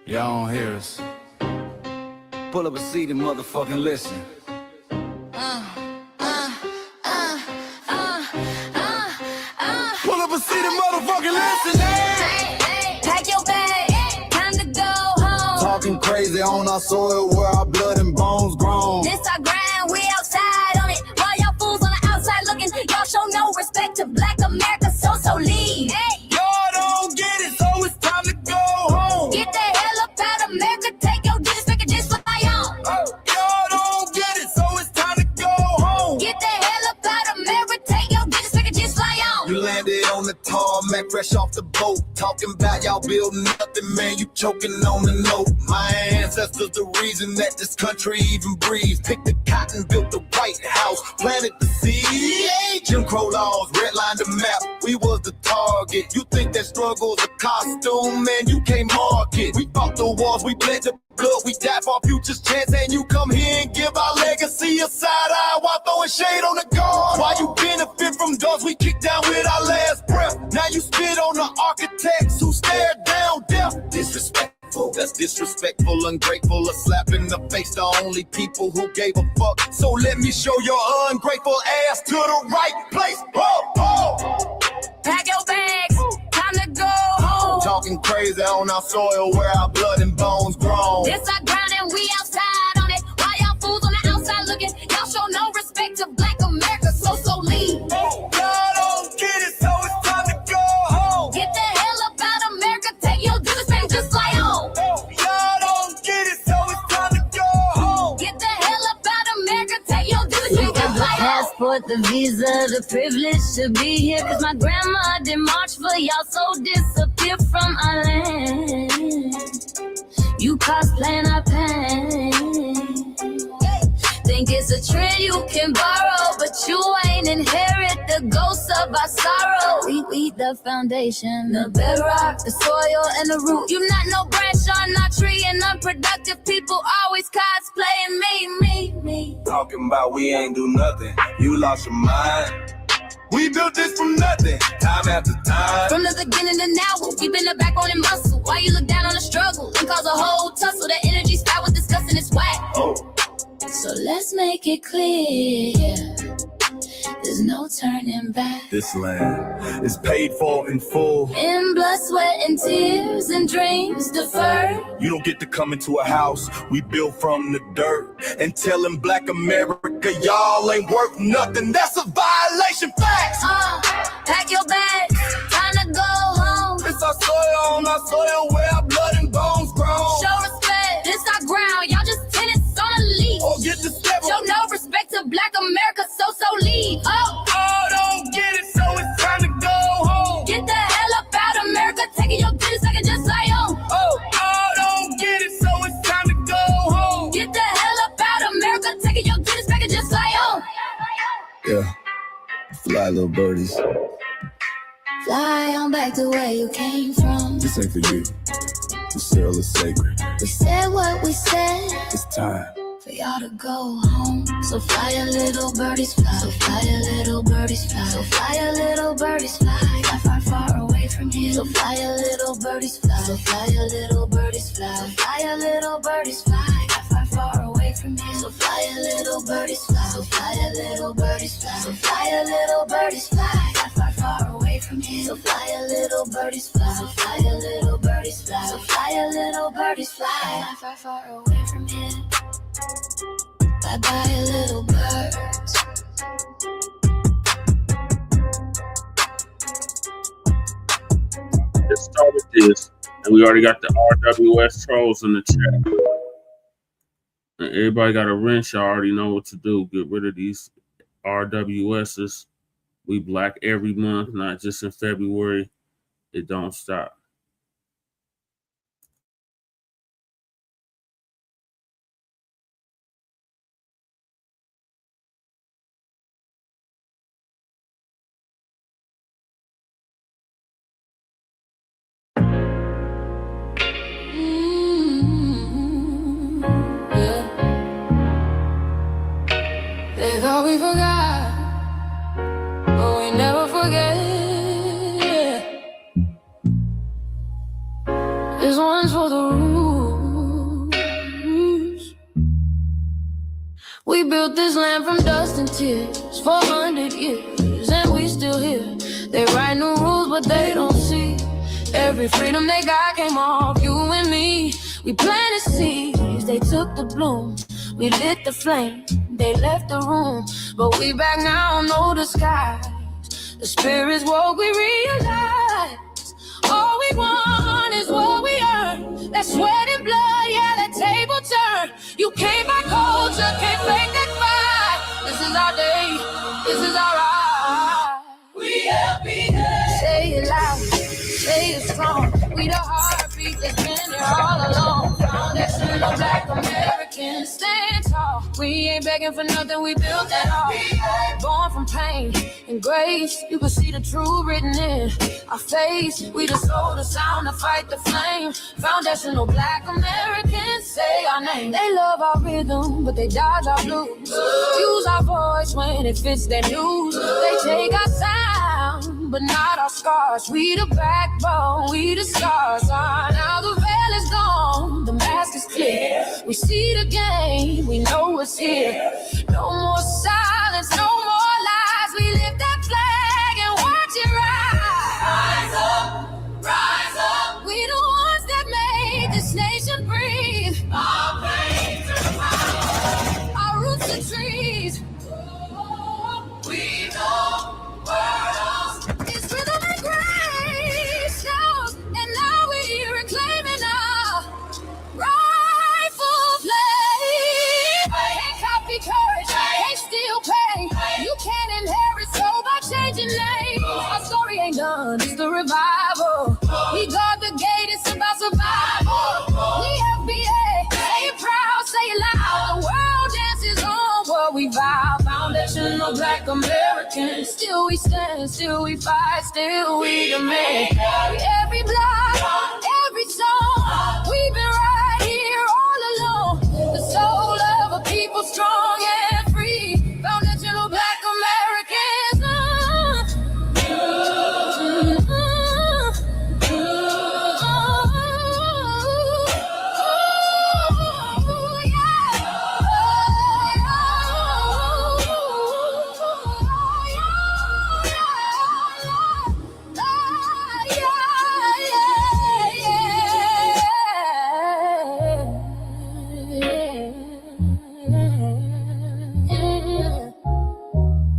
Y'all don't hear us. Pull up a seat and motherfucking listen. Pull up a seat and motherfucking listen. Pack your bag, time to go home. Talking crazy on our soil where our blood and bones grown. This our grind, we outside on it. While y'all fools on the outside looking, y'all show no respect to Black America, so leave. Y'all don't get it, so it's time to go home. Get the hell up out of America, take your disrespect and just fly on. Y'all don't get it, so it's time to go home. Get the hell up out of America, take your disrespect and just fly on. You landed on the tarmac, fresh off the boat. Talking about y'all building nothing, man, you choking on the note. My ancestors the reason that this country even breathes. Picked the cotton, built the White House, planted the seed. Jim Crow laws, redlined the map, we was the target. You think that struggle's a costume, man, you can't mark it. We fought the wars, we bled the blood, we died for our future's chance. And you come here and give our legacy a side eye while throwing shade on the guard. While you benefit from doors we kicked down with our last breath. Now you spit on the architects who stared down death. Disrespectful, that's disrespectful, ungrateful, a slap in the face, the only people who gave a fuck. So let me show your ungrateful ass to the right place. Pack your bags, time to go home. Talking crazy on our soil where our blood and bones grown. This our ground and we outside on it. While y'all fools on the outside looking, y'all show no respect to Black America, so leave. Y'all don't get it, so it's time to go home. Get the hell up out of America, take your disrespect and just fly on. Y'all don't get it, so it's time to go home. Get the hell up out of America, take your disrespect and just fly on. Passport, the visa, the privilege to be here. Cause my grandma did march for y'all, so disappear from our land. You cosplaying our pain. Think it's a trend you can borrow, but you ain't inherit the ghosts of our sorrow. We the foundation, the bedrock, the soil, and the root. You not no branch on our tree, and unproductive people always cosplaying me. Talking about we ain't do nothing, you lost your mind. We built this from nothing, time after time. From the beginning to now, we been the backbone and muscle. Why you look down on the struggle and cause a whole tussle? The energy sky was discussing, it's whack. So let's make it clear, there's no turning back. This land is paid for in full. In blood, sweat, and tears, and dreams deferred. You don't get to come into a house we built from the dirt and telling Black America y'all ain't worth nothing. That's a violation, facts. Pack your bags, time to go home. It's our soil on our soil where our blood and bones grown. Show respect, this our ground, y'all just tenants on a leash. Or get the step. Show no respect to Black America, so leave. Don't get it, so it's time to go home. Get the hell up out of America, taking your business, I can just fly on. Don't get it, so it's time to go home. Get the hell up out of America, taking your business, I can just fly on. Yeah, fly little birdies. Fly on back to where you came from. This ain't for you. The soil is sacred. We said what we said. It's time For y'all to go home. So fly a little birdies fly. So fly a little birdies fly. So fly a little birdies fly. Fly far away from here. So fly a little birdies fly. So fly a little birdies fly. So fly a little birdies fly. Far away from here. So fly a little birdies fly. So fly a little birdies fly. So fly a little birdies fly. Far away from here. So fly a little birdies fly. So fly a little birdies fly. So fly a little birdies fly. Far away from here. Bye bye, little birds. Let's start with this. And we already got the RWS trolls in the chat. And everybody got a wrench. Y'all already know what to do. Get rid of these RWSs. We black every month, not just in February. It don't stop. They thought we forgot, but we never forget. This one's for the root. built this land from dust and tears, 400 years, and we still here. They write new rules, but they don't see. Every freedom they got came off you and me. We planted seeds, they took the bloom. We lit the flame, they left the room. But we back now, no disguise. The spirits woke, we realize all we want is what we earn. That sweat and blood, yeah, that table turn. You can't buy culture, can't fake that fight. This is our day, this is our right. We FBAs. Say it loud, say it strong. We the heartbeat that's been here all along. Foundation of Black Americans, stand tall. We ain't begging for nothing, we built that all. Born from pain and grace, you can see the truth written in our face. We the soul, the sound, to fight the flame. Foundational Black Americans, say our name. They love our rhythm, but they dodge our blues. Use our voice when it fits their news. They take our sound, but not our scars. We the backbone, we the scars. Now the veil is gone, the mask is clear. We see the game, we know what's here. No more silence, no more lies. We lift that flag and watch it rise. Rise up, rise up. We the ones that made this nation breathe. Our veins are power, our roots are trees. We know world is rhythm and grace shows, and now we're reclaiming our rightful place. Can't copy courage, can't steal pain. You can't inherit soul by changing names. Our story ain't done, it's the revival. We guard the gate, it's about survival. We FBA, say it proud, say it loud. The world dances on what we vow. Foundational Black Americans, still we stand, still we fight, still we demand. Every block, every song, we've been right here all along. The soul of a people strong and free. Foundational Black Americans.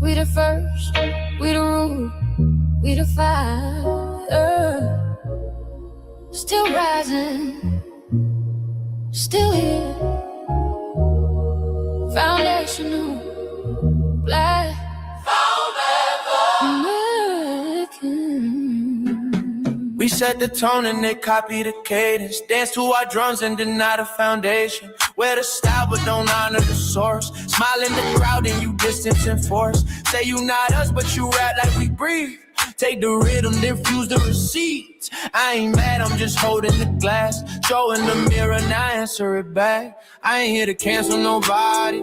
We the first, we the root, we the fire. Still rising, still here. Foundational Black American. We set the tone and they copy the cadence. Dance to our drums and deny the foundation. Wear the style but don't honor the source. Smile in the crowd and you distance and force. Say you not us but you rap like we breathe. Take the rhythm, then fuse the receipts. I ain't mad, I'm just holding the glass. Showing the mirror, now answer it back. I ain't here to cancel nobody.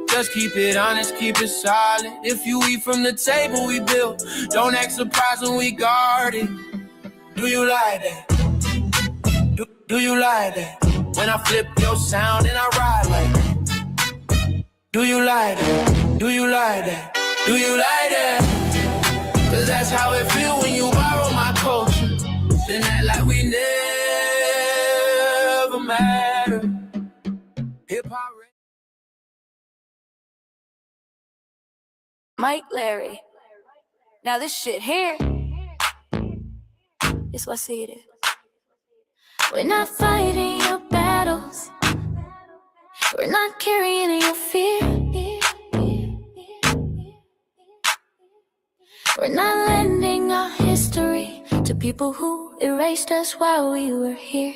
Just keep it honest, keep it solid. If you eat from the table we built, don't act surprised when we guard it. Do you like that? Do you like that? When I flip your sound and I ride like that. Do you like that? Do you like that? Do you like that? Cause that's how it feel when you borrow my culture. Then act like we never matter. Hip-hop. Mike Larry. Now this shit here is what I see it is. We're not fighting your battles. We're not carrying your fear. We're not lending our history to people who erased us while we were here.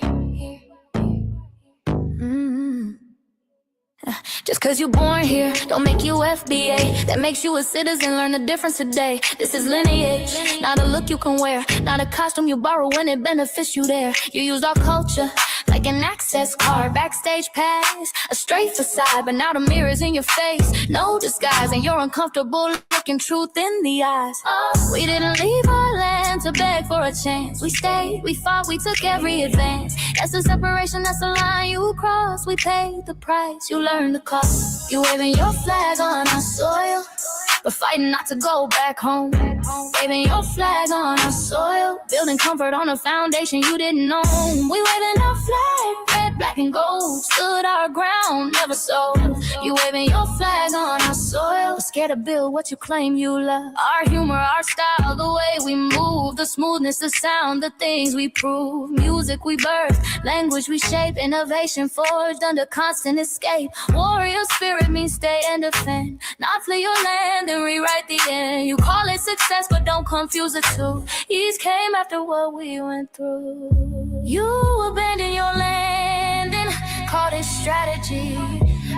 Just cause you're born here, don't make you FBA. That makes you a citizen, learn the difference today. This is lineage, not a look you can wear. Not a costume you borrow when it benefits you there. You used our culture like an access card. Backstage pass, a straight facade. But now the mirror's in your face, no disguise. And you're uncomfortable looking truth in the eyes. We didn't leave our land willing to beg for a chance. We stayed, we fought, we took every advance. That's the separation, that's the line you cross. We paid the price, you learned the cost. You waving your flag on our soil, but fighting not to go back home. Waving your flag on our soil, building comfort on a foundation you didn't own. We waving our flag, red, black, and gold. Stood our ground, never sold. You waving your flag on our soil, but scared to build what you claim you love. Our humor, our style, the way we move, the smoothness, the sound, the things we prove. Music we birth, language we shape, innovation forged under constant escape. Warrior spirit means stay and defend, not flee your land and rewrite the end. You call it success, but don't confuse the two. Ease came after what we went through. You abandoned your land and called it strategy.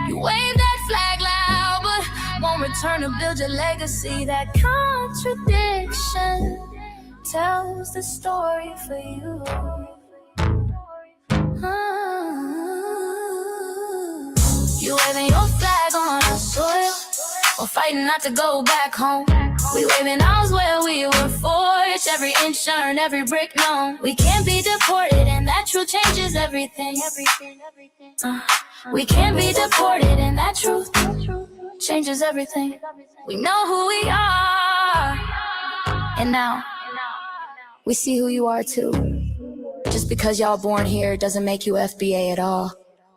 You wave that flag loud, but won't return to build your legacy. That contradiction tells the story for you. You waving your flag on our soil, or fighting not to go back home. We waving ours where we were forged, every inch earned, every brick known. We can't be deported, and that truth changes everything. We can't be deported, and that truth changes everything. We know who we are, and now we see who you are too. Just because y'all born here doesn't make you FBA at all.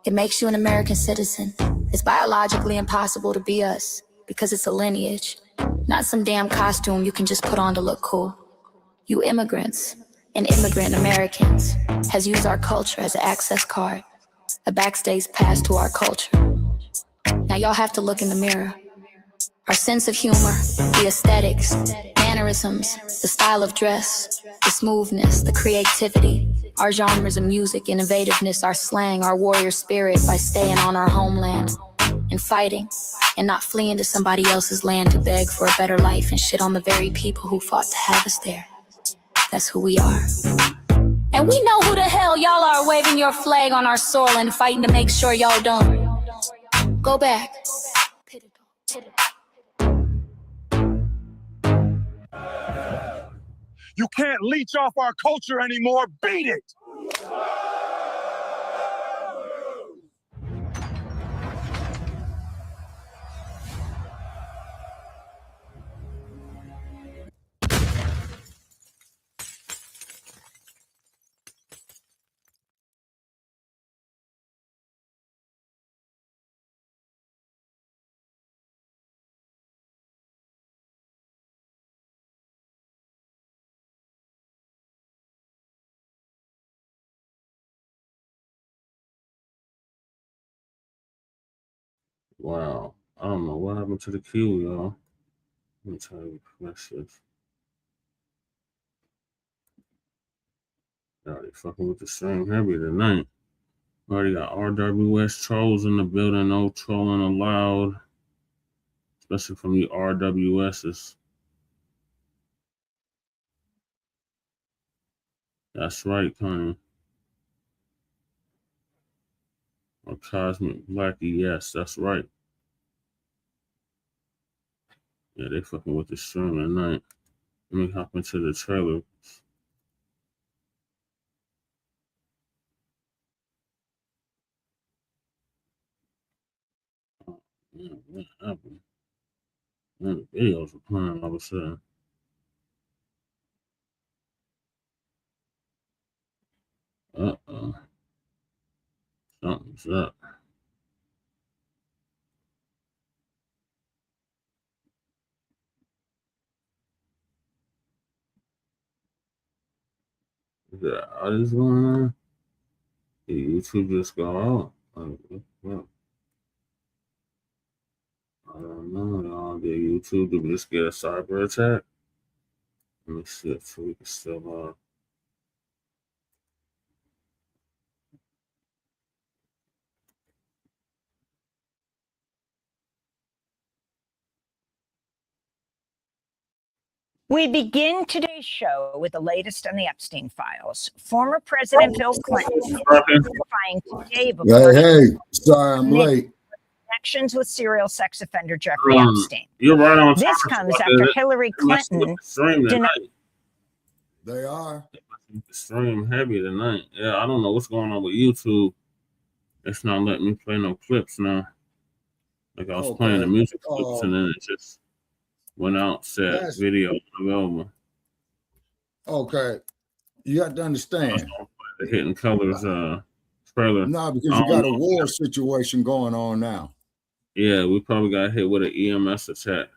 It makes you an American citizen. It's biologically impossible to be us, because it's a lineage, not some damn costume you can just put on to look cool. You immigrants and immigrant Americans has used our culture as an access card, a backstage pass to our culture. Now y'all have to look in the mirror. Our sense of humor, the aesthetics, mannerisms, the style of dress, the smoothness, the creativity, our genres of music, innovativeness, our slang, our warrior spirit by staying on our homeland and fighting and not fleeing to somebody else's land to beg for a better life and shit on the very people who fought to have us there. That's who we are. And we know who the hell y'all are waving your flag on our soil and fighting to make sure y'all don't go back. You can't leech off our culture anymore. Beat it! Wow. I don't know what happened to the queue, y'all. Let me tell you message. Y'all, they fucking with the stream heavy tonight. Already got RWS trolls in the building. No trolling allowed, especially from the RWSs. That's right, Connie. Or Cosmic Blackie, yes, that's right. Yeah, they fucking with the stream tonight. Let me hop into the trailer. Man, what happened? Man, the videos were playing all of a sudden. Uh-oh. Something's up. Is there others going on? Did YouTube just go out? Well, I don't know, y'all. Did YouTube just get a cyber attack? Let me see if we can still We begin today's show with the latest on the Epstein files. Former President Bill Clinton is testifying today before sorry I'm late. Connections with serial sex offender Jeffrey Epstein. You're right on. This comes after Hillary Clinton denied. They are. Extreme heavy tonight. Yeah, I don't know what's going on with YouTube. It's not letting me play no clips now. Like I was playing the music clips and then it just went out, said video available. Okay. You got to understand. The Hidden Colors trailer. No, because you got a war situation going on now. Yeah, we probably got hit with an EMS attack.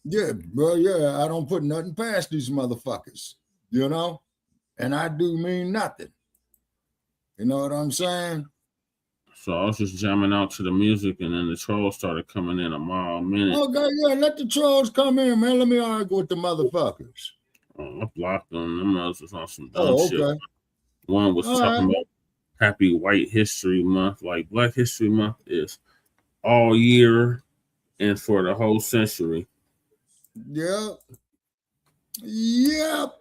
Yeah, bro, yeah. I don't put nothing past these motherfuckers, you know? And I do mean nothing. You know what I'm saying? So I was just jamming out to the music, and then the trolls started coming in a mile a minute. Okay, yeah, let the trolls come in, man. Let me argue with the motherfuckers. I blocked them. Them others was on some dumb shit. One was All talking about Happy White History Month. Like, Black History Month is all year and for the whole century. Yep. Yep.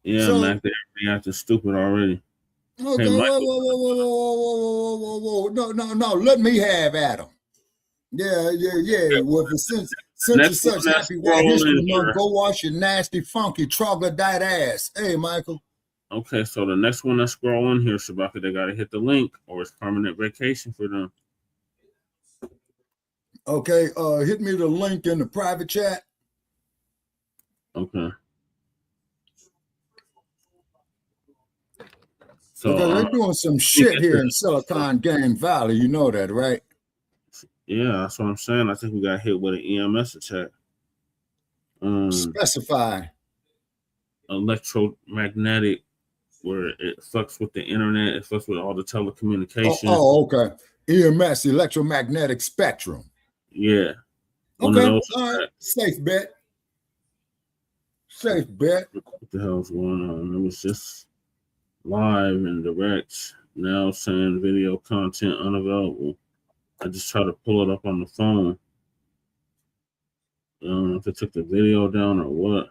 Yeah, so, Mac, they're acting stupid already. Okay, hey, whoa. No. Let me have Adam. Yeah. Well, since it's such Happy White History Month, go wash your nasty, funky, troglodyte ass. Hey, Michael. Okay, so the next one that's scrolling here, Shabaka, they got to hit the link or it's permanent vacation for them. Okay, hit me the link in the private chat. Okay. So because they're doing some shit here in Silicon Gang Valley. You know that, right? Yeah, that's what I'm saying. I think we got hit with an EMS attack. Specify. Electromagnetic, where it fucks with the internet, it fucks with all the telecommunications. Oh, okay. EMS, electromagnetic spectrum. Yeah. Okay, all right. Safe bet. What the hell's going on? It was just live and direct, now saying video content unavailable. I just try to pull it up on the phone. I don't know if it took the video down or what.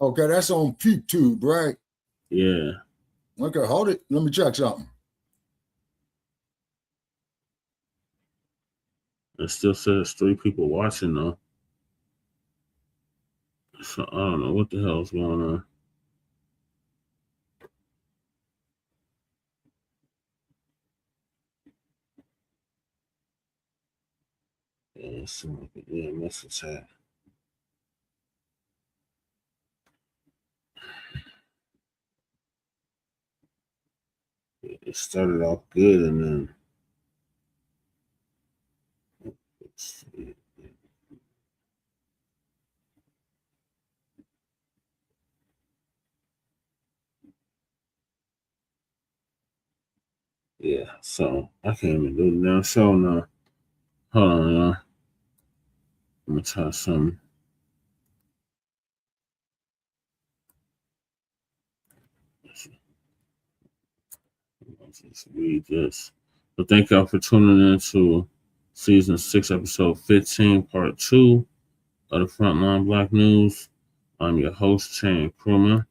Okay, that's on PeepTube, right? Yeah. Okay, hold it. Let me check something. It still says 3 people watching though. So I don't know what the hell's going on. Yeah, it seems like an EMS attack. It started off good and then yeah, so I can't even do the damn show now. Hold on, y'all. I'm gonna try something. Let's just read this. So thank y'all for tuning in to season 6, episode 15, part 2 of the Frontline Black News. I'm your host, Chan Krumah,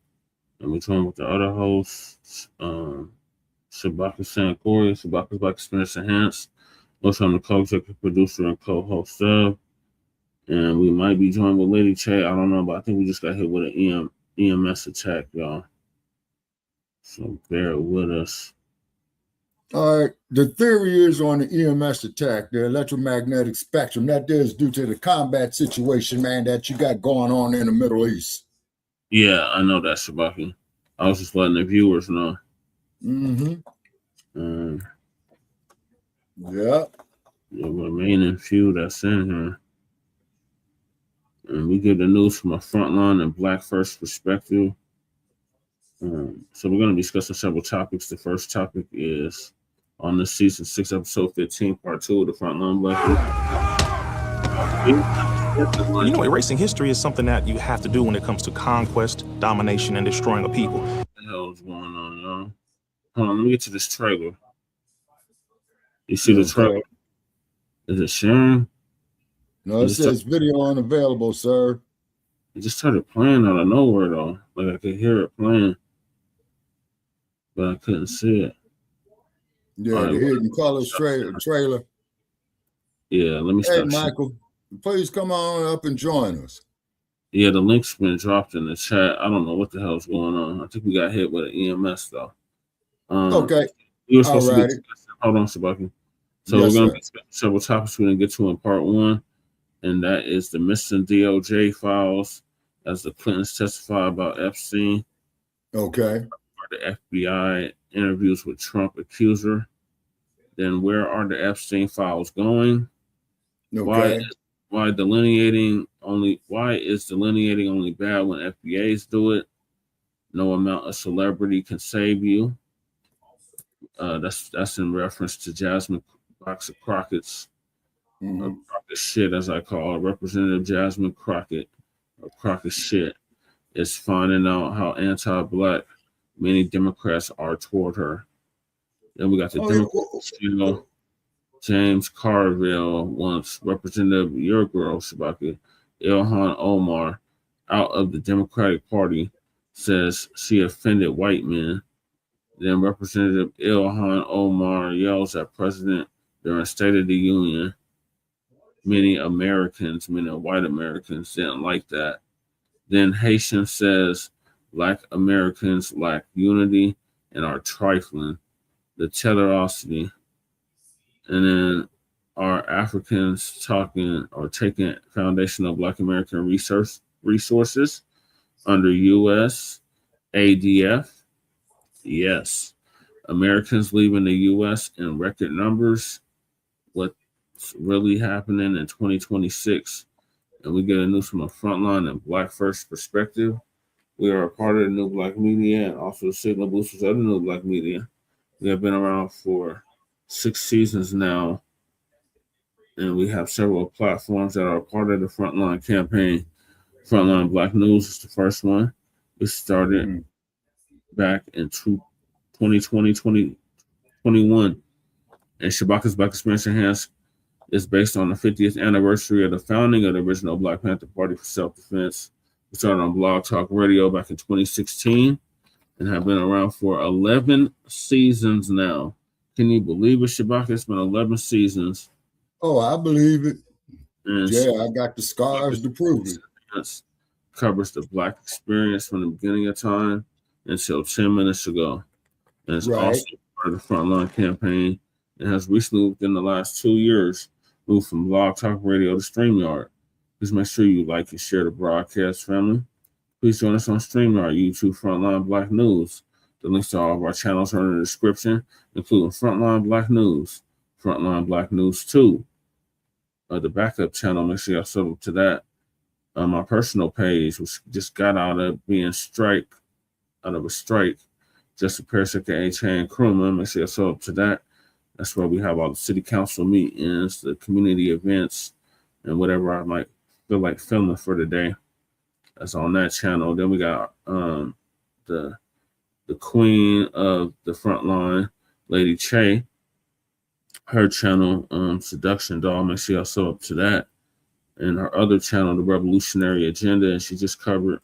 and we're joined with the other hosts, Shabaka Sankori, Shabaka's Black Experience Enhanced. Also, I'm the co-executive producer and co-host of, and we might be joined with Lady Che. I don't know, but I think we just got hit with an EMS attack, y'all. So bear with us. All right. The theory is on the EMS attack, the electromagnetic spectrum. That is due to the combat situation, man, that you got going on in the Middle East. Yeah, I know that, Shabaki. I was just letting the viewers know. Mm-hmm. Yeah. The remaining few that's in here. And we give the news from a frontline and Black first perspective. So we're going to be discussing several topics. The first topic is on this season 6, episode 15, part 2 of the Frontline Black News. You know, erasing history is something that you have to do when it comes to conquest, domination, and destroying a people. What the hell is going on, y'all? Hold on, let me get to this trailer. You see the trailer? Is it sharing? No, it says video unavailable, sir. It just started playing out of nowhere, though. Like I could hear it playing, but I couldn't see it. Yeah, the Hidden Colors trailer. Yeah, let me start. Hey, Michael, please come on up and join us. Yeah, the link's been dropped in the chat. I don't know what the hell's going on. I think we got hit with an EMS though. Okay. We were supposed to Alrighty. be hold on, Shabaki. So Yes, we're going to sir. be several topics we're going to get to in part one, and that is the missing DOJ files as the Clintons testify about Epstein. Okay. The FBI interviews with Trump accuser. Then where are the Epstein files going? Okay. Why is delineating only bad when FBAs do it? No amount of celebrity can save you. That's in reference to Jasmine box of Crockett's Crockett shit, as I call it. Representative Jasmine Crockett, or Crockett shit, is finding out how anti-Black many Democrats are toward her. Then we got the Democrat James Carville wants Representative your girl, Shabaki, Ilhan Omar, out of the Democratic Party, says she offended white men. Then Representative Ilhan Omar yells at President during State of the Union. Many white Americans, didn't like that. Then Haitian says Black Americans lack unity and are trifling. The generosity. And then are Africans taking foundational Black American resources under USADF? Yes. Americans leaving the U.S. in record numbers. What's really happening in 2026? And we get a news from a frontline and Black First perspective. We are a part of the New Black Media and also the signal boosters of the New Black Media. We have been around for 6 seasons now, and we have several platforms that are a part of the Frontline campaign. Frontline Black News is the first one. It started back in 2020, 2021. And Shabaka's Black Experience Enhanced is based on the 50th anniversary of the founding of the original Black Panther Party for Self-Defense. We started on Blog Talk Radio back in 2016 and have been around for 11 seasons now. Can you believe it, Shabaka? It's been 11 seasons. Oh, I believe it. And I got the scars to prove it. Covers the Black experience from the beginning of time until 10 minutes ago. And it's also part of the Frontline campaign and has recently, within the last 2 years, moved from Blog Talk Radio to StreamYard. Please make sure you like and share the broadcast, family. Please join us on StreamYard, YouTube, Frontline Black News. The links to all of our channels are in the description, including Frontline Black News, Frontline Black News 2, the backup channel. Make sure y'all sub up to that. My personal page, which just got out of a strike, just a parasitic and crewman. Make sure y'all sub up to that. That's where we have all the city council meetings, the community events, and whatever I might feel like filming for the day. That's on that channel. Then we got the queen of the Frontline, Lady Che, her channel, Seduction Doll. Make sure y'all sub up to that. And her other channel, The Revolutionary Agenda, and she just covered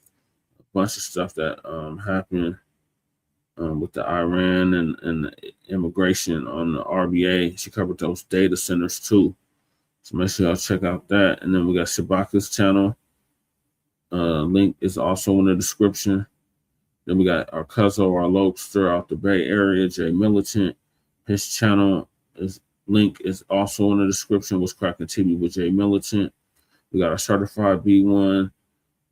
a bunch of stuff that happened with the Iran and the immigration on the RBA. She covered those data centers too. So make sure y'all check out that. And then we got Shabaka's channel. Link is also in the description. Then we got our cousin, our Lokester out the Bay Area, Jay Militant. His channel link is also in the description. What's Cracking TV with Jay Militant. We got our certified B1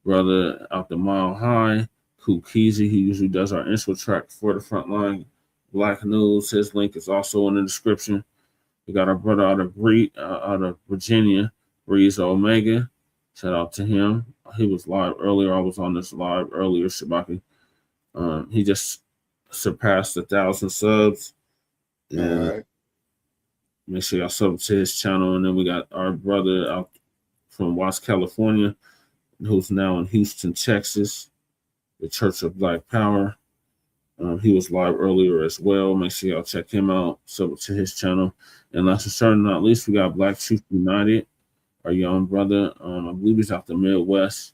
brother out the Mile High, Kukizi. He usually does our intro track for the Frontline Black News. His link is also in the description. We got our brother out of Virginia, Breeze Omega. Shout out to him. He was live earlier. I was on this live earlier, Shabaki. He just surpassed 1,000 subs. And all right. Make sure y'all sub to his channel. And then we got our brother out from Watts, California, who's now in Houston, Texas, the Church of Black Power. He was live earlier as well. Make sure y'all check him out, sub to his channel. And last but certainly not least, we got Black Truth United, our young brother. I believe he's out the Midwest.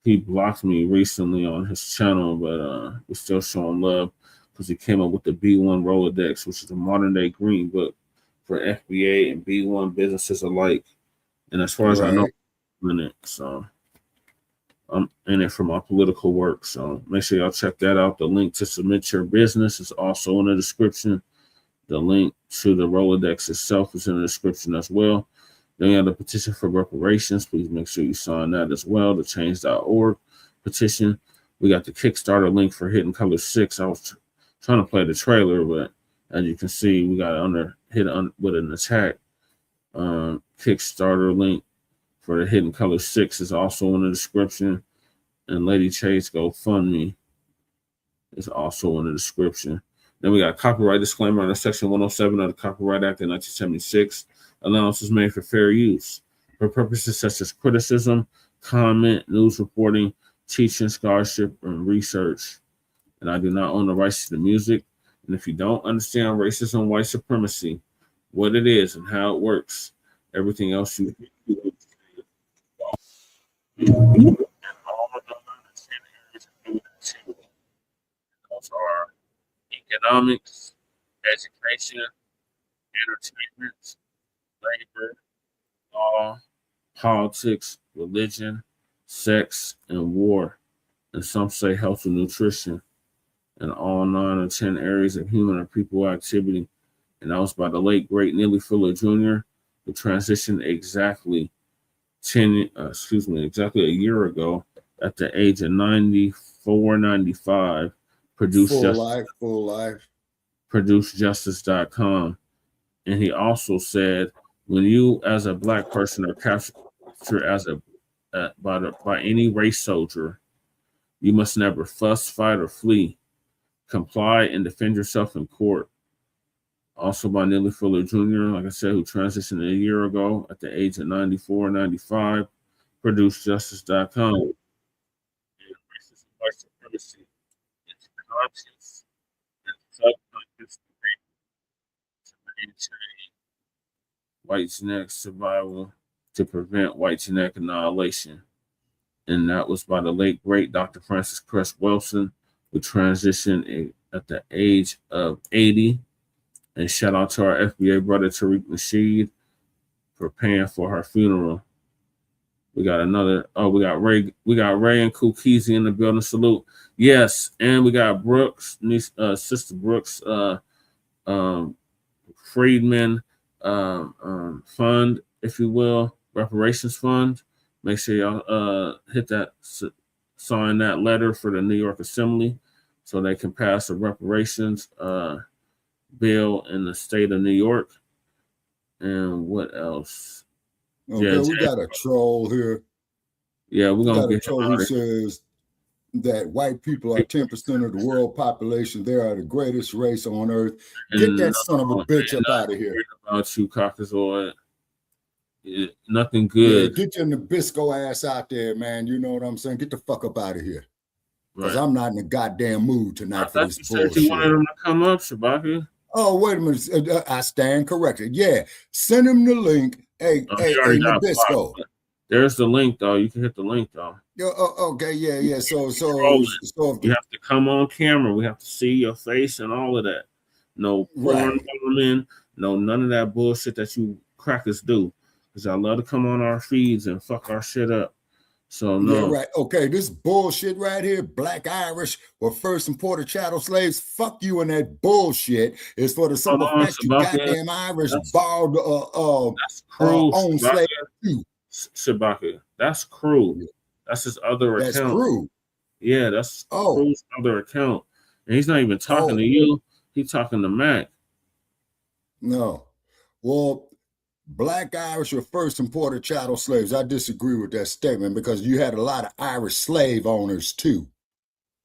He blocked me recently on his channel, but we still show him love because he came up with the B1 Rolodex, which is a modern day green book for FBA and B1 businesses alike. And as far as I know, in it. So I'm in it for my political work. So make sure y'all check that out. The link to submit your business is also in the description. The link to the Rolodex itself is in the description as well. Then you have the petition for reparations. Please make sure you sign that as well. The change.org petition. We got the Kickstarter link for Hidden Color 6. I was trying to play the trailer, but as you can see, we got it with an attack. Kickstarter link for the Hidden Color 6 is also in the description. And Lady Chase GoFundMe is also in the description. Then we got copyright disclaimer under Section 107 of the Copyright Act of 1976. Allowance is made for fair use for purposes such as criticism, comment, news reporting, teaching, scholarship, and research. And I do not own the rights to the music. And if you don't understand racism, white supremacy, what it is and how it works, everything else you do. Those are economics, education, entertainment, labor, law, politics, religion, sex, and war. And some say health and nutrition, and all 9 or 10 areas of human or people activity. And that was by the late great Neely Fuller Jr., who transitioned exactly a year ago at the age of 94, 95. Produced full life. ProduceJustice.com. And he also said, when you as a Black person are captured as by any race soldier, you must never fuss, fight, or flee. Comply and defend yourself in court. Also by Neely Fuller Jr., like I said, who transitioned a year ago at the age of 94, 95. ProduceJustice.com. And racism, white supremacy, it's conscious and subconscious to maintain white genetic survival to prevent white genetic annihilation. And that was by the late great Dr. Francis Cress Wilson, who transitioned at the age of 80. And shout out to our FBA brother Tariq Nasheed for paying for her funeral. We got Ray and Kukisi in the building. Salute. Yes, and we got Brooks, Sister Brooks, Friedman fund, if you will, reparations fund. Make sure y'all hit that, sign that letter for the New York Assembly so they can pass a reparations bill in the state of New York. And what else? Okay, we got a troll here. Yeah, we're gonna get a troll who says that white people are 10% of the world population. They are the greatest race on earth. Get that son of a bitch up out of here. About you, Caucasoid. Nothing good. Yeah, get your Nabisco ass out there, man. You know what I'm saying? Get the fuck up out of here. Because I'm not in the goddamn mood tonight for this bullshit. Said you wanted them to come up, Shabaki. Oh, wait a minute. I stand corrected. Yeah, send him the link. Hey, Nabisco. There's the link, though. You can hit the link, though. Okay, yeah. So you have to come on camera. We have to see your face and all of that. No porn coming, no none of that bullshit that you crackers do. Because I love to come on our feeds and fuck our shit up. So no. Yeah, right. Okay, this bullshit right here, Black Irish were first imported chattel slaves. Fuck you and that bullshit. It's for the simple fact you goddamn Irish borrowed own slaves too. Shabaka, that's cruel. That's his other account. That's cruel. Yeah, that's Cruel's other account. And he's not even talking to you. He's talking to Mac. No. Well, Black Irish were first imported chattel slaves. I disagree with that statement because you had a lot of Irish slave owners too,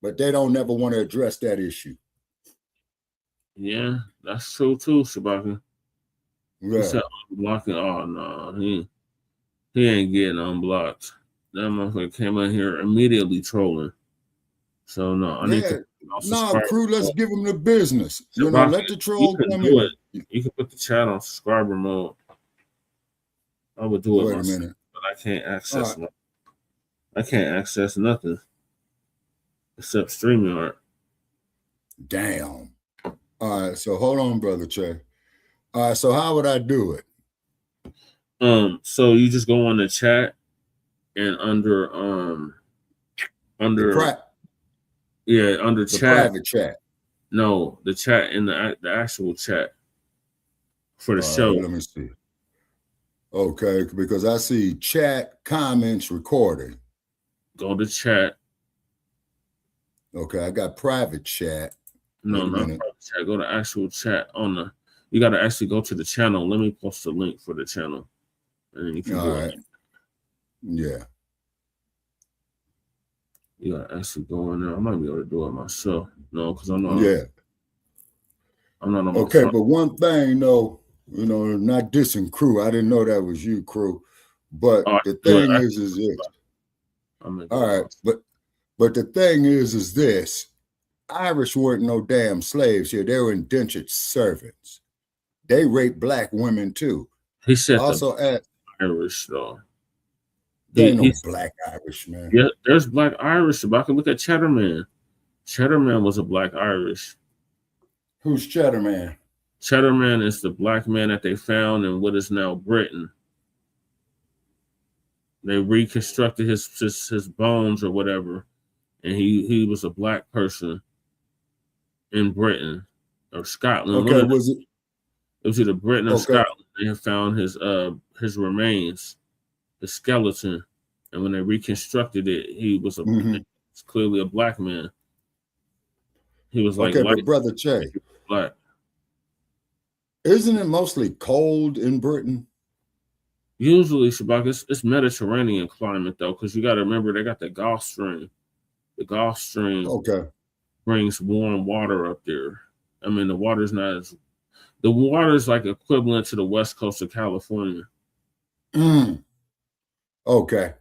but they don't never want to address that issue. Yeah, that's true too, Shabaka. Yeah. He said unblocking. Oh no, he ain't getting unblocked. That motherfucker came in here immediately trolling. So no, I need to. Crew, let's give him the business. You know, let the troll come in. You can put the chat on subscriber mode. I would do it myself, but I can't access it. I can't access nothing except StreamYard. Damn. All right, so hold on, Brother Che. All right, so how would I do it? So you just go on the chat and under under the chat. Private chat. No, the chat in the actual chat for the show. Let me see. Okay, because I see chat, comments, recording. Go to chat. Okay, I got private chat. No, not private chat. Go to actual chat on the. You got to actually go to the channel. Let me post a link for the channel, and then you can do it. Yeah. You got to actually go in there. I might be able to do it myself. No, because I'm not. Yeah. I'm not on my Okay, phone. but one thing, though, you know, not dissing Crew. I didn't know that was you, Crew. But the thing is this. All right, but the thing is this. Irish weren't no damn slaves here. They were indentured servants. They raped black women too. He said also at Irish though. There ain't no black Irish, man. Yeah, there's black Irish. But I can look at Cheddar Man. Cheddar Man was a black Irish. Who's Cheddar Man? Cheddar Man is the black man that they found in what is now Britain. They reconstructed his bones or whatever, and he was a black person in Britain or Scotland. Okay, was it? It was either Britain or Scotland. They had found his remains, his skeleton, and when they reconstructed it, he was clearly a black man. He was like, okay, but Brother Che, black. Isn't it mostly cold in Britain? Usually, Shabak, it's Mediterranean climate though, because you got to remember they got the Gulf Stream. The Gulf Stream brings warm water up there. I mean, the water's like equivalent to the west coast of California. Okay.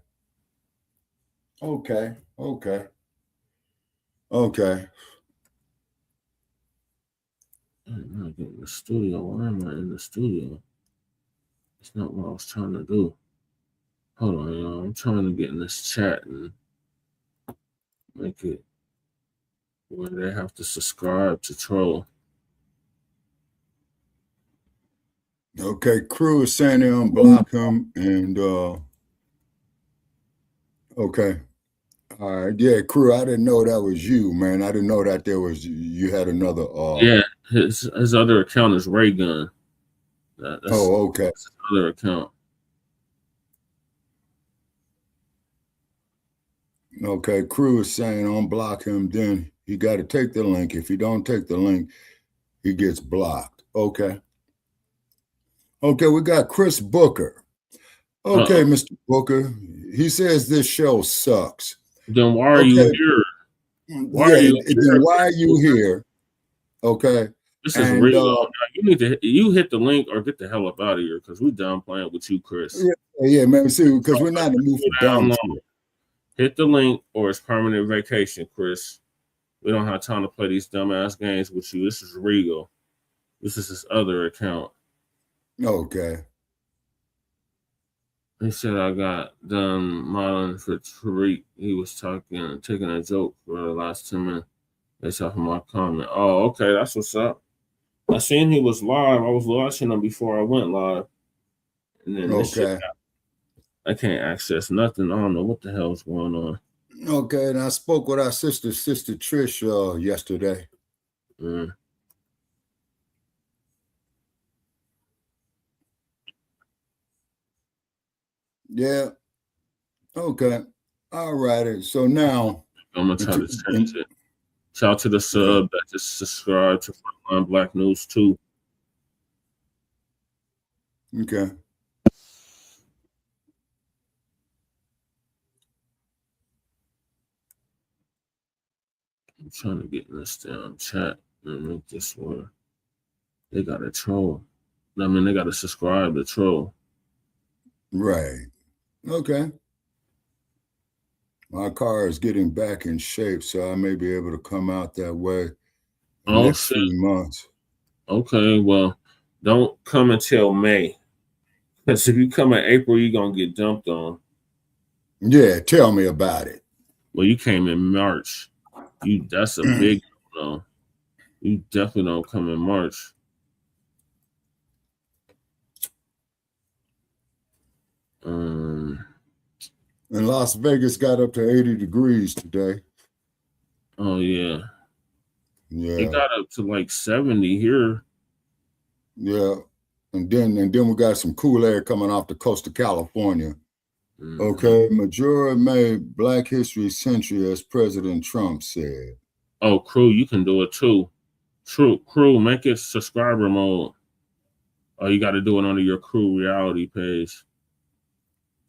I'm not getting the studio. Why am I in the studio? It's not what I was trying to do. Hold on, y'all. I'm trying to get in this chat and make it where they have to subscribe to troll. Okay, Crew is saying they unblock him, and okay. All right, yeah, Crew, I didn't know that was you, man. I didn't know that you had another yeah, his other account is Ray Gun. Okay. That's his other account. Okay, Crew is saying unblock him, then you got to take the link. If you don't take the link, he gets blocked. Okay. Okay, we got Chris Booker. Okay, Mr. Booker. He says this show sucks. Then why are you here? Why are you here? Okay. This is real. You hit the link or get the hell up out of here because we're done playing with you, Chris. Yeah, man. See, because we're not in the mood for dumb. Hit the link or it's permanent vacation, Chris. We don't have time to play these dumbass games with you. This is Regal. This is his other account. Okay. He said I got done modeling for Tariq. He was taking a joke for the last 10 minutes. They talking my comment. Oh, okay, that's what's up. I seen he was live. I was watching him before I went live. And then this shit I can't access nothing. I don't know what the hell's going on. Okay, and I spoke with our sister Trish yesterday. Yeah. Okay. All righty. So now I'm gonna try to change it. Shout out to the sub that just subscribed to Frontline Black News too. Okay. I'm trying to get in this damn chat and make this where they got a troll. I mean, they got to subscribe to troll. Right. Okay. My car is getting back in shape, so I may be able to come out that way in the next few months. Okay, well, don't come until May. Because if you come in April, you're going to get dumped on. Yeah, tell me about it. Well, you came in March. That's a big no. You definitely don't come in March. And Las Vegas got up to 80 degrees today. Oh yeah. Yeah. It got up to like 70 here. Yeah. And then we got some cool air coming off the coast of California. Mm-hmm. Okay. Majority made Black History Century, as President Trump said. Oh, crew, you can do it too. True, crew, make it subscriber mode. Oh, you got to do it under your crew reality page.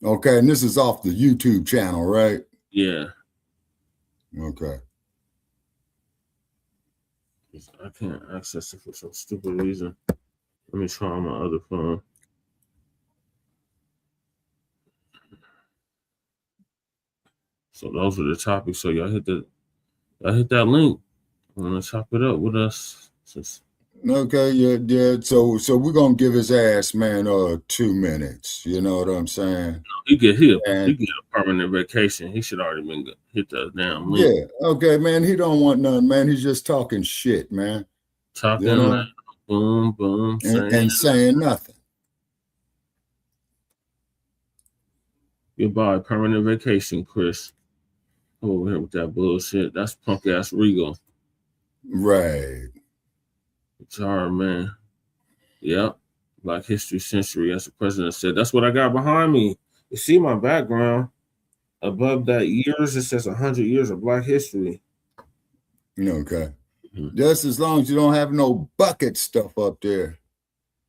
Okay, and this is off the YouTube channel, right? Yeah. Okay. I can't access it for some stupid reason. Let me try on my other phone. So those are the topics. So y'all hit that link. I'm gonna chop it up with us. Okay, yeah. So we're gonna give his ass, man, 2 minutes. You know what I'm saying? He get a permanent vacation. He should already been hit the damn link. Yeah. Okay, man. He don't want nothing, man. He's just talking shit, man. Talking, you know? Boom, and saying nothing. Goodbye, permanent vacation, Chris. Come over here with that bullshit. That's punk ass Regal. Right. It's hard, man. Yep. Black History Century, as the president said. That's what I got behind me. You see my background. Above that years, it says 100 years of Black history. Okay. Mm-hmm. Just as long as you don't have no bucket stuff up there.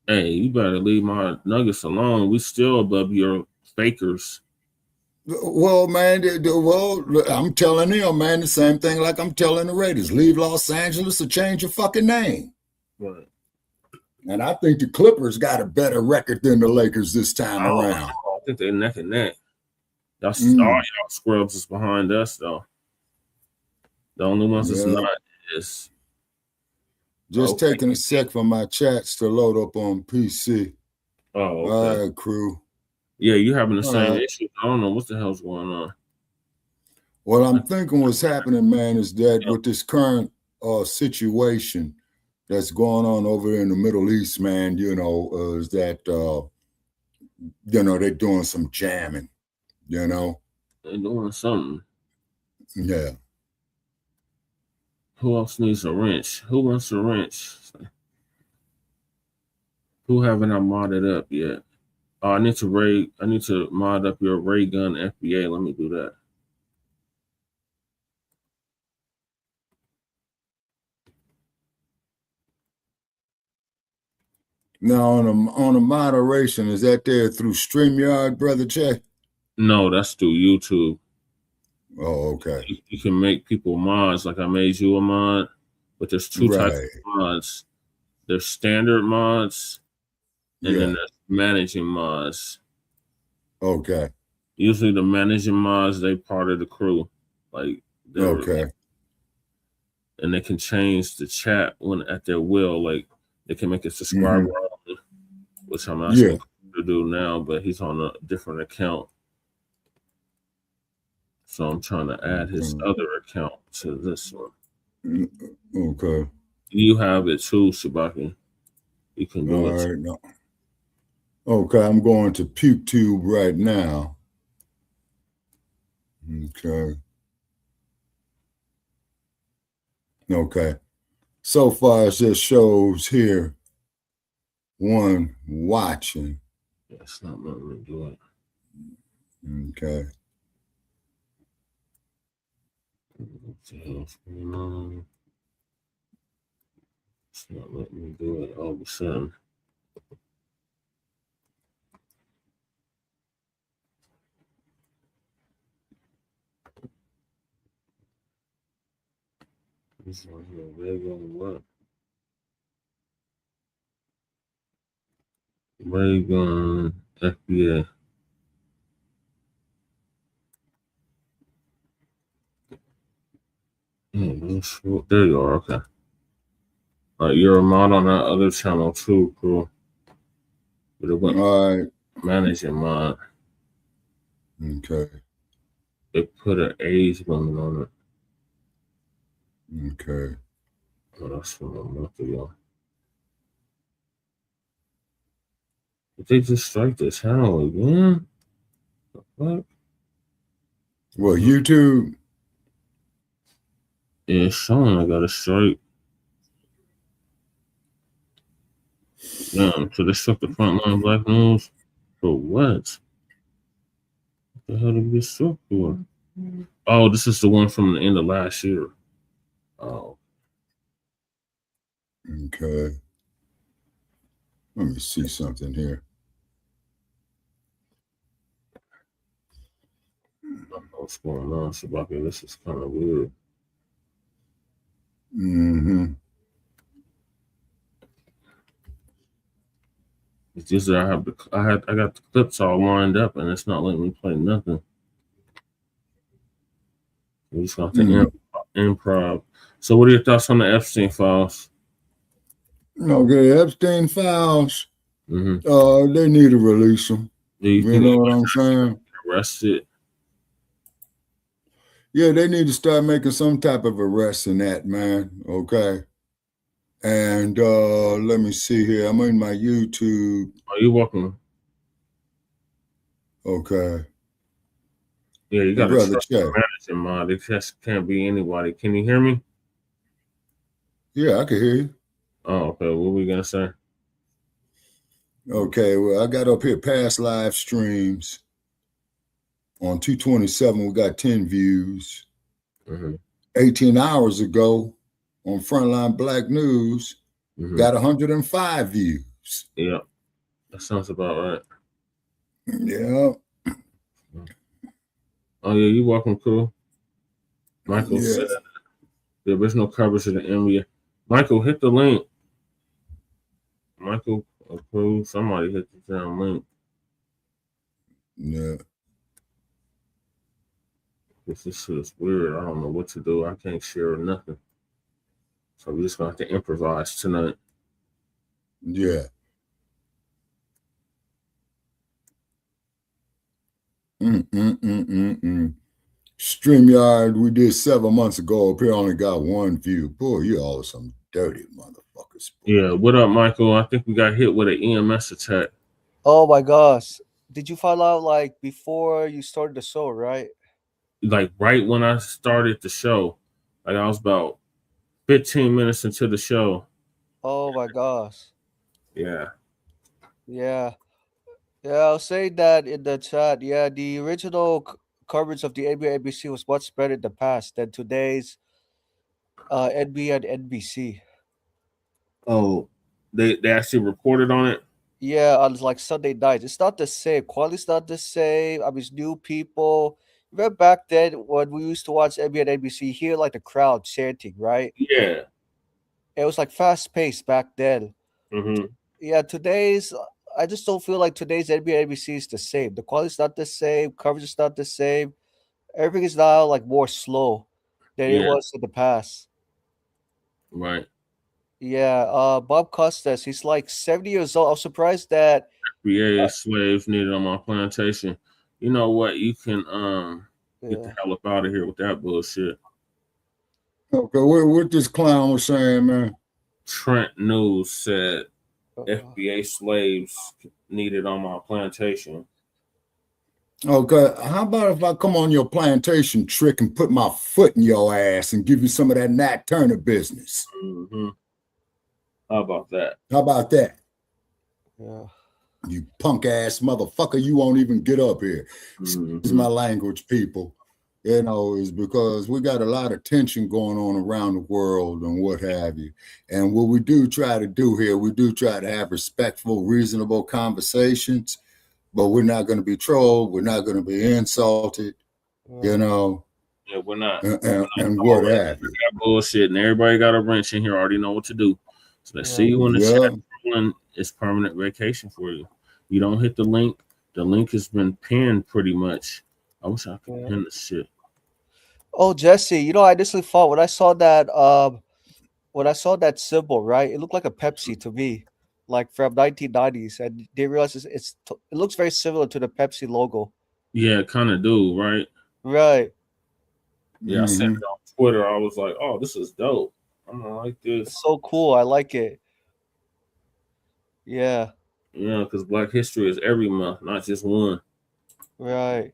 Hey, you better leave my nuggets alone. We still above your fakers. Well, man, I'm telling them, man, the same thing like I'm telling the Raiders. Leave Los Angeles or change your fucking name. Right. And I think the Clippers got a better record than the Lakers this time around. I think they're neck and neck. All y'all scrubs is behind us, though. The only ones that's not is... Just taking a sec for my chats to load up on PC. Oh, okay. All right, crew. Yeah, you having the same issue. I don't know what the hell's going on. Well, I'm thinking what's happening, man, is that with this current situation that's going on over in the Middle East, man, is that, they're doing some jamming, They're doing something. Yeah. Who else needs a wrench? Who wants a wrench? Who haven't I modded up yet? I need to mod up your ray gun FBA. Let me do that. Now on a moderation, is that there through StreamYard, Brother Jay? No, that's through YouTube. Oh, okay. You can make people mods, like I made you a mod, but there's two types of mods. There's standard mods, and then there's managing mods. Okay. Usually the managing mods, they part of the crew. Like, okay. And they can change the chat at their will. Like, they can make a subscriber only, which I'm not supposed to do now, but he's on a different account. So I'm trying to add his other account to this one. Okay. You have it too, Shabaki. You can do it. Right, no. Okay, I'm going to PukeTube right now. Okay. Okay. So far, it just shows here one watching. That's not letting me do it. Okay. What the hell's going on? It's not letting me do it all of a sudden. This one here, ray gun what? Ray gun FBA. There you are, okay. All right, you're a mod on that other channel too, cool. But it went managing mod. Okay. They put an age limit on it. Okay. Oh, that's from a month ago. Did they just strike the channel again? The fuck? Well, YouTube. Yeah, it's showing I got a strike. Damn, so they struck the Frontline Black News for what? What the hell did we get struck for? Oh, this is the one from the end of last year. Oh. Okay. Let me see something here. I don't know what's going on, Shabaka. This is kind of weird. Mm-hmm. It's just that I got the clips all lined up and it's not letting me play nothing. We just got to improv. So, what are your thoughts on the Epstein files? Okay, Epstein files. Mm-hmm. They need to release them. You know what I'm saying? Arrested. Yeah, they need to start making some type of arrest in that, man. Okay. And let me see here. I'm in my YouTube. Oh, you're welcome. Okay. Yeah, you got to trust the manager, man. It just can't be anybody. Can you hear me? Yeah, I can hear you. Oh, okay. What were we gonna say? Okay, well, I got up here past live streams. On 227, we got 10 views. 18 hours ago, on Frontline Black News, got 105 views. Yeah, that sounds about right. Yeah. Oh, yeah, you're welcome, cool. Michael said the original coverage of the NBA. Michael, hit the link. Michael, approved. Somebody hit the damn link. Yeah. This shit is weird. I don't know what to do. I can't share nothing. So we're just going to have to improvise tonight. Yeah. StreamYard, we did 7 months ago. Up here only got 1 view. Boy, you all some dirty motherfuckers. Boy. Yeah, what up, Michael? I think we got hit with an EMS attack. Oh my gosh. Did you find out like before you started the show, right? Like right when I started the show. Like I was about 15 minutes into the show. Oh my gosh. Yeah. Yeah. Yeah, I'll say that in the chat. Yeah, the original coverage of the NBA ABC was much better in the past than today's NBA and NBC. Oh, they actually reported on it? Yeah, on like Sunday nights. It's not the same. Quality's not the same. I mean, it's new people. Remember back then when we used to watch NBA and NBC, hear like the crowd chanting, right? Yeah. It was like fast paced back then. Mm-hmm. Yeah, I just don't feel like today's NBA NBC is the same. The quality's not the same. Coverage is not the same. Everything is now like more slow than it was in the past. Right. Yeah. Bob Costas, he's like 70 years old. I was surprised that FBAs slaves needed on my plantation. You know what? You can get the hell up out of here with that bullshit. Okay, what this clown was saying, man? Trent News said FBA slaves needed on my plantation. Okay, how about if I come on your plantation trick and put my foot in your ass and give you some of that Nat Turner business? Mm-hmm. How about that? How about that? Yeah. You punk ass motherfucker, you won't even get up here. It's my language, people. You know, is because we got a lot of tension going on around the world and what have you. And what we do try to do here, we do try to have respectful, reasonable conversations, but we're not going to be trolled. We're not going to be insulted, you know. Yeah, we're not. And what have you. That bullshit, and everybody got a wrench in here, already know what to do. So let's see you in the chat. It's permanent vacation for you. You don't hit the link. The link has been pinned pretty much. I wish I could pin this shit. Oh, Jesse, you know, I initially thought when I saw that symbol, right? It looked like a Pepsi to me, like from 1990s, and they realized it looks very similar to the Pepsi logo. Yeah, kind of do, right? Right. Yeah, I sent it on Twitter. I was like, "Oh, this is dope. I'm gonna like this. It's so cool. I like it." Yeah. Yeah, because Black History is every month, not just one. Right.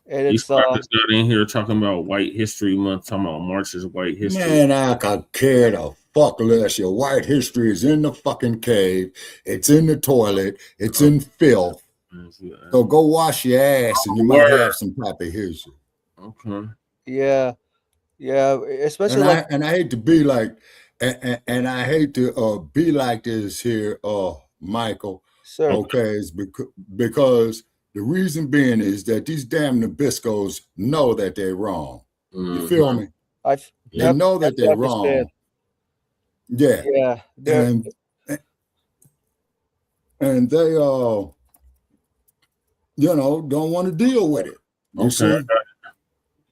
and These it's crackers got in here talking about White History Month, talking about March is White History. Man, I could care the fuck less. Your white history is in the fucking cave. It's in the toilet. It's in filth. So go wash your ass and you might have some type of history. Okay. yeah, especially And I hate to be like, and I hate to be like this here, Michael. sir. Okay, it's because the reason being is that these damn Nabiscos know that they're wrong. You feel me? They know that they're wrong. Yeah. Yeah. And they don't want to deal with it. You see?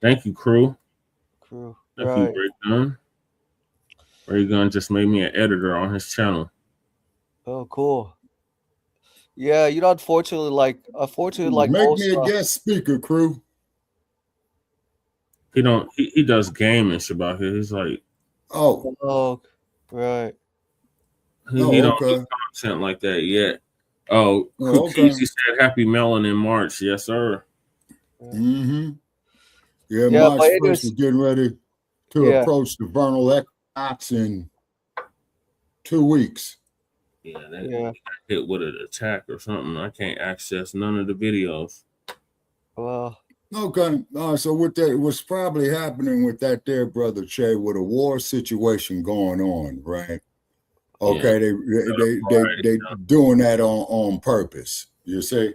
Thank you, crew. Thank you, Ray Gunn. Ray Gunn just made me an editor on his channel. Oh, cool. Yeah, unfortunately, like make most, me a guest speaker, crew. He does game and shit about here. He's like, right. He don't do content like that yet. Okay. He said happy melon in March. Yes, sir. Mm-hmm. Yeah, March 1st is getting ready to approach the vernal equinox in 2 weeks. Yeah, that got hit with an attack or something. I can't access none of the videos. Well, okay. So with that, what's probably happening with that there, brother Che, with a war situation going on, right? Okay, they doing that on purpose. You see?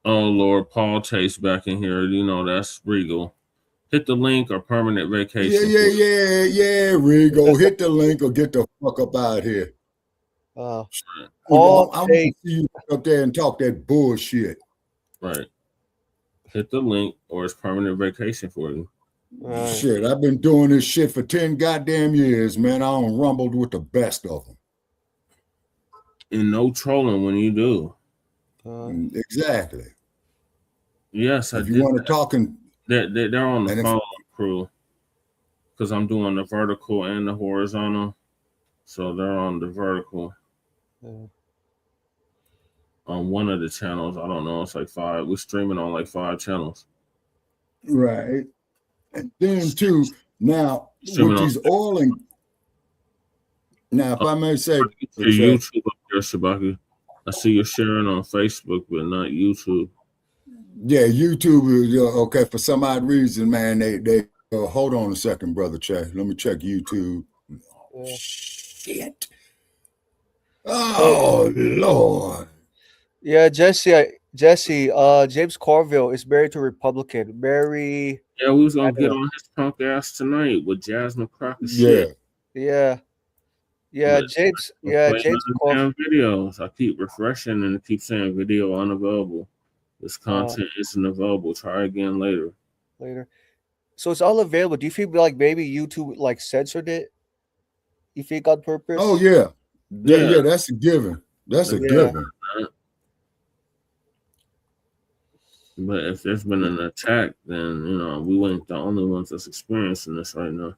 Oh Lord, Paul Taste back in here. That's Regal. Hit the link or permanent vacation. Yeah, Regal. Hit the link or get the fuck up out here. I want to see you up there and talk that bullshit. Right. Hit the link or it's permanent vacation for you. Right. Shit, I've been doing this shit for 10 goddamn years, man. I done rumbled with the best of them. And no trolling when you do. Exactly. Yes, if you want to talk and they're on the phone, crew, because I'm doing the vertical and the horizontal, so they're on the vertical. On one of the channels, I don't know, it's like 5. We're streaming on like 5 channels. Right. And then too, now with these oil and now, if I may say, your YouTube up there, Shabaki. I see you're sharing on Facebook, but not YouTube. Yeah, YouTube is okay for some odd reason, man. They hold on a second, brother Che. Let me check YouTube. Oh, shit. Oh Lord. Yeah, Jesse, James Carville is married to a Republican. Yeah, we was gonna get on his punk ass tonight with Jasmine Croccett. Yeah. James Carville videos. I keep refreshing and it keeps saying video unavailable. This content isn't available. Try again later. So it's all available. Do you feel like maybe YouTube like censored it? You think on purpose? Oh yeah. That's a given. That's a given. But if there's been an attack, then we ain't the only ones that's experiencing this right now.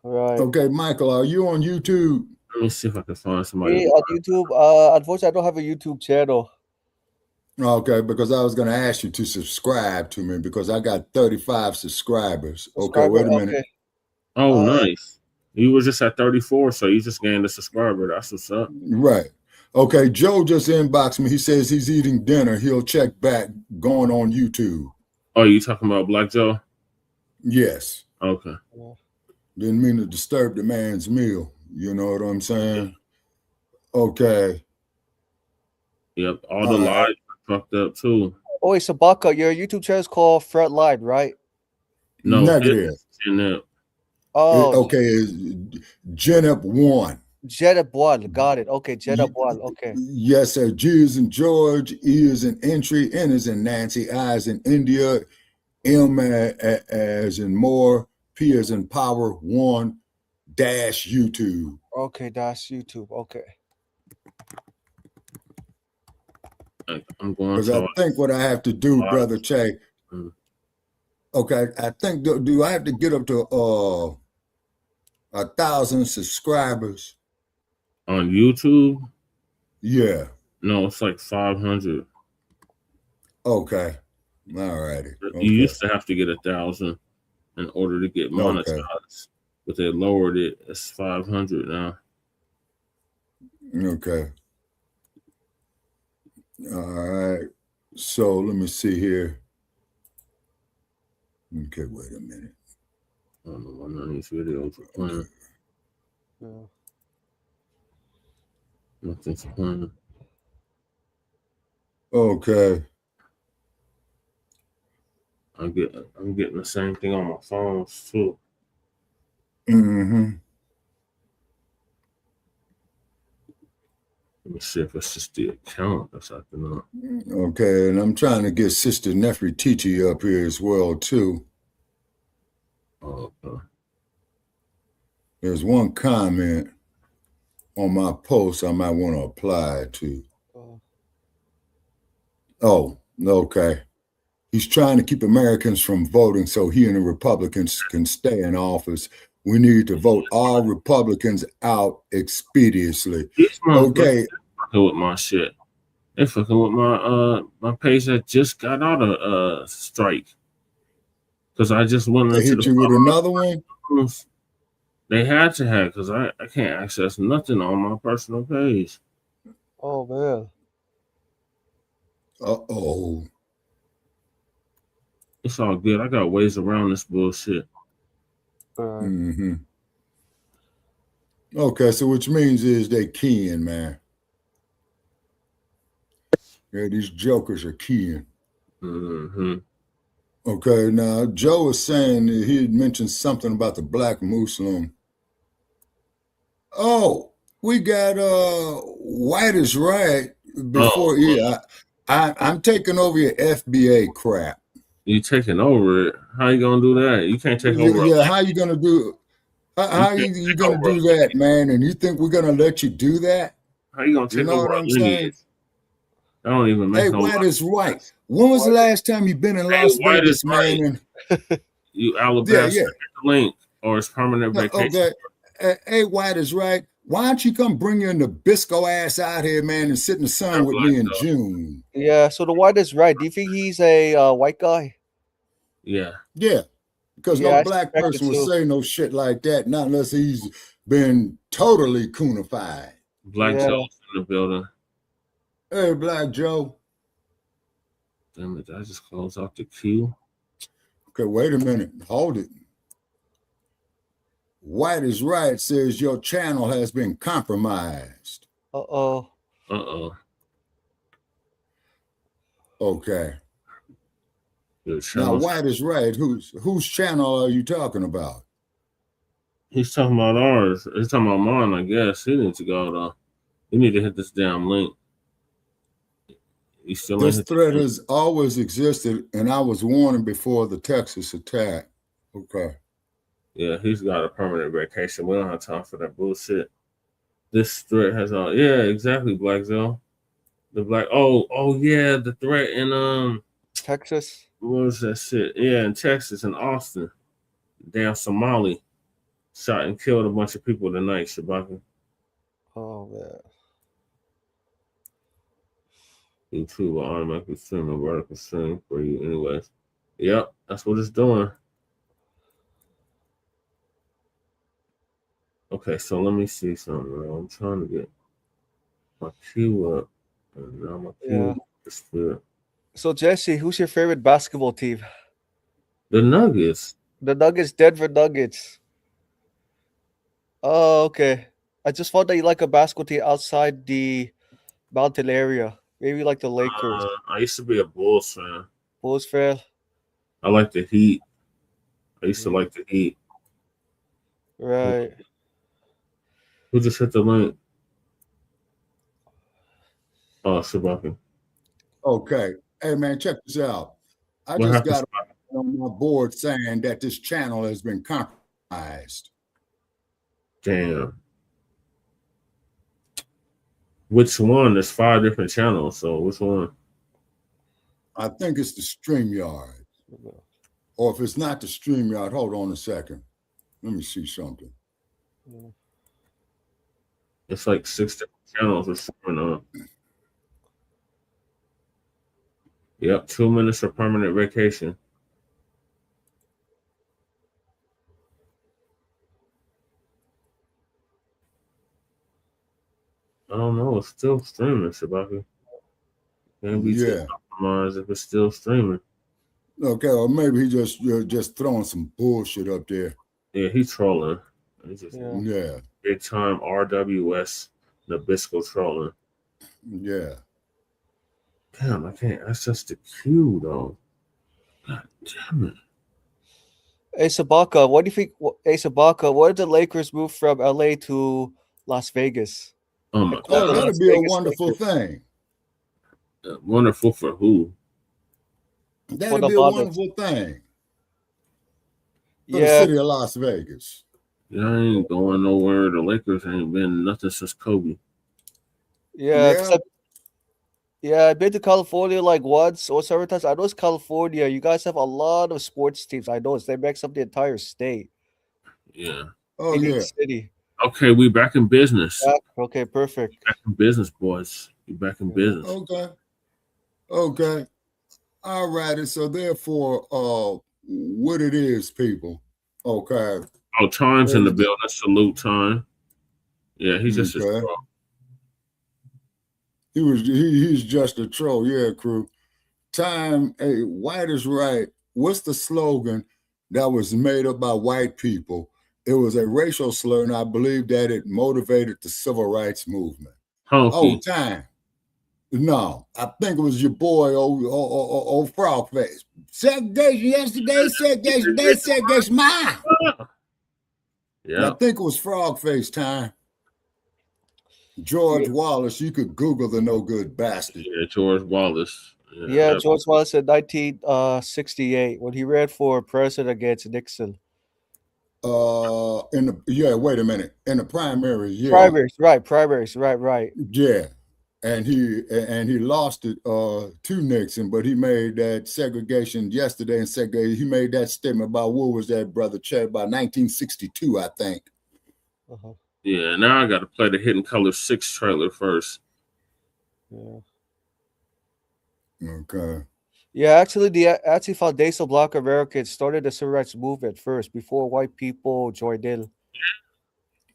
Right. Okay, Michael, are you on YouTube? Let me see if I can find somebody. On YouTube. Unfortunately, I don't have a YouTube channel. Okay, because I was going to ask you to subscribe to me because I got 35 subscribers. Okay, wait a minute. Okay. Oh, nice. You were just at 34, so you just gained a subscriber. That's what's up. Right. Okay, Joe just inboxed me. He says he's eating dinner. He'll check back going on YouTube. Oh, you talking about Black Joe? Yes. Okay. Didn't mean to disturb the man's meal. You know what I'm saying? Okay. Yep. All the lives are fucked up too. Oh, wait, Sabaka, your YouTube channel is called Frontline, right? No, negative. Okay, Genup 1. Genup 1, got it. Okay, Genup 1. Okay. Yes, sir. G is in George, E is in entry, N is in Nancy, I is in India, M as in more, P as in power 1 dash YouTube. Okay, dash YouTube. Okay. I'm going because I think what I have to do, brother Che. Okay, I think do I have to get up to 1,000 subscribers on YouTube? Yeah. No, it's like 500. Okay. All righty. Okay. You used to have to get 1,000 in order to get monetized, but they lowered it. It's 500 now. Okay. All right. So let me see here. Okay, wait a minute. I don't know why none of these videos are playing. Yeah. Nothing's playing. Okay. I'm getting the same thing on my phones too. Mm-hmm. Let me see if it's just the account that's acting up. Okay, and I'm trying to get Sister Nefertiti up here as well too. Okay. There's one comment on my post I might want to apply to. Oh, okay. He's trying to keep Americans from voting so he and the Republicans can stay in office. We need to vote all Republicans out expeditiously. Okay. Fucking with my shit. They fucking with my page that just got out of strike. Because I just went into they hit you with another one? They had to have, because I can't access nothing on my personal page. Oh man. Uh-oh. It's all good. I got ways around this bullshit. Mm-hmm. Okay, so which means is they keying, man. Yeah, these jokers are keying. Mm-hmm. Okay, now Joe was saying that he had mentioned something about the black Muslim. Oh, we got White is Right before. Yeah, I'm taking over your FBA crap. You taking over it? How you gonna do that? You can't take over. Yeah, how you gonna do? How you gonna do that, man? And you think we're gonna let you do that? How you gonna take over? What I'm saying? I don't even make no. White is Right. When was the last time you been in Las Vegas, man? Right. You alabaster the link or it's permanent vacation. Okay. Hey, White is Right. Why don't you come bring your Nabisco ass out here, man, and sit in the sun with me in June? Yeah, so the White is Right. Do you think he's a white guy? Yeah. Yeah. Because no black person would say no shit like that, not unless he's been totally coonified. Black Joe's in the building. Hey, Black Joe. Damn it, did I just close out the queue? Okay, wait a minute. Hold it. White is Right says your channel has been compromised. Uh-oh. Uh-oh. Okay. Now, White is Right. Whose channel are you talking about? He's talking about ours. He's talking about mine, I guess. He needs to go, though. You need to hit this damn link. This threat has always existed, and I was warning before the Texas attack. Okay. Yeah, he's got a permanent vacation. We don't have time for that bullshit. This threat has all. Yeah, exactly, Black Zone. The black. Oh yeah, the threat in Texas. What was that shit? Yeah, in Texas, in Austin. Damn Somali shot and killed a bunch of people tonight, Shabaka. Oh man. YouTube will automatically stream a vertical stream for you, anyways. Yep, that's what it's doing. Okay, so let me see something. I'm trying to get my queue up, and now my queue disappeared. So Jesse, who's your favorite basketball team? The Nuggets. The Nuggets, Denver Nuggets. Oh, okay. I just thought that you like a basketball team outside the mountain area. Maybe like the Lakers. I used to be a Bulls fan. Bulls fan? I like the Heat. I used to like the Heat. Right. Who just hit the link? Oh, Shabaka. Okay. Hey, man, check this out. I just got on my board saying that this channel has been compromised. Damn. Which one? There's 5 different channels, so which one? I think it's the StreamYard. Or if it's not the StreamYard, hold on a second. Let me see something. It's like 6 different channels are streaming on. Yep, 2 minutes for permanent vacation. I don't know. It's still streaming, Shabaka. Can't be too compromised if it's still streaming. Okay, or maybe he just throwing some bullshit up there. Yeah, he's trolling. He's just Yeah. big time RWS Nabisco trolling. Yeah. Damn, I can't access the queue though. God damn it. Hey Sabaka, what do you think? Hey Sabaka, what did the Lakers move from LA to Las Vegas? Oh my Oh, God. that'd be a wonderful thing. Wonderful for who? That'd be a wonderful thing. For the city of Las Vegas. Yeah, I ain't going nowhere. The Lakers ain't been nothing since Kobe. Yeah, I've been to California like once or several times. I know it's California. You guys have a lot of sports teams. I know they makes up the entire state. Yeah. Oh, in yeah. each city. Okay, we back in business. Okay, perfect. Back in business, boys. We back in business. Okay. All righty. So therefore, what it is, people. Okay. Oh, Time's in the building. Salute, Time. Yeah, he's just a troll. He's just a troll. Yeah, crew. Time, hey, white is right. What's the slogan that was made up by white people? It was a racial slur, and I believe that it motivated the civil rights movement. Oh, Time. No, I think it was your boy, old frog face. Segregation yesterday, segregation today, segregation mine. Yeah. I think it was frog face Time. George Wallace, you could Google the no good bastard. Yeah, George Wallace. Yeah, George Wallace in 1968 when he ran for president against Nixon. Wait a minute. In the primary, yeah. Primaries, right. Yeah. And he lost it to Nixon, but he made that segregation yesterday and he made that statement about what was that, Brother Chad, by 1962, I think. Yeah, now I got to play the Hidden Color 6 trailer first. Yeah. Okay. Yeah, actually, the Anti-Foundational Black Americans started the civil rights movement first before white people joined in.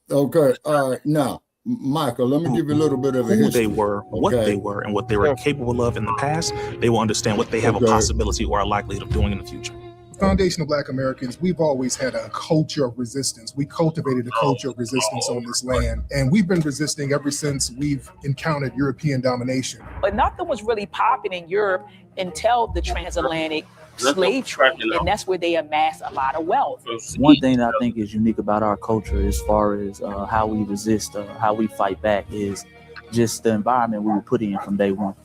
Okay. All right. Now, Michael, let me give you a little bit of a who history. they were, what they were, and what they were capable of in the past. They will understand what they have a possibility or a likelihood of doing in the future. Foundational Black Americans, we've always had a culture of resistance. We cultivated a culture of resistance on this land, and we've been resisting ever since we've encountered European domination. But nothing was really popping in Europe until the transatlantic slave trade, and that's where they amassed a lot of wealth. One thing that I think is unique about our culture as far as how we resist, how we fight back, is just the environment we were put in from day one.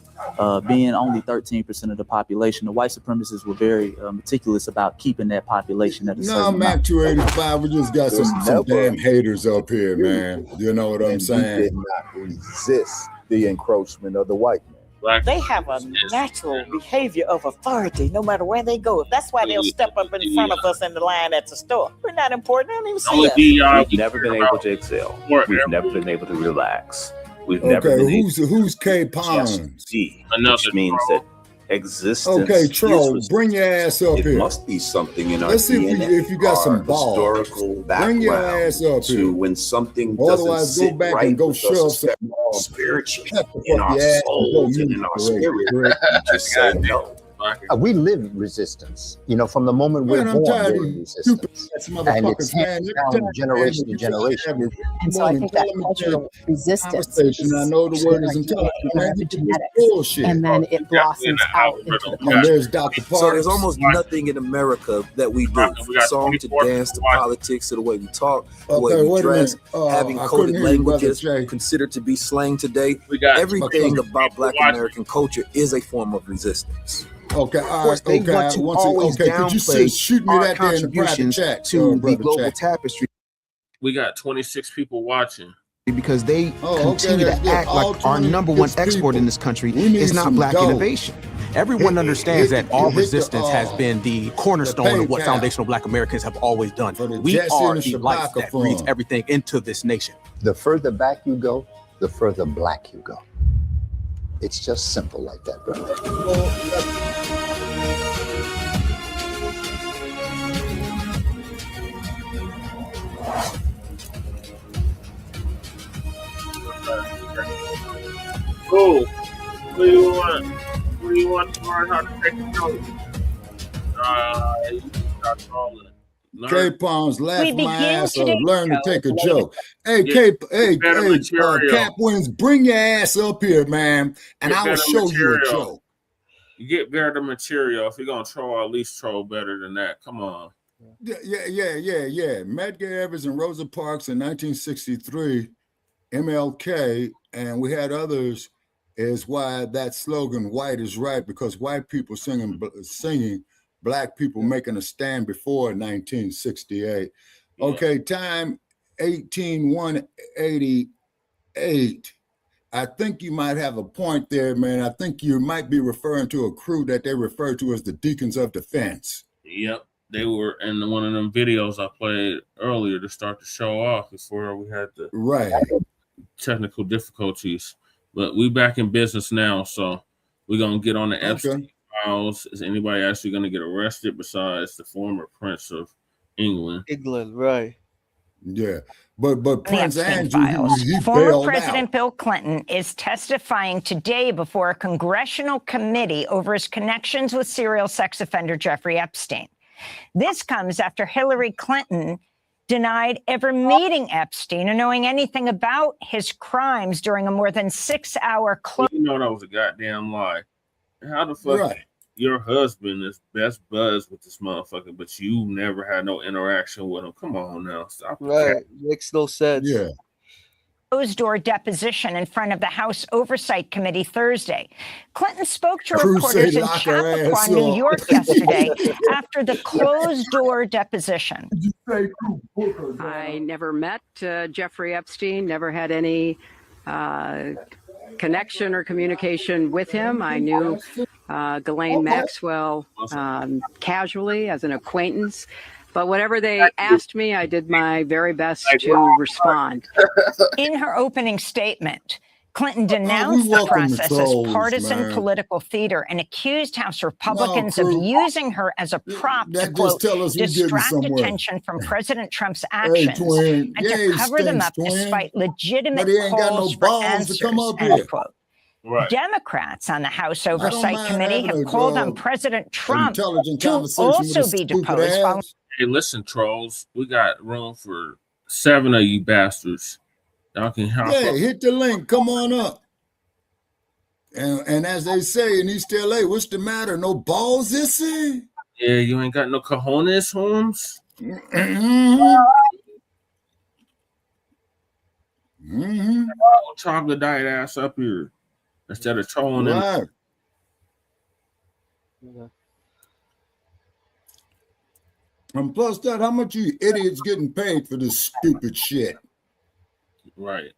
Being only 13% of the population, the white supremacists were very meticulous about keeping that population at a certain amount. Mac 285, we just got some damn haters up here, man. You know what I'm saying? We did not resist the encroachment of the white man. They have a natural behavior of authority no matter where they go. That's why they'll step up in front of us in the line at the store. We're not important. They don't even see us. We've never been able to excel. We've never been able to relax. We've never been who's K Pons? Which means that existence. Okay, Troll, bring your ass up here. It must be something in our Let's see DNA, if you got some balls. Historical background. Bring your ass up to here. when something Otherwise, doesn't go sit back right and go with shove us some spiritually in our souls and in our spirit. Just say no. We live resistance, from the moment we're born, we're in resistance. And it's handed down generation to generation. And so I think that cultural resistance is I know the word is genetics, and then it blossoms out into the culture. And there's Dr. Parks. So there's almost nothing in America that we do, from song to dance to politics to the way we talk, the way we dress, having coded languages considered to be slang today. Everything about Black American culture is a form of resistance. Okay, Of course, they want to always downplay our contributions to the global tapestry. We got 26 people watching. Because they continue to act like our number one export in this country is not Black innovation. Everyone understands that our resistance has been the cornerstone of what foundational Black Americans have always done. We are the light that breathes everything into this nation. The further back you go, the further Black you go. It's just simple like that, brother. Cool. What do you want to learn how to take a note? You start trolling. K-Pons laugh my ass off. Learn to take a joke. Hey, Cap Wins, bring your ass up here, man, and I will show you a joke. You get better material. If you're gonna troll, at least troll better than that. Come on. Yeah. Medgar Evers and Rosa Parks in 1963, MLK, and we had others. Is why that slogan "White is right" because white people singing black people making a stand before 1968. Yeah. Okay, time 18188. I think you might have a point there, man. I think you might be referring to a crew that they refer to as the Deacons of Defense. Yep, they were in one of them videos I played earlier to start the show off before we had the technical difficulties. But we back in business now, so we're gonna get on the Epstein files. Is anybody actually gonna get arrested besides the former Prince of England? Right? Yeah, but Prince Andrew, he former President Bill Clinton is testifying today before a congressional committee over his connections with serial sex offender Jeffrey Epstein. This comes after Hillary Clinton denied ever meeting Epstein or knowing anything about his crimes during a more than 6-hour close. You know that was a goddamn lie. How the fuck your husband is best buds with this motherfucker, but you never had no interaction with him? Come on now, stop. Makes no sense. Yeah. Closed-door deposition in front of the House Oversight Committee Thursday. Clinton spoke to reporters in Chappaqua, New York yesterday after the closed-door deposition. I never met Jeffrey Epstein, never had any connection or communication with him. I knew Ghislaine Maxwell casually as an acquaintance. But whatever they asked me, I did my very best to respond. In her opening statement, Clinton denounced the process as partisan political theater and accused House Republicans of using her as a prop to, quote, distract attention from President Trump's actions and to cover them up despite legitimate calls for answers, end quote. Right. Democrats on the House Oversight Committee have called on President Trump to also be deposed. Hey, listen, trolls, we got room for 7 of you bastards. Y'all can hop up. Hit the link. Come on up. And as they say in East LA, what's the matter? No balls, this is? Yeah, you ain't got no cojones, Holmes. Chocolate diet ass up here instead of trolling them. And plus that, how much you idiots getting paid for this stupid shit? Right.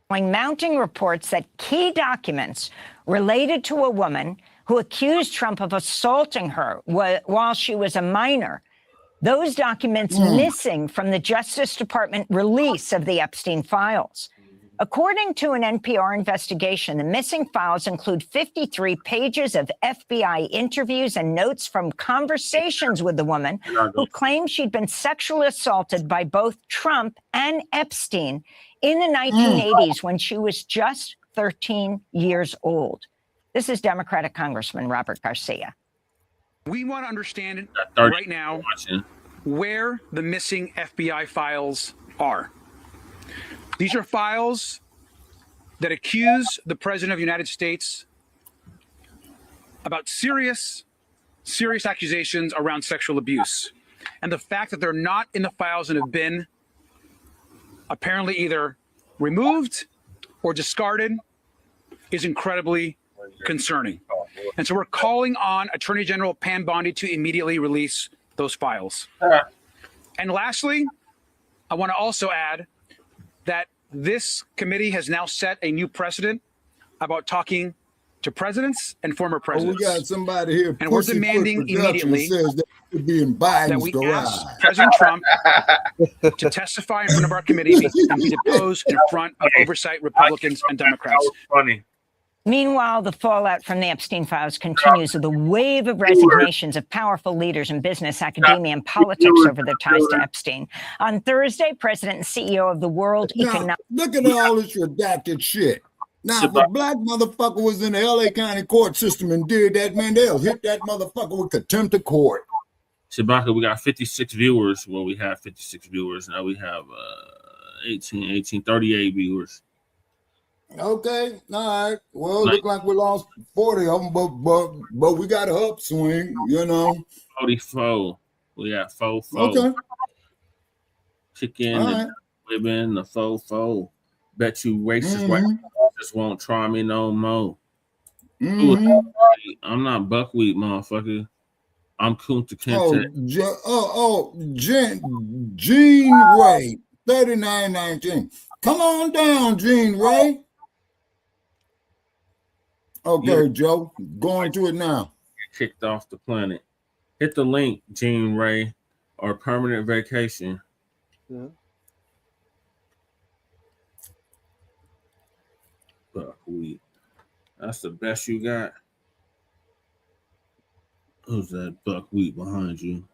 Mounting reports that key documents related to a woman who accused Trump of assaulting her while she was a minor. Those documents missing from the Justice Department release of the Epstein files. According to an NPR investigation, the missing files include 53 pages of FBI interviews and notes from conversations with the woman who claimed she'd been sexually assaulted by both Trump and Epstein in the 1980s when she was just 13 years old. This is Democratic Congressman Robert Garcia. We want to understand right now where the missing FBI files are. These are files that accuse the President of the United States about serious accusations around sexual abuse. And the fact that they're not in the files and have been apparently either removed or discarded is incredibly concerning. And so we're calling on Attorney General Pam Bondi to immediately release those files. And lastly, I want to also add that this committee has now set a new precedent about talking to presidents and former presidents. We got somebody here, and we're demanding immediately that we ask President Trump to testify in front of our committee and be deposed in front of oversight Republicans and Democrats. Funny. Meanwhile, the fallout from the Epstein files continues with a wave of resignations of powerful leaders in business, academia, and politics over their ties to Epstein. On Thursday, President and CEO of the World Economic... Look at all this redacted shit. Now, if a black motherfucker was in the LA County court system and did that, man, they'll hit that motherfucker with contempt of court. Shabaka, we got 56 viewers. Well, we have 56 viewers. Now we have 38 viewers. Okay, all right. Well, it look like we lost 40 of them, but we got an upswing, you know. 44. We got 4. Okay. Chicken, the women, the 4. Bet you racist white just won't try me no more. I'm not buckwheat, motherfucker. I'm Kunta Kinte. Gene Ray, 3919. Come on down, Gene Ray. Okay, Joe, going to it now. Kicked off the planet. Hit the link, Gene Ray, or permanent vacation. Yeah. Buckwheat. That's the best you got. Who's that buckwheat behind you?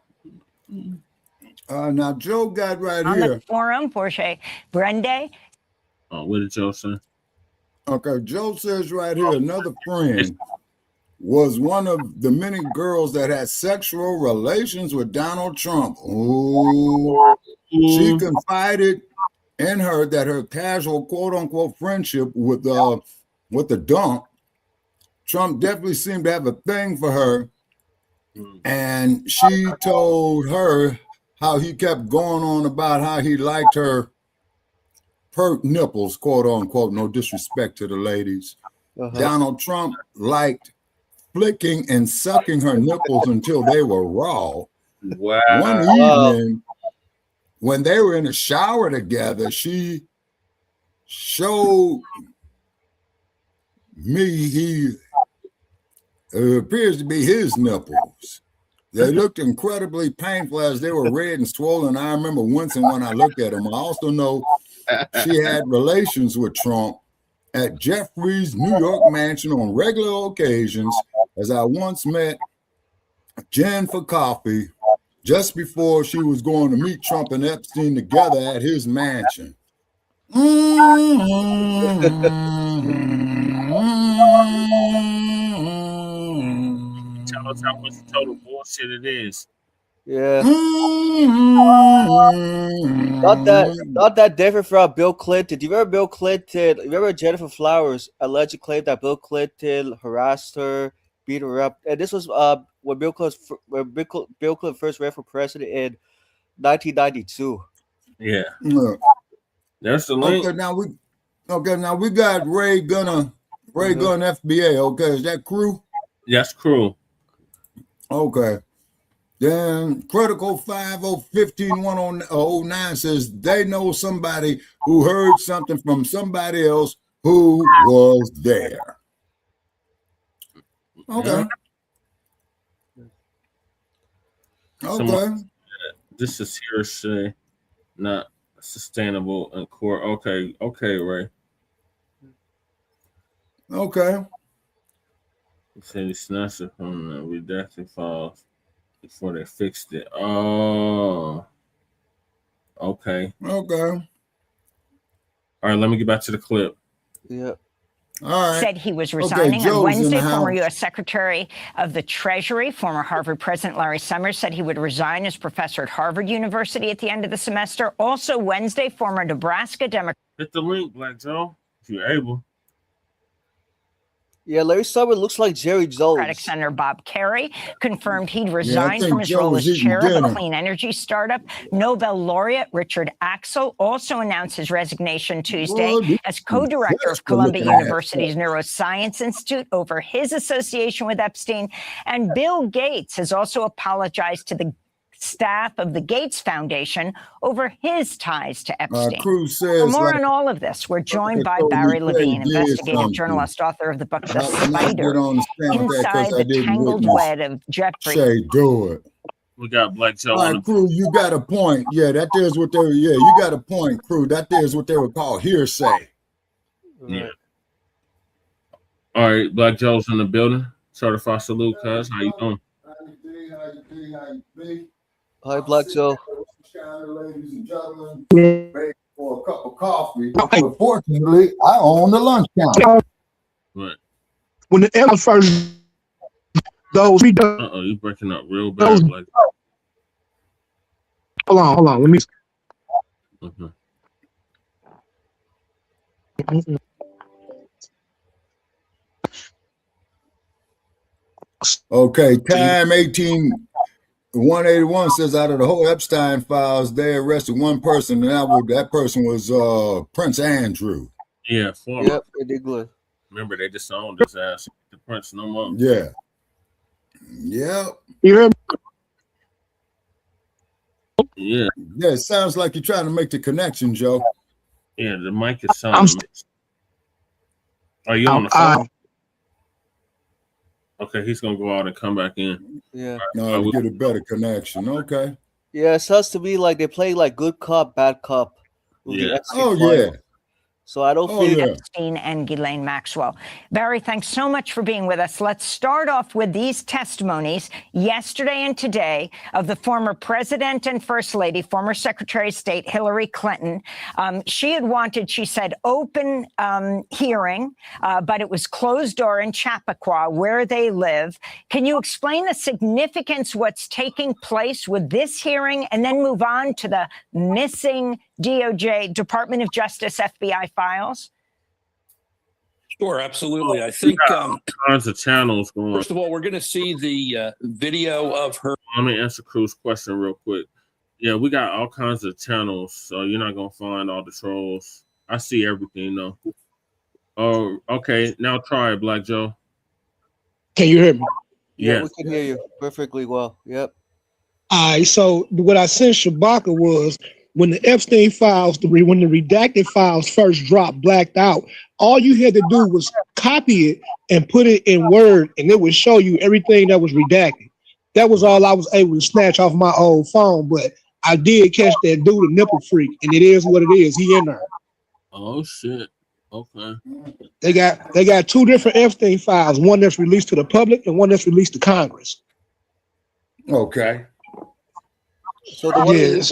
Now Joe got right on here. The forum, Porsche Brende. Oh, what did Joe say? Okay, Joe says right here, another friend was one of the many girls that had sexual relations with Donald Trump. Ooh. She confided in her that her casual quote-unquote friendship with the dunk, Trump definitely seemed to have a thing for her. And she told her how he kept going on about how he liked her pert nipples, quote unquote, no disrespect to the ladies. Donald Trump liked flicking and sucking her nipples until they were raw. Wow. One evening, when they were in the shower together, she showed me it appears to be his nipples. They looked incredibly painful as they were red and swollen. I remember wincing when I looked at them. I also know she had relations with Trump at Jeffrey's New York mansion on regular occasions, as I once met Jen for coffee just before she was going to meet Trump and Epstein together at his mansion. Tell us how much total bullshit it is. Yeah. Not that different from Bill Clinton. Do you remember Bill Clinton? Remember Jennifer Flowers alleged claim that Bill Clinton harassed her, beat her up, and this was when Bill Clinton first ran for president in 1992. Yeah. There's the link. Okay, now we got Ray Gunn FBA. Okay, is that crew? That's crew. Okay. Then Critical 5015-109 says they know somebody who heard something from somebody else who was there. Okay. Okay. This is hearsay, not sustainable in court. Okay, Ray. Okay. Say they snatched it from the redacted files before they fixed it. Oh. Okay. Okay. All right, let me get back to the clip. Yeah. All right. Said he was resigning on Wednesday. Former U.S. Secretary of the Treasury, former Harvard President Larry Summers said he would resign as professor at Harvard University at the end of the semester. Also Wednesday, former Nebraska Democrat. Hit the link, Black Joe, if you're able. Yeah, Larry Summers looks like Jerry Jones. Democratic Senator Bob Kerrey confirmed he'd resign from his role as chair of a clean energy startup. Nobel laureate Richard Axel also announced his resignation Tuesday as co-director of Columbia University's Neuroscience Institute over his association with Epstein. And Bill Gates has also apologized to the staff of the Gates Foundation over his ties to Epstein. For more on all of this, we're joined by Barry Levine, investigative journalist, author of the book The Spider, Inside the Tangled Web of Jeffrey. Say, do it. We got Black Joe. All right, crew, you got a point. Yeah, that is what they were. Yeah, you got a point, crew. That is what they would call hearsay. Yeah. All right, Black Joe's in the building. Certified salute, cuz. How you doing? Hi, Black Joe. Ladies and gentlemen, break for a cup of coffee. Unfortunately, I own the lunch counter. Right. When the L first, those. You breaking up real bad, Black. Hold on. Let me. Okay, time 181 says out of the whole Epstein files, they arrested one person, and that person was Prince Andrew. Yeah, former. Yep, in England. Remember, they disowned his ass. The Prince no more. Yeah. Yep. You hear me? Yeah. Yeah, it sounds like you're trying to make the connection, Joe. Yeah, the mic is sounding. Are you on the phone? Okay, he's gonna go out and come back in. Yeah. No, we get a better connection. Okay. Yeah, it sounds to me like they play like good cop, bad cop. Yeah. Yeah. So I don't feel Epstein and Ghislaine Maxwell. Barry, thanks so much for being with us. Let's start off with these testimonies yesterday and today of the former president and first lady, former Secretary of State Hillary Clinton. She had wanted, she said, open hearing, but it was closed door in Chappaqua, where they live. Can you explain the significance, what's taking place with this hearing, and then move on to the missing DOJ, Department of Justice, FBI files? Sure, absolutely. I think tons of channels going. First of all, we're going to see the video of her. Let me answer Cruz's question real quick. Yeah, we got all kinds of channels, so you're not gonna find all the trolls. I see everything though. Oh, okay. Now try it, Black Joe. Can you hear me? Yeah, we can hear you perfectly well. Yep. All right. So what I sent Shabaka was, when the Epstein files, when the redacted files first dropped, blacked out, all you had to do was copy it and put it in Word, and it would show you everything that was redacted. That was all I was able to snatch off my old phone, but I did catch that dude, a nipple freak, and it is what it is. He in there. Oh shit. Okay. They got two different Epstein files, one that's released to the public and one that's released to Congress. Okay. So the one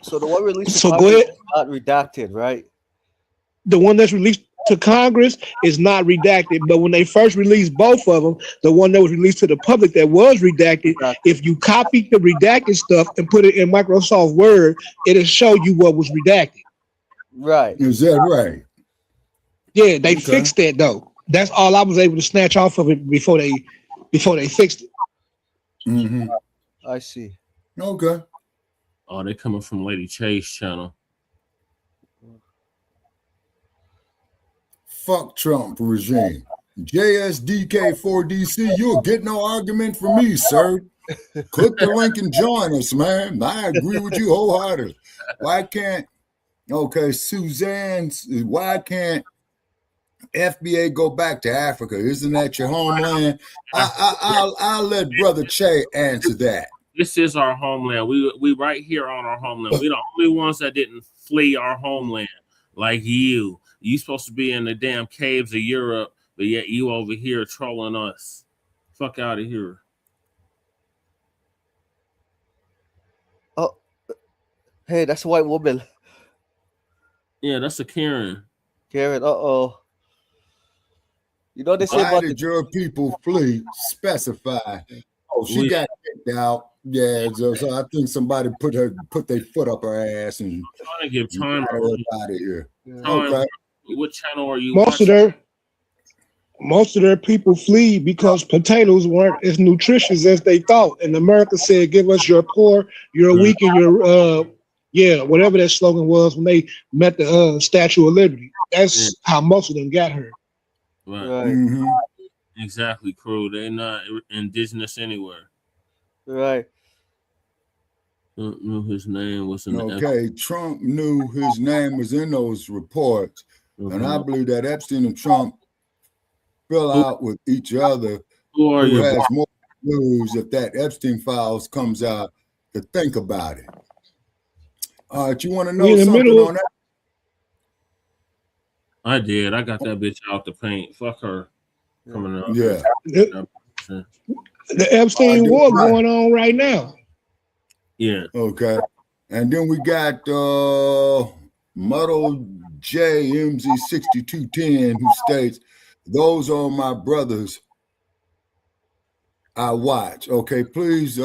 So the one released to So Congress go ahead. is not redacted, right? The one that's released to Congress is not redacted, but when they first released both of them, the one that was released to the public that was redacted, if you copied the redacted stuff and put it in Microsoft Word, it'll show you what was redacted. Right. Is that right? Yeah, they fixed that though. That's all I was able to snatch off of it before they fixed it. Mm-hmm. I see. Okay. Oh, they coming from Lady Chase channel. Fuck Trump regime. JSDK4DC, you'll get no argument from me, sir. Click the link and join us, man. I agree with you wholeheartedly. Why can't Suzanne, why can't FBA go back to Africa? Isn't that your homeland? I'll let Brother Che answer that. This is our homeland. We right here on our homeland. We're the only ones that didn't flee our homeland like you. You supposed to be in the damn caves of Europe, but yet you over here trolling us. Fuck out of here. Oh, hey, that's a white woman. Yeah, that's a Karen. Karen, uh-oh. You know what they say Why about did your people flee? Specify. Oh, she got kicked out. Yeah, so I think somebody put their foot up her ass and trying to give time out of here. Okay. What channel are you Most of their people flee because potatoes weren't as nutritious as they thought. And America said, give us your poor, your weak, and your whatever that slogan was when they met the Statue of Liberty. That's how most of them got her. Right. Mm-hmm. Exactly, crew. They're not indigenous anywhere. Right. Trump knew his name was in the Trump knew his name was in those reports. Mm-hmm. And I believe that Epstein and Trump fill out with each other. Who has more news if that Epstein files comes out to think about it. All right, you want to know something on that? I did. I got that bitch out the paint. Fuck her. Coming up. Yeah. The Epstein war going on right now. Yeah. Okay. And then we got Muddle JMZ6210 who states, those are my brothers I watch. Okay, please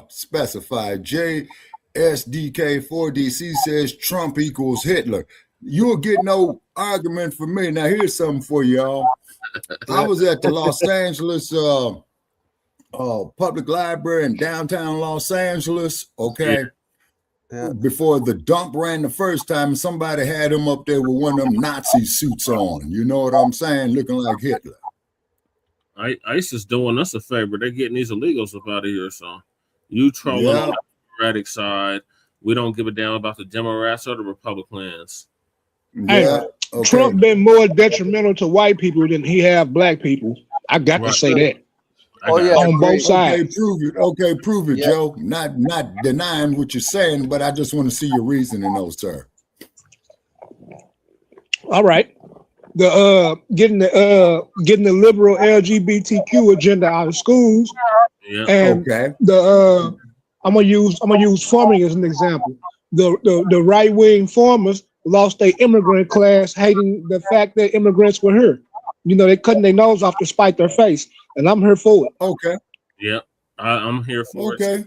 specify. JSDK4DC says Trump equals Hitler. You'll get no argument from me. Now, here's something for y'all. I was at the Los Angeles Public Library in downtown Los Angeles, okay? Yeah. Before the dump ran the first time, somebody had him up there with one of them Nazi suits on. You know what I'm saying? Looking like Hitler. ICE is doing us a favor. They're getting these illegals up out of here. So you trolling on the Democratic side. We don't give a damn about the Democrats or the Republicans. Yeah. Hey, Trump been more detrimental to white people than he have black people. I got to say that. On both sides. Okay, prove it. Okay, prove it, Joe. Not denying what you're saying, but I just want to see your reasoning, though, sir. All right. Getting the liberal LGBTQ agenda out of schools. Yeah. And I'm gonna use farming as an example. The right wing farmers lost their immigrant class, hating the fact that immigrants were here. You know, they cutting their nose off to spite their face, and I'm here for it. Okay. Yep. I'm here for it. Okay.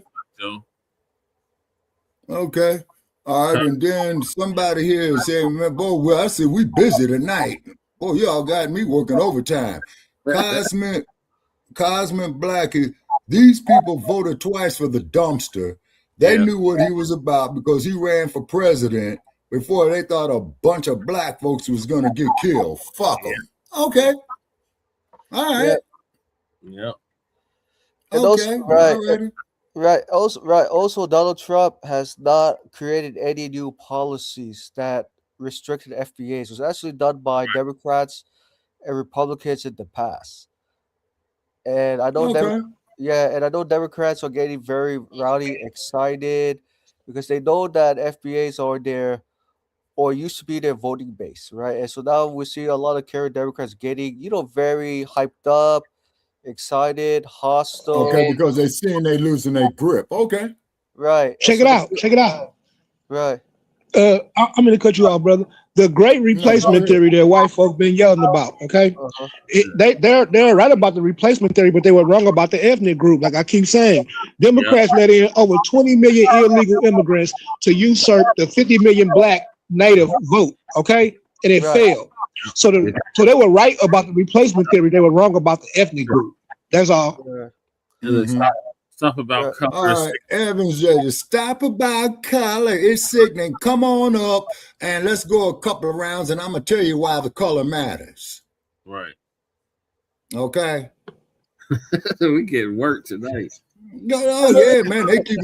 Okay. All right. And then somebody here is saying, boy, well, I said, we busy tonight. Boy, y'all got me working overtime. Cosmic Blackie, these people voted twice for the dumpster. They knew what he was about because he ran for president before they thought a bunch of black folks was going to get killed. Fuck them. Okay. All right. Yep. Okay. Also, Donald Trump has not created any new policies that restricted FBAs. It was actually done by Democrats and Republicans in the past. And I know and I know Democrats are getting very rowdy, excited because they know that FBAs are their or used to be their voting base, right? And so now we see a lot of current Democrats getting, very hyped up, excited, hostile. Okay, because they're seeing they losing their grip. Okay. Right. Check it out. Right. I'm going to cut you off, brother. The great replacement theory that white folk been yelling about, okay? They're right about the replacement theory, but they were wrong about the ethnic group. Like I keep saying, Democrats let in over 20 million illegal immigrants to usurp the 50 million black native vote, okay? And it failed. So they were right about the replacement theory. They were wrong about the ethnic group. That's all. Stop about color. All right, Evans, just stop about color. It's sickening. Come on up and let's go a couple of rounds, and I'm gonna tell you why the color matters. Right. Okay. We get work tonight. Oh yeah, man. They keep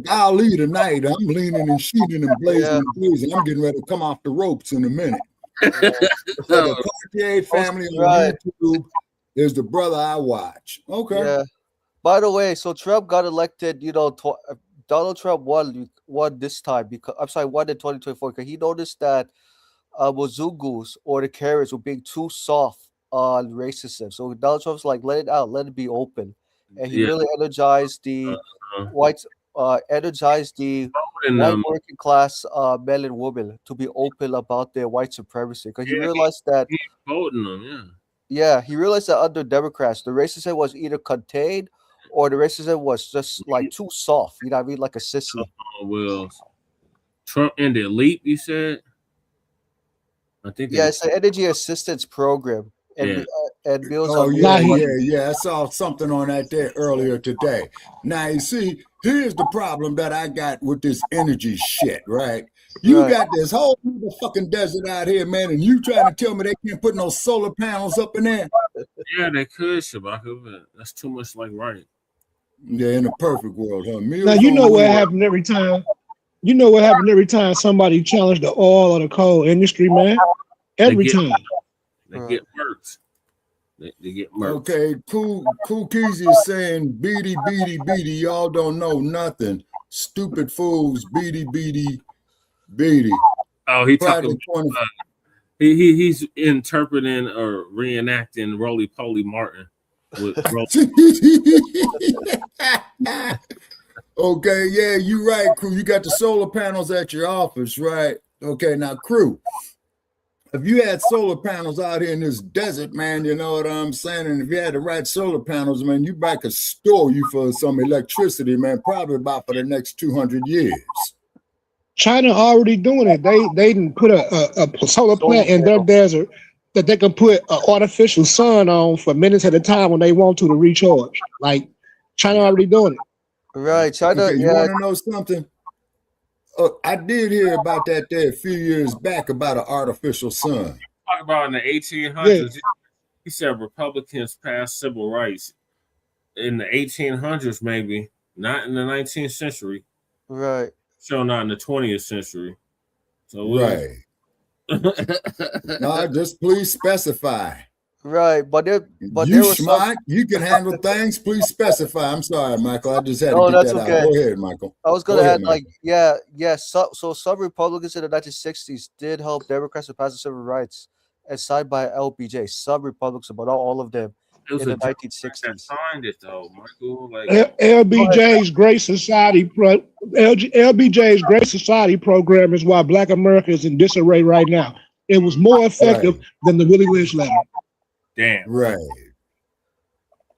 I'll lead tonight. I'm leaning and shooting and blazing and blazing. I'm getting ready to come off the ropes in a minute. The Cartier family on YouTube is the brother I watch. Okay. Yeah. By the way, so Trump got elected. Donald Trump won this time won in 2024 because he noticed that Wazungus or the Karens were being too soft on racism. So Donald Trump's like, let it out, let it be open, and he really energized the whites, energized the white working class men and women to be open about their white supremacy because he realized that he's voting them, he realized that under Democrats, the racism was either contained or the racism was just like too soft, you know what I mean? Like a sissy. Well, Trump and the elite, you said? I think it's an energy assistance program. And bills I saw something on that there earlier today. Now, you see, here's the problem that I got with this energy shit, right? You got this whole fucking desert out here, man, and you trying to tell me they can't put no solar panels up in there? Yeah, they could, Shabaka, but that's too much like right. Yeah, in a perfect world, huh? Now you know what happened every time. You know what happened every time somebody challenged the oil or the coal industry, man. Every time. They get murked. They get murked. Okay, Cool Keezy is saying beady. Y'all don't know nothing. Stupid fools, beady. Oh, he He's interpreting or reenacting Roly Poly Martin with Okay, yeah, you're right, crew. You got the solar panels at your office, right? Okay, now, crew, if you had solar panels out here in this desert, man, you know what I'm saying? And if you had the right solar panels, man, you back could store you for some electricity, man, probably about for the next 200 years. China already doing it. They didn't put a solar plant in their desert that they can put an artificial sun on for minutes at a time when they want to recharge. Like China already doing it. Right, China. Okay, you Yeah, want to know something? I did hear about that there a few years back about an artificial sun. Talk about in the 1800s. Yeah. He said Republicans passed civil rights in the 1800s, maybe not in the 19th century. Right. So not in the 20th century. So right. No, just please specify. Right, but there was smart. You can handle things. Please specify. I'm sorry, Michael. I just had to get that's that okay. out. Go ahead, Michael. I was gonna add, like, yeah. So some Republicans in the 1960s did help Democrats to pass the civil rights, and signed by LBJ. Some Republicans, but not all of them, in the 1960s. Signed it though, Michael. Like LBJ's Great Society LBJ's Great Society program is why Black America is in disarray right now. It was more effective than the Willie Lynch letter. Damn. Right.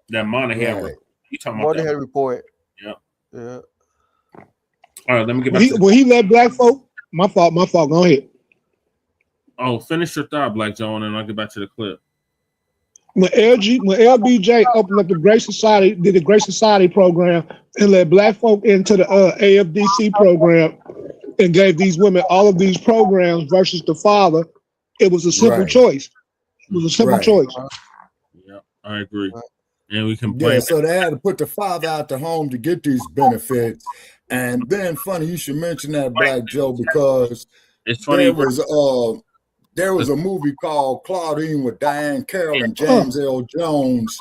That Monahan report. You talking about Monahan report. Yeah. Yeah. All right, let me get back When he let black folk, my fault, go ahead. Oh, finish your thought, Black Joe, and then I'll get back to the clip. When LBJ opened up the Great Society, did the Great Society program and let black folk into the AFDC program and gave these women all of these programs versus the father, it was a simple choice. It was a simple choice. Yeah, I agree. And we can blame. Yeah, so they had to put the father out the home to get these benefits. And then, funny you should mention that, Black Joe, because it's funny. There was a movie called Claudine with Diane Carroll and James L. Jones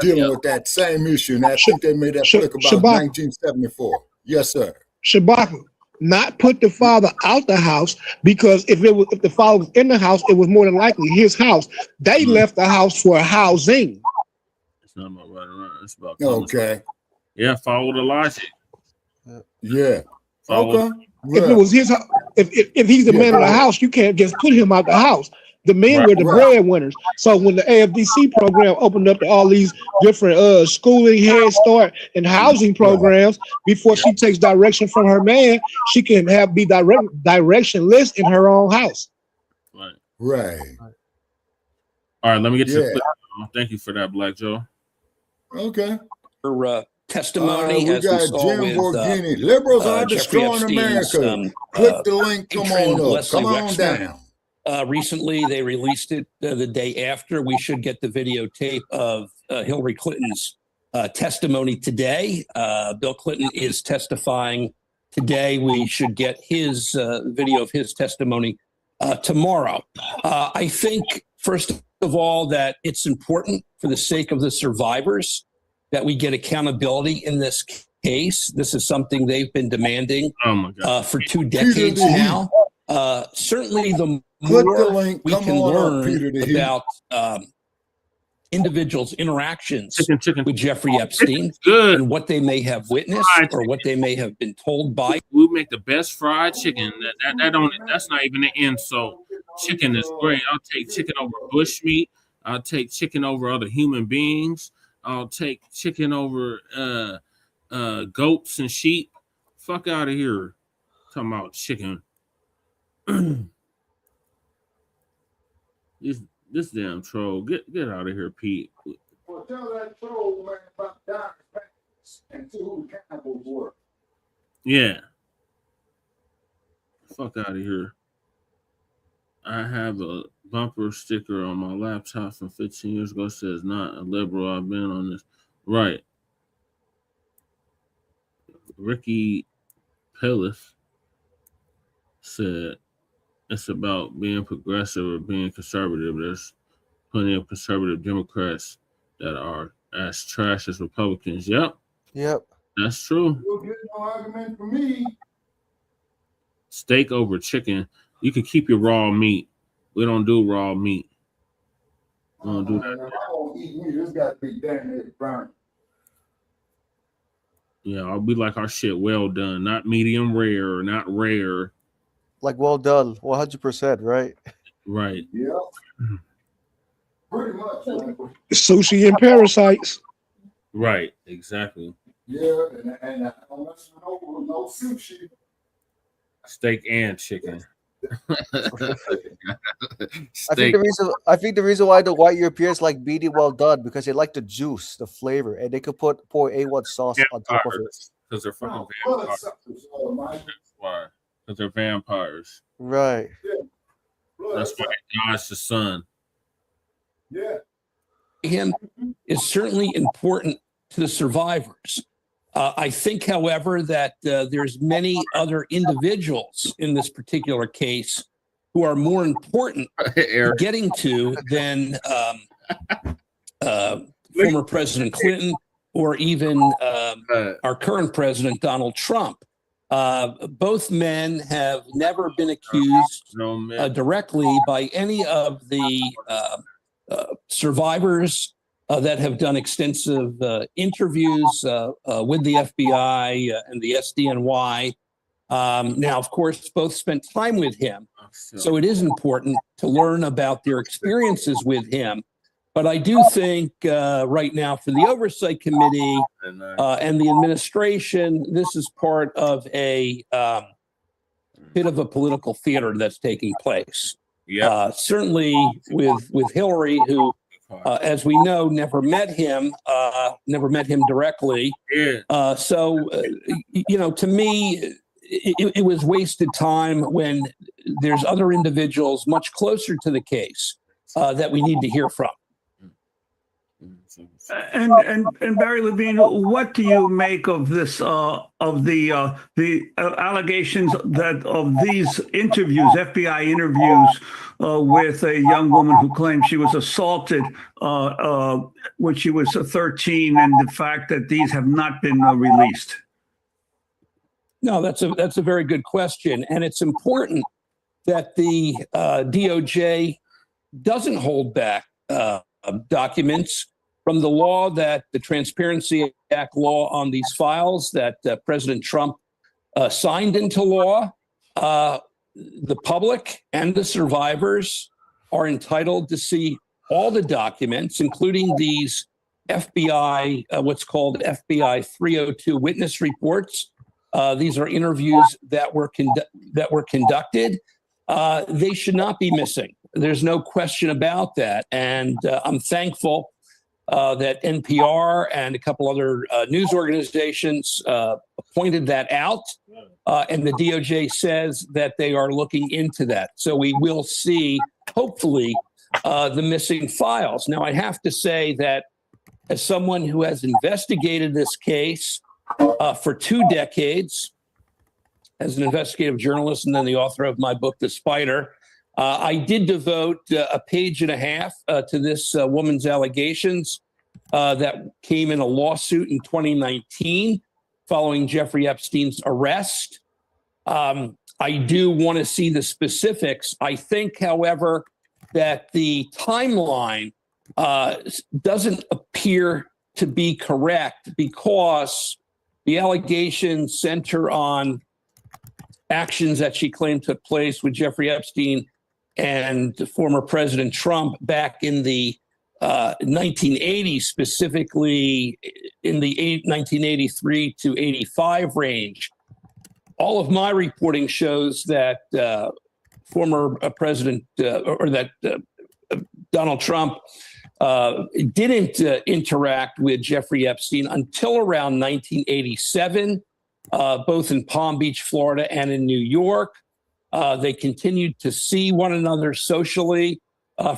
dealing with that same issue. And I think they made that flick about 1974. Yes, sir. Shabaka. Not put the father out the house, because if the father was in the house, it was more than likely his house. They left the house for housing. It's not about right around. It's about Yeah, follow the logic. Yeah. Follow If it was his, if he's the man of the house, you can't just put him out the house. The men were the breadwinners. So when the AFDC program opened up to all these different schooling, Head Start, and housing programs, before she takes direction from her man, she can be directionless in her own house. Right. All right, let me get to the clip. Thank you for that, Black Joe. Okay. Her testimony, we got Jim Borghini. Liberals are destroying America. Click the link. Come on up. Come on down. Recently, they released it the day after. We should get the videotape of Hillary Clinton's testimony today. Bill Clinton is testifying today. We should get his video of his testimony tomorrow. I think, first of all, that it's important for the sake of the survivors that we get accountability in this case. This is something they've been demanding for 2 decades now. Certainly, the more we can learn about individuals' interactions with Jeffrey Epstein and what they may have witnessed or what they may have been told by. We make the best fried chicken. That's not even an insult. Chicken is great. I'll take chicken over bushmeat. I'll take chicken over other human beings. I'll take chicken over goats and sheep. Fuck out of here. Talking about chicken. This damn troll. Get out of here, Pete. Well, tell that troll, man, about Doc and see who the cannibals were. Yeah. Fuck out of here. I have a bumper sticker on my laptop from 15 years ago. It says, not a liberal. I've been on this. Right. Ricky Pellis said it's about being progressive or being conservative. There's plenty of conservative Democrats that are as trash as Republicans. Yep. That's true. You'll get no argument for me. Steak over chicken. You can keep your raw meat, We don't do raw meat. We don't do that. I don't eat meat. It's got to be damn near burnt. Yeah, I'll be like our shit well done, not medium rare, not rare. Like well done, 100%, right? Right. Yeah. Pretty much. Sushi and parasites. Right. Exactly. Yeah, and unless no sushi. Steak and chicken. I think the reason why the white Europeans like medium well done because they like the juice, the flavor, and they could pour A1 sauce on top of it. Because they're fucking vampires. That's why. Because they're vampires. Right. That's why it dodged the sun. Yeah. Him is certainly important to the survivors. I think, however, that there's many other individuals in this particular case who are more important getting to than former President Clinton or even our current president, Donald Trump. Both men have never been accused directly by any of the survivors that have done extensive interviews with the FBI and the SDNY. Now, of course, both spent time with him. So it is important to learn about their experiences with him. But I do think right now for the Oversight Committee and the administration, this is part of a bit of a political theater that's taking place. Certainly with Hillary, who, as we know, never met him directly. So, to me, it was wasted time when there's other individuals much closer to the case that we need to hear from. And Barry Levine, what do you make of this of the allegations that of these interviews, FBI interviews with a young woman who claimed she was assaulted when she was 13, and the fact that these have not been released? No, that's a very good question, and it's important that the DOJ doesn't hold back documents from the law that the Transparency Act law on these files that President Trump signed into law. The public and the survivors are entitled to see all the documents, including these FBI, what's called FBI 302 witness reports. These are interviews that were conducted. They should not be missing. There's no question about that. And I'm thankful that NPR and a couple other news organizations pointed that out. And the DOJ says that they are looking into that. So we will see, hopefully, the missing files. Now, I have to say that as someone who has investigated this case for 2 decades, as an investigative journalist and then the author of my book, The Spider, I did devote a page and a half to this woman's allegations that came in a lawsuit in 2019 following Jeffrey Epstein's arrest. I do want to see the specifics. I think, however, that the timeline doesn't appear to be correct because the allegations center on actions that she claimed took place with Jeffrey Epstein and former President Trump back in the 1980s, specifically in the 1983 to 85 range. All of my reporting shows that former President or that Donald Trump didn't interact with Jeffrey Epstein until around 1987, both in Palm Beach, Florida, and in New York. They continued to see one another socially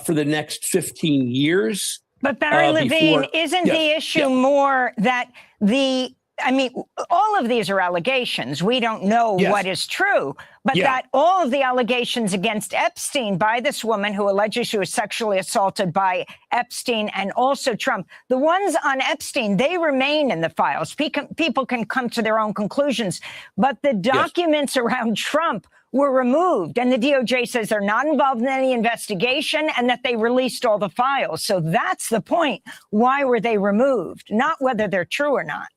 for the next 15 years. But Barry Levine, isn't the issue more that the I mean, all of these are allegations. We don't know what is true, but that all of the allegations against Epstein by this woman who alleges she was sexually assaulted by Epstein and also Trump, the ones on Epstein, they remain in the files. People can come to their own conclusions, but the documents around Trump were removed, and the DOJ says they're not involved in any investigation and that they released all the files. So that's the point. Why were they removed? Not whether they're true or not.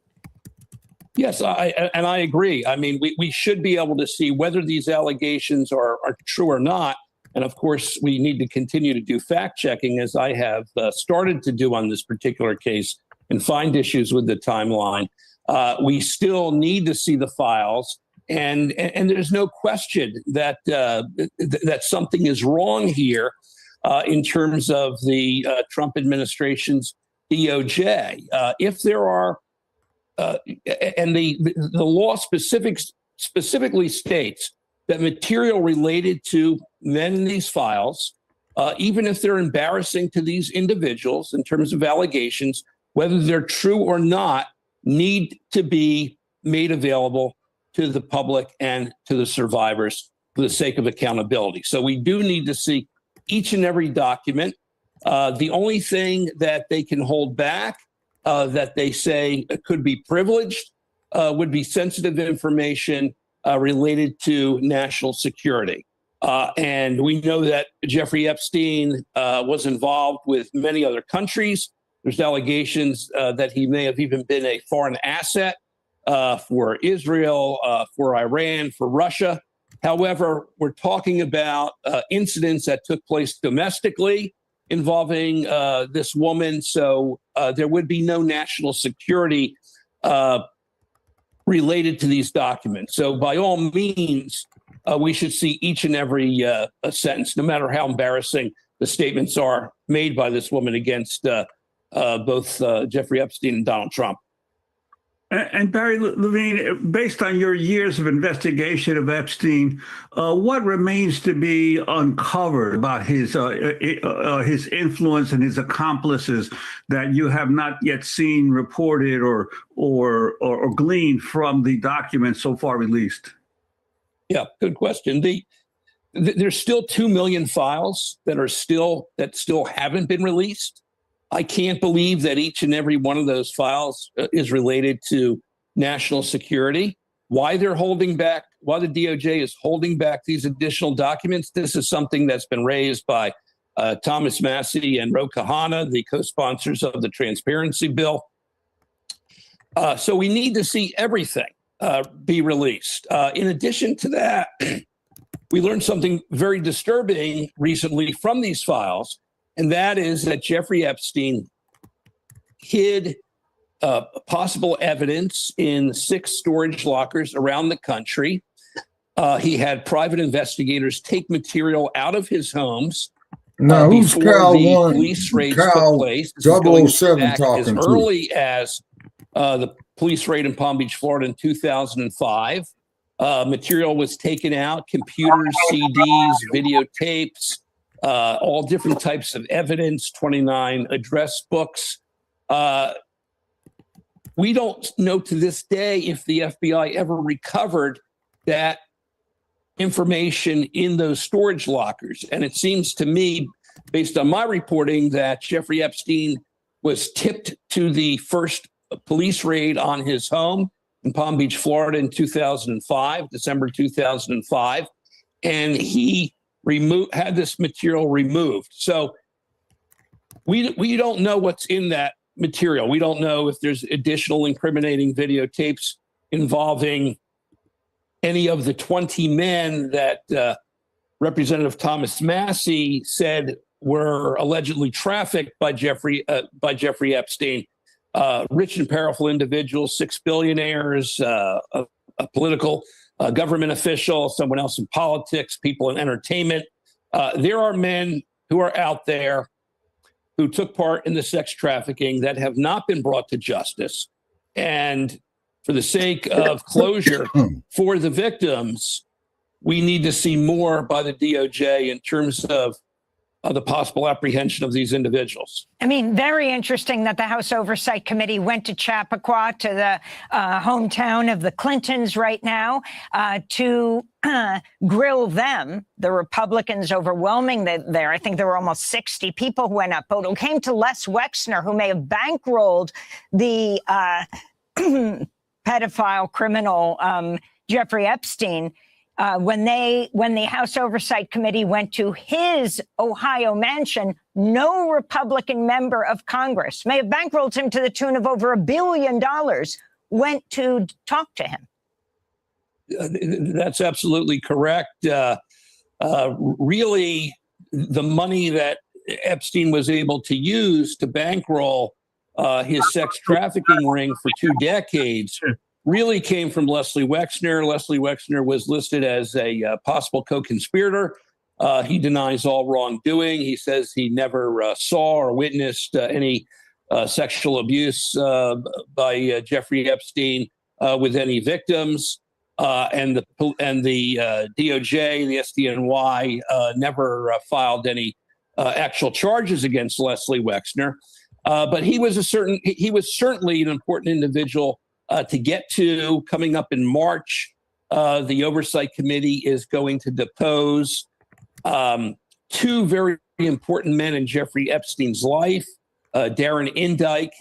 Yes, I agree. I mean, we should be able to see whether these allegations are true or not. And of course, we need to continue to do fact checking, as I have started to do on this particular case, and find issues with the timeline. We still need to see the files. And there's no question that that something is wrong here in terms of the Trump administration's DOJ. If there are and the law specifically states that material related to men in these files, even if they're embarrassing to these individuals in terms of allegations, whether they're true or not, need to be made available to the public and to the survivors for the sake of accountability. So we do need to see each and every document. The only thing that they can hold back that they say could be privileged would be sensitive information related to national security. And we know that Jeffrey Epstein was involved with many other countries. There's allegations that he may have even been a foreign asset for Israel, for Iran, for Russia. However, we're talking about incidents that took place domestically involving this woman. So there would be no national security related to these documents. So by all means, we should see each and every sentence, no matter how embarrassing the statements are made by this woman against both Jeffrey Epstein and Donald Trump. And Barry Levine, based on your years of investigation of Epstein, what remains to be uncovered about his influence and his accomplices that you have not yet seen reported or gleaned from the documents so far released? Yeah, good question. There's still 2 million files that still haven't been released. I can't believe that each and every one of those files is related to national security. Why they're holding back, why the DOJ is holding back these additional documents, this is something that's been raised by Thomas Massie and Ro Khanna, the co-sponsors of the transparency bill. So we need to see everything be released. In addition to that, we learned something very disturbing recently from these files, and that is that Jeffrey Epstein hid possible evidence in 6 storage lockers around the country. He had private investigators take material out of his homes before the police raids took place. This is going back as early as the police raid in Palm Beach, Florida in 2005. Material was taken out, computers, CDs, videotapes, all different types of evidence, 29 address books. We don't know to this day if the FBI ever recovered that information in those storage lockers. And it seems to me, based on my reporting, that Jeffrey Epstein was tipped to the first police raid on his home in Palm Beach, Florida in 2005, December 2005. And he had this material removed. So we don't know what's in that material. We don't know if there's additional incriminating videotapes involving any of the 20 men that Representative Thomas Massie said were allegedly trafficked by Jeffrey Epstein. Rich and powerful individuals, 6 billionaires, a political government official, someone else in politics, people in entertainment. There are men who are out there who took part in the sex trafficking that have not been brought to justice. And for the sake of closure for the victims, we need to see more by the DOJ in terms of the possible apprehension of these individuals. I mean, very interesting that the House Oversight Committee went to Chappaqua, to the hometown of the Clintons right now, to grill them. The Republicans overwhelming there. I think there were almost 60 people who went up. But it came to Les Wexner, who may have bankrolled the pedophile criminal Jeffrey Epstein. When the House Oversight Committee went to his Ohio mansion, no Republican member of Congress, may have bankrolled him to the tune of over $1 billion, went to talk to him. That's absolutely correct. Really, the money that Epstein was able to use to bankroll his sex trafficking ring for 2 decades really came from Leslie Wexner. Leslie Wexner was listed as a possible co-conspirator. He denies all wrongdoing. He says he never saw or witnessed any sexual abuse by Jeffrey Epstein with any victims. And the DOJ, the SDNY, never filed any actual charges against Leslie Wexner. But he was certainly an important individual to get to. Coming up in March, the Oversight Committee is going to depose 2 very important men in Jeffrey Epstein's life. Darren Indike,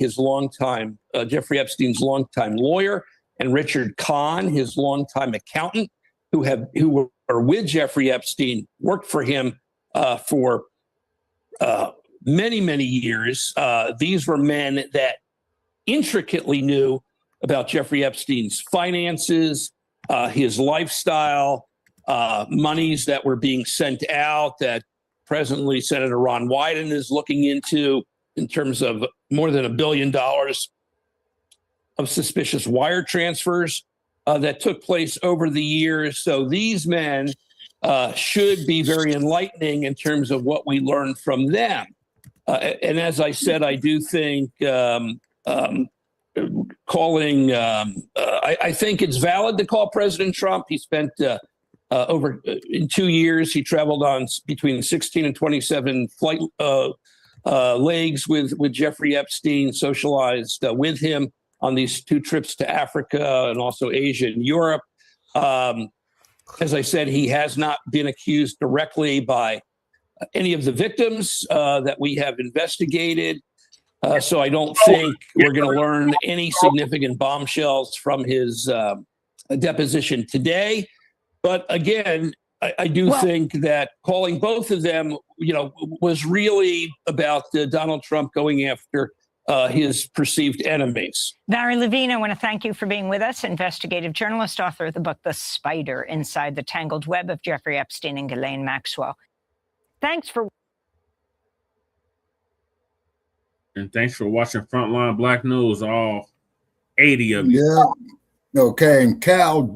Jeffrey Epstein's longtime lawyer, and Richard Kahn, his longtime accountant, who were with Jeffrey Epstein, worked for him for many, many years. These were men that intricately knew about Jeffrey Epstein's finances, his lifestyle, monies that were being sent out that presently Senator Ron Wyden is looking into in terms of more than $1 billion of suspicious wire transfers that took place over the years. So these men should be very enlightening in terms of what we learned from them. And as I said, I do think I think it's valid to call President Trump. He spent in 2 years, he traveled on between 16 and 27 flight legs with Jeffrey Epstein, socialized with him on these 2 trips to Africa and also Asia and Europe. As I said, he has not been accused directly by any of the victims that we have investigated. So I don't think we're going to learn any significant bombshells from his deposition today. But again, I do think that calling both of them, was really about Donald Trump going after his perceived enemies. Barry Levine, I want to thank you for being with us, investigative journalist, author of the book, The Spider Inside the Tangled Web of Jeffrey Epstein and Ghislaine Maxwell. Thanks for watching Frontline Black News, all 80 of you. Yeah. Okay, and Cal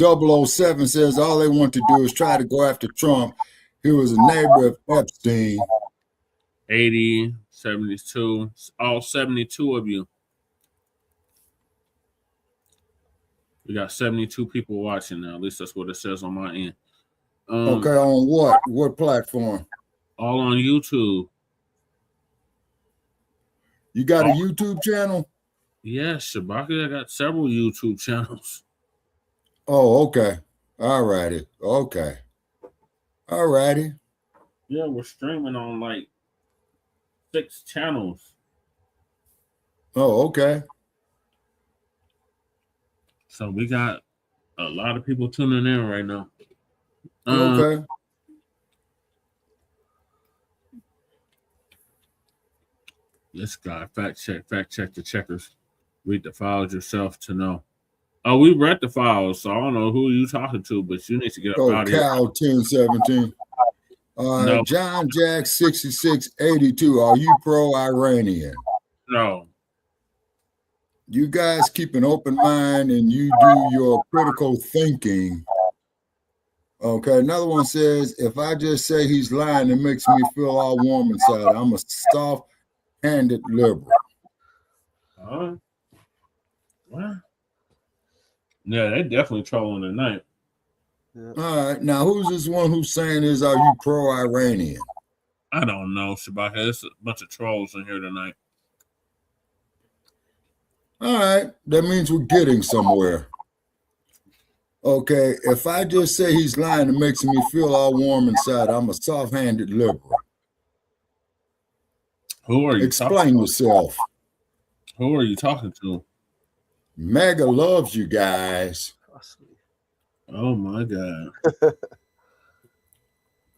007 says all they want to do is try to go after Trump. He was a neighbor of Epstein. 80, 72, all 72 of you. We got 72 people watching now. At least that's what it says on my end. Okay, on what? What platform? All on YouTube. You got a YouTube channel? Yes, Shabaka. I got several YouTube channels. Oh, okay. All righty. Okay. All righty. Yeah, we're streaming on like 6 channels. Oh, okay. So we got a lot of people tuning in right now. Okay. This guy, fact check the checkers. Read the files yourself to know. Oh, we read the files, so I don't know who you talking to, but you need to get up out of here. Cal 1017. No. John Jack 6682. Are you pro-Iranian? No. You guys keep an open mind and you do your critical thinking. Okay, another one says, if I just say he's lying, it makes me feel all warm inside. I'm a soft-handed liberal. What? Yeah, they're definitely trolling tonight. Yeah. All right, now who's this one who's saying is, are you pro-Iranian? I don't know, Shabaka. There's a bunch of trolls in here tonight. All right, that means we're getting somewhere. Okay, if I just say he's lying, it makes me feel all warm inside. I'm a soft-handed liberal. Who are you? Explain yourself. Who are you talking to? MAGA loves you guys. Oh my God.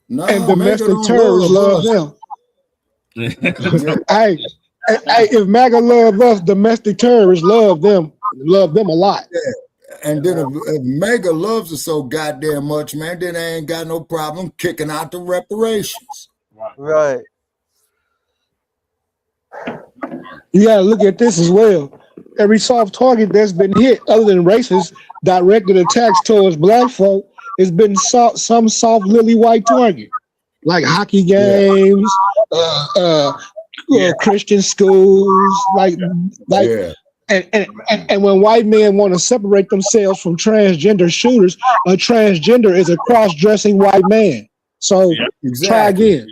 No, and domestic terrorists love them. Hey, if MAGA love us, domestic terrorists love them a lot. Yeah. And then if MAGA loves us so goddamn much, man, then they ain't got no problem kicking out the reparations. Right. You gotta look at this as well. Every soft target that's been hit, other than racist directed attacks towards black folk, has been some soft lily white target, like hockey games, Christian schools, And when white men want to separate themselves from transgender shooters, a transgender is a cross-dressing white man. So try again.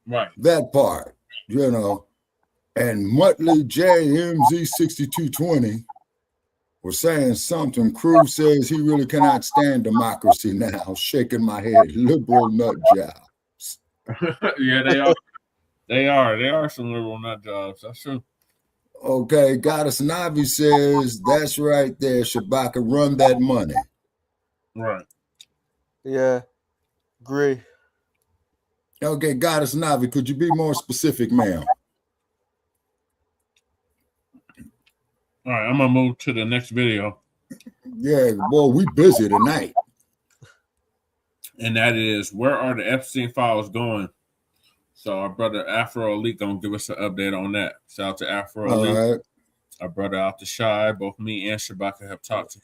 Right. That part, you know. And Muttley JMZ6220 was saying something. Cruz says he really cannot stand democracy now. Shaking my head. Liberal nut jobs. Yeah, they are. They are some liberal nut jobs. That's true. Okay, Goddess Navi says that's right there, Shabaka. Run that money. Right. Yeah. Agree. Okay, Goddess Navi, could you be more specific, ma'am? All right, I'm gonna move to the next video. Yeah, boy, we busy tonight. And that is, where are the Epstein files going? So our brother Afro Elite gonna give us an update on that. Shout out to Afro Elite. All right. Our brother out the shy. Both me and Shabaka have talked to him.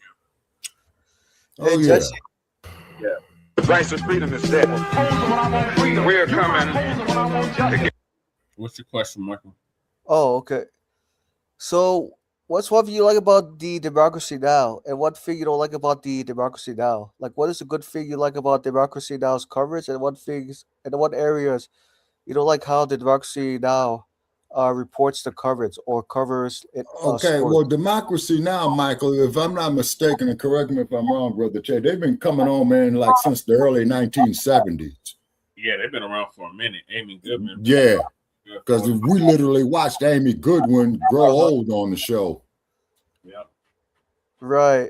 Oh yeah. Yeah. The price of freedom is dead. We're coming. What's your question, Michael? Oh, okay. So, what's one thing you like about the Democracy Now, and what thing you don't like about the Democracy Now? Like, what is a good thing you like about Democracy Now's coverage, and what things and what areas you don't like how the Democracy Now reports the coverage or covers it? Okay, well, Democracy Now, Michael, if I'm not mistaken, and correct me if I'm wrong, Brother Che, they've been coming on, man, like since the early 1970s. Yeah, they've been around for a minute. Amy Goodman. Yeah, because we literally watched Amy Goodwin grow old on the show. Yeah. Right.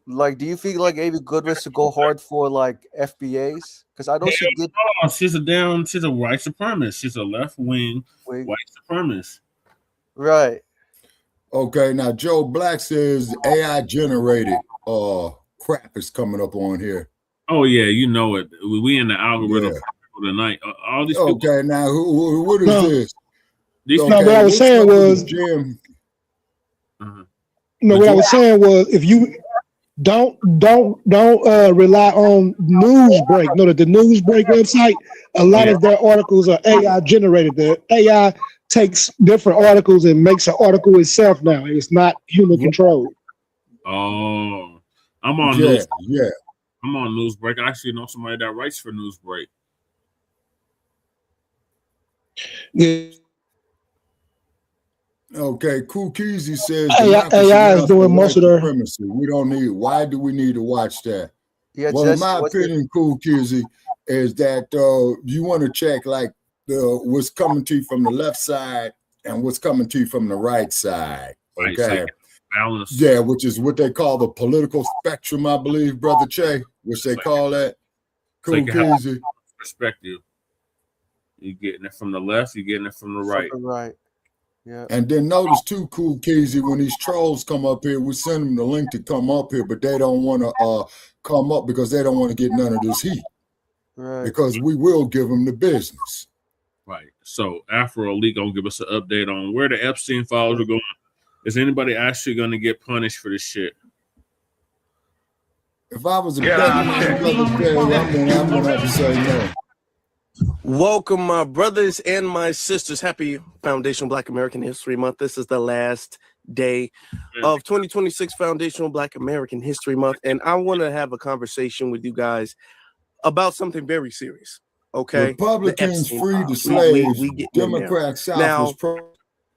Like, do you think like Amy Goodwin should go hard for like FBAs? Because I know she did. No, she's a white supremacist. She's a left-wing white supremacist. Right. Okay, now Joe Black says AI generated crap is coming up on here. Oh yeah, you know it. We in the algorithm tonight. All these people. Okay, now what is this? No, what I was saying was, Jim. No, what I was saying was, if you don't rely on Newsbreak. No, the Newsbreak website, a lot of their articles are AI generated. The AI takes different articles and makes an article itself now. It's not human controlled. Oh, I'm on Newsbreak. I'm on Newsbreak. I actually know somebody that writes for Newsbreak. Yeah. Okay, Cool Keezy says AI is doing most of their supremacy. We don't need. Why do we need to watch that? Yeah, well, in my opinion, Cool Keezy, is that you want to check like what's coming to you from the left side and what's coming to you from the right side. Okay. Balance. Yeah, which is what they call the political spectrum, I believe, Brother Che, which they call that. Cool Keezy. Perspective. You're getting it from the left, you're getting it from the right. Right. Yeah. And then notice too, Cool Keezy, when these trolls come up here, we send them the link to come up here, but they don't want to come up because they don't want to get none of this heat. Right. Because we will give them the business. Right. So Afro Elite gonna give us an update on where the Epstein files are going. Is anybody actually gonna get punished for this shit? If I was a betting man, I'm gonna have to say no. Welcome, my brothers and my sisters. Happy Foundational Black American History Month. This is the last day of 2026 Foundational Black American History Month, and I want to have a conversation with you guys about something very serious. Okay, Republicans freed the slaves. Democrats South was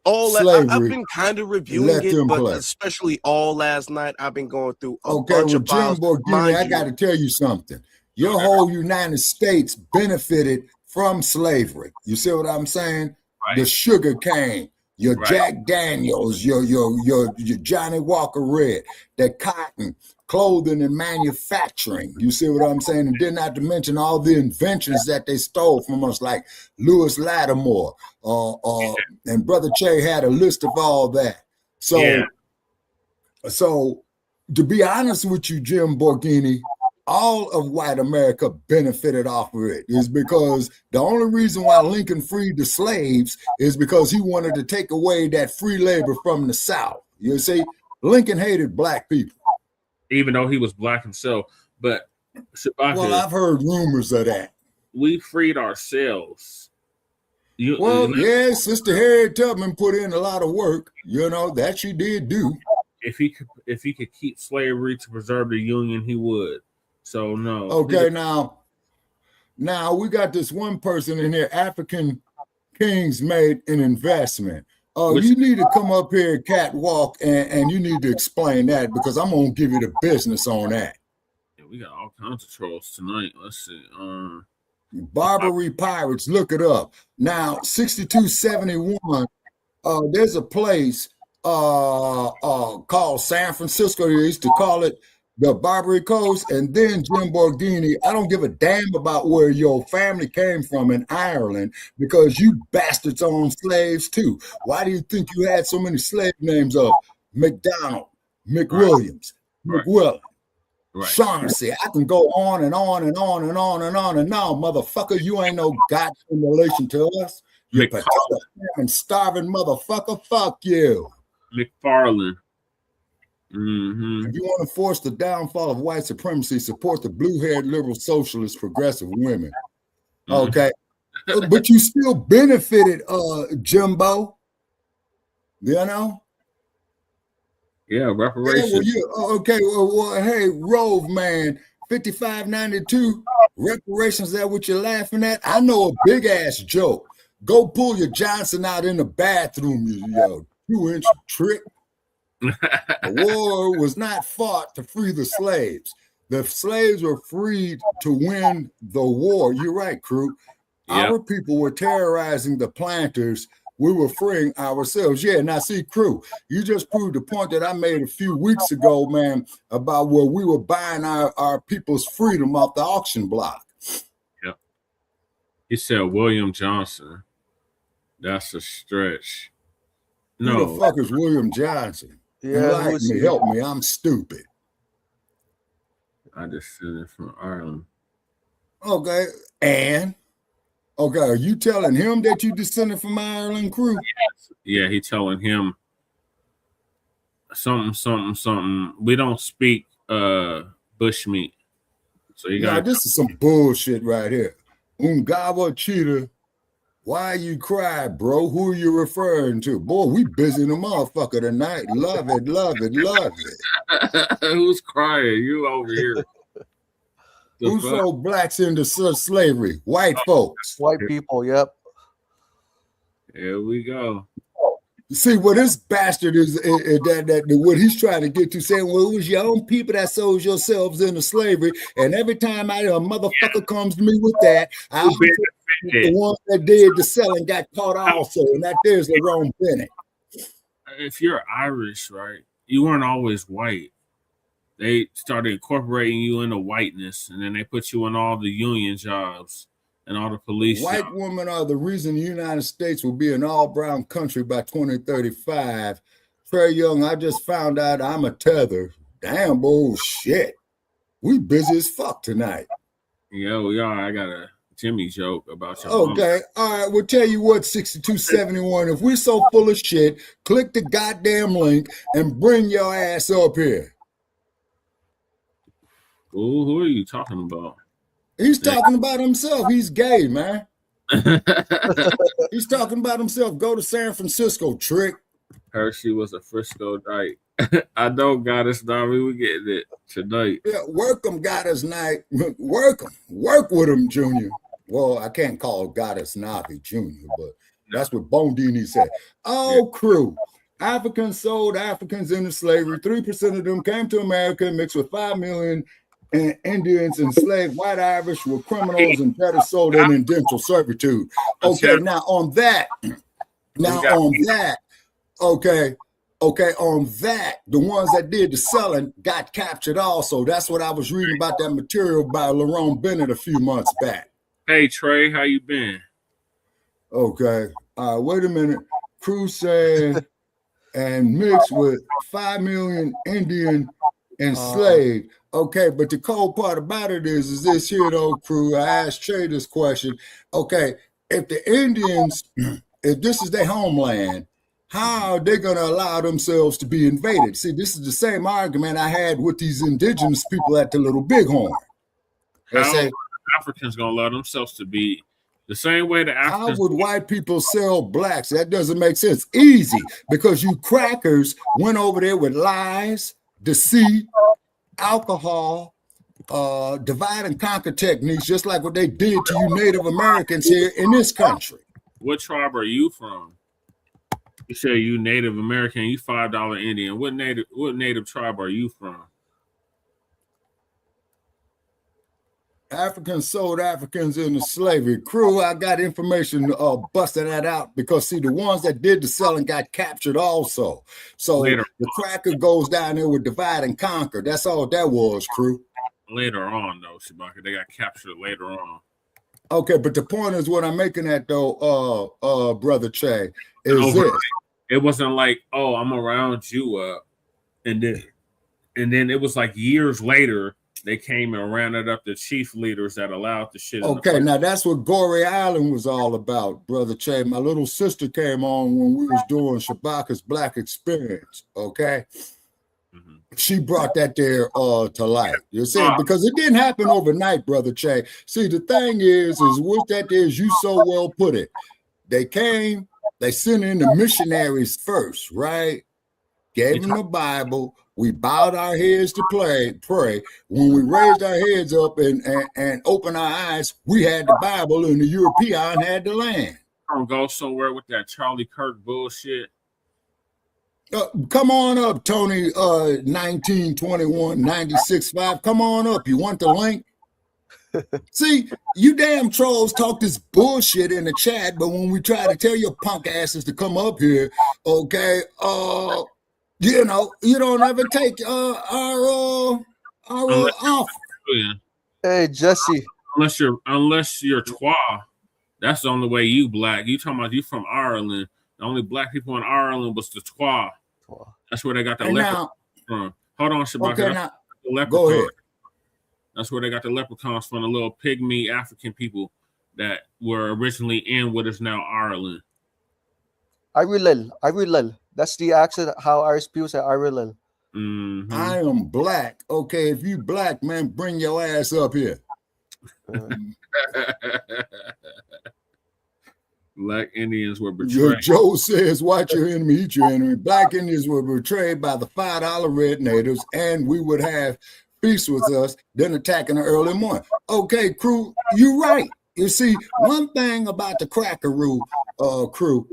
all that I've been kind of reviewing it, but play. especially all last night, I've been going through a Okay, bunch well, of files. Jim Borghini, I got to tell you something. Your whole United States benefited from slavery. You see what I'm saying? Right. The sugar cane, your Jack Daniels, your Johnny Walker Red, the cotton, clothing and manufacturing. You see what I'm saying? And then not to mention all the inventions that they stole from us, like Lewis Lattimore, and Brother Che had a list of all that. So, so to be honest with you, Jim Borghini, all of white America benefited off of it. Is because the only reason why Lincoln freed the slaves is because he wanted to take away that free labor from the South. You see, Lincoln hated black people. Even though he was black himself. But well, I've heard rumors of that. We freed ourselves. Yeah, Sister Harriet Tubman put in a lot of work. You know, that she did do. If he could keep slavery to preserve the Union, he would. So no. Okay, now we got this one person in here. African Kings made an investment. You need to come up here, Catwalk, and you need to explain that, because I'm gonna give you the business on that. Yeah, we got all kinds of trolls tonight. Let's see. Barbary Pirates, look it up. Now, 6271. There's a place called San Francisco. They used to call it the Barbary Coast. And then Jim Borghini, I don't give a damn about where your family came from in Ireland, because you bastards owned slaves too. Why do you think you had so many slave names of McDonald, McWilliams, McWillan, Shaughnessy? I can go on and on and on and on and on. And now, motherfucker, you ain't no goddamn relation to us. You and starving motherfucker. Fuck you. McFarland. Mm-hmm. If you want to force the downfall of white supremacy, support the blue-haired liberal socialist progressive women. Okay. But you still benefited, Jimbo. You know? Yeah, reparations. Yeah, okay, well, hey, Rove, man, 5592, reparations, that what you're laughing at? I know a big-ass joke. Go pull your Johnson out in the bathroom, you 2-inch trick. The war was not fought to free the slaves. The slaves were freed to win the war. You're right, crew. Yep. Our people were terrorizing the planters. We were freeing ourselves. Yeah, now see, crew, you just proved the point that I made a few weeks ago, man, about where we were buying our people's freedom off the auction block. Yep. He said William Johnson. That's a stretch. No. Who the fuck is William Johnson? Yeah, help me. I'm stupid. I just sent it from Ireland. Okay, and okay, are you telling him that you descended from Ireland, crew? Yeah, he telling him something. We don't speak bushmeat. So you got this is some bullshit right here. Ungawa cheetah. Why you cry, bro? Who are you referring to? Boy, we busy in the motherfucker tonight. Love it, love it, love it. Who's crying? You over here. Who sold blacks into slavery? White folks. White people, yep. Here we go. See, what this bastard is that what he's trying to get to, saying, well, it was your own people that sold yourselves into slavery. And every time a motherfucker comes to me with that, I'll be the ones that did the selling got caught also. And that there's Lerone Bennett. If you're Irish, right, you weren't always white. They started incorporating you into whiteness, and then they put you in all the union jobs and all the police. White women are the reason the United States will be an all-brown country by 2035. Trey Young, I just found out I'm a tether. Damn bullshit. We busy as fuck tonight. Yeah, we are. I got a Jimmy joke about your Okay, all right. We'll tell you what, 6271. If we're so full of shit, click the goddamn link and bring your ass up here. Ooh, who are you talking about? He's talking about himself. He's gay, man. He's talking about himself. Go to San Francisco, trick. Hershey was a Frisco night. I know Goddess Nami, we getting it tonight. Yeah, work him, Goddess night. Work him. Work with him, Junior. Well, I can't call Goddess Navi Jr., but that's what Bondini said. Oh, crew. Africans sold Africans into slavery. 3% of them came to America and mixed with 5 million Indians enslaved. White Irish were criminals and debtors sold in indentured servitude. Okay, now on that, the ones that did the selling got captured also. That's what I was reading about that material by Lerone Bennett a few months back. Hey, Trey, how you been? Okay. Wait a minute. Crew said, and mixed with 5 million Indian enslaved. Okay, but the cold part about it is this here though, crew. I asked Trey this question. Okay, if the Indians, if this is their homeland, how are they going to allow themselves to be invaded? See, this is the same argument I had with these indigenous people at the Little Bighorn. They say Africans going to allow themselves to be the same way the Africans. How would white people sell blacks? That doesn't make sense. Easy, because you crackers went over there with lies, deceit, alcohol, divide and conquer techniques, just like what they did to you Native Americans here in this country. What tribe are you from? You say you Native American, you $5 Indian. What native tribe are you from? Africans sold Africans into slavery. Crew, I got information busting that out because, see, the ones that did the selling got captured also. So later, the cracker goes down there with divide and conquer. That's all that was, crew. Later on, though, Shabaka, they got captured later on. Okay, but the point is what I'm making at, though, Brother Che, is this. It wasn't like, oh, I'm around you, and then it was like years later, they came and rounded up the chief leaders that allowed the shit. Okay, now that's what Goree Island was all about, Brother Che. My little sister came on when we was doing Shabaka's Black Experience, okay? Mm-hmm. She brought that there to light. You see, because it didn't happen overnight, Brother Che. See, the thing is what that is, you so well put it. They came, they sent in the missionaries first, right? Gave them the Bible. We bowed our heads to pray. When we raised our heads up and opened our eyes, we had the Bible and the European had the land. Don't go somewhere with that Charlie Kirk bullshit. Come on up, Tony, 1921 96.5. Come on up. You want the link? See, you damn trolls talk this bullshit in the chat, but when we try to tell your punk asses to come up here, okay, you know, you don't ever take our offer. Hey, Jesse. Unless you're Twa, that's the only way you black. You talking about you from Ireland? The only black people in Ireland was the Twa. That's where they got the leprechaun from. Hold on, Shabaka. Okay, now, go ahead. That's where they got the leprechauns from, the little pygmy African people that were originally in what is now Ireland. Irilel. That's the accent, how Irish people say Irilel. Mm-hmm. I am black. Okay, if you black, man, bring your ass up here. Black Indians were betrayed. Joe says, watch your enemy, eat your enemy. Black Indians were betrayed by the $5 red natives, and we would have peace with us, then attack in the early morning. Okay, crew, you're right. You see, one thing about the Crackaroo crew,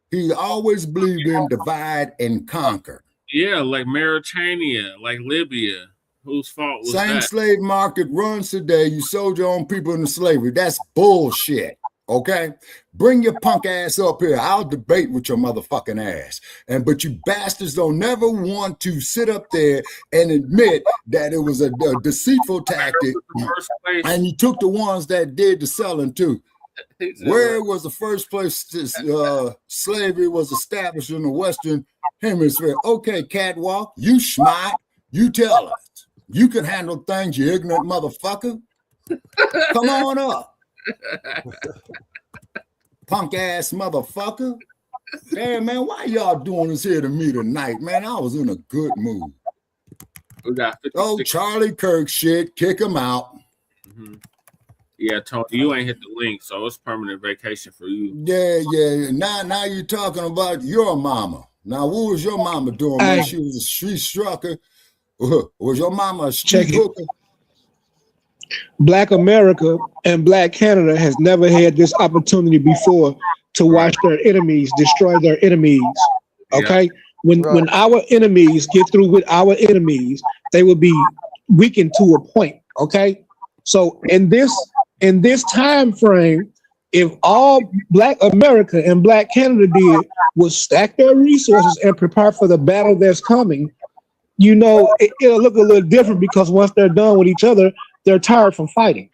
he always believed in divide and conquer. Yeah, like Mauritania, like Libya. Whose fault was that? Same slave market runs today. You sold your own people into slavery. That's bullshit. Okay, bring your punk ass up here. I'll debate with your motherfucking ass. But you bastards don't never want to sit up there and admit that it was a deceitful tactic. And you took the ones that did the selling too. Where was the first place slavery was established in the Western Hemisphere? Okay, catwalk, you smart. You tell us. You can handle things, you ignorant motherfucker. Come on up. Punk ass motherfucker. Hey man, why y'all doing this here to me tonight, man? I was in a good mood. Charlie Kirk shit, kick him out. Mm-hmm. Yeah, Tony, you ain't hit the link, so it's permanent vacation for you. Yeah. Now you're talking about your mama. Now, what was your mama doing? Man? She was a street strucker. Was your mama a street hooker? Black America and Black Canada has never had this opportunity before to watch their enemies destroy their enemies. Okay? When our enemies get through with our enemies, they will be weakened to a point. Okay? So in this time frame, if all Black America and Black Canada did was stack their resources and prepare for the battle that's coming, you know, it'll look a little different because once they're done with each other, they're tired from fighting.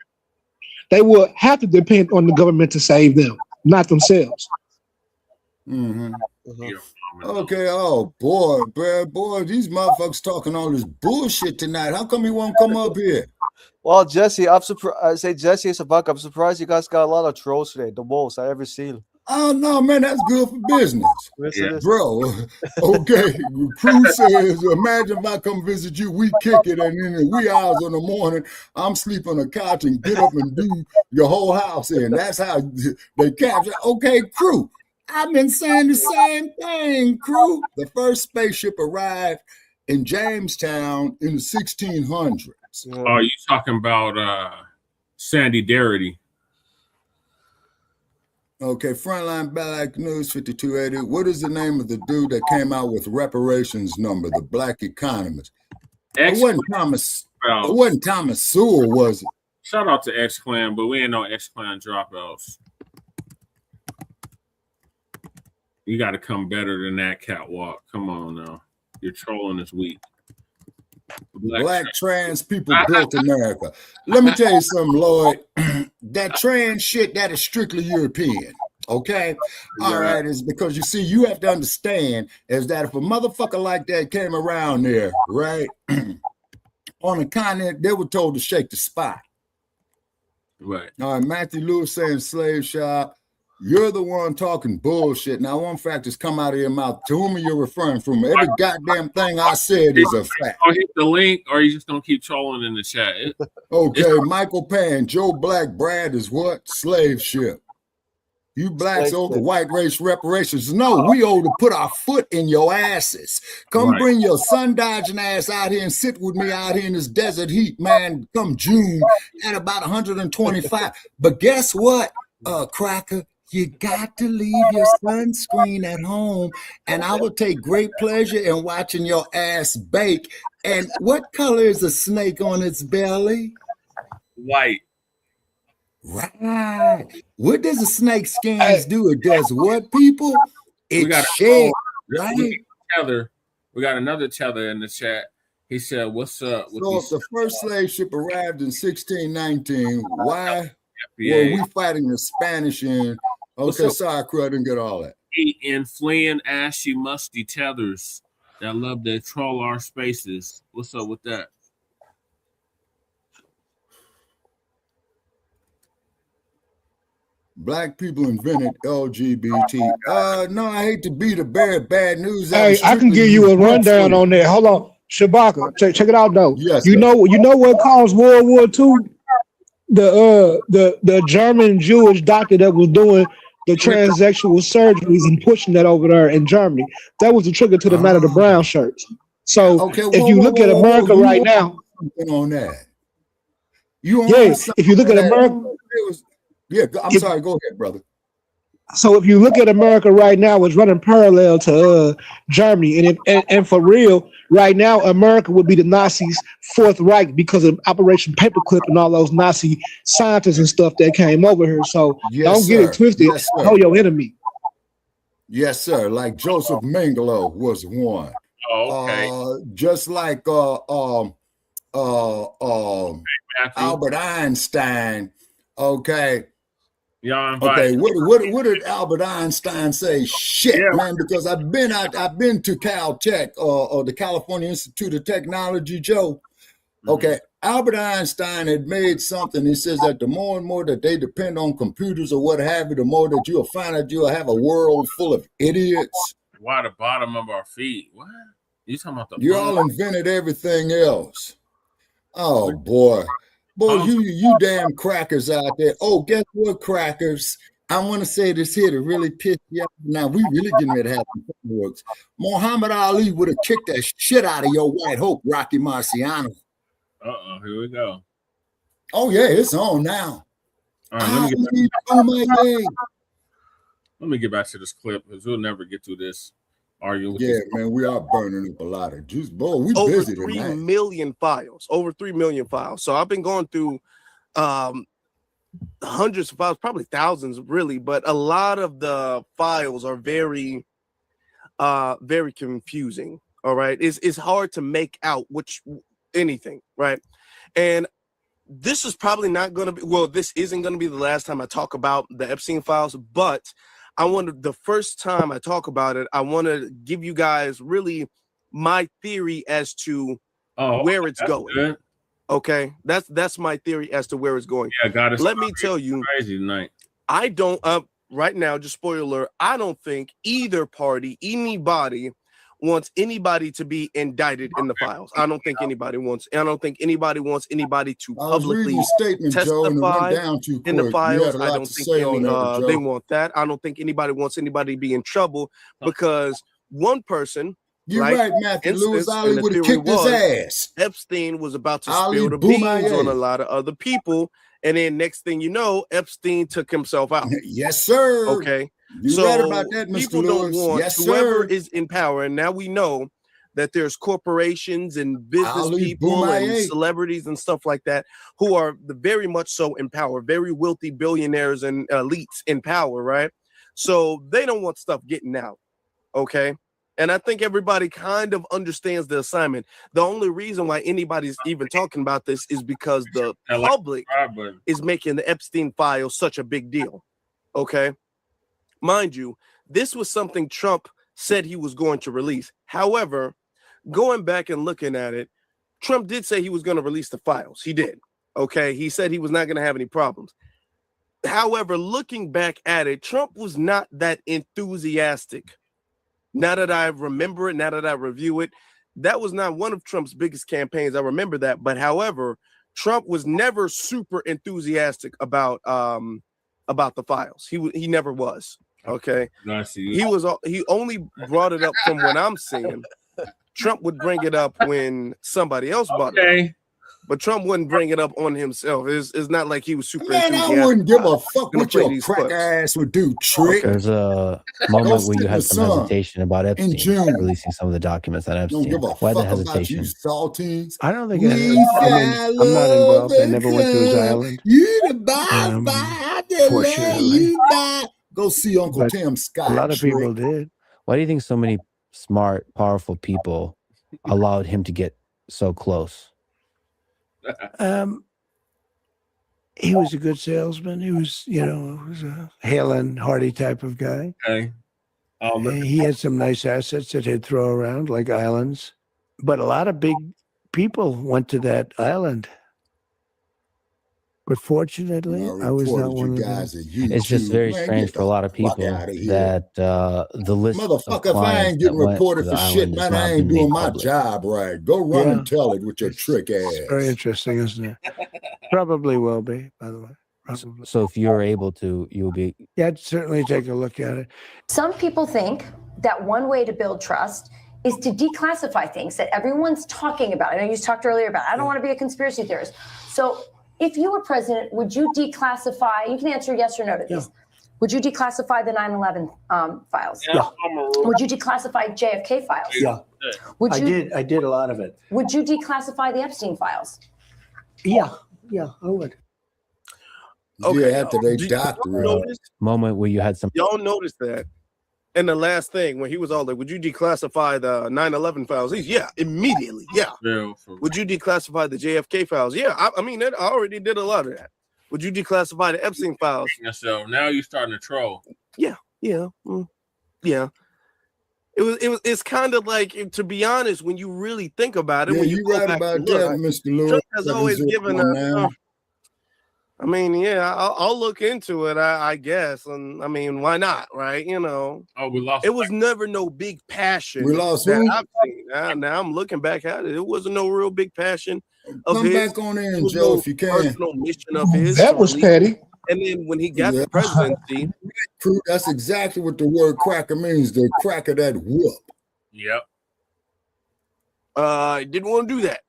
They will have to depend on the government to save them, not themselves. Mm-hmm. Okay, oh boy, boy, these motherfuckers talking all this bullshit tonight. How come you won't come up here? Well, Jesse, I'm surprised. I say Jesse and Sabak, I'm surprised you guys got a lot of trolls today. The most I ever seen. Oh no, man, that's good for business, bro. Okay, Crew says, imagine if I come visit you, we kick it, and then in the wee hours in the morning, I'm sleep on the couch and get up and do your whole house in. That's how they capture. Okay, Crew, I've been saying the same thing, Crew. The first spaceship arrived in Jamestown in the 1600s. Oh, you talking about Sandy Darity? Okay, Frontline Black News 5280. What is the name of the dude that came out with reparations number, the Black economist? It wasn't Thomas Sewell, was it? Shout out to X-Clan, but we ain't no X-Clan dropouts. You got to come better than that, Catwalk. Come on now. You're trolling this week. Black trans people built America. Let me tell you something, Lloyd. That trans shit, that is strictly European. Okay? All right, is because you see, you have to understand is that if a motherfucker like that came around there, right, on a continent, they were told to shake the spot. Right. All right, Matthew Lewis saying slave shop. You're the one talking bullshit. Now, one fact has come out of your mouth. To whom are you referring from? Every goddamn thing I said is a fact. Or hit the link, or you just gonna keep trolling in the chat. Okay, Michael Pan, Joe Black, Brad is what? Slave ship. You blacks owe the white race reparations. No, we owe to put our foot in your asses. Come bring your sun dodging ass out here and sit with me out here in this desert heat, man. Come June at about 125. But guess what, Cracker? You got to leave your sunscreen at home, and I will take great pleasure in watching your ass bake. And what color is a snake on its belly? White. Right. What does a snake scans do? It does what, people? It sheds, right? We got another tether in the chat. He said, what's up? So if the first slave ship arrived in 1619, why were we fighting the Spanish in? Okay, sorry, crew, I didn't get all that. In fleeing ashy, musty tethers that love to troll our spaces. What's up with that? Black people invented LGBT. No, I hate to be the bearer of bad news. Hey, I can give you a rundown on that. Hold on, Shabaka, check it out though. Yes, you know what caused World War II? The German Jewish doctor that was doing the transsexual surgeries and pushing that over there in Germany. That was the trigger to the matter of the brown shirts. So if you look at America right now, on that, if you look at America, I'm sorry, go ahead, brother. So if you look at America right now, it's running parallel to Germany, and for real, right now, America would be the Nazis' Fourth Reich because of Operation Paperclip and all those Nazi scientists and stuff that came over here. So don't get it twisted. Know your enemy. Yes, sir. Like Joseph Mengele was one. Oh, okay. Just like Albert Einstein. Okay. Okay, what did Albert Einstein say? Shit, man, because I've been to Caltech or the California Institute of Technology, Joe. Okay, Albert Einstein had made something. He says that the more and more that they depend on computers or what have you, the more that you'll find that you'll have a world full of idiots. Why the bottom of our feet? What? You talking about the? You all invented everything else. Oh boy. Boy, you damn crackers out there. Oh, guess what, crackers? I want to say this here to really piss you off. Now, we really getting ready to have some fireworks. Muhammad Ali would have kicked that shit out of your white hope, Rocky Marciano. Uh-oh, here we go. Oh yeah, it's on now. All right, let me get back to this clip because we'll never get through this arguing with yeah, man, we are burning up a lot of juice. Boy, we over busy 3 tonight. million files. Over 3 million files. So I've been going through hundreds of files, probably thousands, really, but a lot of the files are very confusing. All right, it's hard to make out anything, right? And this is probably not going to be, well, this isn't going to be the last time I talk about the Epstein files, but the first time I talk about it, I want to give you guys really my theory as to where it's going. Good. Okay, that's my theory as to where it's going. Yeah, got it. Let me tell you, crazy tonight. I don't right now, just spoiler, I don't think either party, anybody wants anybody to be indicted in the files. I don't think anybody wants anybody to publicly testify in the files. I don't think they want that. I don't think anybody wants anybody to be in trouble because one person, you're right, Matthew Lewis. Ali would have kicked his ass. Epstein was about to spill the beans on a lot of other people. And then next thing you know, Epstein took himself out. Yes, sir. Okay. You're right about that, Mr. People Lewis. don't want Yes, whoever sir. is in power. And now we know that there's corporations and business people and celebrities and stuff like that who are very much so in power, very wealthy billionaires and elites in power, right? So they don't want stuff getting out. Okay. And I think everybody kind of understands the assignment. The only reason why anybody's even talking about this is because the public is making the Epstein files such a big deal. Okay. Mind you, this was something Trump said he was going to release. However, going back and looking at it, Trump did say he was going to release the files. He did. Okay. He said he was not going to have any problems. However, looking back at it, Trump was not that enthusiastic. Now that I remember it, now that I review it, that was not one of Trump's biggest campaigns. I remember that. But however, Trump was never super enthusiastic about the files. He never was. Okay. He only brought it up from what I'm seeing. Trump would bring it up when somebody else brought it up. But Trump wouldn't bring it up on himself. It's not like he was super enthusiastic. I wouldn't give a fuck what your crack ass would do, trick. There's a moment where you had some hesitation about Epstein releasing some of the documents on Epstein. Why the hesitation? I don't think I'm not involved. I never went to his island. Fortunately. Go see Uncle Tim Scott. A lot of people did. Why do you think so many smart, powerful people allowed him to get so close? He was a good salesman. He was, was a hale and hearty type of guy. Okay. He had some nice assets that he'd throw around, like islands. But a lot of big people went to that island. But fortunately, I was not one of them. It's just very strange for a lot of people that the list motherfucker, if I ain't getting reported for shit, man, I ain't doing my job right. Go run and tell it with your trick ass. It's very interesting, isn't it? Probably will be, by the way. Probably. So if you're able to, you'll be. Yeah, I'd certainly take a look at it. Some people think that one way to build trust is to declassify things that everyone's talking about. I know you talked earlier about, I don't want to be a conspiracy theorist. So if you were president, would you declassify, you can answer yes or no to these. Would you declassify the 9/11 files? Yeah. Would you declassify JFK files? Yeah. I did a lot of it. Would you declassify the Epstein files? Yeah, I would. Okay. Yeah, after they doctor moment where you had some. Y'all noticed that. And the last thing, when he was all like, would you declassify the 9/11 files? Yeah, immediately. Yeah. Would you declassify the JFK files? Yeah. I mean, I already did a lot of that. Would you declassify the Epstein files? So now you're starting to troll. Yeah. It's kind of like, to be honest, when you really think about it, when you right about that, Mr. Lewis. Trump has always given us. I mean, yeah, I'll look into it, I guess. And I mean, why not, right? Oh, we lost. It was never no big passion. We lost that I've seen. Now I'm looking back at it. It wasn't no real big passion of Come his. back on in, Joe, if you can. Personal mission of his. That was petty. And then when he got the presidency, that's exactly what the word cracker means. The cracker that whoop. Yep. He didn't want to do that.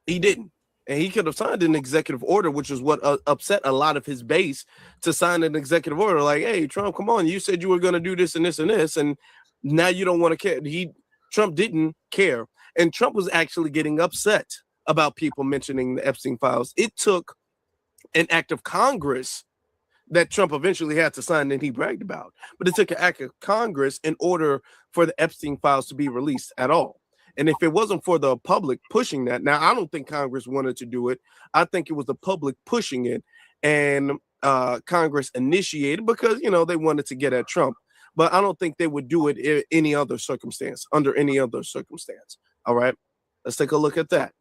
He didn't. And he could have signed an executive order, which is what upset a lot of his base, to sign an executive order like, hey, Trump, come on, you said you were going to do this and this and this, and now you don't want to care. Trump didn't care. And Trump was actually getting upset about people mentioning the Epstein files. It took an act of Congress that Trump eventually had to sign and he bragged about. But it took an act of Congress in order for the Epstein files to be released at all. And if it wasn't for the public pushing that, now I don't think Congress wanted to do it. I think it was the public pushing it, and Congress initiated because, you know, they wanted to get at Trump. But I don't think they would do it in any other circumstance, under any other circumstance. All right, let's take a look at that.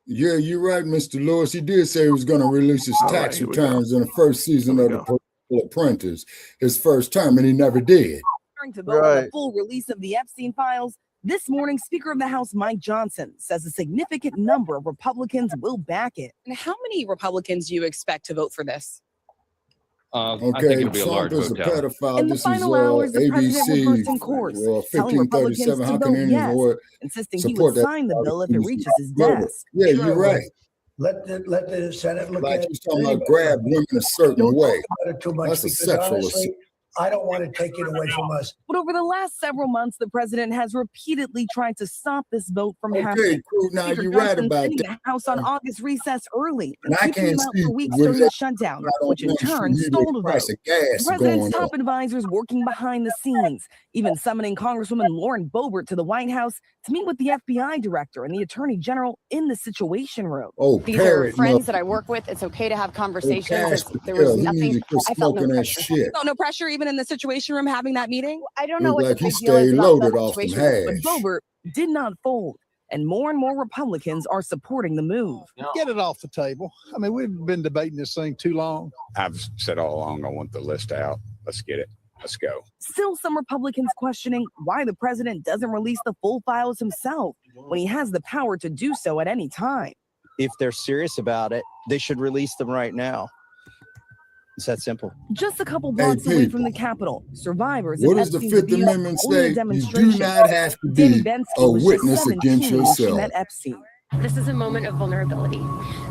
Yeah, you're right, Mr. Lewis. He did say he was going to release his tax returns in the first season of The Political Apprentice, his first term, and he never did. To vote on the full release of the Epstein files, this morning, Speaker of the House Mike Johnson says a significant number of Republicans will back it. And how many Republicans do you expect to vote for this? I think it'll be Trump is a pedophile. In the final hours, the president will burst in course, telling Republicans to vote yes, insisting he would sign the bill if it reaches his desk. Yeah, you're right. Let the Senate look like at it. You're talking about grab women a certain way. Too much That's a because sexual honestly, assault. I don't want to take it away from us. But over the last several months, the president has repeatedly tried to stop this vote from happening. Cool. Now Speaker you're right Johnson about sending that. the House on August recess early, And I keeping can't them out see for weeks with during that. the shutdown, I don't which in want you turn to stole the vote. price of gas The president's going top up. advisors working behind the scenes, even summoning Congresswoman Lauren Boebert to the White House to meet with the FBI director and the Attorney General in the Situation Room. Oh, These are friends that I work with. It's okay to have conversations. There was nothing. I felt no pressure. Shit. No pressure even in the Situation Room having that meeting. I don't know what Like the he big deal is stayed about loaded the off some situation, but hash. Boebert did not fold, and more Republicans are supporting the move. Get it off the table. I mean, we've been debating this thing too long. I've said all along I want the list out. Let's get it. Let's go. Still, some Republicans questioning why the president doesn't release the full files himself when he has the power to do so at any time. If they're serious about it, they should release them right now. It's that simple. Just a couple blocks away from the Capitol, survivors What of does the Epstein's Fifth abuse Amendment holding a say? You demonstration. do not have to Danny be Bensky a was just witness against 17 when she yourself. met Epstein. This is a moment of vulnerability.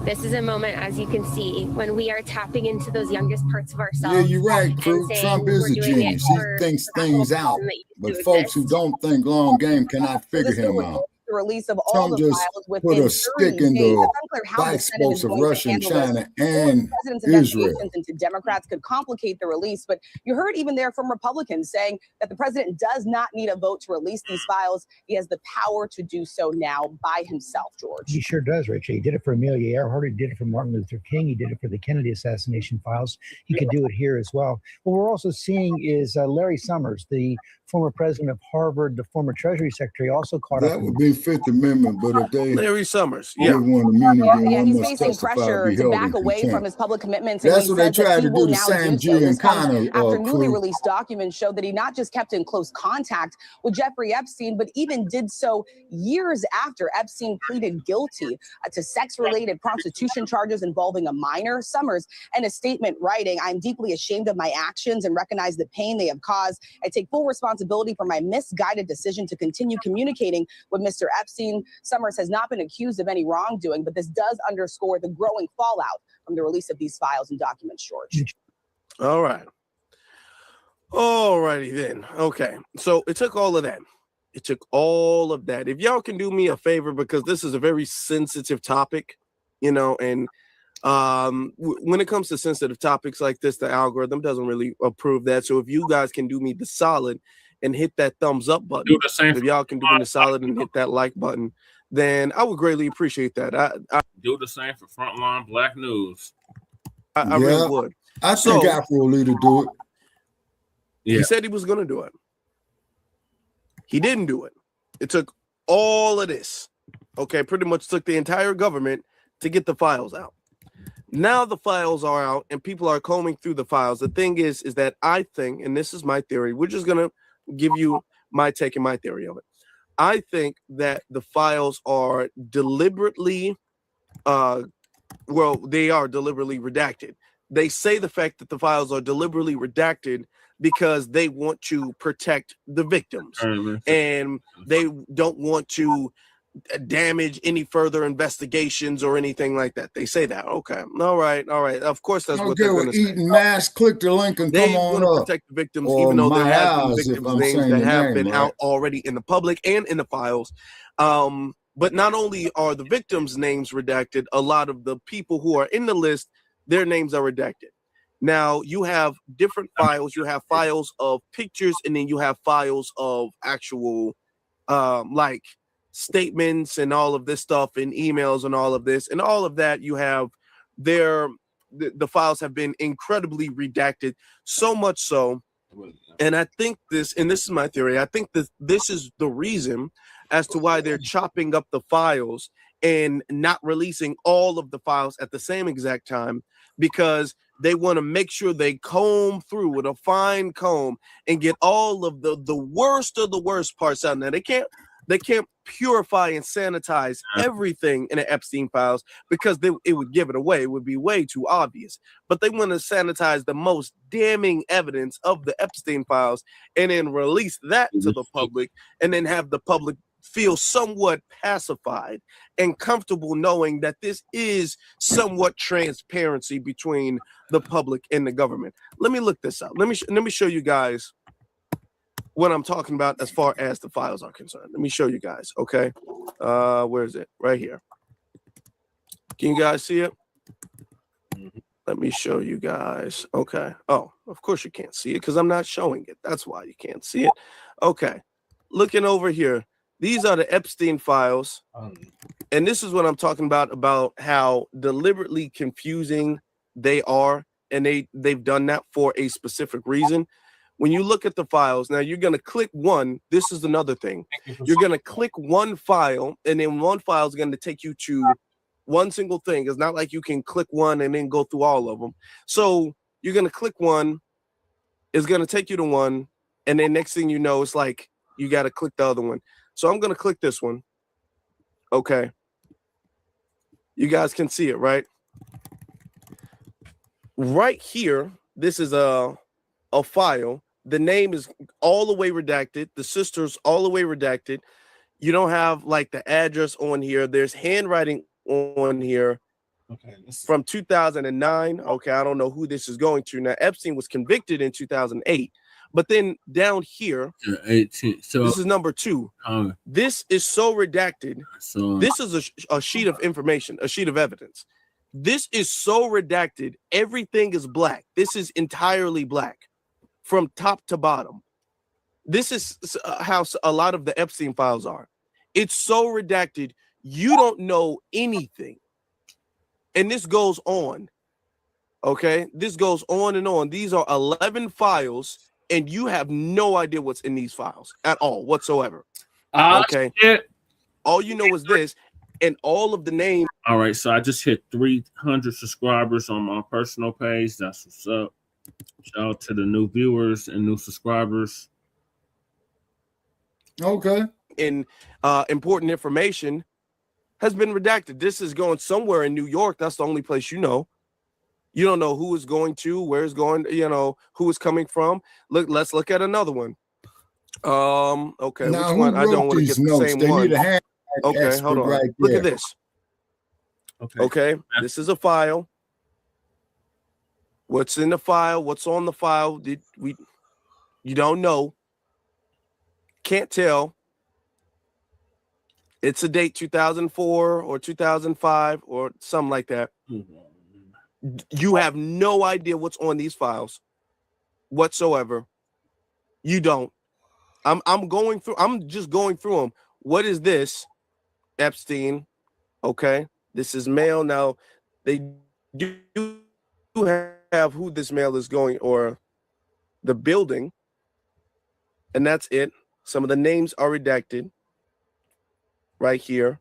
This is a moment, as you can see, when we are tapping into those youngest parts of ourselves. Yeah, you're right, and Crew. saying Trump is we're a doing it genius. He for thinks that things whole out. person that used But to folks exist. who don't think long game cannot figure him out. The release of all Trump the just files put within a stick in 30 days. the It's unclear how the black Senate spokes is of going to Russia and handle this. China The and president's Israel. investigations into Democrats could complicate the release, but you heard even there from Republicans saying that the president does not need a vote to release these files. He has the power to do so now by himself, George. He sure does, Rich. He did it for Amelia Earhart. He did it for Martin Luther King. He did it for the Kennedy assassination files. He could do it here as well. What we're also seeing is Larry Summers, the former president of Harvard, the former Treasury Secretary, also caught up. That would be Fifth Amendment, but if they Larry Summers, give one immunity, Yeah, one he's must facing testify pressure be to held back in away contempt. from his public commitments. And That's he what they says that tried he to do will to now Sam do so. This comes Giancana, after newly Crew. released documents showed that he not just kept in close contact with Jeffrey Epstein, but even did so years after Epstein pleaded guilty to sex-related prostitution charges involving a minor. Summers, in a statement writing, "I'm deeply ashamed of my actions and recognize the pain they have caused. I take full responsibility for my misguided decision to continue communicating with Mr. Epstein." Summers has not been accused of any wrongdoing, but this does underscore the growing fallout from the release of these files and documents, George. All right. All righty then. Okay. So it took all of that. It took all of that. If y'all can do me a favor, because this is a very sensitive topic, you know, and when it comes to sensitive topics like this, the algorithm doesn't really approve that. So if you guys can do me the solid and hit that thumbs up button, Do the same if y'all can do me the solid and hit that like button, then I would greatly appreciate that. I Do the same for Frontline Black News. I really would. I think So- Afro will lead to do it. He said he was going to do it. He didn't do it. It took all of this. Okay, pretty much took the entire government to get the files out. Now the files are out and people are combing through the files. The thing is that I think, and this is my theory, we're just going to give you my take and my theory of it. I think that the files are deliberately, they are deliberately redacted. They say the fact that the files are deliberately redacted because they want to protect the victims and they don't want to damage any further investigations or anything like that. They say that. Okay. All right. Of course, that's what they're going to say. Eating mass. Click the link and They come on want to up. protect the victims, Or even though there my has been eyes, if victims' I'm names saying that the have name been right. out already in the public and in the files. But not only are the victims' names redacted, a lot of the people who are in the list, their names are redacted. Now, you have different files. You have files of pictures, and then you have files of actual, like, statements and all of this stuff and emails and all of this. And all of that, you have the files have been incredibly redacted, so much so. And I think this is my theory, I think this is the reason as to why they're chopping up the files and not releasing all of the files at the same exact time, because they want to make sure they comb through with a fine comb and get all of the worst of the worst parts out. Now, they can't purify and sanitize everything in the Epstein files, because it would give it away. It would be way too obvious. But they want to sanitize the most damning evidence of the Epstein files and then release that to the public, and then have the public feel somewhat pacified and comfortable knowing that this is somewhat transparency between the public and the government. Let me look this up. Let me show you guys what I'm talking about as far as the files are concerned. Let me show you guys. Okay. Where is it? Right here. Can you guys see it? Let me show you guys. Okay. Oh, of course you can't see it because I'm not showing it. That's why you can't see it. Okay. Looking over here. These are the Epstein files. And this is what I'm talking about how deliberately confusing they are. And they've done that for a specific reason. When you look at the files, now you're going to click one. This is another thing. You're going to click one file, and then one file is going to take you to one single thing. It's not like you can click one and then go through all of them. So you're going to click one. It's going to take you to one. And then next thing you know, it's like you got to click the other one. So I'm going to click this one. Okay. You guys can see it, right? Right here, this is a file. The name is all the way redacted. The sister's all the way redacted. You don't have like the address on here. There's handwriting on here. Okay. From 2009. Okay, I don't know who this is going to. Now, Epstein was convicted in 2008. But then down here, 18. So this is number 2. This is so redacted. So this is a sheet of information, a sheet of evidence. This is so redacted. Everything is black. This is entirely black from top to bottom. This is how a lot of the Epstein files are. It's so redacted. You don't know anything. And this goes on. Okay. This goes on and on. These are 11 files. And you have no idea what's in these files at all whatsoever. Okay. Shit. All you know is this, and all of the names. All right. So I just hit 300 subscribers on my personal page. That's what's up. Shout out to the new viewers and new subscribers. Okay. And important information has been redacted. This is going somewhere in New York. That's the only place you know. You don't know who is going to, where it's going, you know, who is coming from. Let's look at another one. Okay, now, which one? I don't want to get the same one. Okay, hold on. Right look there. at this. Okay, this is a file. What's in the file? What's on the file? You don't know. Can't tell. It's a date 2004 or 2005 or something like that. You have no idea what's on these files whatsoever. You don't. I'm just going through them. What is this? Epstein. Okay. This is mail. Now they do have who this mail is going, or the building. And that's it. Some of the names are redacted right here.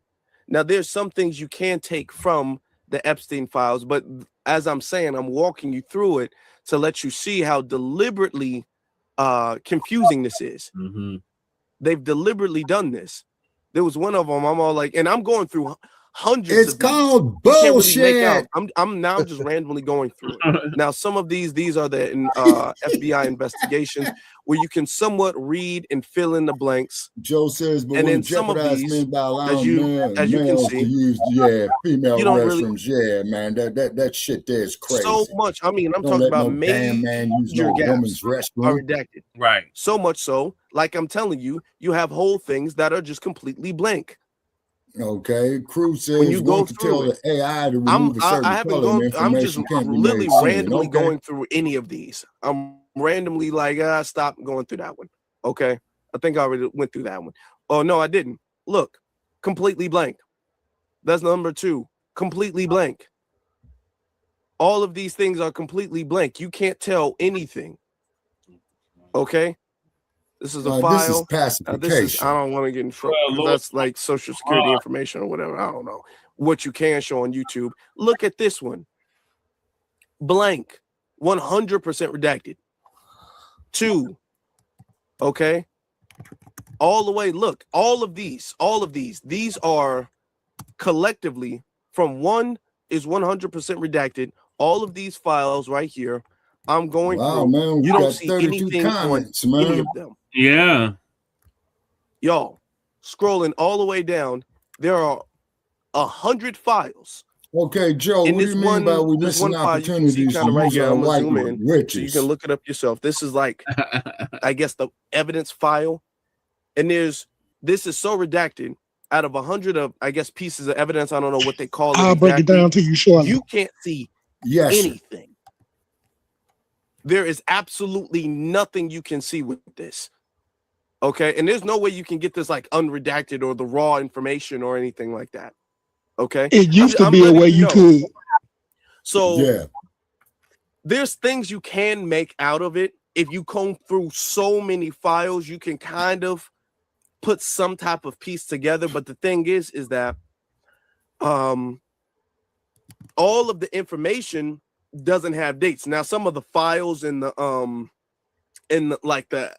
Now there's some things you can take from the Epstein files, but as I'm saying, I'm walking you through it to let you see how deliberately confusing this is. They've deliberately done this. There was one of them, I'm all like, and I'm going through hundreds. It's of these. called You can't really make bullshit. out. I'm now just randomly going through it. Now, some of these are the FBI investigations where you can somewhat read and fill in the blanks. Joe says, but and when then some of jeopardize these, men by allowing as you can males see, to use female you don't really restrooms, man, that shit there is crazy. so much. I mean, I'm Don't talking let about no damn man use major no gaps woman's restroom. are redacted. Right. So much so, like I'm telling you, you have whole things that are just completely blank. Okay, Cruz says When you go one could tell through it, the AI to remove a certain I haven't color and gone. I'm just information can't be literally made seen. randomly Okay. going through any of these. I'm randomly like, stop going through that one. Okay, I think I already went through that one. Oh no, I didn't. Look, completely blank. That's number 2. Completely blank. All of these things are completely blank. You can't tell anything. Okay. This is a file. This is pacification. I don't want to get in trouble because that's like social security information or whatever. I don't know what you can show on YouTube. Look at this one. Blank. 100% redacted. 2. Okay. All the way. Look, all of these are collectively from 1 is 100% redacted. All of these files right here, I'm going through. Man, you don't see anything comments, on any of them. Yeah. Y'all, scrolling all the way down, there are 100 files. Okay, Joe, what do you mean by we missing opportunities to use our white riches? So you can look it up yourself. This is like, I guess, the evidence file. And this is so redacted. Out of 100 of, I guess, pieces of evidence, I don't know what they call it. I'll break it down to you shortly. You can't see anything. There is absolutely nothing you can see with this. Okay. And there's no way you can get this like unredacted or the raw information or anything like that. Okay. It used to be a way you could. So there's things you can make out of it. If you comb through so many files, you can kind of put some type of piece together. But the thing is that all of the information doesn't have dates. Now, some of the files in the like the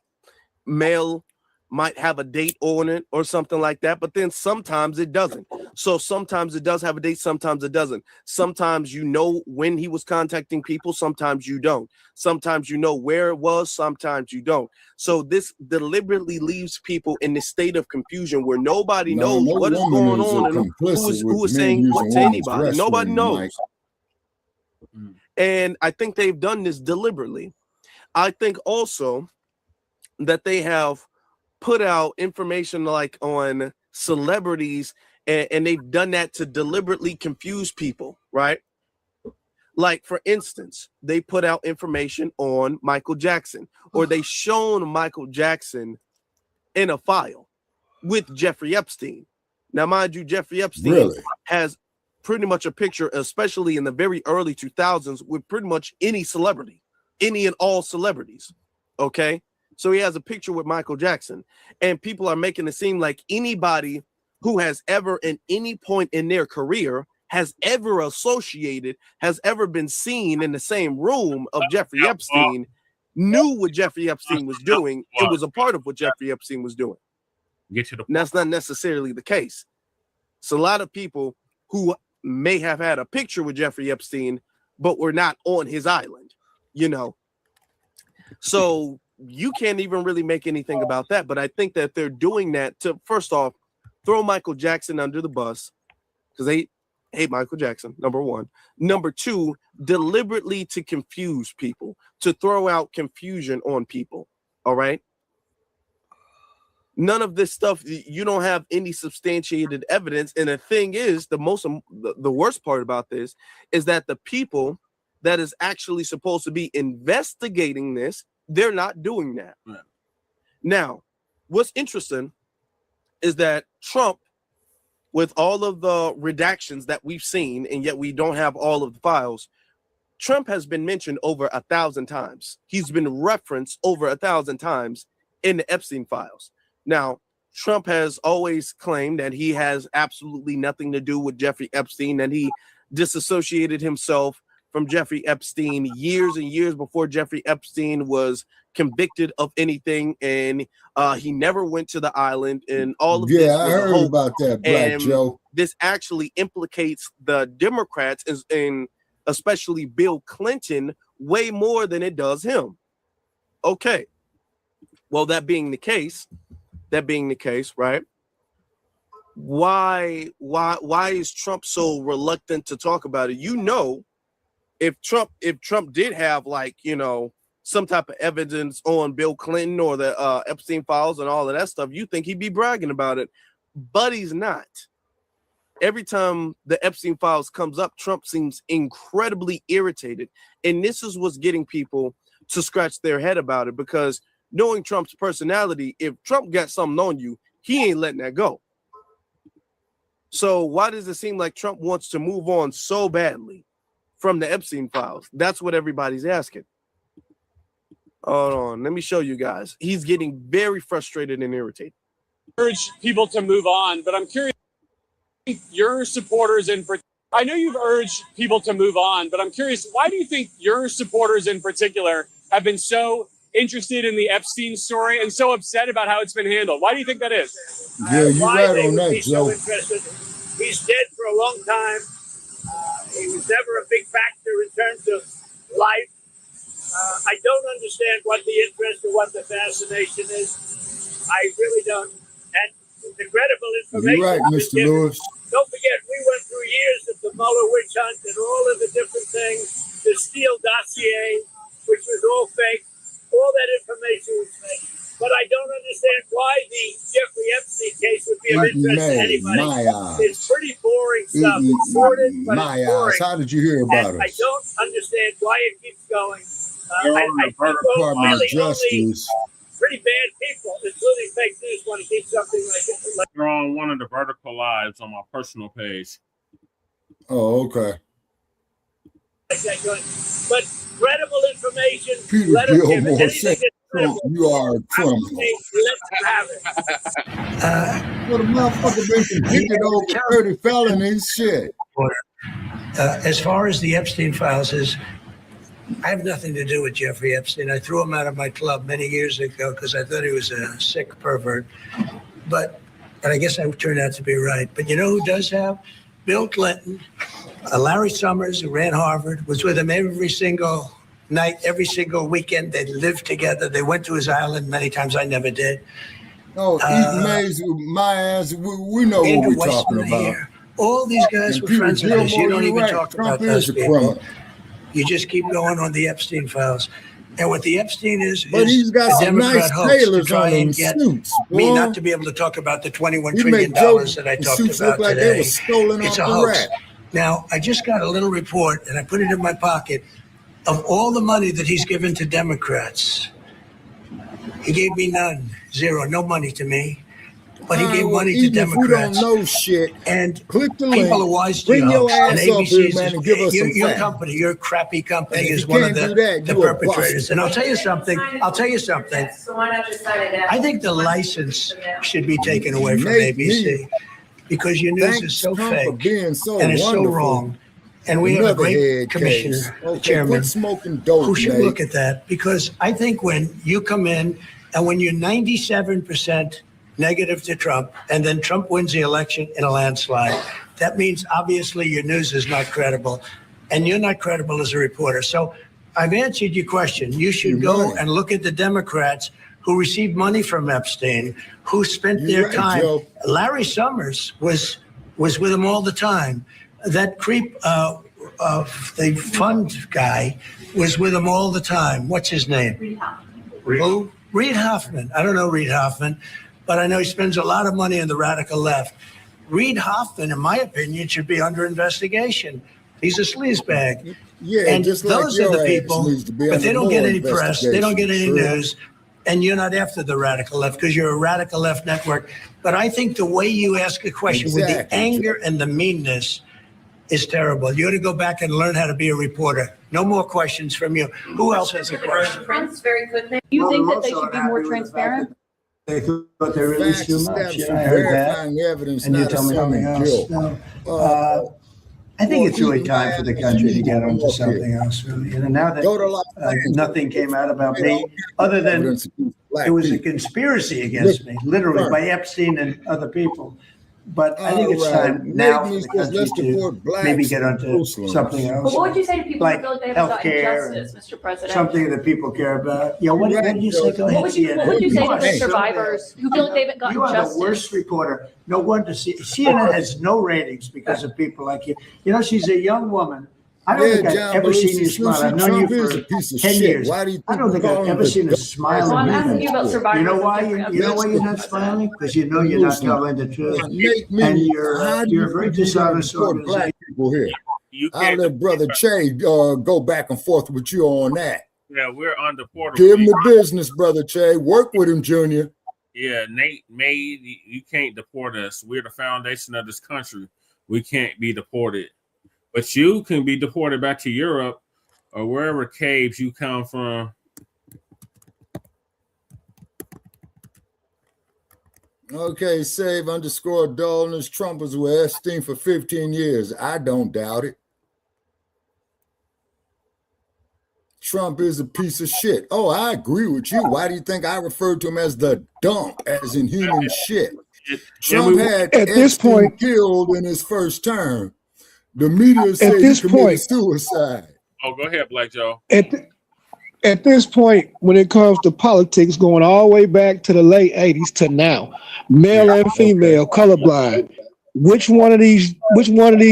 mail might have a date on it or something like that, but then sometimes it doesn't. So sometimes it does have a date, sometimes it doesn't. Sometimes you know when he was contacting people, sometimes you don't. Sometimes you know where it was, sometimes you don't. So this deliberately leaves people in this state of confusion where nobody knows what is going on and who is saying what to anybody. Nobody knows. And I think they've done this deliberately. I think also that they have put out information like on celebrities, and they've done that to deliberately confuse people, right? Like, for instance, they put out information on Michael Jackson, or they shown Michael Jackson in a file with Jeffrey Epstein. Now, mind you, Jeffrey Epstein has pretty much a picture, especially in the very early 2000s, with pretty much any celebrity, any and all celebrities. Okay. So he has a picture with Michael Jackson, and people are making it seem like anybody who has ever at any point in their career has ever associated, has ever been seen in the same room of Jeffrey Epstein, knew what Jeffrey Epstein was doing. It was a part of what Jeffrey Epstein was doing. Get to the and that's not necessarily the case. So a lot of people who may have had a picture with Jeffrey Epstein, but were not on his island, you know. So you can't even really make anything about that. But I think that they're doing that to, first off, throw Michael Jackson under the bus, because they hate Michael Jackson, number one. Number two, deliberately to confuse people, to throw out confusion on people. All right. None of this stuff, you don't have any substantiated evidence. And the thing is, the worst part about this is that the people that is actually supposed to be investigating this, they're not doing that. Yeah. Now, what's interesting is that Trump, with all of the redactions that we've seen, and yet we don't have all of the files, Trump has been mentioned over 1,000 times. He's been referenced over 1,000 times in the Epstein files. Now, Trump has always claimed that he has absolutely nothing to do with Jeffrey Epstein, and he disassociated himself from Jeffrey Epstein years and years before Jeffrey Epstein was convicted of anything, and he never went to the island, and all of this. Yeah, I heard about that, Black Joe. this actually implicates the Democrats and especially Bill Clinton way more than it does him. Okay. Well, that being the case, right? Why is Trump so reluctant to talk about it? You know, if Trump did have, like, you know, some type of evidence on Bill Clinton or the Epstein files and all of that stuff, you think he'd be bragging about it, but he's not. Every time the Epstein files comes up, Trump seems incredibly irritated. And this is what's getting people to scratch their head about it, because knowing Trump's personality, if Trump got something on you, he ain't letting that go. So why does it seem like Trump wants to move on so badly from the Epstein files? That's what everybody's asking. Hold on, let me show you guys. He's getting very frustrated and irritated. Urge people to move on, but I'm curious, your supporters in particular, I know you've urged people to move on, but I'm curious, why do you think your supporters in particular have been so interested in the Epstein story and so upset about how it's been handled? Why do you think that is? Yeah, you're right on that, Joe. He's dead for a long time. He was never a big factor in terms of life. I don't understand what the interest or what the fascination is. I really don't. And the credible information. You're right, Mr. Lewis. Don't forget, we went through years of the Mueller witch hunt and all of the different things, the Steele dossier, which was all fake. All that information was fake. But I don't understand why the Jeffrey Epstein case would be of interest to anybody. It's pretty boring stuff. It's sordid, but it's boring. How did you hear about it? I don't understand why it keeps going. I think Department of Justice. Pretty bad people, including fake news, want to keep something like it. You're on one of the vertical lives on my personal page. Oh, okay. Like that going. But credible information. Peter let us give it. Gilmore Anything said, that's you are a criminal. Let's have it. Well, the motherfucker been convicted over 30 felonies, shit. As far as the Epstein files is, I have nothing to do with Jeffrey Epstein. I threw him out of my club many years ago because I thought he was a sick pervert. But I guess I turned out to be right. But you know who does have? Bill Clinton, Larry Summers, who ran Harvard, was with him every single night, every single weekend. They lived together. They went to his island many times. I never did. Oh, Ethan Mays, my ass, we know what we're talking about. Here. All these guys were friends of his. You don't even talk about those people. You just keep going on the Epstein files. And what the Epstein is he's got some nice tailors on them suits. Me not to be able to talk about the $21 trillion that I talked about like today. They were stolen it's off a the hoax. rack. Now, I just got a little report, and I put it in my pocket, of all the money that he's given to Democrats. He gave me none, zero, no money to me. But he gave money to Democrats. If we don't know shit, and click the people link. are wise to Bring your ass and up here, man, and give us some your facts. company, your crappy company, And is if one you of can't the do that, you a perpetrators. bust. And I'll tell you something. So why not just sign it out? I think the license should be taken away from Make ABC because your news is so Trump for fake being so and it's so wonderful. wrong. And we have a Another great head commissioner, case. Okay, chairman, quit smoking dope, who should Nate. look at that, because I think when you come in and when you're 97% negative to Trump, and then Trump wins the election in a landslide, that means obviously your news is not credible, and you're not credible as a reporter. So I've answered your question. You should go and look at the Democrats who received money from Epstein, who spent their time. Joe. Larry Summers was with him all the time. That creep the fund guy was with him all the time. What's his name? Who? Reid Hoffman. I don't know Reid Hoffman, but I know he spends a lot of money on the radical left. Reid Hoffman, in my opinion, should be under investigation. He's a sleazebag. Yeah, and just like those are your the ass people, needs to be but under they don't get more any press. They don't get any investigation. news. And you're not after the radical left because you're a radical left network. But I think the way you ask a question with the anger and the meanness is terrible. You ought to go back and learn how to be a reporter. No more questions from you. Who else has a question? Prince, very quickly. You think that they should be more transparent? They thought they released too much. Steps Yeah, I from heard that. verifying evidence, And you not tell me something assuming else. guilt. No. I think it's really time for the country to get onto something else. Really. You know, now that nothing came out about me, other than it was a conspiracy against me, literally by Epstein and other people. But I think it's time now for the country to maybe get onto something else. But what would you say to people like who feel like they haven't gotten healthcare, justice, Mr. President? something that people care about? Yeah, what did you say? Go ahead, What would you say to the CNN. survivors who feel like they haven't gotten You are justice? the worst reporter. No wonder CNN has no ratings because of people like you. You know, she's a young woman. I don't think I've ever seen you smile. I've known you for 10 years. I don't think I've ever seen a smile. Well, I'm asking you about survivors. You know why? You know why you're not smiling? Because you know you're not telling the truth. And you're very dishonest organization. People here. I'll let Brother Che go back and forth with you on that. Yeah, we're undeportable. Give him the business, Brother Che. Work with him, Junior. Yeah, Nate made you can't deport us. We're the foundation of this country. We can't be deported. But you can be deported back to Europe or wherever caves you come from. Okay, save _ dullness. Trump was with Epstein for 15 years. I don't doubt it. Trump is a piece of shit. Oh, I agree with you. Why do you think I referred to him as the dump, as in human shit? Trump had at this point killed in his first term. The media said he committed suicide. Oh, go ahead, Black Joe. At this point, when it comes to politics, going all the way back to the late 80s to now, male and female, colorblind, which one of these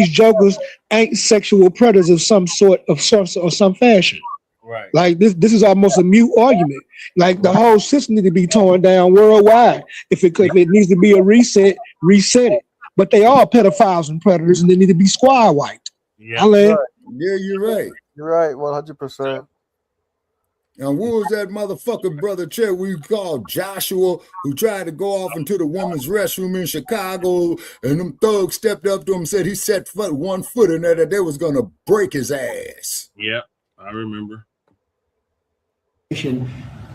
jokers ain't sexual predators of some sort or some fashion? Right. Like this is almost a mute argument. Like the whole system needs to be torn down worldwide. If it needs to be a reset it. But they are pedophiles and predators, and they need to be squad wiped. Yeah, right. Yeah, you're right. You're right, 100%. And what was that motherfucker, Brother Che, we called Joshua, who tried to go off into the women's restroom in Chicago, and them thugs stepped up to him and said he set 1 foot in there that they was going to break his ass. Yeah, I remember.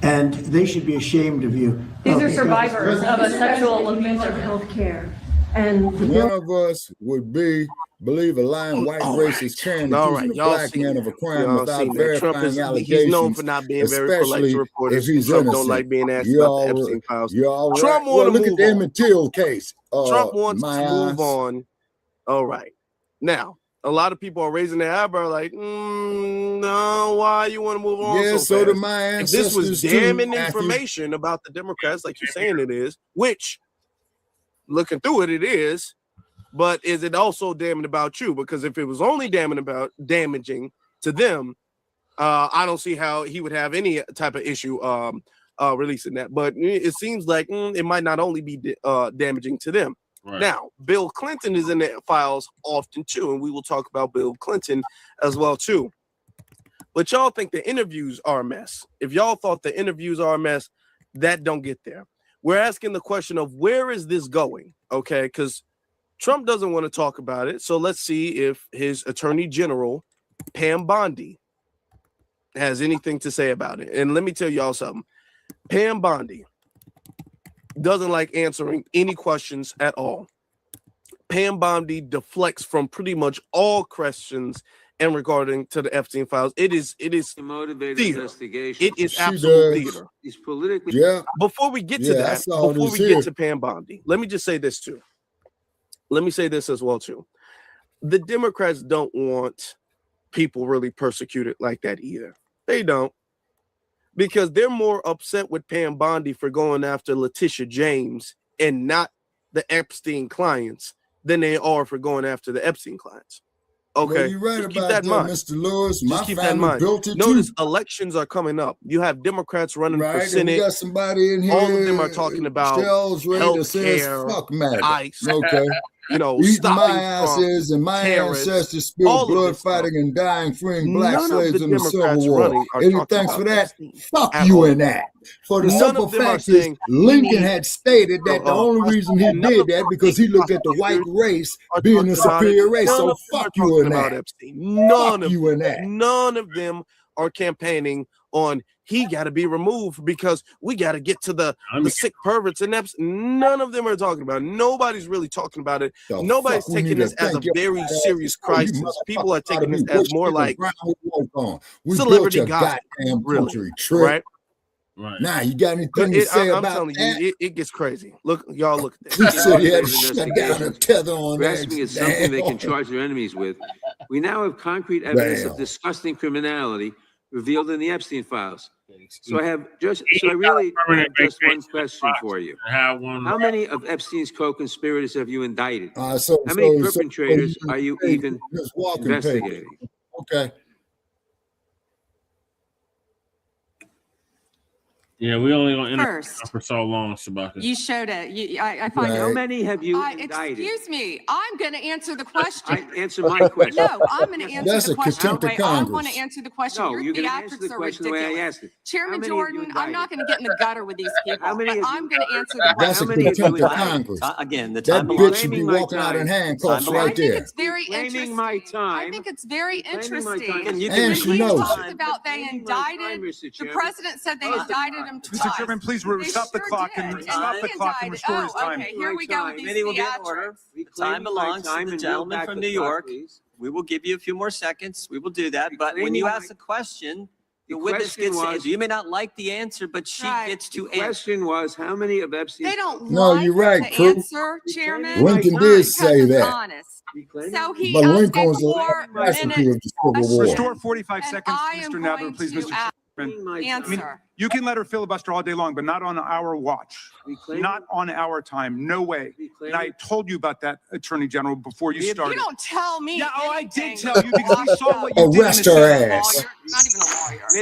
And they should be ashamed of you. These are survivors of a sexual abuse of health care. And one of us would believe a lying white racist can accusing a black man of a crime without verifying allegations. He's known for not being very polite to reporters. If he's Trump innocent. don't like being asked about the Epstein files. Trump want to look at the Emmett Till case. Trump wants to move on. All right. Now, a lot of people are raising their eyebrow like, no, why you want to move on? Yeah, so do my ancestors. If this was damning information about the Democrats, like you're saying it is, which looking through it, it is, but is it also damning about you? Because if it was only damaging to them, I don't see how he would have any type of issue releasing that. But it seems like it might not only be damaging to them. Right. Now, Bill Clinton is in the files often too, and we will talk about Bill Clinton as well too. But y'all think the interviews are a mess. If y'all thought the interviews are a mess, that don't get there. We're asking the question of where is this going? Okay, because Trump doesn't want to talk about it. So let's see if his Attorney General, Pam Bondi, has anything to say about it. And let me tell y'all something. Pam Bondi doesn't like answering any questions at all. Pam Bondi deflects from pretty much all questions and regarding to the Epstein files. It is motivated investigation. It is absolute theater. He's politically. Yeah. Before we get to that, before we get to Pam Bondi, let me just say this too. Let me say this as well too. The Democrats don't want people really persecuted like that either. They don't. Because they're more upset with Pam Bondi for going after Letitia James and not the Epstein clients than they are for going after the Epstein clients. Okay, well, you're right about that, Mr. Lewis. My family built it Notice too. Elections are coming up. You have Democrats running for Right, Senate. and we got somebody in here. All of them are talking about healthcare, fuck matter. ICE, okay. Eating my asses and my ancestors spilled blood fighting and dying freeing black slaves in the Civil War. Any thanks for that? Fuck you in that. For the simple fact is, Lincoln had stated that the only reason he did that because he looked at the white race being a superior race. So fuck you in that. None of them are campaigning on he got to be removed because we got to get to the sick perverts and none of them are talking about it. Nobody's really talking about it. Nobody's taking this as a very serious crisis. People are taking this as more like celebrity gossip, really, right? Right. Now, you got anything to say I'm about telling that? you, it gets crazy. Look, y'all look at He that. said he had to shut down a tether on that. Grasping is something they can charge their enemies with. We now have concrete evidence of disgusting criminality revealed in the Epstein files. So I really have just one question for you. How many of Epstein's co-conspirators have you indicted? How many perpetrators are you even investigating? Okay. Yeah, we only gonna interview for so long, Shabaka. You showed it. I find How many have you indicted? Excuse me. I'm going to answer the question. Answer my question. No, I'm going to answer the question the way I want to answer the question. No, Your you're going to answer the theatrics are question the way I ridiculous. asked it. Chairman Jordan, I'm not going to get in the gutter with these people, but I'm going to answer the That's a question. contempt of Congress. Again, the that time bitch should be walking out in handcuffs right there. It's very interesting. My time. I think it's very interesting. And she knows talked about they indicted. The president said they indicted him twice. Mr. Chairman, please stop the clock and restore his time. Okay, here we go with these Committee will be in order. Time belongs to the gentleman from New York. We will give you a few more seconds. We will do that. But when you ask a question, the witness gets to answer. You may not like the answer, but she gets to answer. The question was, how many of Epstein's... They don't No, like you're right, the Crew. answer, Chairman. Lincoln did say because it's that. honest. So he But asked Lincoln was for the last 4 casualty of the Civil War. Restore 45 seconds, Mr. Nadler, please, Mr. Chairman. answer. You can let her filibuster all day long, but not on our watch. Not on our time. No way. And I told you about that, Attorney General, before you started. You don't tell me. Yeah, I did tell you because we saw what you did. Arrest her ass. Not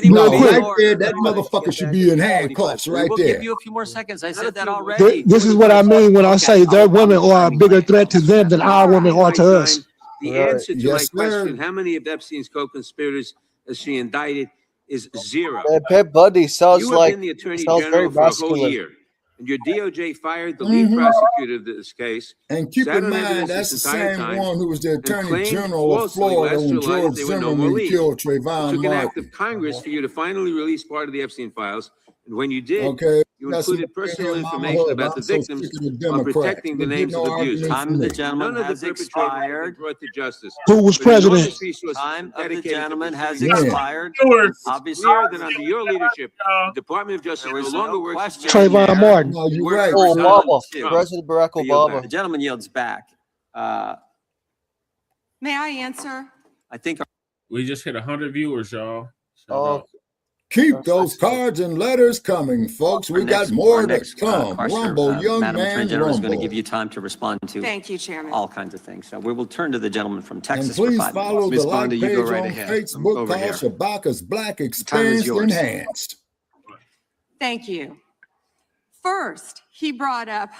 even a lawyer. No, right there, that motherfucker should be in handcuffs right We'll there. give you a few more seconds. I said that already. This is what I mean when I say their women are a bigger threat to them than our women are to us. The answer to my question, how many of Epstein's co-conspirators has she indicted, is 0. Pet Bundy sounds You have like been the Attorney sounds very General for a whole masculine. year, and your DOJ fired the lead prosecutor of this case. And keep sat in on mind, evidence that's the this entire same time, one who was the and Attorney claimed General of falsely Florida last when July George that there were no more Zimmerman leads. killed It Trayvon took an act Martin. of Congress for you to finally release part of the Epstein files, and when you did, Okay, you that's included some personal damn mama information hood. about the I'm so victims sick of the of Democrats. protecting the You get names no of abuse. argument Time from of the me. gentleman None of the has perpetrators have been expired. brought to justice. Who was But enormous president? resources Time of the dedicated to gentleman has pursuing justice. expired. It's Obviously, clear that under your leadership, the Department of Justice there no was longer no works. question Trayvon there. Martin. No, you're We're right. Obama, Trump. President Barack I yield Obama. The gentleman yields back. May I answer? I think We just hit 100 viewers, y'all. Shout Oh, out. Keep those cards and letters coming, folks. We got more to come. question, Rumble, young Madam man, Attorney General is going to rumble. give you time to respond to Thank you, Chairman. all kinds of things. So we will turn to the gentleman from And Texas for please 5 minutes. follow the Ms. like Bonda, you page go right on ahead. Facebook Over called here. Shabaka's Black Time is Experienced yours. Enhanced. Thank you. First, he brought up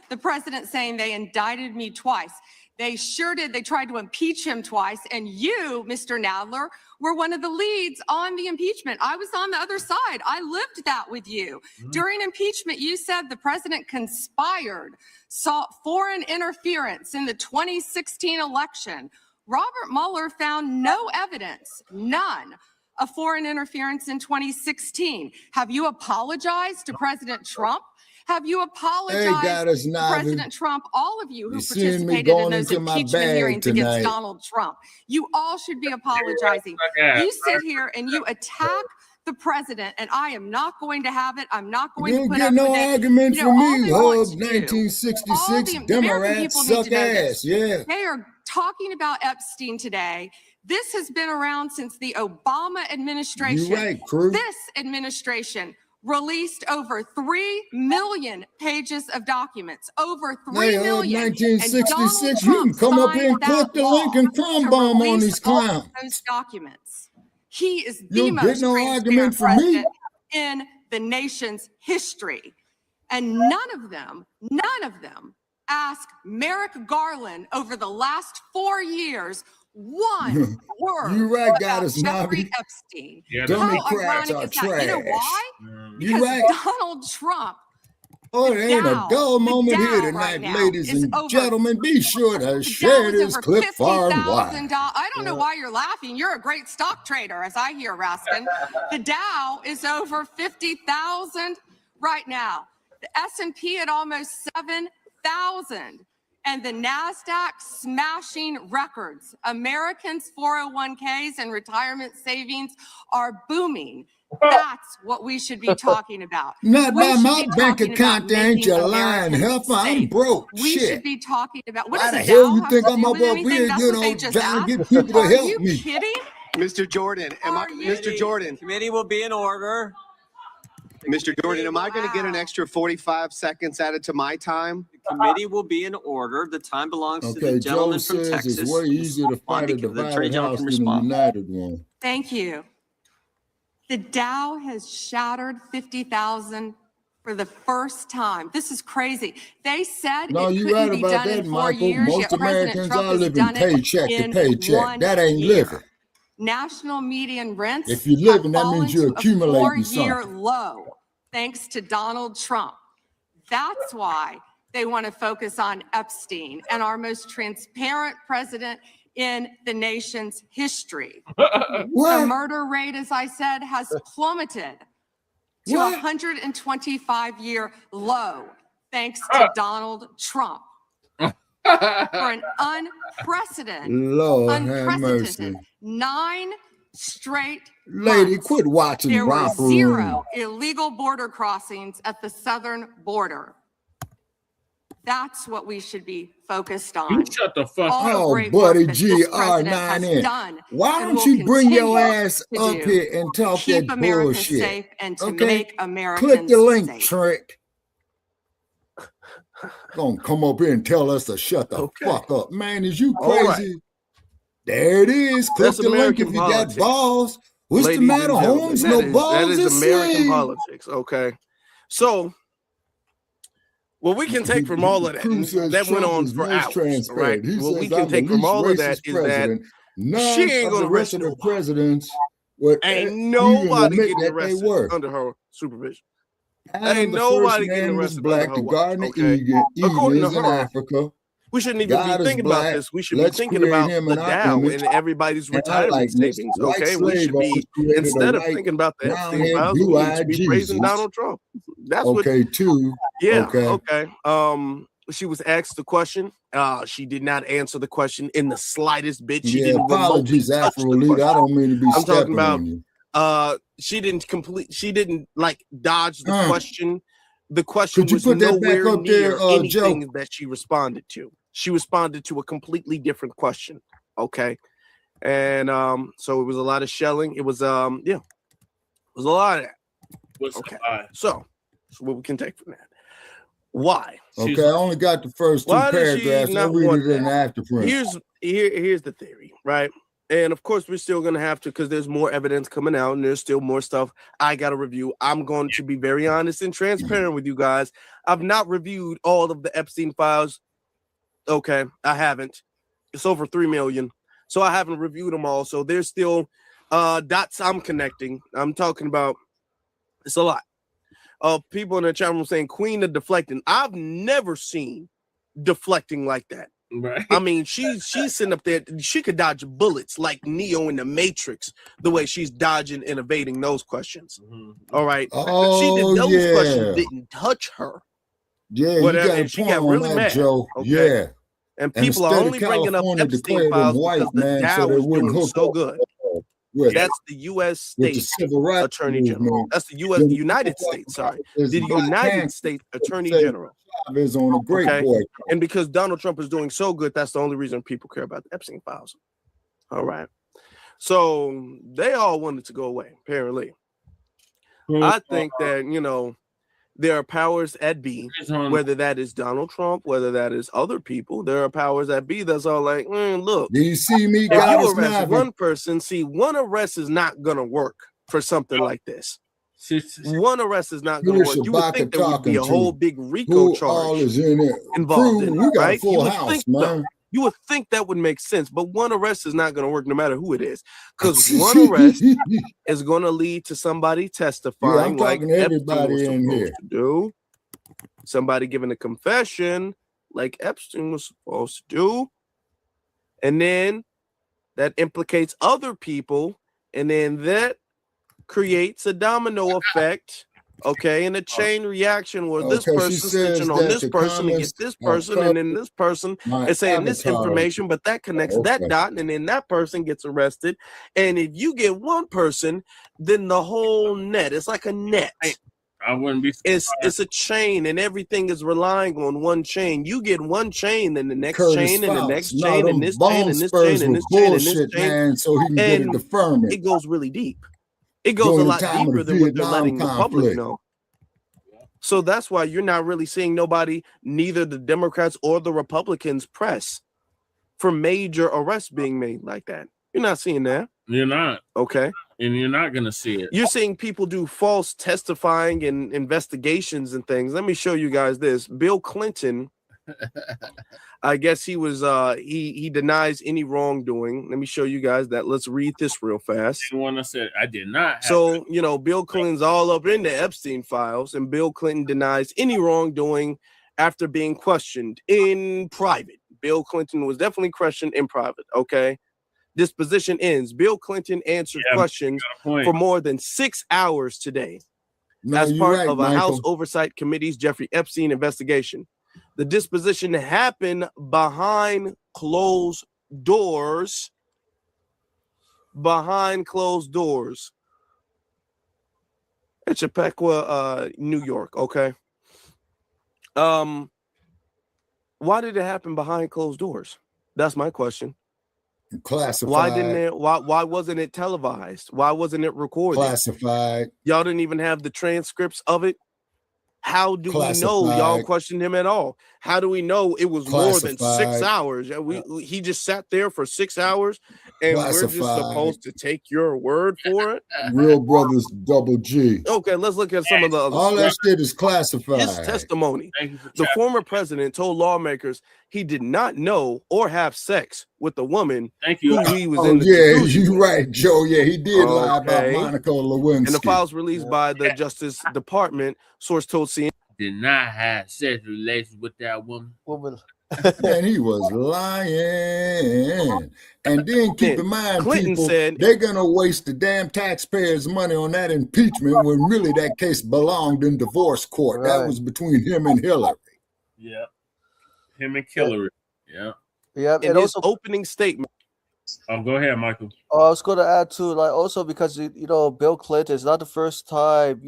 the president saying they indicted me twice. They sure did. They tried to impeach him twice. And you, Mr. Nadler, were one of the leads on the impeachment. I was on the other side. I lived that with you. During impeachment, you said the president conspired, sought foreign interference in the 2016 election. Robert Mueller found no evidence, none, of foreign interference in 2016. Have you apologized to President Trump? Have you apologized Goddess to Navi. President Trump, all of you who You seeing me participated in going those into my impeachment bag hearings tonight. against Donald Trump? You all should be apologizing. You sit here and you attack the president, and I am not going to have it. I'm not going You to don't put get up no with it. argument You know, from all me, they want Hub to do, 1966 the American Democrats people need to suck know ass. this. Yeah. They are talking about Epstein today. This has been around since the Obama administration. You're right, Crew. This administration released over 3 million pages of documents. Over 3 Hey, Hub million. 1966, you can come up here and click the link and crumb bomb on these clowns. Those documents. He is You the don't get most no transparent argument from me. president in the nation's history. And none of them ask Merrick Garland over the last 4 years one word You right, about Goddess Jeffrey Navi. Epstein. Yeah, How Democrats ironic are is that? You know trash. why? You Because right. Donald Trump, Oh, there ain't a Dow, dull the moment Dow here right tonight, now ladies is and over. gentlemen. Be sure to The Dow share is this over clip far and wide. $50,000. I don't know why you're laughing. You're a great stock trader, as I hear, Raskin. The Dow is over 50,000 right now. The S&P at almost 7,000. and the NASDAQ smashing records. Americans' 401ks and retirement savings are booming. That's what we should be talking about. Not We by should my be bank talking account, about there ain't making your lying Americans heifer. I'm safe. broke. We Shit. should be talking about, what Why does the the hell Dow you have think to I'm do up with here, anything? That's what they just trying to asked. get people to Are help you me? kidding? Mr. Jordan, Mr. Jordan, Committee will be in order. Mr. Jordan, am I going to get an extra 45 seconds added to my time? The committee will be in order. The time belongs to the Okay, gentleman Joe from says Texas. it's way easier to fight a The Attorney divided General house can than a respond. united one. Thank you. The Dow has shattered 50,000 for the first time. This is crazy. They said No, it you're couldn't right be about done that, in 4 Michael. years, Most yet President Americans Trump are has living done it paycheck to in paycheck. 1 That ain't year. living. National median rents If you're have living, that fallen means you're to a accumulating 4-year something. low thanks to Donald Trump. That's why they want to focus on Epstein and our most transparent president in the nation's history. The murder rate, as I said, has plummeted to a 125-year low thanks to Donald Trump. For an Lord have unprecedented mercy. 9 straight Lady, months, quit watching there were Romper 0 Room. illegal border crossings at the southern border. That's what we should be focused on. You shut the fuck All the Oh, great work buddy, that this president has GR9N. done Why and don't will you bring your continue ass to up do here and to talk keep that America bullshit? safe and to Okay? make Click Americans the link, safe. Trick. Gonna come up here and tell us to shut the fuck up. Man, is you All right. crazy? There it is. Click That's the link if American you politics. got balls. What's Ladies the matter, and gentlemen, Holmes? that No is- balls That is American slave. politics, okay? So, what we can take from all of that, Cruz says that went Trump on is for most hours, all right? transparent. He What we says can I'm the take from least all of that racist is that president. None she ain't of gonna the rest arrest of the nobody. presidents would Ain't even nobody admit getting that they arrested were. under her supervision. Adam, Ain't the first nobody getting man, was arrested under black. her The watch, Garden of okay? Eden According to is in her, Africa. we shouldn't even God be is thinking about black. this. We should Let's be thinking create about him the in our Dow image and everybody's and our retirement likeness. savings, White okay? We slave should be, owners created a instead of white thinking about the Epstein brown-haired, files, we need to blue-eyed be praising Jesus. Donald Trump. That's what, Okay, two. yeah, Okay. okay. She was asked the question. She did not answer the question in the slightest bit. She Yeah, didn't remotely apologies, touch Afro the Leader. I question. don't mean to be I'm talking stepping about on you. she didn't like dodge the question. The question Could you was put that back nowhere up there, near Joe? anything that she responded to. She responded to a completely different question. Okay. And so it was a lot of shelling. It was yeah, it was a lot of that. Okay. So what we can take from that. Why? Okay, I only got the first two Why does she paragraphs. I'll not read want it in the that? afterprint. Here's the theory, right? And of course, we're still going to have to, because there's more evidence coming out and there's still more stuff I got to review. I'm going to be very honest and transparent with you guys. I've not reviewed all of the Epstein files. Okay, I haven't. It's over 3 million. So I haven't reviewed them all. So there's still dots I'm connecting. I'm talking about, it's a lot. People in the chat room saying Queen of Deflecting. I've never seen deflecting like that. Right. I mean, she's sitting up there. She could dodge bullets like Neo in the Matrix, the way she's dodging and evading those questions. All right. Oh, Those yeah. questions didn't touch her. Yeah, Whatever. you got a And she point got on really that, mad. Joe. Okay. Yeah. And And people the are state only of bringing up California Epstein declared them files white, because the man, so Dow they is wouldn't doing hook so up good. with That's the U.S. with the state civil rights attorney general. movement. That's the Then United States. Sorry, there's the Black United Panther States attorney say general. Chavez on a great Okay. boy. And because Donald Trump is doing so good, that's the only reason people care about the Epstein files. All right. So they all wanted to go away, apparently. I think that, you know, there are powers at B, whether that is Donald Trump, whether that is other people, there are powers at B that's all like, look, Do you see me, if guys? you arrest one person, see, one arrest is not going to work for something like this. One arrest is not going to work. You would think there would be a whole big RICO all charge is in it? involved Crew, in we it, got right? a full You would house, think man. so. You would think that would make sense, but one arrest is not going to work no matter who it is, because one arrest is going to lead to somebody testifying, Yeah, I'm like talking to Epstein everybody was in supposed here. to do. Somebody giving a confession, like Epstein was supposed to do, and then that implicates other people, and then that creates a domino effect Okay, and the chain reaction was this Okay, she person says snitching on that this the person and comments get this are person, and then this person my is saying this avatar. information, but that connects that Okay. dot, and then that person gets arrested. And if you get one person, then the whole net, it's like a net. I wouldn't be surprised. It's a chain, and everything is relying on one chain. You get one chain, then the next Curtis chain, and the Fox. next No, chain, them and this bone chain, and this spurs chain, and were this chain, and this bullshit, chain, man, so he can get a and deferment. it goes really deep. It goes a During the lot time of deeper the than what they're Vietnam letting the public conflict. know. So that's why you're not really seeing nobody, neither the Democrats or the Republicans, press for major arrests being made like that. You're not seeing that. You're not. Okay. And you're not going to see it. You're seeing people do false testifying and investigations and things. Let me show you guys this. Bill Clinton, I guess he was he denies any wrongdoing. Let me show you guys that. Let's read this real fast. The one I said I did not have So, you know, Bill Clinton's all up in the Epstein files, and Bill Clinton denies any wrongdoing after being questioned in private. Bill Clinton was definitely questioned in private. Okay. Disposition ends. Bill Clinton answered questions for more than 6 hours today as part of a House Oversight Committee's Jeffrey Epstein investigation. The disposition happened behind closed doors. Behind closed doors. At Chappaqua, New York. Okay. Why did it happen behind closed doors? That's my question. Classified. Why didn't it? Why wasn't it televised? Why wasn't it recorded? Classified. Y'all didn't even have the transcripts of it. How do we know y'all questioned him at all? How do we know it was more than 6 hours? He just sat there for 6 hours, and we're just supposed to take your word for it? Real Brothers Double G. Okay, let's look at some of the other all stuff. that shit is classified. His testimony. The former president told lawmakers he did not know or have sex with the woman who he was in the jacuzzi you're with. right, Joe. Yeah, he did lie about Monica Lewinsky. And the files released by the Justice Department, source told CNN. Did not have sex relations with that woman. Man, he was lying. And then keep in mind, Clinton people, said they're going to waste the damn taxpayers' money on that impeachment when really that case belonged in divorce court. Right. That was between him and Hillary. Yeah. Him and Hillary. Yeah. Yeah. In his opening statement. Go ahead, Michael. I was going to add too, like also because you know Bill Clinton is not the first time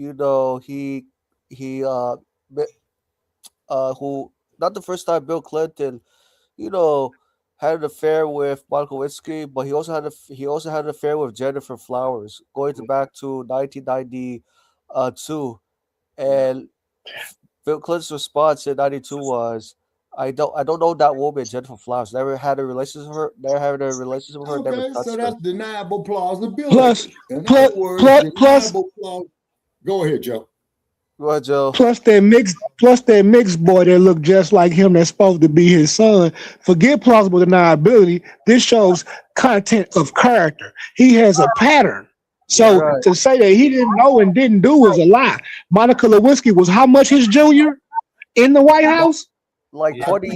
not the first time Bill Clinton, had an affair with Monica Lewinsky, but he also had an affair with Jennifer Flowers going back to 1992, and Bill Clinton's response in 92 was, I don't know that woman, Jennifer Flowers. Never had a relationship with her. Never had a relationship with her. Okay, never touched so her. that's deniable plausibility. Plus- In plus- other words, plus- deniable plaus- Go ahead, Joe. Go ahead, Joe. Plus that mixed boy that looked just like him that's supposed to be his son. Forget plausible deniability. This shows content of character. He has a pattern. So to say that he didn't know and didn't do is a lie. Monica Lewinsky was how much his junior in the White House? Like 20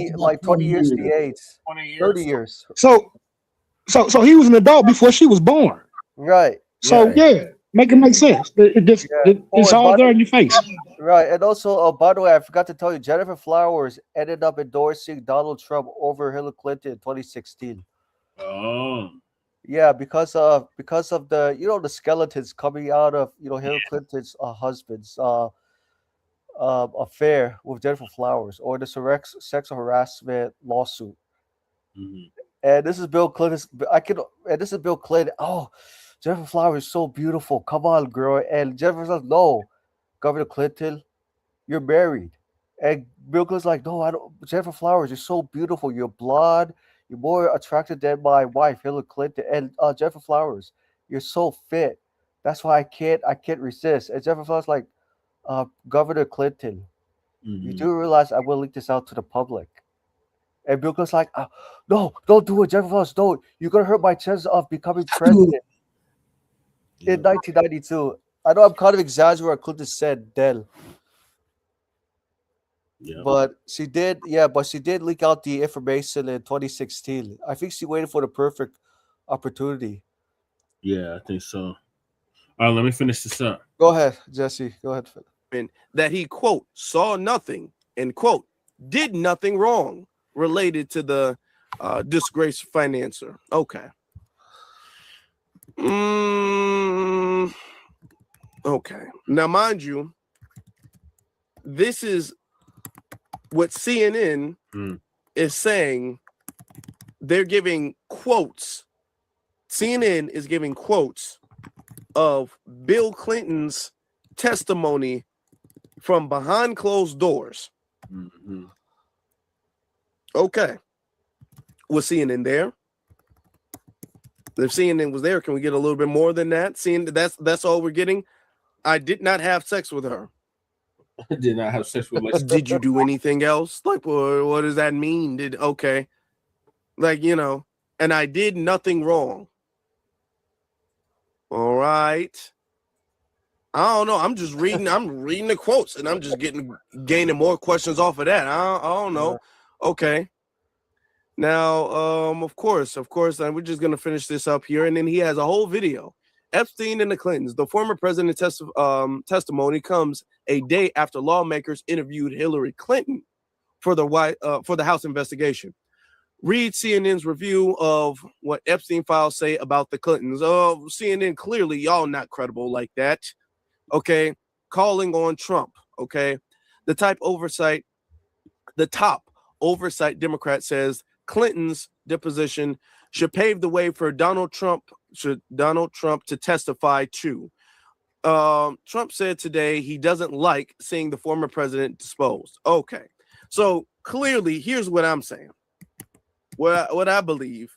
years the age. 30 years. So he was an adult before she was born. Right. So make it make sense. It's all there in your face. Right. And also, by the way, I forgot to tell you, Jennifer Flowers ended up endorsing Donald Trump over Hillary Clinton in 2016. Oh. Yeah, because of the the skeletons coming out of Hillary Clinton's husband's affair with Jennifer Flowers, or the sexual harassment lawsuit. Mm-hmm. And this is Bill Clinton. This is Bill Clinton. Oh, Jennifer Flowers is so beautiful. Come on, girl. And Jennifer says, no, Governor Clinton, you're married. And Bill Clinton's like, no, I don't. Jennifer Flowers, you're so beautiful. You're blonde. You're more attractive than my wife, Hillary Clinton. And Jennifer Flowers, you're so fit. That's why I can't resist. And Jennifer Flowers like, Governor Clinton, you do realize I will leak this out to the public. And Bill Clinton's like, no, don't do it, Jennifer Flowers, don't. You're going to hurt my chances of becoming president. In 1992. I know I'm kind of exaggerating what Clinton said then. Yeah. But she did leak out the information in 2016. I think she waited for the perfect opportunity. Yeah, I think so. All right, let me finish this up. Go ahead, Jesse. Go ahead. that he, quote, saw nothing and, quote, did nothing wrong related to the disgraced financier. Okay. Okay. Now, mind you, this is what CNN is saying. They're giving quotes. CNN is giving quotes of Bill Clinton's testimony from behind closed doors. Okay. Was CNN there? If CNN was there, can we get a little bit more than that? Seeing that's all we're getting. I did not have sex with her. I did not have sex with myself. Did you do anything else? Like, what does that mean? Okay. Like, you know, and I did nothing wrong. All right. I don't know. I'm just reading. I'm reading the quotes, and I'm just gaining more questions off of that. I don't know. Okay. Now, of course, and we're just gonna finish this up here, and then he has a whole video. Epstein and the Clintons. The former president's testimony comes a day after lawmakers interviewed Hillary Clinton for the House investigation. Read CNN's review of what Epstein files say about the Clintons. CNN, clearly y'all not credible like that. Okay, calling on Trump. Okay, the top oversight Democrat says Clinton's deposition should pave the way for Donald Trump to testify too. Trump said today he doesn't like seeing the former president disposed. Okay, so clearly, here's what I'm saying. What I believe,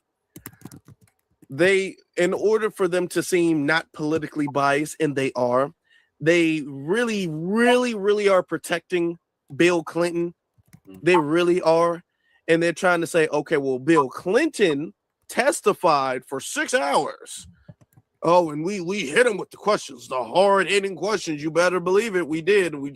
in order for them to seem not politically biased, and they are, they really, really, really are protecting Bill Clinton. They really are. And they're trying to say, okay, well, Bill Clinton testified for 6 hours. Oh, and we hit him with the questions, the hard-hitting questions. You better believe it. We did. We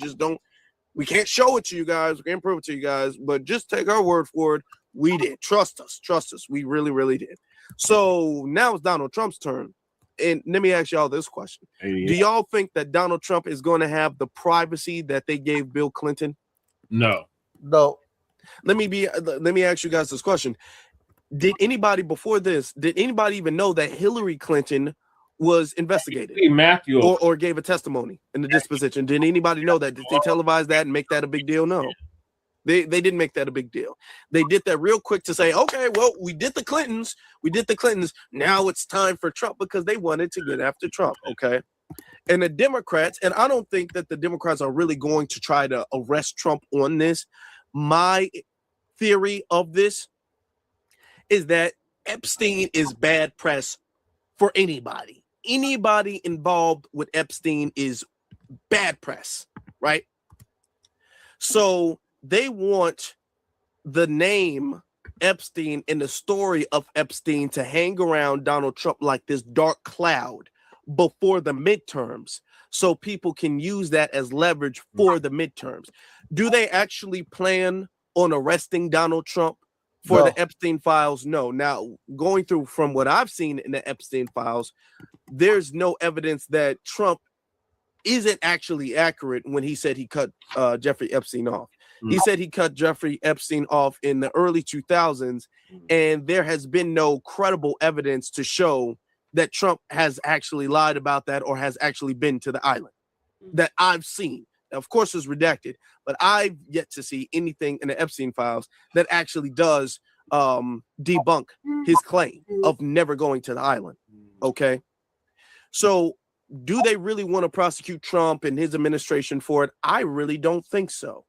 can't show it to you guys. We can't prove it to you guys, but just take our word for it. We did. Trust us. We really, really did. So now it's Donald Trump's turn. And let me ask y'all this question. Do y'all think that Donald Trump is going to have the privacy that they gave Bill Clinton? No. Let me ask you guys this question. Did anybody even know that Hillary Clinton was investigated or gave a testimony in the disposition? Did anybody know that? Did they televise that and make that a big deal? No. They didn't make that a big deal. They did that real quick to say, okay, well, we did the Clintons. Now it's time for Trump, because they wanted to get after Trump. Okay. And the Democrats, and I don't think that the Democrats are really going to try to arrest Trump on this. My theory of this is that Epstein is bad press for anybody. Anybody involved with Epstein is bad press, right? So they want the name Epstein and the story of Epstein to hang around Donald Trump like this dark cloud before the midterms, so people can use that as leverage for the midterms. Do they actually plan on arresting Donald Trump for the Epstein files? No. Now, going through from what I've seen in the Epstein files, there's no evidence that Trump isn't actually accurate when he said he cut Jeffrey Epstein off. He said he cut Jeffrey Epstein off in the early 2000s, and there has been no credible evidence to show that Trump has actually lied about that or has actually been to the island that I've seen. Of course, it's redacted, but I've yet to see anything in the Epstein files that actually does debunk his claim of never going to the island. Okay. So do they really want to prosecute Trump and his administration for it? I really don't think so.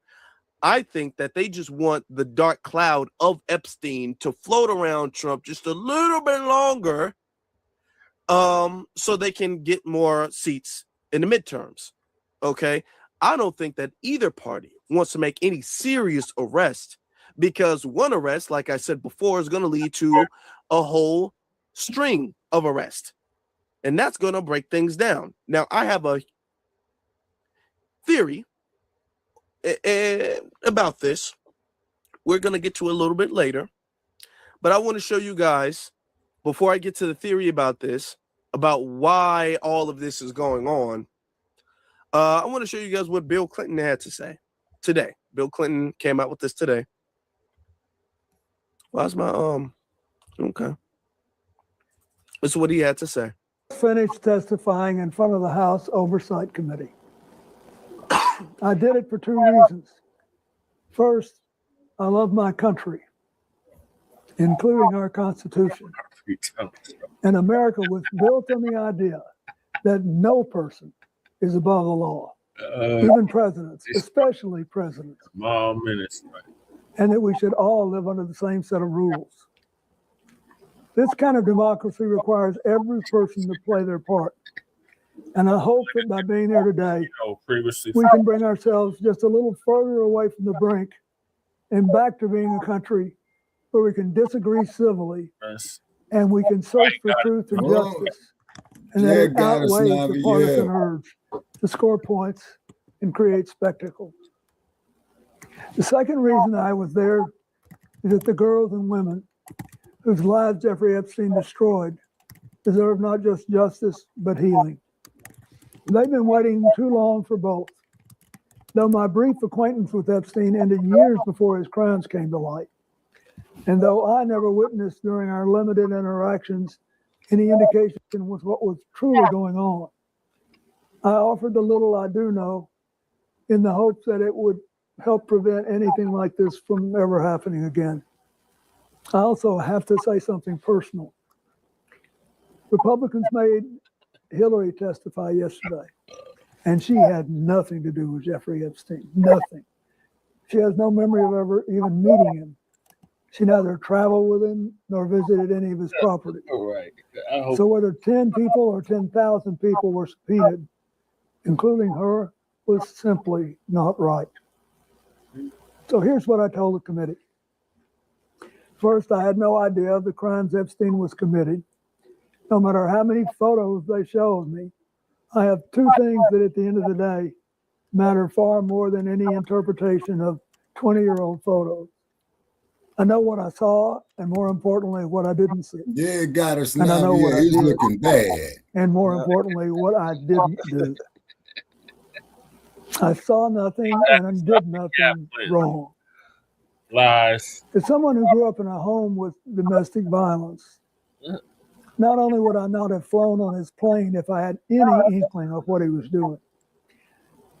I think that they just want the dark cloud of Epstein to float around Trump just a little bit longer, so they can get more seats in the midterms. Okay. I don't think that either party wants to make any serious arrest, because one arrest, like I said before, is going to lead to a whole string of arrests, and that's going to break things down. Now, I have a theory about this. We're going to get to a little bit later, but I want to show you guys, before I get to the theory about this, about why all of this is going on, I want to show you guys what Bill Clinton had to say today. Bill Clinton came out with this today. Why's my okay. This is what he had to say. Finished testifying in front of the House Oversight Committee. I did it for 2 reasons. First, I love my country, including our Constitution. And America was built on the idea that no person is above the law, even presidents, especially presidents. And that we should all live under the same set of rules. This kind of democracy requires every person to play their part. And I hope that by being here today, we can bring ourselves just a little further away from the brink and back to being a country where we can disagree civilly and we can search for truth and justice. And that it outweighs the partisan urge to score points and create spectacle. The second reason I was there is that the girls and women whose lives Jeffrey Epstein destroyed deserve not just justice, but healing. They've been waiting too long for both. Though my brief acquaintance with Epstein ended years before his crimes came to light, and though I never witnessed during our limited interactions any indication with what was truly going on, I offered the little I do know in the hopes that it would help prevent anything like this from ever happening again. I also have to say something personal. Republicans made Hillary testify yesterday, and she had nothing to do with Jeffrey Epstein, nothing. She has no memory of ever even meeting him. She neither traveled with him nor visited any of his property. Right. So whether 10 people or 10,000 people were subpoenaed, including her, was simply not right. So here's what I told the committee. First, I had no idea of the crimes Epstein was committing. No matter how many photos they show of me, I have two things that at the end of the day matter far more than any interpretation of 20-year-old photos. I know what I saw, and more importantly, what I didn't see. Yeah, got us And I now. know what Yeah, I he's did. looking bad. And more importantly, what I didn't do. I saw nothing and I did nothing wrong. Lies. As someone who grew up in a home with domestic violence, not only would I not have flown on his plane if I had any inkling of what he was doing,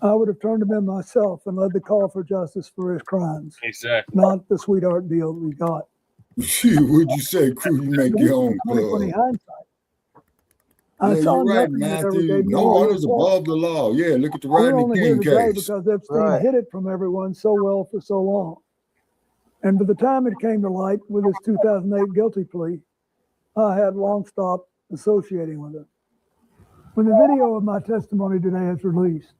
I would have turned him in myself and led the call for justice for his crimes. Exactly. Not the sweetheart deal we got. What'd you say, crew? You make your own club. 20/20 hindsight. I Yeah, saw you're right, nothing that ever Matthew. gave me No a one real is pulse. above the law. Yeah, look at the We're Rodney only here King today case. because Epstein hid it from everyone so well for so long. And by the time it came to light with his 2008 guilty plea, I had long stopped associating with him. When the video of my testimony today is released,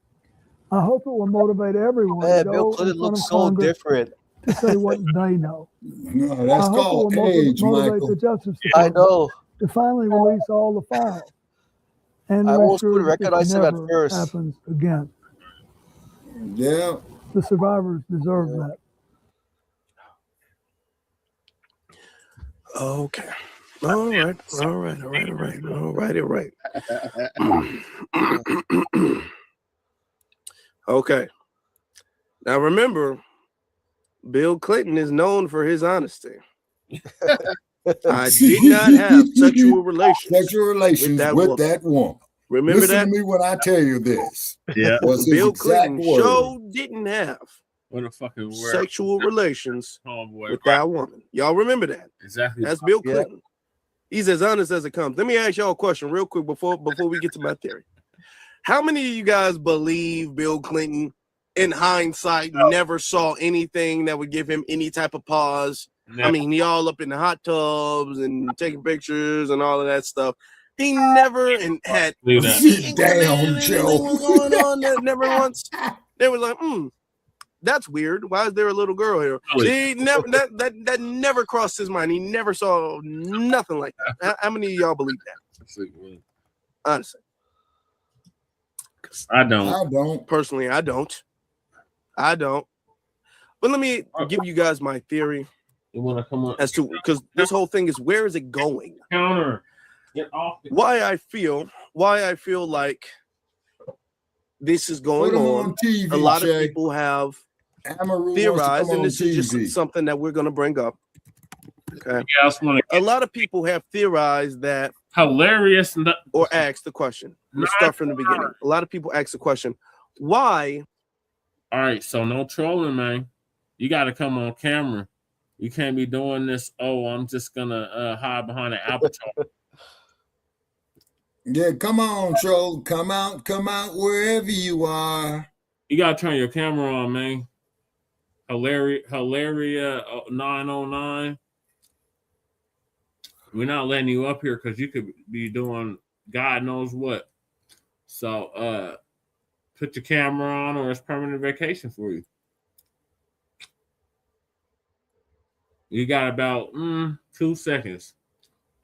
I hope it will motivate everyone Man, to Bill go Clinton in front looks of so Congress different. to say what they know. No, I that's hope called it will age, motivate Michael. the Justice I Department know. to finally release all the files and I to almost ensure would that this recognize him at never first. happens again. Yeah. The survivors deserve that. Okay. All right. Okay. Now remember, Bill Clinton is known for his honesty. I did not have sexual relations with that woman. Remember Listen that? to me when I tell you this. Yeah. Was his Bill exact Clinton word. sure didn't have What a fucking word. sexual relations Homeboy, with right. that woman. Y'all remember that? Exactly. That's Bill Yeah. Clinton. He's as honest as it comes. Let me ask y'all a question real quick before we get to my theory. How many of you guys believe Bill Clinton, in hindsight, never saw anything that would give him any type of pause? I mean, he all up in the hot tubs and taking pictures and all of that stuff. He never and had Do that. anything Damn, Joe. was going on that never once. They was like, that's weird. Why is there a little girl here? He never that never crossed his mind. He never saw nothing like that. How many of y'all believe that? Honestly. I don't. I don't. Personally, I don't. But let me give you guys my theory You want to come on? as to, because this whole thing is, where is it going? Counter. Get off. Why I feel like this is going Put 'em on. on TV, a lot Shay. of people have Amaru theorized, and wants to this come is on just TV. something that we're going to bring up. Okay. Yeah, a lot of people have theorized that hilarious or asked the question. Let's start from the beginning. A lot of people ask the question, why? All right, so no trolling, man. You got to come on camera. You can't be doing this. Oh, I'm just gonna hide behind an avatar. Yeah, come on, troll. Come out wherever you are. You gotta turn your camera on, man. Hilaria 909. We're not letting you up here because you could be doing God knows what. So put your camera on or it's permanent vacation for you. You got about 2 seconds.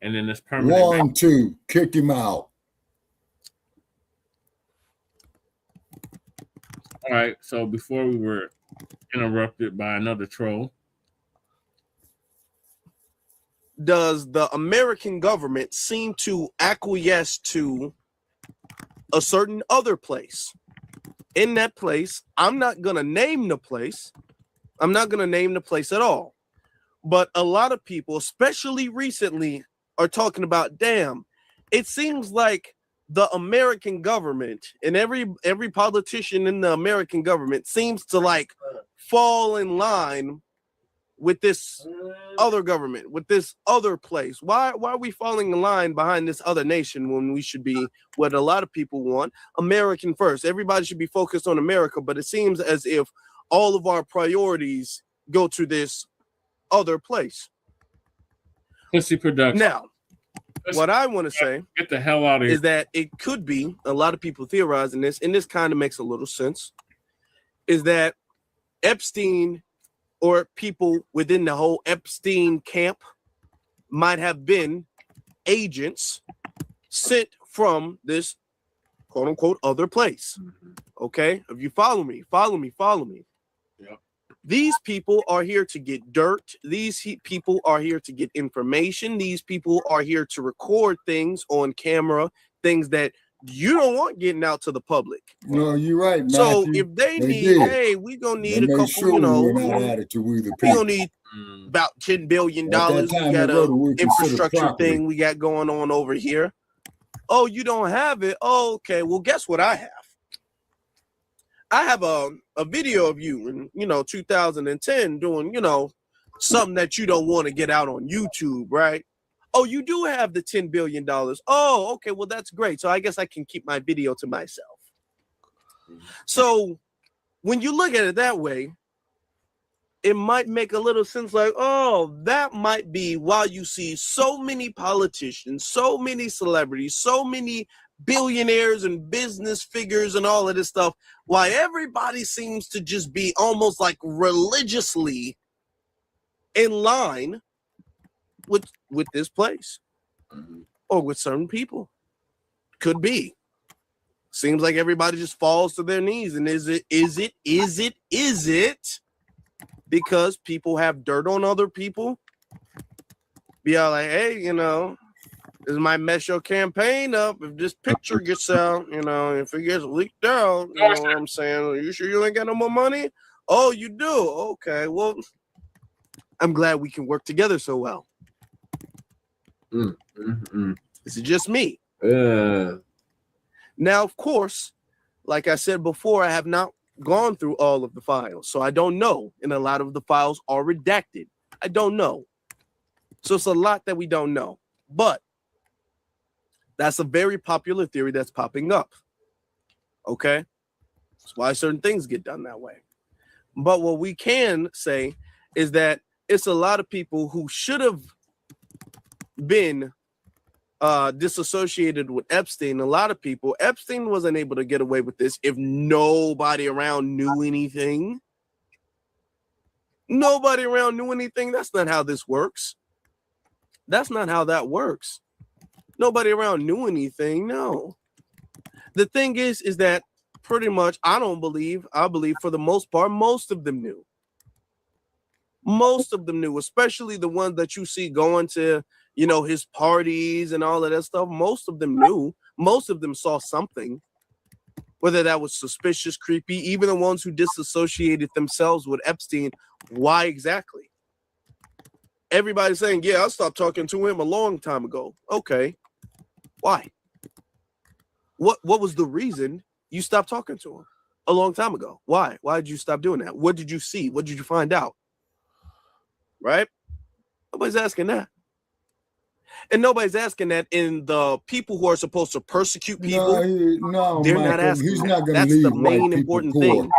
And then it's permanent. 1, 2, kick him out. All right, so before we were interrupted by another troll. Does the American government seem to acquiesce to a certain other place? In that place, I'm not going to name the place. I'm not going to name the place at all. But a lot of people, especially recently, are talking about, damn, it seems like the American government and every politician in the American government seems to like fall in line with this other government, with this other place. Why are we falling in line behind this other nation when we should be what a lot of people want? American first. Everybody should be focused on America, but it seems as if all of our priorities go to this other place. Pussy production. Now, what I want to say, get the hell out of here, is that it could be a lot of people theorizing this, and this kind of makes a little sense, is that Epstein or people within the whole Epstein camp might have been agents sent from this quote unquote other place. Okay, if you follow me. Yep. These people are here to get dirt. These people are here to get information. These people are here to record things on camera, things that you don't want getting out to the public. No, you're right, Matthew. So if they need, hey, we gonna need a couple, we're not added to either we gonna need about $10 billion. We got a infrastructure thing we got going on over here. Oh, you don't have it? Oh, okay. Well, guess what I have? I have a video of you in 2010 doing something that you don't want to get out on YouTube, right? Oh, you do have the $10 billion. Oh, okay. Well, that's great. So I guess I can keep my video to myself. So when you look at it that way, it might make a little sense like, oh, that might be why you see so many politicians, so many celebrities, so many billionaires and business figures and all of this stuff, why everybody seems to just be almost like religiously in line with this place or with certain people. Could be. Seems like everybody just falls to their knees. And is it because people have dirt on other people? Be all like, hey, this might mess your campaign up if this picture gets out, if it gets leaked out, you know what I'm saying? Are you sure you ain't got no more money? Oh, you do? Okay, well, I'm glad we can work together so well. Is it just me? Now, of course, like I said before, I have not gone through all of the files, so I don't know. And a lot of the files are redacted. I don't know. So it's a lot that we don't know. But that's a very popular theory that's popping up. Okay? That's why certain things get done that way. But what we can say is that it's a lot of people who should have been disassociated with Epstein. A lot of people, Epstein wasn't able to get away with this if nobody around knew anything. Nobody around knew anything. That's not how this works. That's not how that works. Nobody around knew anything. No. The thing is that pretty much, I believe for the most part, most of them knew. Most of them knew, especially the ones that you see going to, his parties and all of that stuff. Most of them knew. Most of them saw something. whether that was suspicious, creepy, even the ones who disassociated themselves with Epstein. Why exactly? Everybody's saying, yeah, I stopped talking to him a long time ago. Okay. Why? What was the reason you stopped talking to him a long time ago? Why? Why did you stop doing that? What did you see? What did you find out? Right? Nobody's asking that. And nobody's asking that in the people who are supposed to persecute people. No, they're Michael, not asking he's that. not going to That's leave the white main people important poor. thing.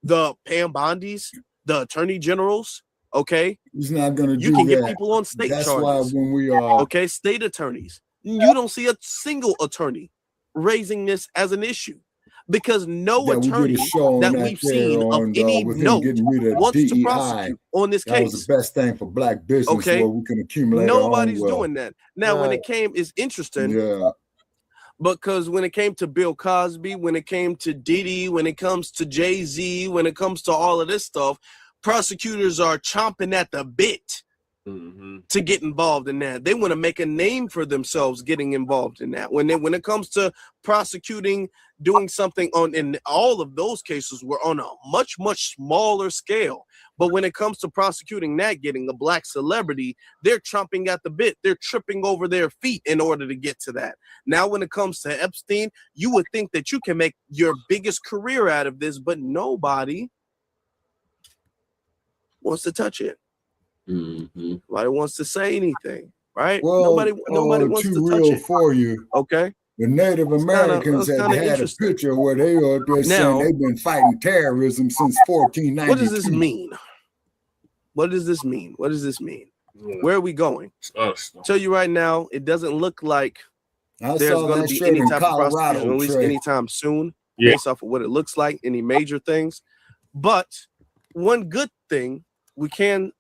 The Pam Bondis, the attorney generals, okay? He's not going to do You can that. get people on state That's charges. why when we are okay, state attorneys, you don't see a single attorney raising this as an issue because no that we did attorney a show on that that we've there seen of on any with him note getting rid of wants to DEI. prosecute on this That was case. the best thing for black business, Okay, where we can accumulate nobody's our own wealth. doing that. Now, when it came, it's interesting. Yeah. Because when it came to Bill Cosby, when it came to Diddy, when it comes to Jay-Z, when it comes to all of this stuff, prosecutors are chomping at the bit to get involved in that. They want to make a name for themselves getting involved in that. When it comes to prosecuting, doing something in all of those cases were on a much, much smaller scale. But when it comes to prosecuting that, getting a black celebrity, they're chomping at the bit. They're tripping over their feet in order to get to that. Now, when it comes to Epstein, you would think that you can make your biggest career out of this, but nobody wants to touch it. Nobody wants to say anything, right? Well, nobody wants too to touch real it. for you. Okay. The Native Americans had a interesting. picture where they are there saying they've been fighting terrorism since 1492. What does this mean? What does this mean? What does this mean? Where are we going? Tell you right now, it doesn't look like there's going to be any type of prosecution, at least anytime soon, based off of what it looks like, any major things. But one good thing we can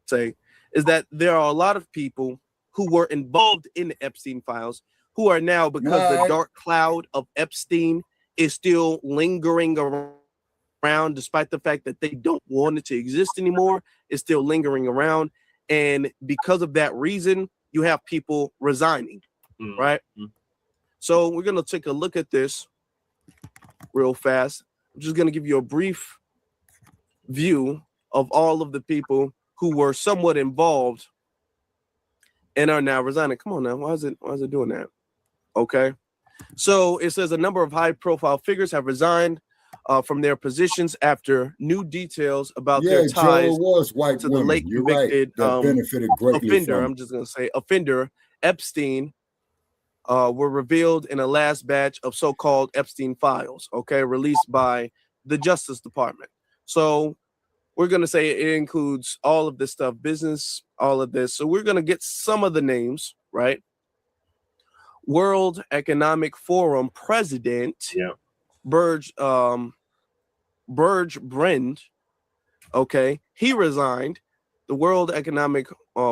say is that there are a lot of people who were involved in the Epstein files who are now, because the dark cloud of Epstein is still lingering around, despite the fact that they don't want it to exist anymore, it's still lingering around. And because of that reason, you have people resigning, right? So we're going to take a look at this real fast. I'm just going to give you a brief view of all of the people who were somewhat involved and are now resigning. Come on now, why is it doing that? Okay, so it says a number of high-profile figures have resigned from their positions after new details about their ties to the late convicted offender. I'm just going to say offender Epstein were revealed in a last batch of so-called Epstein files. Okay, released by the Justice Department. So we're going to say it includes all of this stuff, business, all of this. So we're going to get some of the names, right? World Economic Forum president, Burge Brend, okay, he resigned. The World Economic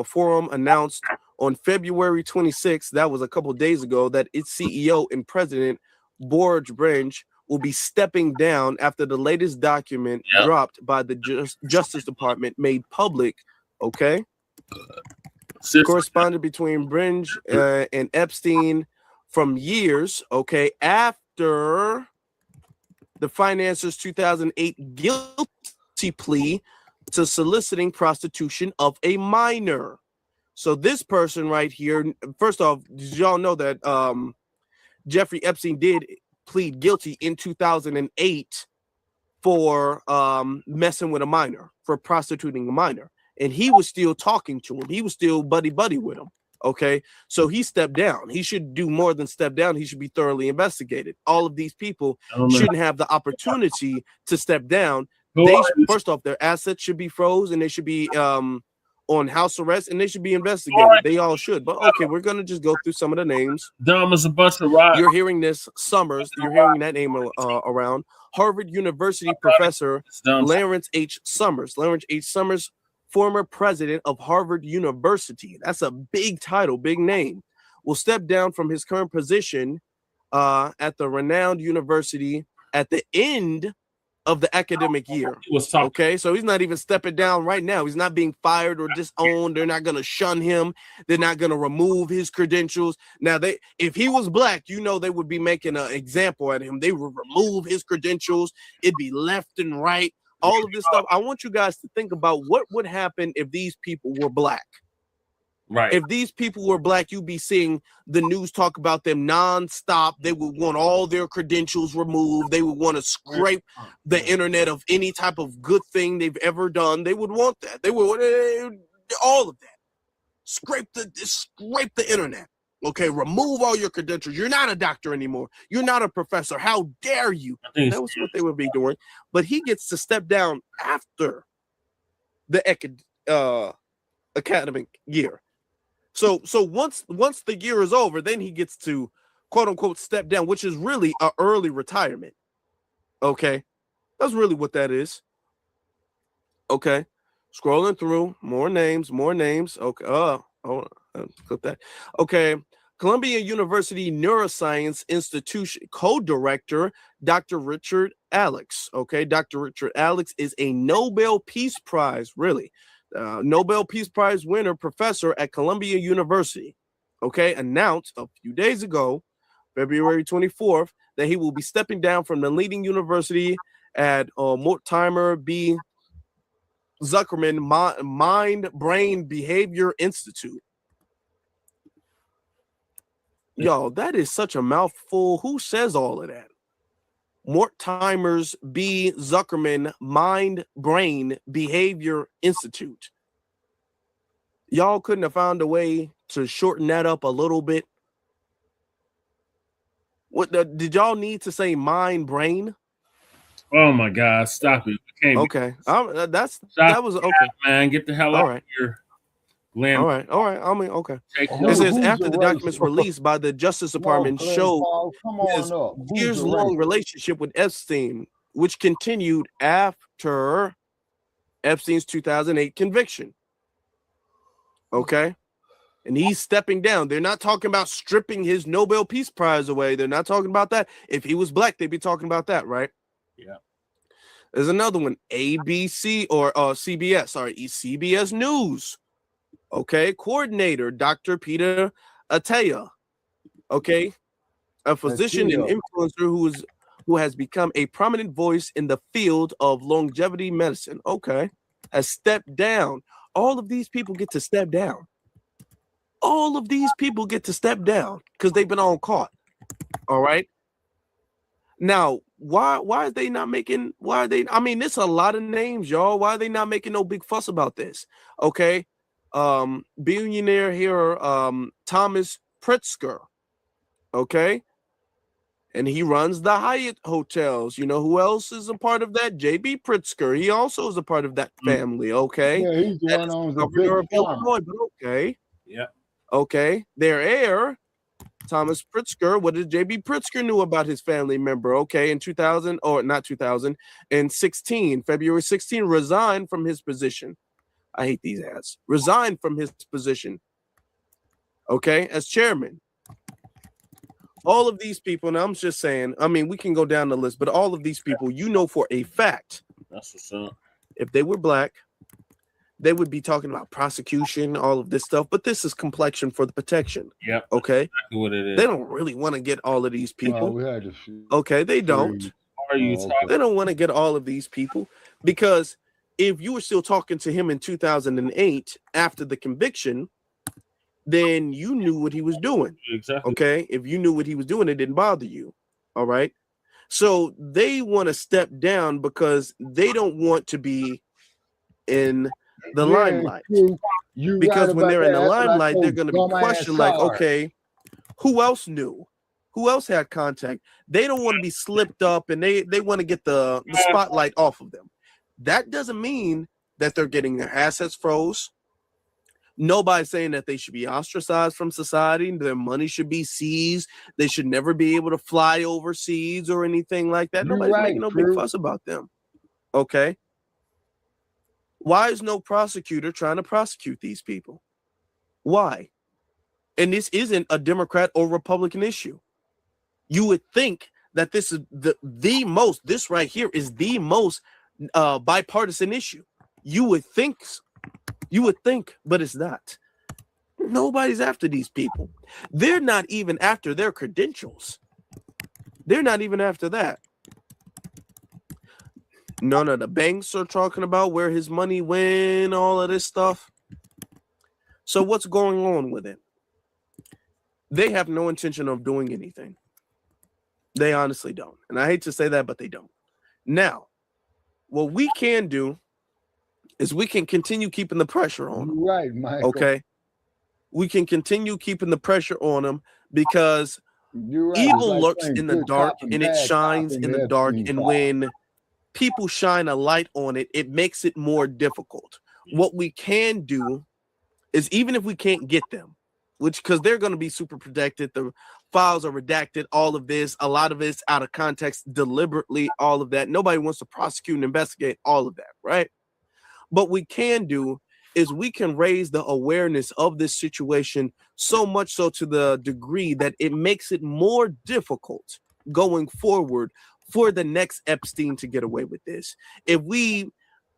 Forum announced on February 26th, that was a couple of days ago, that its CEO and president, Burge Brend, will be stepping down after the latest document dropped by the Justice Department made public, okay? Corresponded between Brend and Epstein from years, okay, after the financier's 2008 guilty plea to soliciting prostitution of a minor. So this person right here, first off, did y'all know that Jeffrey Epstein did plead guilty in 2008 for messing with a minor, for prostituting a minor? And he was still talking to him. He was still buddy-buddy with him. Okay, so he stepped down. He should do more than step down. He should be thoroughly investigated. All of these people shouldn't have the opportunity to step down. First off, their assets should be froze and they should be on house arrest and they should be investigated. They all should. But okay, we're going to just go through some of the names. Dumb as a bunch of rocks. You're hearing this, Summers. You're hearing that name around. Harvard University professor Lawrence H. Summers. Lawrence H. Summers, former president of Harvard University. That's a big title, big name. Will step down from his current position at the renowned university at the end of the academic year. Okay, so he's not even stepping down right now. He's not being fired or disowned. They're not going to shun him. They're not going to remove his credentials. Now, if he was black, you know, they would be making an example at him. They would remove his credentials. It'd be left and right. All of this stuff. I want you guys to think about what would happen if these people were black. Right. If these people were black, you'd be seeing the news talk about them nonstop. They would want all their credentials removed. They would want to scrape the internet of any type of good thing they've ever done. They would want that. They would want all of that. Scrape the internet. Okay, remove all your credentials. You're not a doctor anymore. You're not a professor. How dare you? That was what they would be doing. But he gets to step down after the academic year. So once the year is over, then he gets to quote unquote step down, which is really an early retirement. Okay, that's really what that is. Okay, scrolling through more names. Okay, hold on, click that. Okay, Columbia University Neuroscience Institution co-director Dr. Richard Alex. Okay, Dr. Richard Alex is a Nobel Peace Prize, really. Nobel Peace Prize winner professor at Columbia University, okay, announced a few days ago, February 24th, that he will be stepping down from the leading university at Mortimer B. Zuckerman Mind Brain Behavior Institute. Yo, that is such a mouthful. Who says all of that? Mortimer's B. Zuckerman Mind Brain Behavior Institute. Y'all couldn't have found a way to shorten that up a little bit. Did y'all need to say mind brain? Oh my God! Stop it! Okay, that was okay, man. Get the hell out of here. All right. I mean, okay. It says after the documents released by the Justice Department showed his years-long relationship with Epstein, which continued after Epstein's 2008 conviction. Okay, and he's stepping down. They're not talking about stripping his Nobel Peace Prize away. They're not talking about that. If he was black, they'd be talking about that, right? Yeah. There's another one, ABC or CBS News. Okay, coordinator, Dr. Peter Ataya. Okay, a physician and influencer who has become a prominent voice in the field of longevity medicine. Okay, has stepped down. All of these people get to step down. All of these people get to step down because they've been on caught. All right. Now, why are they not making? I mean, there's a lot of names, y'all. Why are they not making no big fuss about this? Okay. Billionaire here, Thomas Pritzker, okay, and he runs the Hyatt hotels. You know who else is a part of that? J.B. Pritzker. He also is a part of that family. Okay, yeah, he's the one on the governor of Illinois. But okay, yeah, okay. Their heir, Thomas Pritzker. What did J.B. Pritzker knew about his family member? Okay, in 2016, February 16, resigned from his position. I hate these ads. Resigned from his position, okay, as chairman. All of these people, and I'm just saying, I mean, we can go down the list, but all of these people, you know for a fact, that's what's up. If they were black, they would be talking about prosecution, all of this stuff, but this is complexion for the protection. Yep. Okay. Exactly what it is. They don't really want to get all of these people. We okay, they don't. Are you talking? They don't want to get all of these people because if you were still talking to him in 2008 after the conviction, then you knew what he was doing. Exactly. Okay. If you knew what he was doing, it didn't bother you. All right. So they want to step down because they don't want to be in the limelight. Because when they're in the limelight, they're going to be questioned like, okay, who else knew? Who else had contact? They don't want to be slipped up and they want to get the spotlight off of them. That doesn't mean that they're getting their assets froze. Nobody's saying that they should be ostracized from society. Their money should be seized. They should never be able to fly overseas or anything like that. Nobody's making no big fuss about them. Okay. Why is no prosecutor trying to prosecute these people? Why? And this isn't a Democrat or Republican issue. You would think that this is the most, this right here is the most bipartisan issue. You would think, but it's not. Nobody's after these people. They're not even after their credentials. They're not even after that. None of the banks are talking about where his money went, all of this stuff. So what's going on with it? They have no intention of doing anything. They honestly don't. And I hate to say that, but they don't. Now, what we can do is we can continue keeping the pressure on them. Right, Michael. Okay? We can continue keeping the pressure on them because right. evil Like lurks saying in the good dark cop and and it bad shines cop in the the dark. Epstein And file. when people shine a light on it, it makes it more difficult. What we can do is, even if we can't get them, which because they're going to be super protected, the files are redacted, all of this, a lot of it's out of context deliberately, all of that. Nobody wants to prosecute and investigate all of that, right? But we can do is we can raise the awareness of this situation so much so to the degree that it makes it more difficult going forward for the next Epstein to get away with this. If we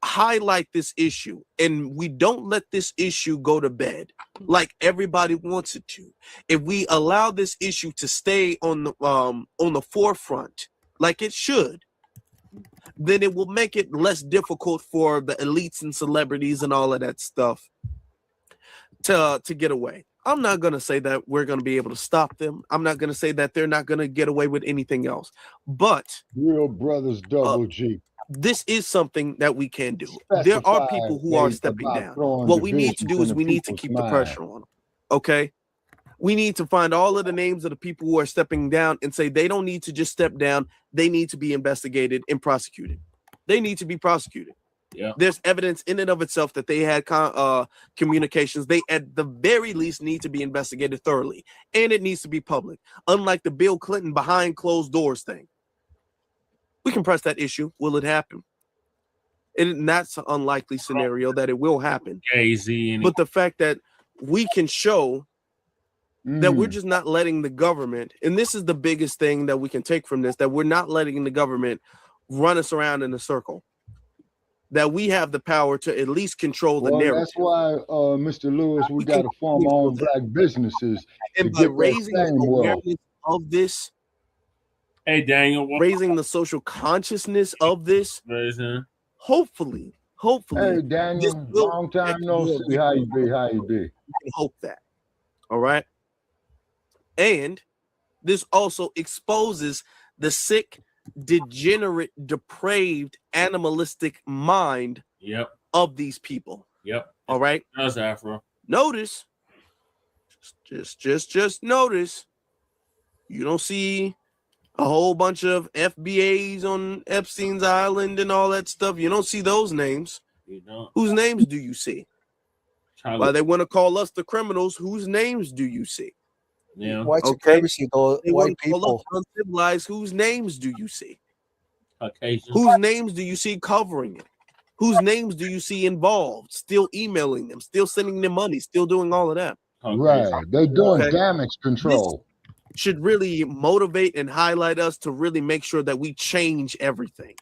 highlight this issue and we don't let this issue go to bed like everybody wants it to, if we allow this issue to stay on the forefront like it should, then it will make it less difficult for the elites and celebrities and all of that stuff to get away. I'm not going to say that we're going to be able to stop them. I'm not going to say that they're not going to get away with anything else. But Real Brothers Double G. This is something that we can do. There are people who are stepping down. What we need to do is we need to keep the pressure on them. Okay? We need to find all of the names of the people who are stepping down and say they don't need to just step down. They need to be investigated and prosecuted. They need to be prosecuted. Yeah. There's evidence in and of itself that they had communications. They at the very least need to be investigated thoroughly, and it needs to be public. Unlike the Bill Clinton behind closed doors thing. We can press that issue. Will it happen? And that's an unlikely scenario that it will happen. But the fact that we can show that we're just not letting the government, and this is the biggest thing that we can take from this, that we're not letting the government run us around in a circle. That we have the power to at least control the narrative. That's why, Mr. Lewis, we got to form our own black businesses. And by raising the awareness of this, hey Daniel, raising the social consciousness of this, hopefully. Hey Daniel, long time no see. How you be? How you be? We can hope that. All right. And this also exposes the sick, degenerate, depraved, animalistic mind of these people. All right. That's Afro. Notice, just notice, you don't see a whole bunch of FBAs on Epstein's Island and all that stuff. You don't see those names. You don't. Whose names do you see? Why they want to call us the criminals? Whose names do you see? Yeah. White supremacy, though. They White want to call people. us uncivilized. Whose names do you see? Caucasian. Whose names do you see covering it? Whose names do you see involved? Still emailing them, still sending them money, still doing all of that. Right. They're doing damage control. This should really motivate and highlight us to really make sure that we change everything.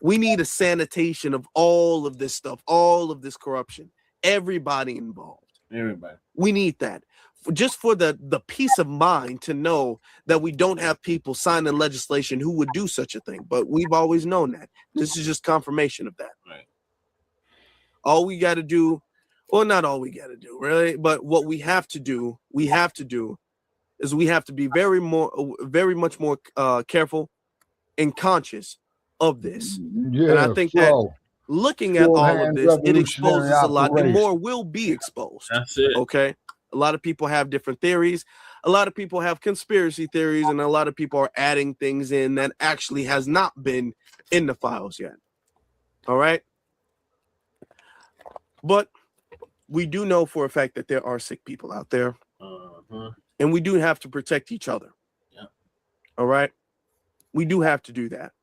We need a sanitation of all of this stuff, all of this corruption, everybody involved. Everybody. We need that. Just for the peace of mind to know that we don't have people signing legislation who would do such a thing. But we've always known that. This is just confirmation of that. Right. All we got to do, well, not all we got to do, really, but what we have to do is we have to be very much more careful and conscious of this. Yeah, and I think that looking at all of this, it exposes a lot, and more will be exposed. That's it. Okay. A lot of people have different theories. A lot of people have conspiracy theories, and a lot of people are adding things in that actually has not been in the files yet. All right. But we do know for a fact that there are sick people out there. And we do have to protect each other. Yeah. All right. We do have to do that.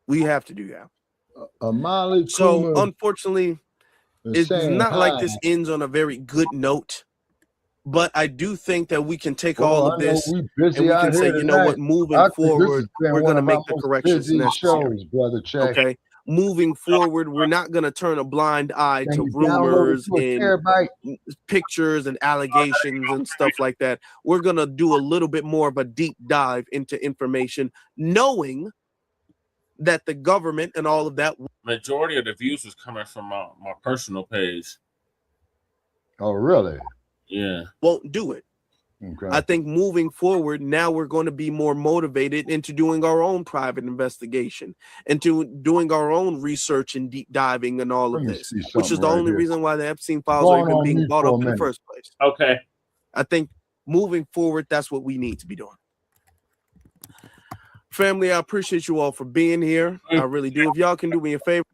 We have to do that. So unfortunately, it's not like this ends on a very good note. But I do think that we can take Well, all I of know this we and busy we out can say, here you know what, tonight. moving I think this forward, has been we're one going to of our make the most corrections busy necessary. shows, Brother Che. Okay. Moving forward, we're not going to turn a blind eye Can to you download it rumors to a and terabyte? pictures and allegations and stuff like that. We're going to do a little bit more of a deep dive into information, knowing that the government and all of that. Majority of the views was coming from my personal page. Oh, really? Yeah. Won't do it. Okay. I think moving forward, now we're going to be more motivated into doing our own private investigation, into doing our own research and deep diving and all Let of me this, see which is something the right only here. reason why the Epstein Go files are on even being mute brought for a up in the minute. first place. Okay. I think moving forward, that's what we need to be doing. Family, I appreciate you all for being here. I really do. If y'all can do me a favor.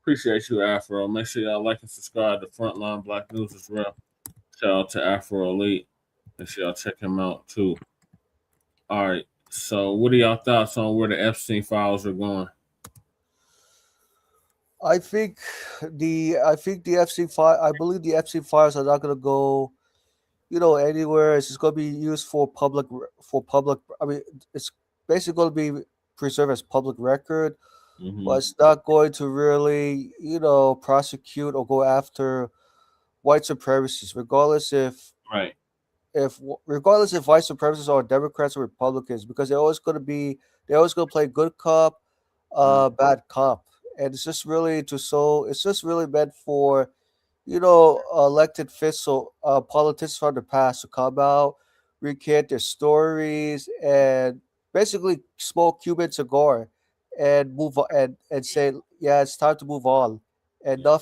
Appreciate you, Afro. Make sure y'all like and subscribe to Frontline Black News as well. Shout out to Afro Elite. Make sure y'all check him out too. All right. So what are y'all thoughts on where the Epstein files are going? I think the Epstein file. I believe the Epstein files are not going to go, anywhere. It's just going to be used for public. I mean, it's basically going to be preserved as public record, but it's not going to really, prosecute or go after white supremacists, regardless if white supremacists are Democrats or Republicans, because they're always going to play good cop, bad cop. And it's just really meant for, elected official politicians from the past to come out, recant their stories, and basically smoke Cuban cigar and move on and say, yeah, it's time to move on. And no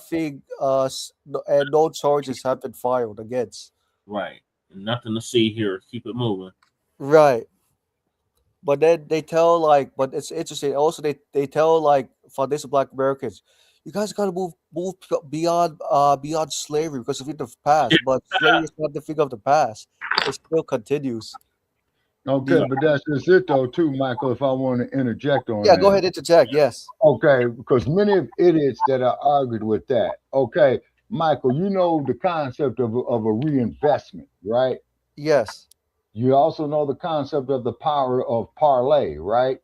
charges have been filed against. Right. Nothing to see here. Keep it moving. Right. But then they tell but it's interesting. Also, they tell Foundation Black Americans, you guys got to move beyond slavery because of the past. But slavery is not the thing of the past. It still continues. Okay, but that's just it though, too, Michael. If I want to interject on Yeah, that. go ahead, interject. Yes. Okay, because many of idiots that are argued with that. Okay, Michael, you know the concept of a reinvestment, right? Yes. You also know the concept of the power of parlay, right?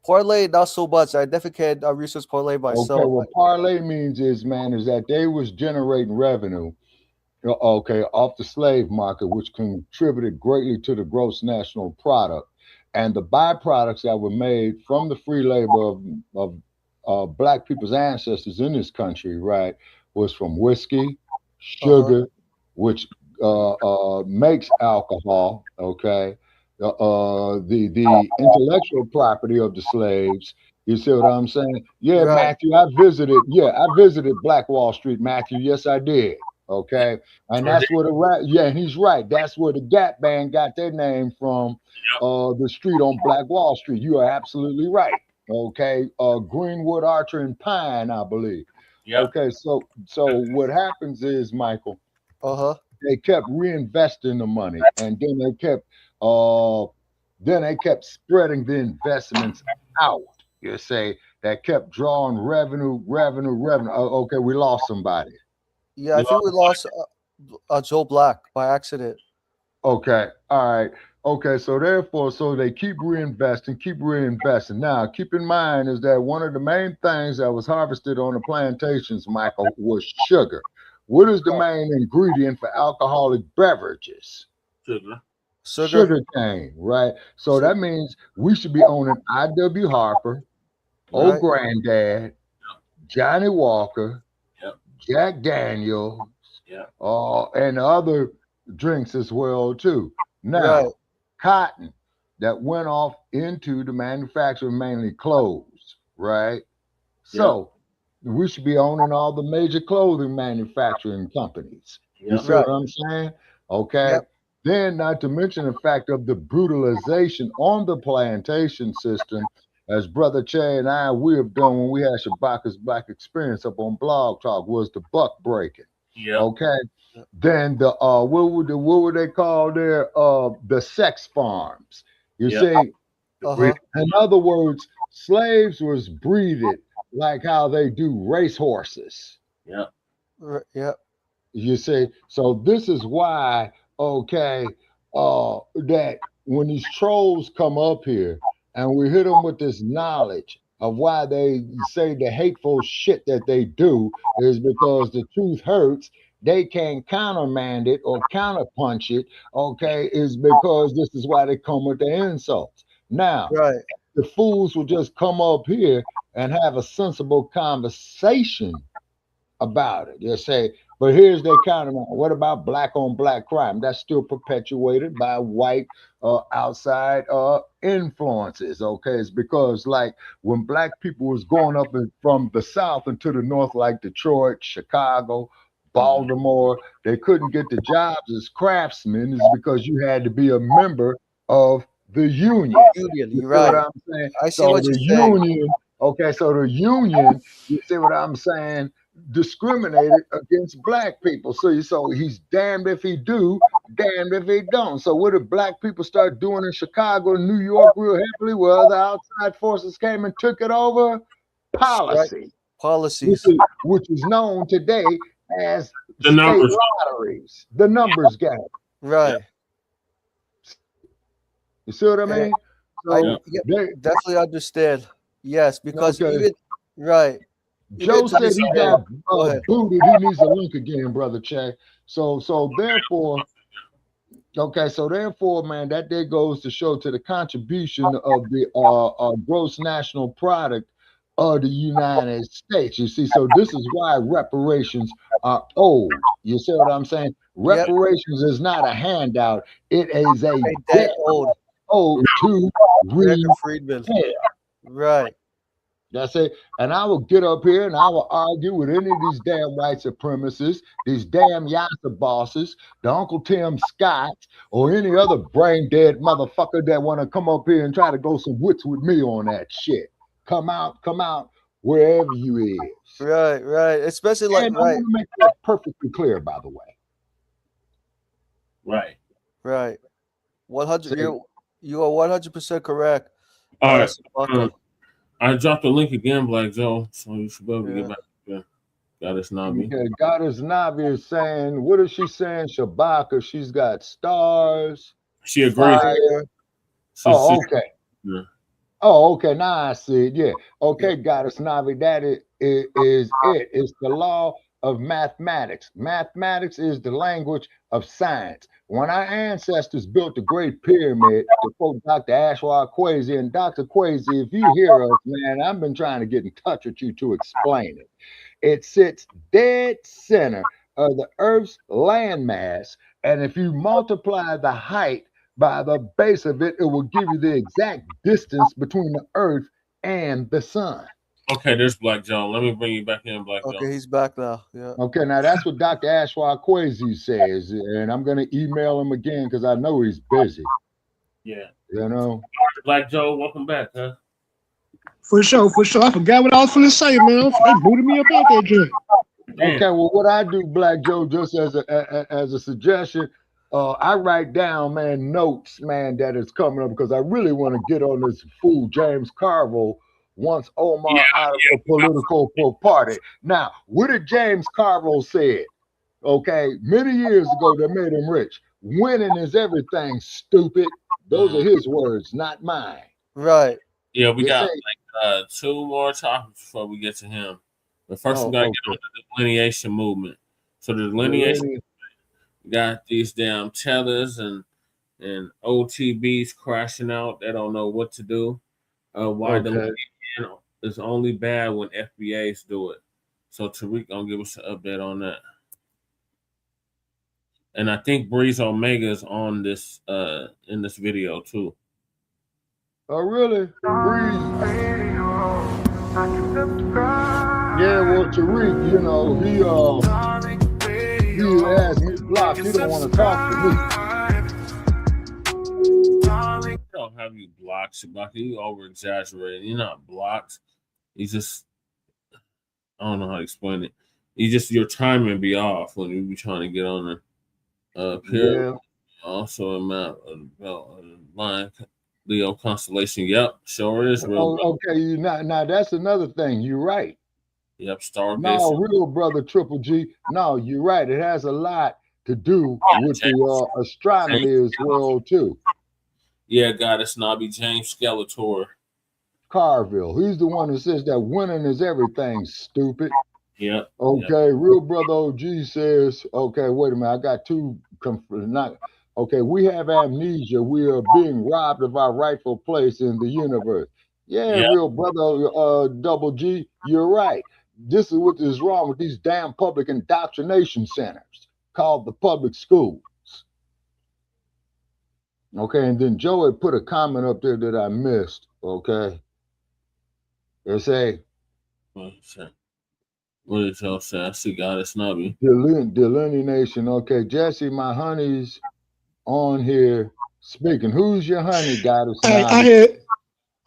Parlay, not so much. I definitely can research parlay myself. Okay, what parlay means is that they was generating revenue, off the slave market, which contributed greatly to the gross national product. And the byproducts that were made from the free labor of Black people's ancestors in this country, right, was from whiskey, sugar, which makes alcohol, okay, the intellectual property of the slaves. You see what I'm saying? Yeah, right. Matthew, I visited Black Wall Street, Matthew. Yes, I did. Okay, and that's where and he's right. That's where the Gap Band got their name from. The street on Black Wall Street. You are absolutely right. Okay, Greenwood, Archer, and Pine, I believe. Yep. Okay, so what happens is, Michael, they kept reinvesting the money, and then they kept spreading the investments out. You say that kept drawing revenue. Okay, we lost somebody. Yeah, I think we lost Joe Black by accident. Okay, all right. Okay, so therefore, they keep reinvesting. Now, keep in mind is that one of the main things that was harvested on the plantations, Michael, was sugar. What is the main ingredient for alcoholic beverages? Sugar cane, right? So that means we should be owning I.W. Harper, Old Granddad, Johnny Walker, Jack Daniels, and other drinks as well too. Now, cotton that went off into the manufacturing mainly clothes, right? So we should be owning all the major clothing manufacturing companies. You see what I'm saying? Okay. Then, not to mention the fact of the brutalization on the plantation system, as Brother Che and I, we have done when we had Shabaka's Black Experience up on Blog Talk, was the buck breaking. Okay. Then the what would they call there? The sex farms. You see, in other words, slaves was breeded like how they do race horses. You see, so this is why, okay, that when these trolls come up here and we hit them with this knowledge of why they say the hateful shit that they do is because the truth hurts. They can't countermand it or counterpunch it, okay, is because this is why they come with the insults. Now, Right. the fools will just come up here and have a sensible conversation about it. They'll say, but here's their counter. What about black on black crime? That's still perpetuated by white outside influences. Okay, it's because like when black people was going up from the south into the north, like Detroit, Chicago, Baltimore, they couldn't get the jobs as craftsmen is because you had to be a member of the union. Union, You you're see what right. I'm saying? I see So what the you're saying. union, okay, so the union, you see what I'm saying, discriminated against black people. So he's damned if he do, damned if he don't. So what did black people start doing in Chicago and New York real happily? Well, the outside forces came and took it over. Policy. Right. Policies. Which is known today as The state numbers. lotteries, the numbers game. Right. You see what I mean? So definitely understand. Yes, because Okay. even right. Joe Even to said this he day- got Go ahead. booted. He needs a link again, brother Che. So therefore, okay, so therefore, man, that there goes to show to the contribution of the gross national product of the United States. You see, so this is why reparations are owed. You see what I'm saying? Reparations is not a handout; it is a debt owed to America Friedman. Right. That's it. And I will get up here and I will argue with any of these damn white supremacists, these damn Yasa bosses, the Uncle Tim Scott, or any other brain dead motherfucker that want to come up here and try to go some wits with me on that shit. Come out wherever you is. Right. Especially like And I want to make that perfectly clear, by the way. Right. 100. You are 100% correct. All right. Sabaka. I dropped the link again, Black Joe, so you should be able to get back to Goddess Nabi. Okay, Goddess Nabi is saying, what is she saying? Shabaka, she's got stars. She agrees. Fire. Okay. Yeah. Oh, okay. Now I see it. Yeah. Okay, Goddess Navi, that is it. It's the law of mathematics. Mathematics is the language of science. When our ancestors built the Great Pyramid, to quote Dr. Ashwa Kwesi, and Dr. Kwesi, if you hear us, man, I've been trying to get in touch with you to explain it. It sits dead center of the Earth's landmass, and if you multiply the height by the base of it, it will give you the exact distance between the Earth and the sun. Okay, there's Black Joe. Let me bring you back in, Black Joe. Okay, he's back now. Yeah. Okay, now that's what Dr. Ashwa Kwesi says, and I'm going to email him again because I know he's busy. Yeah. You know? Black Joe, welcome back, huh? For sure. I forgot what I was going to say, man. They booted me up out that joint. Okay, well, what I do, Black Joe, just as a suggestion, I write down, man, notes, man, that is coming up because I really want to get on this fool James Carville once Omar out of the political party. Now, what did James Carville say? Okay, many years ago that made him rich. Winning is everything, stupid. Those are his words, not mine. Right. Yeah, we got like 2 more topics before we get to him. But first, we got to get on the delineation movement. So the delineation movement got these damn tellers and OTBs crashing out. They don't know what to do. Why delineation is only bad when FBAs do it. So Tariq gonna give us an update on that. And I think Breeze Omega is on this in this video too. Oh, really? Breeze. Yeah, well, Tariq, you know, he has me blocked. He don't want to talk to me. I don't have you blocked, Shabaka. You over exaggerating. You're not blocked. You just, I don't know how to explain it. Your timing be off when you be trying to get on the pyramid. Yeah. Also, line Leo constellation. Yep, sure is real. Okay, now that's another thing. You're right. Yep, starvation. No, real brother Triple G. No, you're right. It has a lot to do with the astronomy as well too. Yeah, God, snobby James Skeletor. Carville. He's the one that says that winning is everything, stupid. Yep. Okay, real brother OG says, okay, wait a minute, I got two, okay, we have amnesia. We are being robbed of our rightful place in the universe. Yeah, real brother Double G, you're right. This is what is wrong with these damn public indoctrination centers called the public schools. Okay, and then Joe had put a comment up there that I missed, okay? It say, what did y'all say? I see God is snobby. Delineation. Okay, Jesse, my honey's on here speaking. Who's your honey, God is snobby?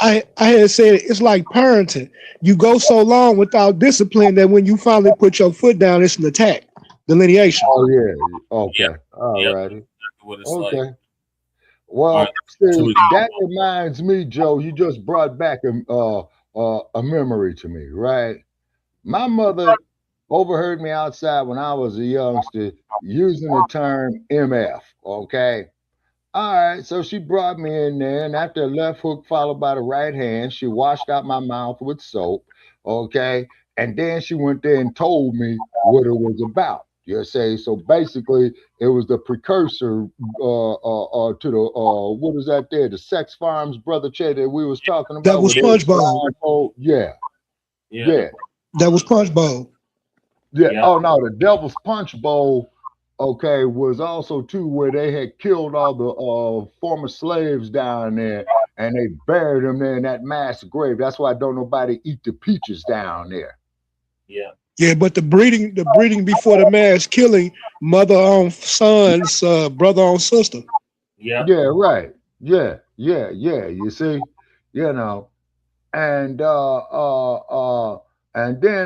I had said it's like parenting. You go so long without discipline that when you finally put your foot down, it's an attack. Delineation. Oh yeah. Okay. All righty. What it's okay. like. Well, see, that reminds me, Joe. You just brought back a memory to me, right? My mother overheard me outside when I was a youngster using the term MF, okay? All right, so she brought me in there, and after a left hook followed by the right hand, she washed out my mouth with soap, okay? And then she went there and told me what it was about. You say, so basically it was the precursor to the what is that there? The sex farms, Brother Che, that we was talking about. That was Punch Bowl. Yeah. That was Punch Bowl. Yeah. Oh no, the Devil's Punch Bowl, okay, was also too where they had killed all the former slaves down there and they buried them there in that mass grave. That's why don't nobody eat the peaches down there. Yeah. Yeah, but the breeding before the mass killing, mother on sons, brother on sister. Yeah. Yeah, right. Yeah. You see, you know, and then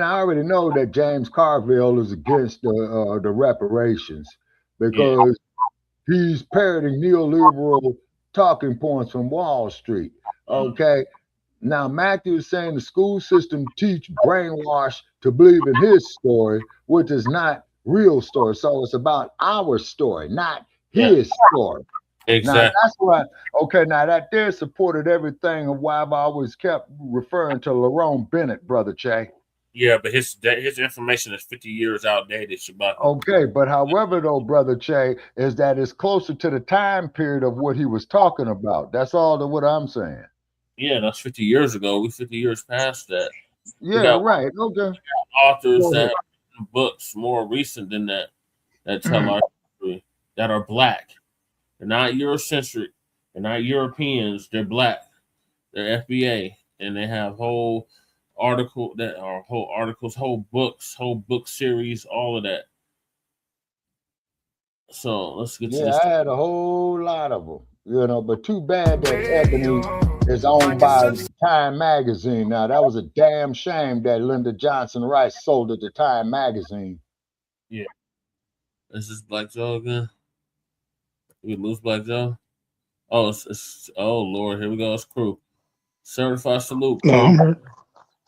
I already know that James Carville is against the reparations because he's parroting neoliberal talking points from Wall Street. Okay. Now, Matthew is saying the school system teach brainwash to believe in his story, which is not real story. So it's about our story, not his story. Exactly. Now, that's why, okay, now that there supported everything of why I've always kept referring to Lerone Bennett, Brother Che. Yeah, but his information is 50 years outdated, Shabbat. Okay, but however, though, Brother Che, is that it's closer to the time period of what he was talking about. That's all what I'm saying. Yeah, that's 50 years ago. We're 50 years past that. Yeah, right. Okay. Authors that have books more recent than that tell our history that are black. They're not Eurocentric. They're not Europeans. They're black. They're FBA, and they have whole articles, whole books, whole book series, all of that. So let's get to this. Yeah, I had a whole lot of them, you know, but too bad that Ebony is owned by Time Magazine. Now, that was a damn shame that Lyndon Johnson Rice sold it to Time Magazine. Yeah. Is this Black Joe again? We lose Black Joe? Oh, oh Lord, here we go. It's crew. Certified salute. No,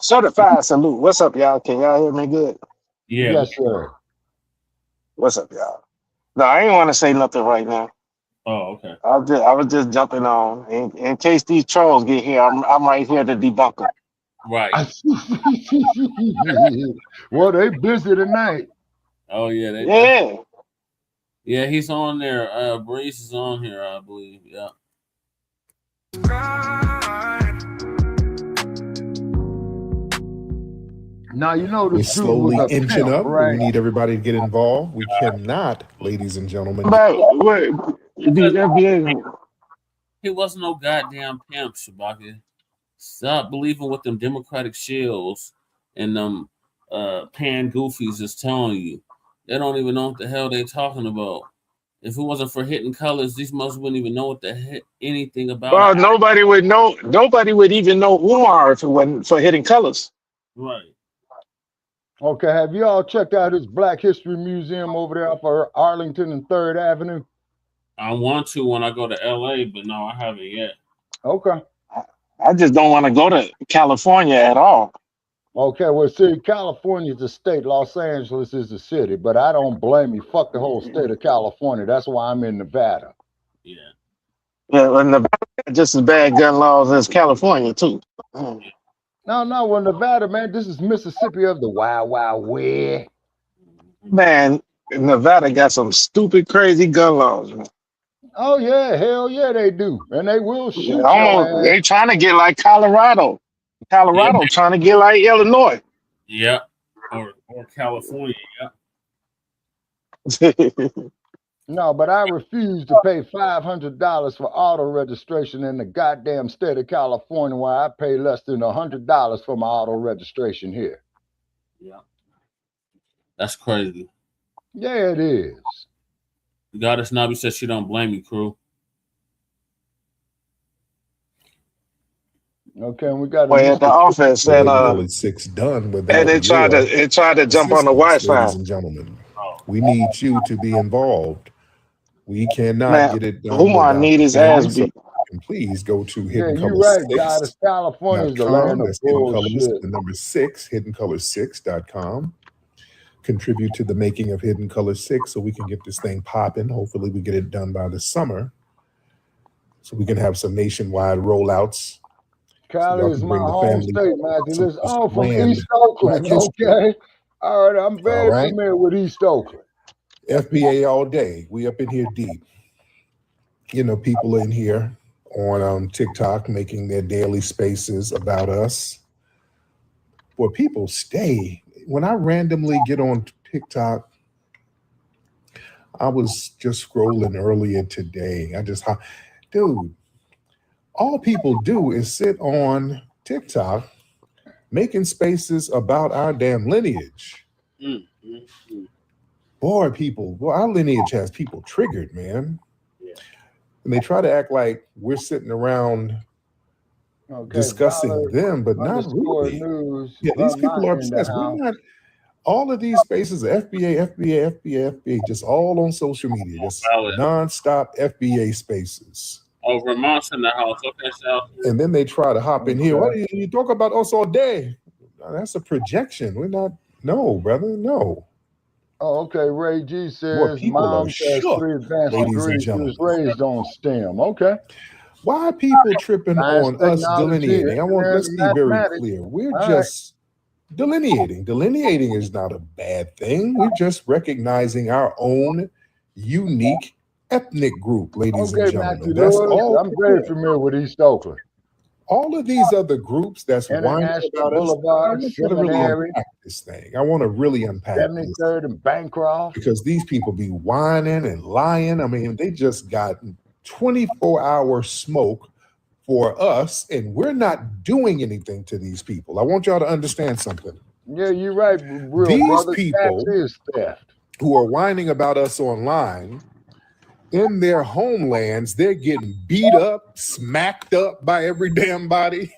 certified salute. What's up, y'all? Can y'all hear me good? Yeah. Yes, sir. What's up, y'all? No, I ain't want to say nothing right now. Oh, okay. I was just jumping on in case these trolls get here. I'm right here to debunk them. Right. Well, they busy tonight. Oh yeah. Yeah. Yeah, he's on there. Breeze is on here, I believe. Yeah. Now you know we're the slowly inching up. Right? We need everybody to get involved. We cannot, ladies and gentlemen. These FBAs. He wasn't no goddamn pimp, Shabaka. Stop believing what them Democratic shills and them pan goofies is telling you. They don't even know what the hell they talking about. If it wasn't for hitting colors, these must wouldn't even know what the heck anything about. Well, nobody would know. Nobody would even know Omar if it wasn't for hitting colors. Right. Okay, have you all checked out his Black History Museum over there off of Arlington and 3rd Avenue? I want to when I go to LA, but no, I haven't yet. Okay. I just don't want to go to California at all. Okay, well, see, California is a state. Los Angeles is a city, but I don't blame you. Fuck the whole state of California. That's why I'm in Nevada. Yeah. Yeah, and Nevada got just as bad gun laws as California too. No, well, Nevada, man, this is Mississippi of the Wild Wild West. Man, Nevada got some stupid, crazy gun laws. Man. Oh yeah, hell yeah, they do, and they will shoot Almost, your ass. they trying to get like Colorado. Colorado trying to get like Illinois. Yeah. Or California. Yeah. No, but I refuse to pay $500 for auto registration in the goddamn state of California, where I pay less than $100 for my auto registration here. Yeah. That's crazy. Yeah, it is. Goddess Nabi says she don't blame you, crew. Okay, and we got at the office and only 6 done without and it tried to jump on the Wi-Fi. Ladies and gentlemen, we need you to be involved. We cannot get it done. Omar need his ass beat. Please go to Yeah, Hidden you're Color right, guys. California is the land of That's Hidden Colors, bullshit. the number 6, hiddencolor6.com. Contribute to the making of Hidden Color 6 so we can get this thing popping. Hopefully we get it done by the summer so we can have some nationwide rollouts. Cali is my home state, Matthew. Listen, oh, from land, East Oakland, Black history. okay? All right, I'm very right. familiar with East Oakland. FBA all day. We up in here deep. You know, people in here on TikTok making their daily spaces about us. Well, people stay. When I randomly get on TikTok, I was just scrolling earlier today. Dude, all people do is sit on TikTok making spaces about our damn lineage. Boy, our lineage has people triggered, man. And they try to act like we're sitting around discussing them, but not really. Yeah, these people are obsessed. We're not. All of these spaces are FBA, just all on social media, just nonstop FBA spaces. Oh, Vermont's in the house. Okay, Sal. And then they try to hop in here. What do you talk about us all day? That's a projection. We're not. No, brother, no. Oh, okay. Ray G says, Mom has 3 advanced degrees. She was raised on STEM. Okay. Why are people tripping on us delineating? Let's be very clear. We're just delineating. Delineating is not a bad thing. We're just recognizing our own unique ethnic group, ladies and gentlemen. That's all. I'm very familiar with East Oakland. All of these other groups that's whining about Boulevard, us, I want to really unpack this thing. I want to really unpack 73rd and Bancroft. Because these people be whining and lying. I mean, they just got 24-hour smoke for us, and we're not doing anything to these people. I want y'all to understand something. Yeah, you're right. These people who are whining about us online, in their homelands, they're getting beat up, smacked up by every damn body.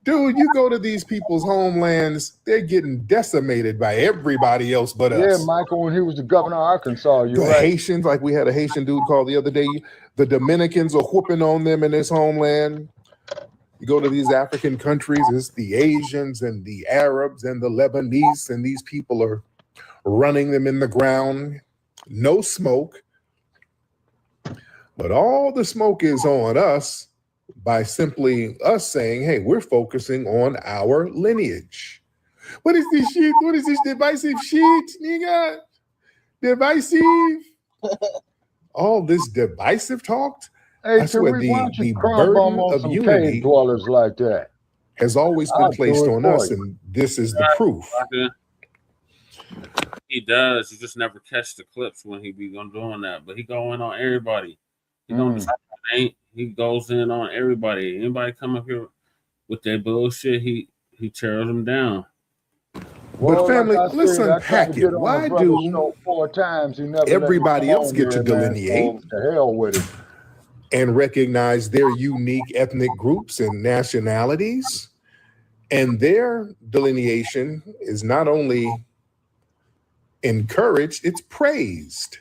Dude, you go to these people's homelands, they're getting decimated by everybody else but us. Yeah, Michael, when he was the governor of Arkansas, you're right. Haitians, like we had a Haitian dude called the other day, the Dominicans are whooping on them in this homeland. You go to these African countries, it's the Asians and the Arabs and the Lebanese, and these people are running them in the ground. No smoke, but all the smoke is on us by simply us saying, hey, we're focusing on our lineage. What is this shit? What is this divisive shit, nigga? Divisive? All this divisive talk? Hey, I swear the burden of unity dwellers like that has always been placed on us, and this is the proof. He does. You just never catch the clips when he be doing that. But he going on everybody. He don't he goes in on everybody. Anybody come up here with that bullshit, he tears them down. But family, let's unpack it. Why do 4 times, everybody else get to delineate to hell with it and recognize their unique ethnic groups and nationalities? And their delineation is not only encouraged, it's praised.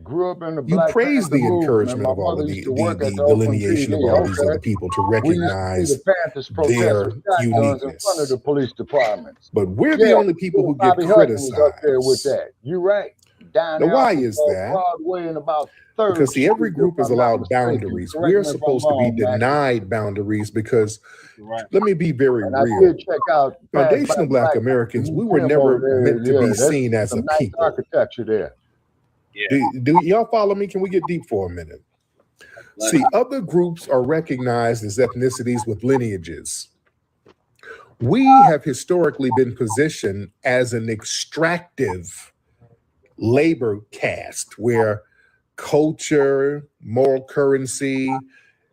Grew up in the You Black praise Panther the movement. encouragement My of all mother of used the, to work at the Oakland delineation of TV. all these Okay. other people to We used to see recognize the Panthers protest their with shotguns in front of uniqueness. the police departments. But we're the Yeah, only people who get Bobby Hutton was up there with criticized. that. You're right. Down Now, there why off of is that? Broadway and about 3rd Because see, every Street, if group is I'm not allowed mistaken. boundaries. Correct We're me if I'm supposed to be wrong, Mac. denied boundaries because, let me be very And I real. did check out Foundational Black Americans, we were museum never over there. meant to Yeah, be that's seen as some a nice people. architecture there. Do y'all follow me? Can we get deep for a minute? See, other groups are recognized as ethnicities with lineages. We have historically been positioned as an extractive labor caste where culture, moral currency,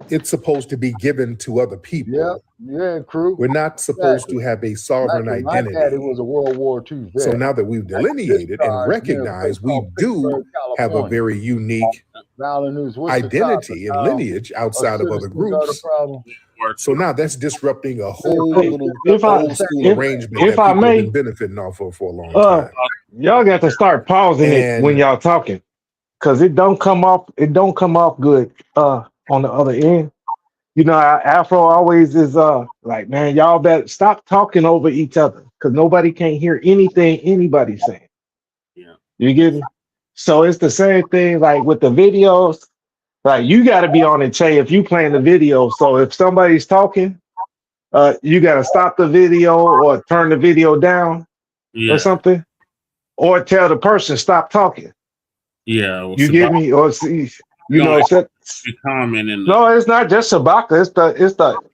it's supposed to be given to other people. Yeah, crew. We're not supposed to have a sovereign identity. My daddy was a World War II vet. So now that we've delineated and recognized we do have a very unique identity and lineage outside of other groups. So now that's disrupting a whole little old school arrangement that people have been benefiting off of for a long time. Y'all got to start pausing it when y'all talking, because it don't come off good on the other end. You know, Afro always is like, man, y'all better stop talking over each other because nobody can't hear anything anybody's saying. Yeah. You get me? So it's the same thing like with the videos. Like you got to be on it, Che, if you playing the video. So if somebody's talking, you got to stop the video or turn the video down or something, or tell the person stop talking. Yeah. Well, You get me? Or see, you know, comment in no, it's not just Sabaka.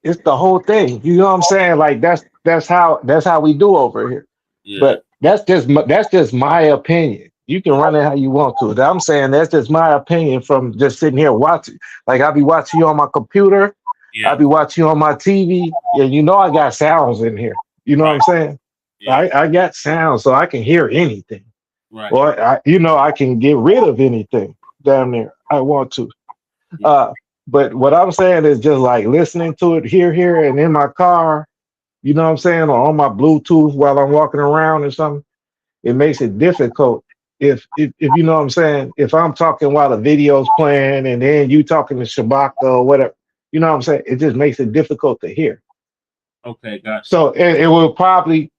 It's the whole thing. You know what I'm saying? Like that's how we do over here. Yeah. But that's just my opinion. You can run it how you want to. I'm saying that's just my opinion from just sitting here watching. Like I'll be watching you on my computer. Yeah. I'll be watching you on my TV. And you know I got sounds in here. You know what I'm saying? Yeah. I got sounds so I can hear anything. Right. Or I can get rid of anything down there I want to. But what I'm saying is just like listening to it here, and in my car, you know what I'm saying, or on my Bluetooth while I'm walking around or something. It makes it difficult if you know what I'm saying. If I'm talking while the video's playing and then you talking to Shabaka or whatever, you know what I'm saying. It just makes it difficult to hear. Okay, gotcha. So it will probably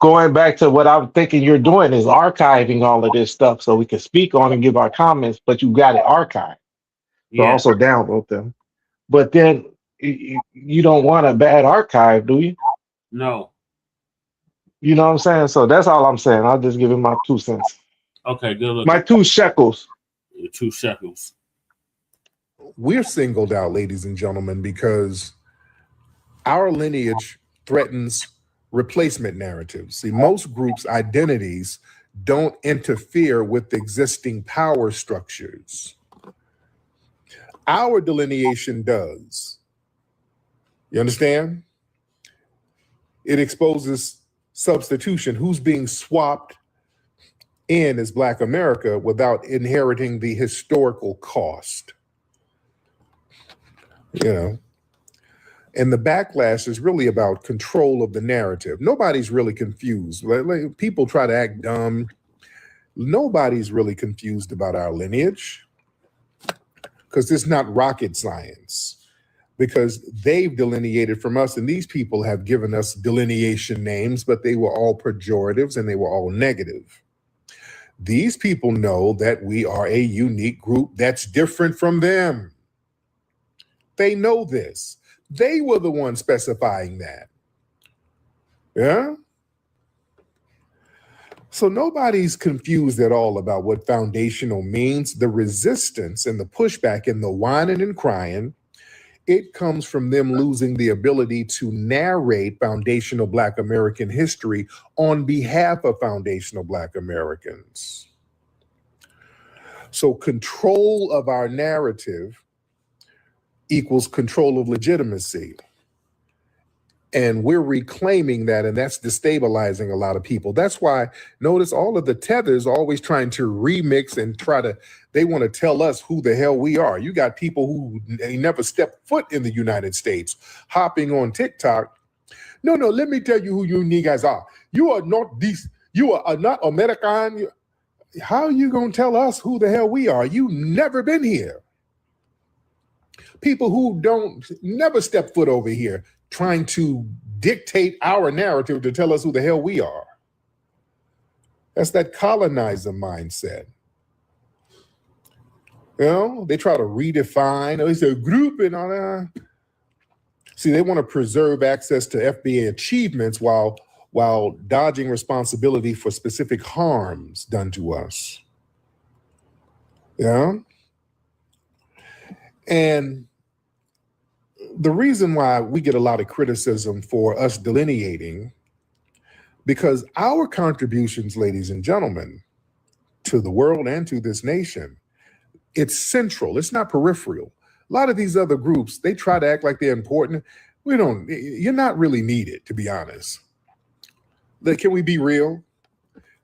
going back to what I'm thinking you're doing is archiving all of this stuff so we can speak on and give our comments, but you got it archived. So also download them. But then you don't want a bad archive, do you? No. You know what I'm saying? So that's all I'm saying. I'll just give him my 2 cents. Okay, good look. My 2 shekels. 2 shekels. We're singled out, ladies and gentlemen, because our lineage threatens replacement narratives. See, most groups' identities don't interfere with existing power structures. Our delineation does. You understand? It exposes substitution, who's being swapped in as Black America without inheriting the historical cost. You know, and the backlash is really about control of the narrative. Nobody's really confused. Like, people try to act dumb. Nobody's really confused about our lineage because it's not rocket science. Because they've delineated from us, and these people have given us delineation names, but they were all pejoratives and they were all negative. These people know that we are a unique group that's different from them. They know this. They were the ones specifying that. Yeah? So nobody's confused at all about what foundational means. The resistance and the pushback and the whining and crying, it comes from them losing the ability to narrate foundational Black American history on behalf of foundational Black Americans. So control of our narrative equals control of legitimacy. And we're reclaiming that, and that's destabilizing a lot of people. That's why, notice all of the tethers always trying to remix and they want to tell us who the hell we are. You got people who never stepped foot in the United States hopping on TikTok. No, let me tell you who you guys are. You are not these, you are not American. how are you going to tell us who the hell we are? You never been here. People who don't never step foot over here trying to dictate our narrative to tell us who the hell we are. That's that colonizer mindset. You know, they try to redefine, it's a group and all that. See, they want to preserve access to FBA achievements while dodging responsibility for specific harms done to us. Yeah. And the reason why we get a lot of criticism for us delineating, because our contributions, ladies and gentlemen, to the world and to this nation, it's central. It's not peripheral. A lot of these other groups, they try to act like they're important. You're not really needed, to be honest. Can we be real?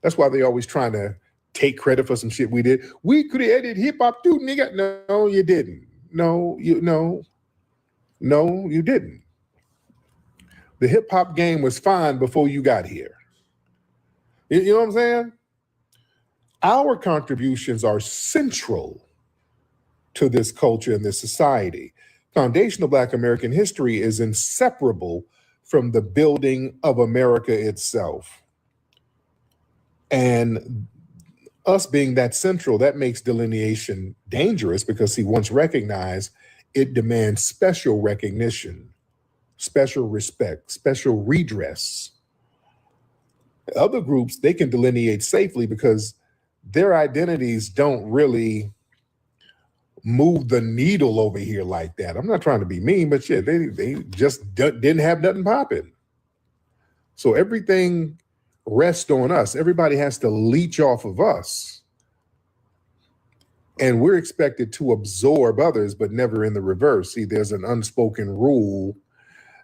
That's why they always trying to take credit for some shit we did. We created hip hop too, nigga. No, you didn't. No, you didn't. The hip hop game was fine before you got here. You know what I'm saying? Our contributions are central to this culture and this society. Foundational Black American history is inseparable from the building of America itself. And us being that central, that makes delineation dangerous because, see, once recognized, it demands special recognition, special respect, special redress. Other groups, they can delineate safely because their identities don't really move the needle over here like that. I'm not trying to be mean, but shit, they just didn't have nothing popping. So everything rests on us. Everybody has to leech off of us. And we're expected to absorb others, but never in the reverse. See, there's an unspoken rule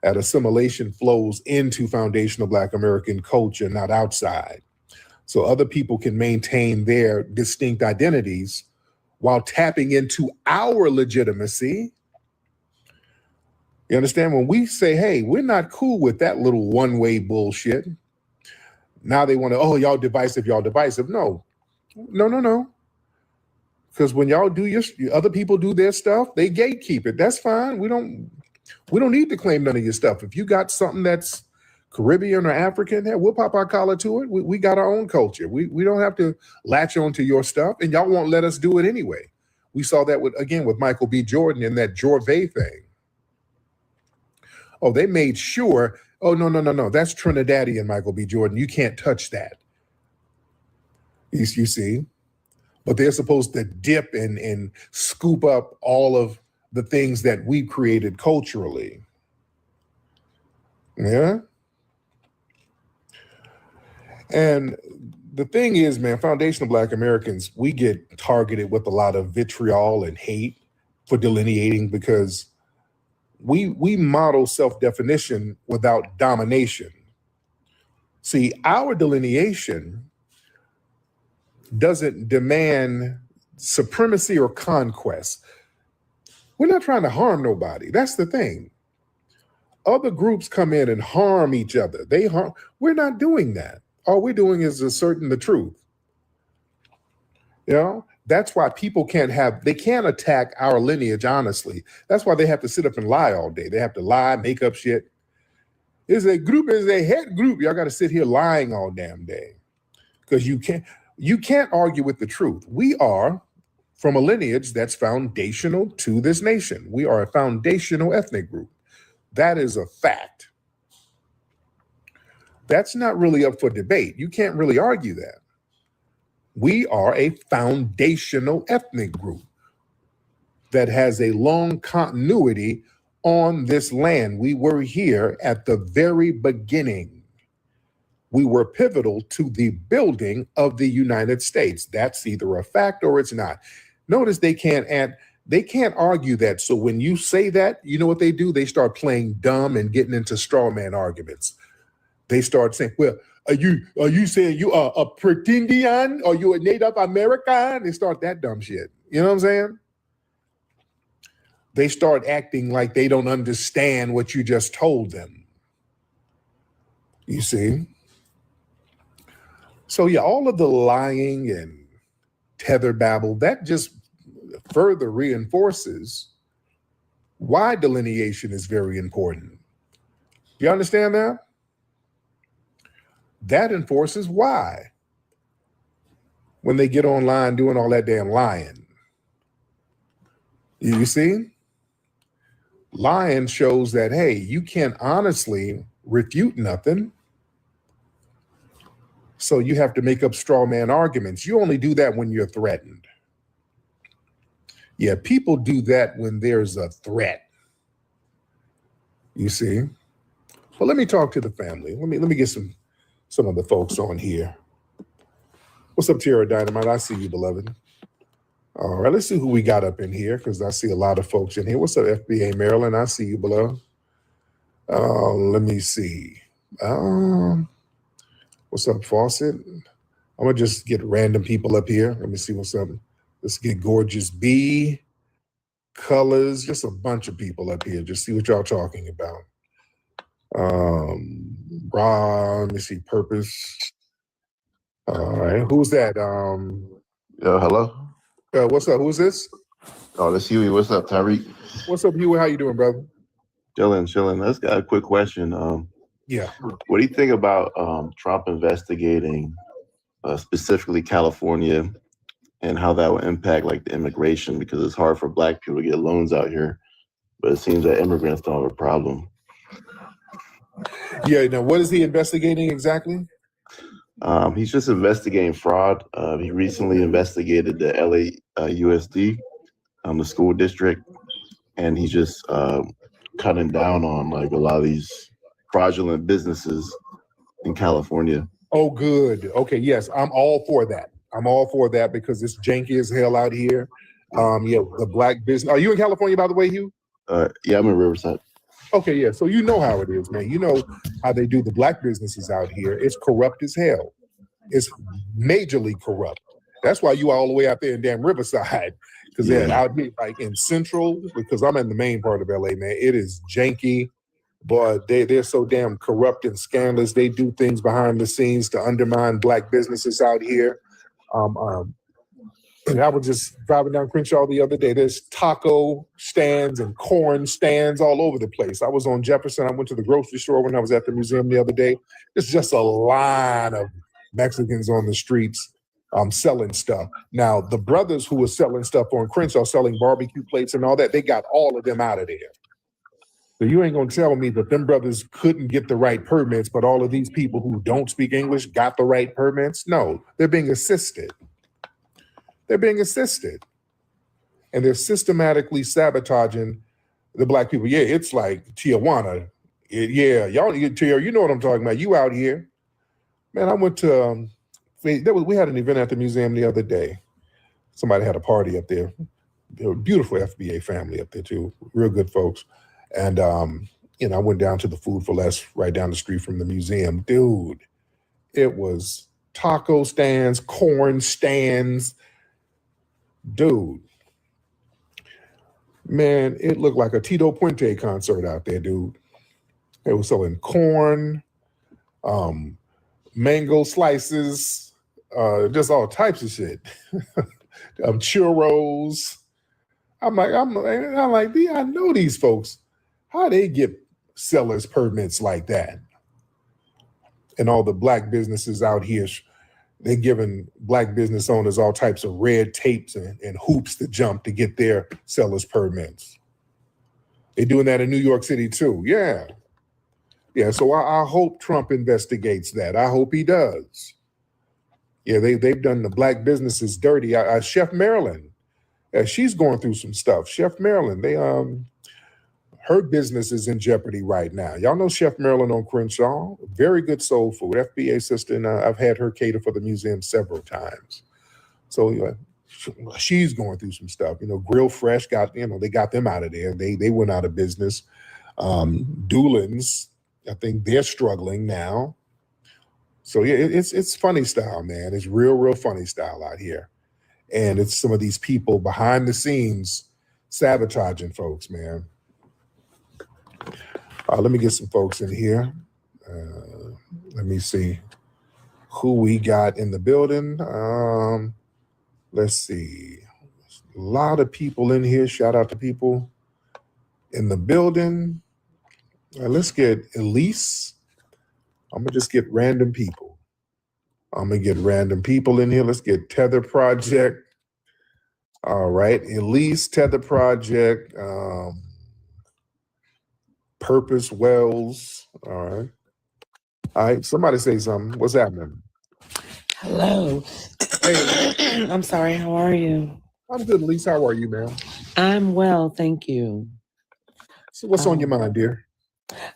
that assimilation flows into foundational Black American culture, not outside. So other people can maintain their distinct identities while tapping into our legitimacy. You understand? When we say, hey, we're not cool with that little one-way bullshit. Now they want to, oh, y'all divisive. No. Because when y'all do other people do their stuff, they gatekeep it. That's fine. We don't need to claim none of your stuff. If you got something that's Caribbean or African, we'll pop our collar to it. We got our own culture. We don't have to latch on to your stuff, and y'all won't let us do it anyway. We saw that with Michael B. Jordan and that Jorvay thing. Oh, they made sure, oh, no. That's Trinidadian Michael B. Jordan. You can't touch that. You see? But they're supposed to dip and scoop up all of the things that we created culturally. Yeah? And the thing is, man, foundational Black Americans, we get targeted with a lot of vitriol and hate for delineating because we model self-definition without domination. See, our delineation doesn't demand supremacy or conquest. We're not trying to harm nobody. That's the thing. Other groups come in and harm each other. We're not doing that. All we're doing is asserting the truth. You know, that's why people can't attack our lineage honestly. That's why they have to sit up and lie all day. They have to lie, make up shit. Is a head group. Y'all got to sit here lying all damn day. Because you can't argue with the truth. We are from a lineage that's foundational to this nation. We are a foundational ethnic group. That is a fact. That's not really up for debate. You can't really argue that. We are a foundational ethnic group that has a long continuity on this land. We were here at the very beginning. We were pivotal to the building of the United States. That's either a fact or it's not. Notice they can't argue that. So when you say that, you know what they do? They start playing dumb and getting into straw man arguments. They start saying, well, are you saying you are a pretendian? Are you a Native American? They start that dumb shit. You know what I'm saying? They start acting like they don't understand what you just told them. You see? So yeah, all of the lying and tether babble, that just further reinforces why delineation is very important. Do you understand that? That enforces why. When they get online doing all that damn lying. You see? Lying shows that, hey, you can't honestly refute nothing. So you have to make up straw man arguments. You only do that when you're threatened. Yeah, people do that when there's a threat. You see? Well, let me talk to the family. Let me get some of the folks on here. What's up, Tierra Dynamite? I see you, beloved. All right, let's see who we got up in here, because I see a lot of folks in here. What's up, FBA Maryland? I see you, beloved. Let me see. What's up, Fawcett? I'm going to just get random people up here. Let me see what's up. Let's get Gorgeous B, Colors, just a bunch of people up here. Just see what y'all talking about. Let me see, Purpose. All right, who's that? Hello. What's up? Who's this? Oh, that's Huey. What's up, Tyreek? What's up, Huey? How you doing, brother? Chilling. Let's got a quick question. Yeah. What do you think about Trump investigating specifically California and how that would impact like the immigration? Because it's hard for Black people to get loans out here, but it seems that immigrants don't have a problem. Yeah. Now, what is he investigating exactly? He's just investigating fraud. He recently investigated the LAUSD, the school district, and he's just cutting down on like a lot of these fraudulent businesses in California. Oh, good. Okay, yes, I'm all for that. I'm all for that because it's janky as hell out here. Yeah, the Black business. Are you in California, by the way, Hugh? Yeah, I'm in Riverside. Okay, yeah. So you know how it is, man. You know how they do the Black businesses out here. It's corrupt as hell. It's majorly corrupt. That's why you all the way out there in damn Riverside. Because they're out here like in Central, because I'm in the main part of LA, man. It is janky, but they're so damn corrupt and scandalous. They do things behind the scenes to undermine Black businesses out here. And I was just driving down Crenshaw the other day. There's taco stands and corn stands all over the place. I was on Jefferson. I went to the grocery store when I was at the museum the other day. It's just a line of Mexicans on the streets selling stuff. Now, the brothers who were selling stuff on Crenshaw, selling barbecue plates and all that, they got all of them out of there. So you ain't gonna tell me that them brothers couldn't get the right permits, but all of these people who don't speak English got the right permits? No, they're being assisted. They're being assisted. And they're systematically sabotaging the Black people. Yeah, it's like Tijuana. Y'all, you know what I'm talking about. You out here. Man, I went to, we had an event at the museum the other day. Somebody had a party up there. There were beautiful FBA family up there too. Real good folks. And, I went down to the Food for Less right down the street from the museum. Dude, it was taco stands, corn stands. Dude, man, it looked like a Tito Puente concert out there, dude. They were selling corn, mango slices, just all types of shit. Churros. I'm like, I know these folks. How they get sellers permits like that? And all the Black businesses out here, they're giving Black business owners all types of red tapes and hoops to jump to get their sellers permits. They're doing that in New York City too. Yeah. Yeah, so I hope Trump investigates that. I hope he does. Yeah, they've done the Black businesses dirty. Chef Maryland, she's going through some stuff. Chef Maryland, her business is in jeopardy right now. Y'all know Chef Maryland on Crenshaw, very good soul food. FBA sister, and I've had her cater for the museum several times. So she's going through some stuff. Grill Fresh they got them out of there. They went out of business. Doolin's, I think they're struggling now. So yeah, it's funny style, man. It's real funny style out here. And it's some of these people behind the scenes sabotaging folks, man. Let me get some folks in here. Let me see who we got in the building. Let's see. A lot of people in here. Shout out to people in the building. Let's get Elise. I'm going to just get random people. I'm going to get random people in here. Let's get Tether Project. All right. Elise, Tether Project. Purpose Wells. All right. All right. Somebody say something. What's happening? Hello. Hey. I'm sorry. How are you? I'm good, Elise. How are you, ma'am? I'm well, thank you. So what's on your mind, dear?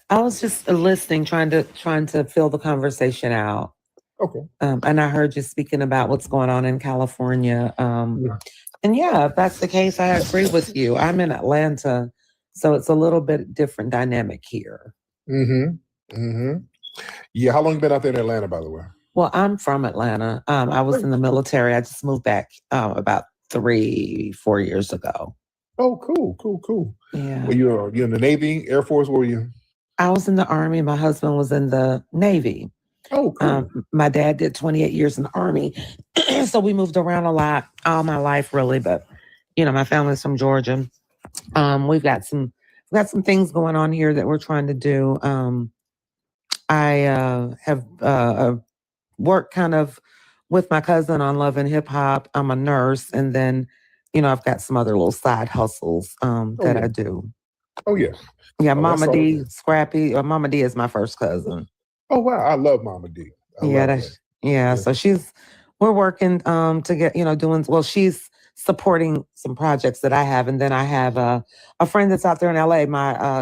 I was just listening, trying to fill the conversation out. Okay. And I heard you speaking about what's going on in California. And yeah, if that's the case, I agree with you. I'm in Atlanta, so it's a little bit different dynamic here. Yeah, how long you been out there in Atlanta, by the way? Well, I'm from Atlanta. I was in the military. I just moved back about 3-4 years ago. Oh, cool. Yeah. Were you in the Navy, Air Force? Where were you? I was in the Army. My husband was in the Navy. Oh, cool. My dad did 28 years in the Army. So we moved around a lot all my life, really. But, my family's from Georgia. We've got some things going on here that we're trying to do. I have worked kind of with my cousin on Love and Hip Hop. I'm a nurse. And then, I've got some other little side hustles that I do. Oh, yeah. Yeah, Oh, Mama that's D, awesome. Scrappy. Mama D is my first cousin. Oh, wow. I love Mama D. So we're working to get, she's supporting some projects that I have. And then I have a friend that's out there in LA.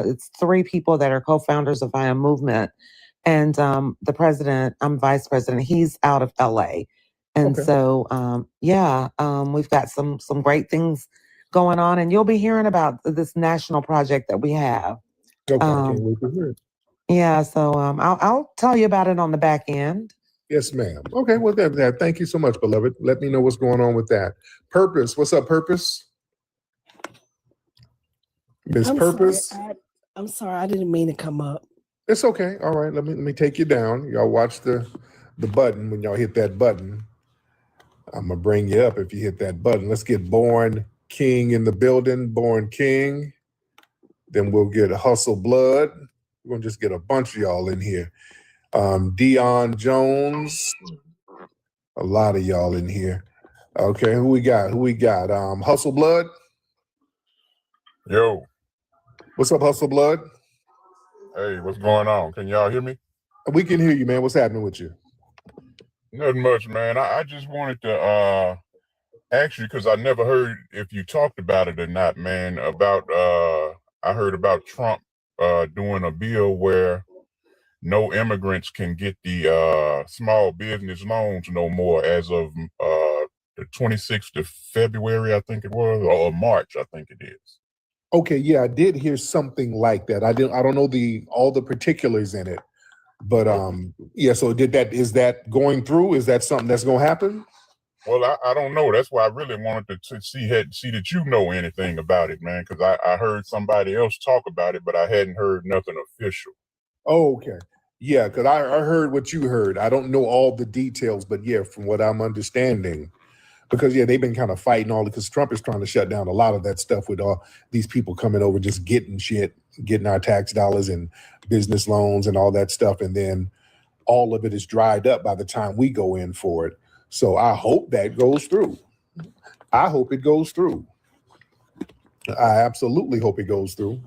It's 3 people that are co-founders of I Am Movement. And the president, I'm vice president, he's out of LA. And so, we've got some great things going on. And you'll be hearing about this national project that we have. Okay, I can't wait to hear it. Yeah, so I'll tell you about it on the back end. Yes, ma'am. Okay, well, thank you so much, beloved. Let me know what's going on with that. Purpose, what's up, Purpose? Miss Purpose? I'm sorry, I didn't mean to come up. It's okay. All right, let me take you down. Y'all watch the button. When y'all hit that button, I'm going to bring you up if you hit that button. Let's get Born King in the building. Born King. Then we'll get Hustle Blood. We're going to just get a bunch of y'all in here. Dion Jones. A lot of y'all in here. Okay, who we got? Hustle Blood. Yo. What's up, Hustle Blood? Hey, what's going on? Can y'all hear me? We can hear you, man. What's happening with you? Nothing much, man. I just wanted to ask you, because I never heard if you talked about it or not, man, about I heard about Trump doing a bill where no immigrants can get the small business loans no more as of the 26th of February, I think it was, or March, I think it is. Okay, yeah, I did hear something like that. I don't know all the particulars in it, but so is that going through? Is that something that's going to happen? Well, I don't know. That's why I really wanted to see that you know anything about it, man, because I heard somebody else talk about it, but I hadn't heard nothing official. Oh, okay. Yeah, because I heard what you heard. I don't know all the details, but yeah, from what I'm understanding, because they've been kind of fighting because Trump is trying to shut down a lot of that stuff with all these people coming over, just getting our tax dollars and business loans and all that stuff. And then all of it is dried up by the time we go in for it. So I hope that goes through. I hope it goes through. I absolutely hope it goes through.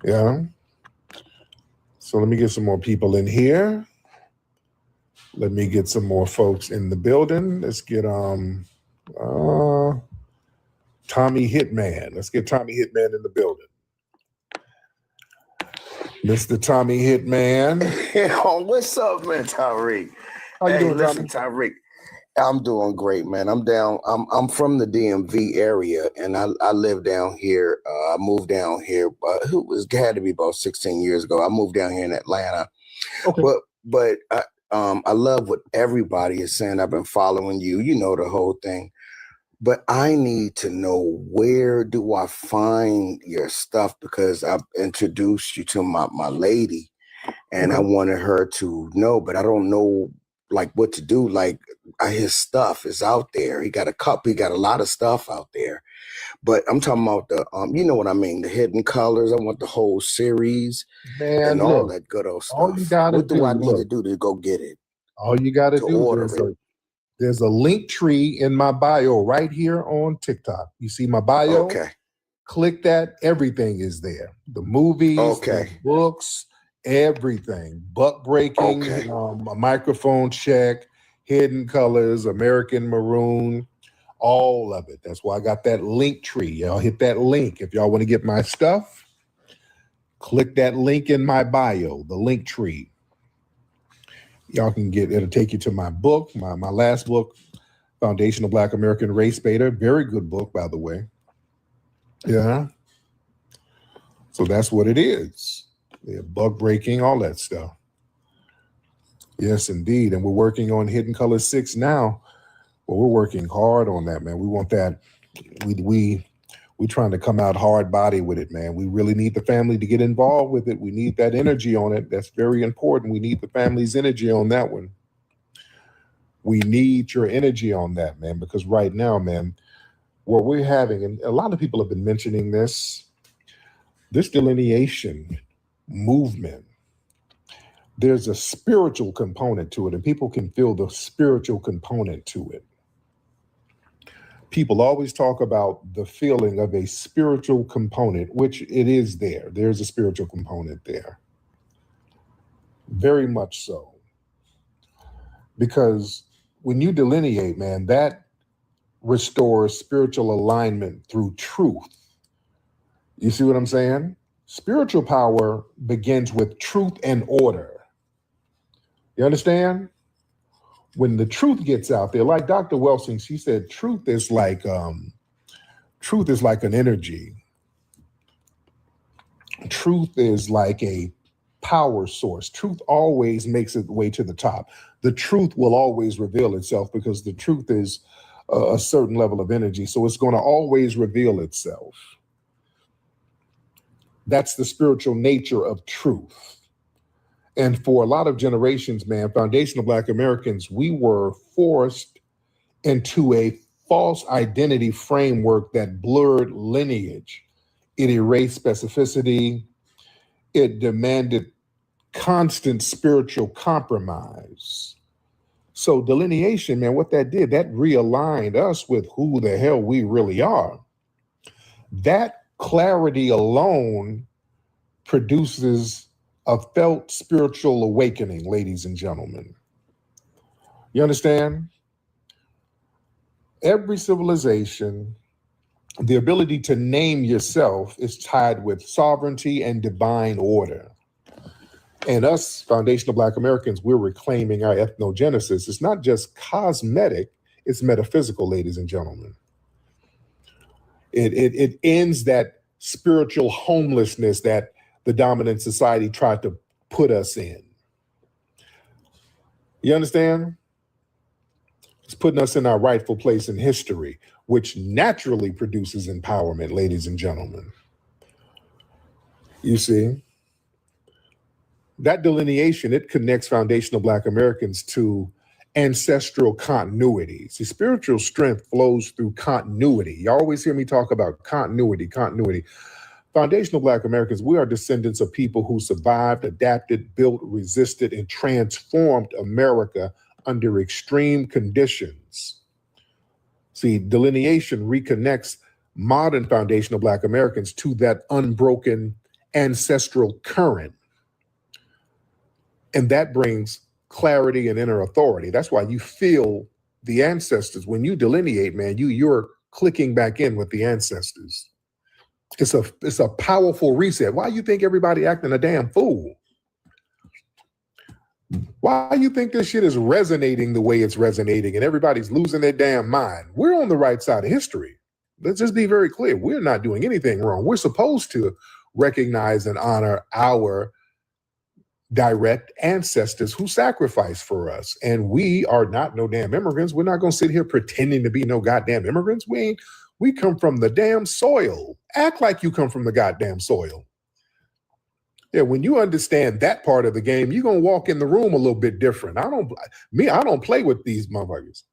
Yeah. So let me get some more people in here. Let me get some more folks in the building. Let's get Tommy Hitman. Let's get Tommy Hitman in the building. Mr. Tommy Hitman. What's up, man, Tyreek? How you doing, listen, Tyreek? I'm doing great, man. I'm from the DMV area, and I live down here. I moved down here. Had to be about 16 years ago. I moved down here in Atlanta. Okay. But I love what everybody is saying. I've been following you. You know the whole thing. But I need to know, where do I find your stuff? Because I've introduced you to my lady, and I wanted her to know, but I don't know like what to do. Like his stuff is out there. He got a lot of stuff out there. But I'm talking about the you know what I mean, the Hidden Colors. I want the whole series and all that good old stuff. All you gotta What do I need to look, do to go get it? all you gotta To do, order there's a link tree in my bio right here on TikTok. You see my bio? Okay. Click that. Everything is there. The movies, Okay. the books, everything. Buck breaking, Okay. a microphone check, Hidden Colors, American Maroon, all of it. That's why I got that link tree. Y'all hit that link. If y'all want to get my stuff, click that link in my bio, the link tree. Y'all can get, it'll take you to my book, my last book, Foundational Black American Race Beta. Very good book, by the way. Yeah. So that's what it is. Yeah, bug breaking, all that stuff. Yes, indeed. And we're working on Hidden Color 6 now. Well, we're working hard on that, man. We want that. We're trying to come out hard body with it, man. We really need the family to get involved with it. We need that energy on it. That's very important. We need the family's energy on that one. We need your energy on that, man, because right now, man, what we're having, and a lot of people have been mentioning this delineation movement, there's a spiritual component to it, and people can feel the spiritual component to it. People always talk about the feeling of a spiritual component, which it is there. There's a spiritual component there. Very much so. Because when you delineate, man, that restores spiritual alignment through truth. You see what I'm saying? Spiritual power begins with truth and order. You understand? When the truth gets out there, like Dr. Welsing, she said, truth is like an energy. Truth is like a power source. Truth always makes its way to the top. The truth will always reveal itself because the truth is a certain level of energy. So it's going to always reveal itself. That's the spiritual nature of truth. And for a lot of generations, man, foundational Black Americans, we were forced into a false identity framework that blurred lineage. It erased specificity. It demanded constant spiritual compromise. So delineation, man, what that did, that realigned us with who the hell we really are. That clarity alone produces a felt spiritual awakening, ladies and gentlemen. You understand? Every civilization, the ability to name yourself is tied with sovereignty and divine order. And us, foundational Black Americans, we're reclaiming our ethnogenesis. It's not just cosmetic, it's metaphysical, ladies and gentlemen. It ends that spiritual homelessness that the dominant society tried to put us in. You understand? It's putting us in our rightful place in history, which naturally produces empowerment, ladies and gentlemen. You see? That delineation, it connects foundational Black Americans to ancestral continuity. See, spiritual strength flows through continuity. You always hear me talk about continuity. Foundational Black Americans, we are descendants of people who survived, adapted, built, resisted, and transformed America under extreme conditions. See, delineation reconnects modern foundational Black Americans to that unbroken ancestral current. And that brings clarity and inner authority. That's why you feel the ancestors. When you delineate, man, you're clicking back in with the ancestors. It's a powerful reset. Why you think everybody acting a damn fool? Why you think this shit is resonating the way it's resonating and everybody's losing their damn mind? We're on the right side of history. Let's just be very clear. We're not doing anything wrong. We're supposed to recognize and honor our direct ancestors who sacrificed for us. And we are not no damn immigrants. We're not going to sit here pretending to be no goddamn immigrants. We come from the damn soil. Act like you come from the goddamn soil. Yeah, when you understand that part of the game, you're gonna walk in the room a little bit different. I don't play with these motherfuckers.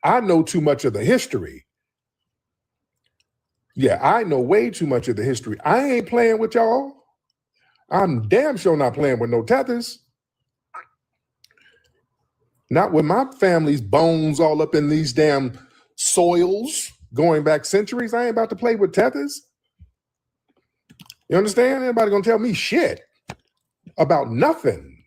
I know too much of the history. Yeah, I know way too much of the history. I ain't playing with y'all. I'm damn sure not playing with no tethers. Not with my family's bones all up in these damn soils going back centuries. I ain't about to play with tethers. You understand? Anybody gonna tell me shit about nothing?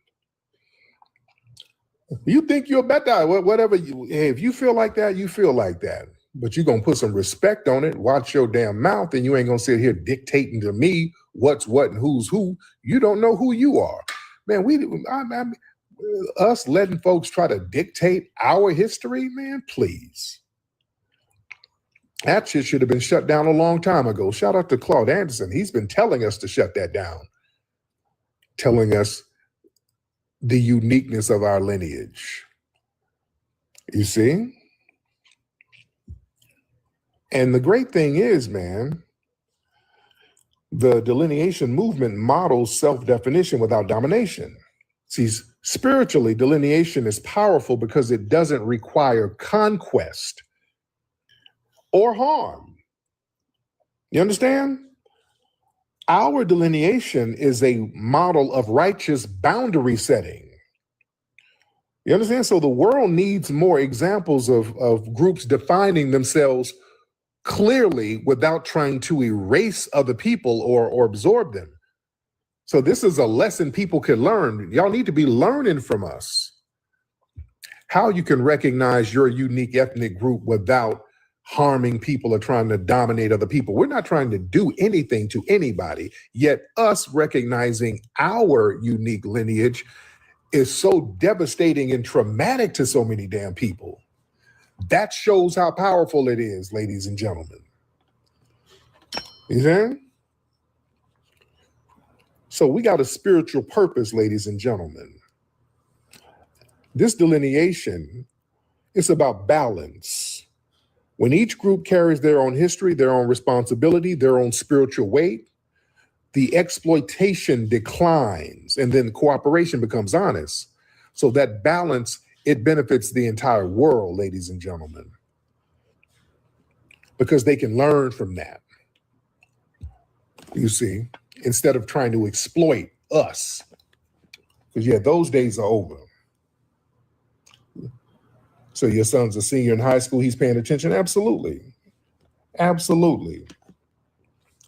You think you're better, whatever. Hey, if you feel like that, you feel like that. But you're gonna put some respect on it. Watch your damn mouth, and you ain't gonna sit here dictating to me what's what and who's who. You don't know who you are, man. Us letting folks try to dictate our history, man. Please. That shit should have been shut down a long time ago. Shout out to Claude Anderson. He's been telling us to shut that down, telling us the uniqueness of our lineage. You see? And the great thing is, man, the delineation movement models self-definition without domination. See, spiritually, delineation is powerful because it doesn't require conquest or harm. You understand? Our delineation is a model of righteous boundary setting. You understand? So the world needs more examples of groups defining themselves clearly without trying to erase other people or absorb them. So this is a lesson people can learn. Y'all need to be learning from us how you can recognize your unique ethnic group without harming people or trying to dominate other people. We're not trying to do anything to anybody, yet us recognizing our unique lineage is so devastating and traumatic to so many damn people. That shows how powerful it is, ladies and gentlemen. You see? So we got a spiritual purpose, ladies and gentlemen. This delineation is about balance. When each group carries their own history, their own responsibility, their own spiritual weight, the exploitation declines and then cooperation becomes honest. So that balance, it benefits the entire world, ladies and gentlemen, because they can learn from that. You see, instead of trying to exploit us. Because yeah, those days are over. So your son's a senior in high school, he's paying attention? Absolutely. Absolutely.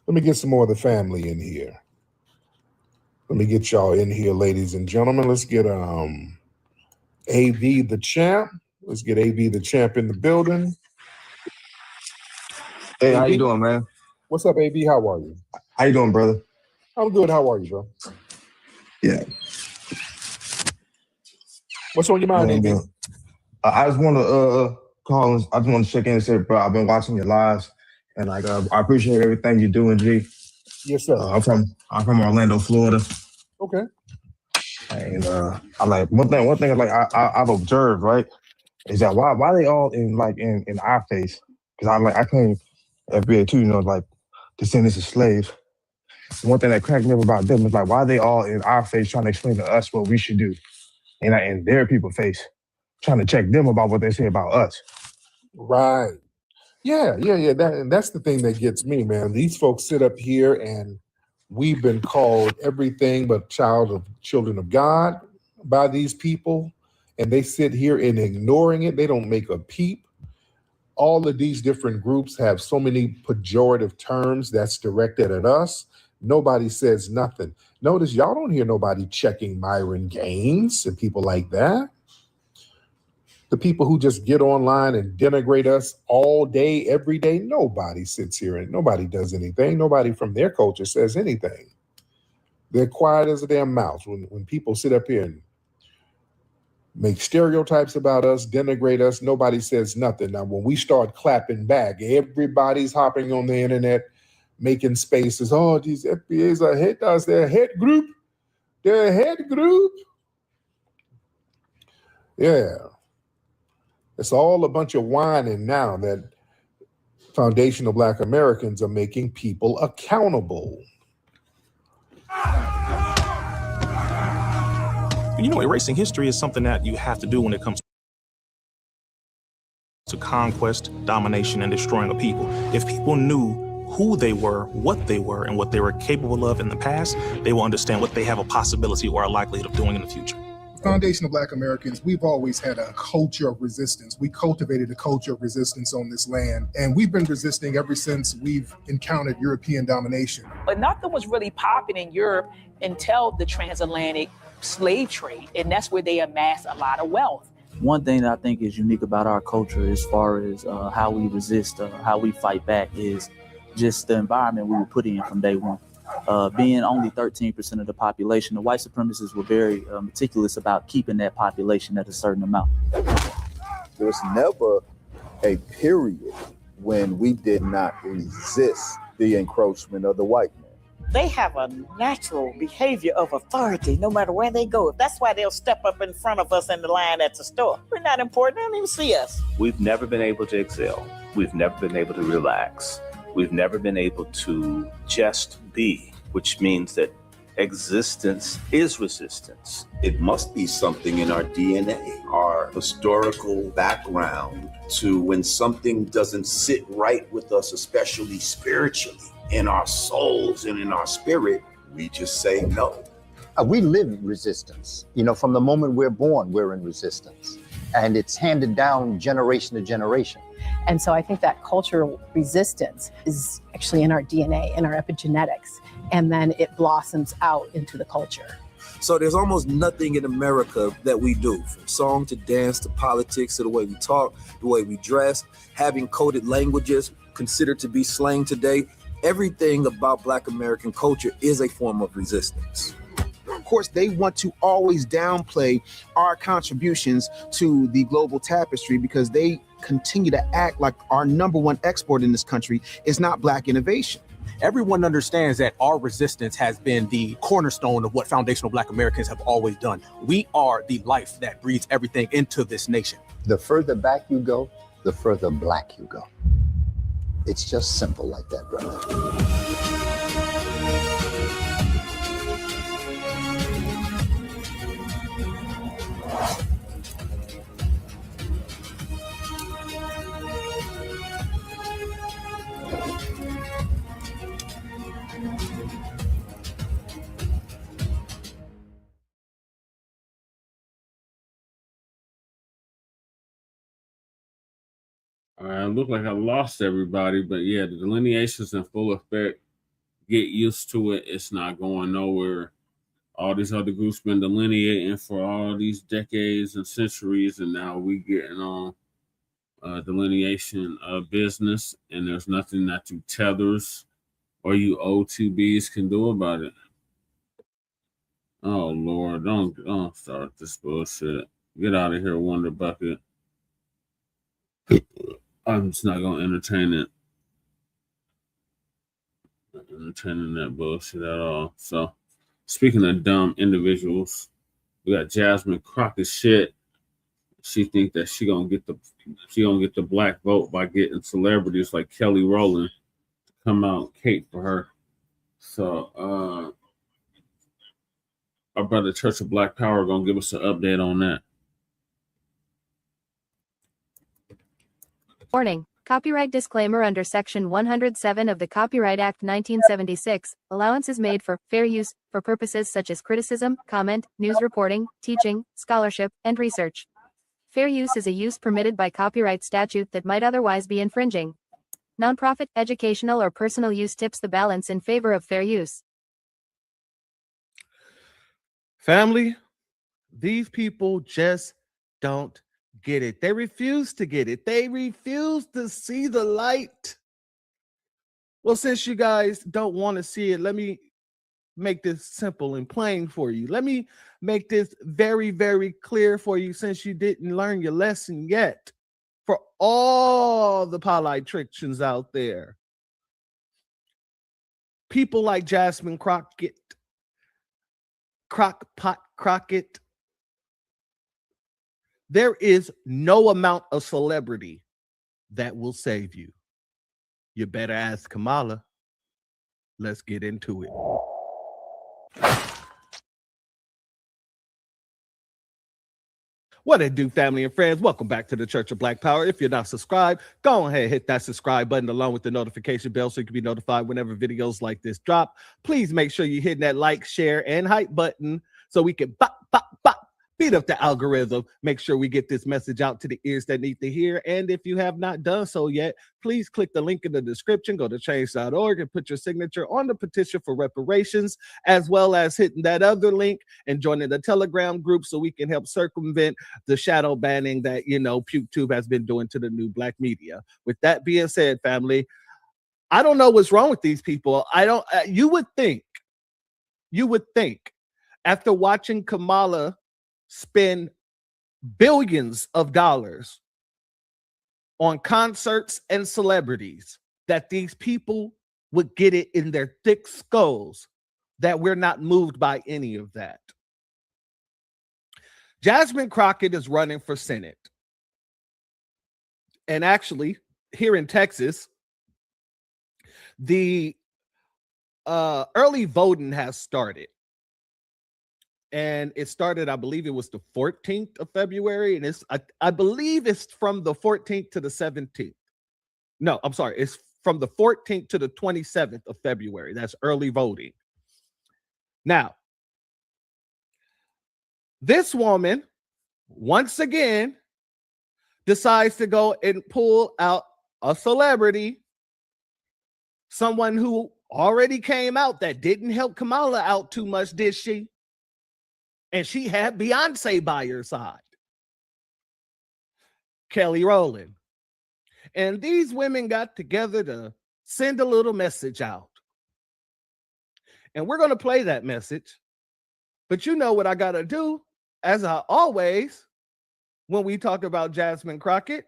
Let me get some more of the family in here. Let me get y'all in here, ladies and gentlemen. Let's get AV the champ. Let's get AV the champ in the building. Hey, AV, how you doing, man? What's up, AV? How are you? How you doing, brother? I'm good. How are you, bro? Yeah. What's on your mind, AV? I just want to call. I just want to check in and say, bro, I've been watching your lives, and like I appreciate everything you're doing, G. Yes, sir. I'm from Orlando, Florida. Okay. And I like one thing is like I've observed, right, is that why they all in our face? Because I claim FBA too, you know, like descendants of slaves. One thing that cracked me up about them is like why they all in our face trying to explain to us what we should do, and in their people face trying to check them about what they say about us. Right. Yeah. That's the thing that gets me, man. These folks sit up here and we've been called everything but children of God by these people, and they sit here and ignoring it. They don't make a peep. All of these different groups have so many pejorative terms that's directed at us. Nobody says nothing. Notice y'all don't hear nobody checking Myron Gaines and people like that. The people who just get online and denigrate us all day, every day, nobody sits here and nobody does anything. Nobody from their culture says anything. They're quiet as a damn mouse. When people sit up here and make stereotypes about us, denigrate us, nobody says nothing. Now, when we start clapping back, everybody's hopping on the internet, making spaces. Oh, these FBAs are haters. They're a hate group. They're a hate group. Yeah. It's all a bunch of whining now that foundational Black Americans are making people accountable. You know, erasing history is something that you have to do when it comes to conquest, domination, and destroying a people. If people knew who they were, and what they were capable of in the past, they will understand what they have a possibility or a likelihood of doing in the future. Foundation of Black Americans, we've always had a culture of resistance. We cultivated a culture of resistance on this land, and we've been resisting ever since we've encountered European domination. But nothing was really popping in Europe until the transatlantic slave trade, and that's where they amassed a lot of wealth. One thing that I think is unique about our culture as far as how we resist, how we fight back, is just the environment we were put in from day one. Being only 13% of the population, the white supremacists were very meticulous about keeping that population at a certain amount. There was never a period when we did not resist the encroachment of the white man. They have a natural behavior of authority no matter where they go. That's why they'll step up in front of us in the line at the store. We're not important. They don't even see us. We've never been able to excel. We've never been able to relax. We've never been able to just be, which means that existence is resistance. It must be something in our DNA, our historical background, to when something doesn't sit right with us, especially spiritually, in our souls and in our spirit, we just say no. We live in resistance. You know, from the moment we're born, we're in resistance. And it's handed down generation to generation. And so I think that cultural resistance is actually in our DNA, in our epigenetics, and then it blossoms out into the culture. So there's almost nothing in America that we do, from song to dance to politics to the way we talk, the way we dress, having coded languages considered to be slang today. Everything about Black American culture is a form of resistance. Of course, they want to always downplay our contributions to the global tapestry because they continue to act like our number one export in this country is not Black innovation. Everyone understands that our resistance has been the cornerstone of what foundational Black Americans have always done. We are the life that breathes everything into this nation. The further back you go, the further Black you go. It's just simple like that, brother. All right, look like I lost everybody, but yeah, the delineation's in full effect. Get used to it. It's not going nowhere. All these other groups been delineating for all these decades and centuries, and now we getting on delineation business, and there's nothing that you tethers or you O2Bs can do about it. Oh Lord, don't start this bullshit. Get out of here, Wonder Bucket. I'm just not gonna entertain it. Not entertaining that bullshit at all. So, speaking of dumb individuals, we got Jasmine Croccett. She think that she gonna get the Black vote by getting celebrities like Kelly Rowland to come out and cape for her. So, our brother Church of Black Power gonna give us an update on that. Warning. Copyright disclaimer under Section 107 of the Copyright Act 1976. Allowance is made for fair use for purposes such as criticism, comment, news reporting, teaching, scholarship, and research. Fair use is a use permitted by copyright statute that might otherwise be infringing. Nonprofit, educational, or personal use tips the balance in favor of fair use. Family, these people just don't get it. They refuse to get it. They refuse to see the light. Well, since you guys don't want to see it, let me make this simple and plain for you. Let me make this very, very clear for you since you didn't learn your lesson yet. For all the politicians out there, people like Jasmine Croccett, Croccett, there is no amount of celebrity that will save you. You better ask Kamala. Let's get into it. What it do, family and friends? Welcome back to the Church of Black Power. If you're not subscribed, go ahead and hit that subscribe button along with the notification bell so you can be notified whenever videos like this drop. Please make sure you're hitting that like, share, and hype button so we can beat up the algorithm. Make sure we get this message out to the ears that need to hear. And if you have not done so yet, please click the link in the description, go to change.org and put your signature on the petition for reparations, as well as hitting that other link and joining the Telegram group so we can help circumvent the shadow banning that, PewTube has been doing to the new black media. With that being said, family, I don't know what's wrong with these people. You would think after watching Kamala spend billions of dollars on concerts and celebrities that these people would get it in their thick skulls that we're not moved by any of that. Jasmine Crockett is running for Senate. And actually, here in Texas, the early voting has started. And it started, I believe it was the 14th of February. And I believe it's from the 14th to the 17th. No, I'm sorry. It's from the 14th to the 27th of February. That's early voting. Now, this woman, once again, decides to go and pull out a celebrity, someone who already came out that didn't help Kamala out too much, did she? And she had Beyonce by her side, Kelly Rowland. And these women got together to send a little message out. And we're going to play that message. But you know what I got to do, as I always, when we talk about Jasmine Crockett,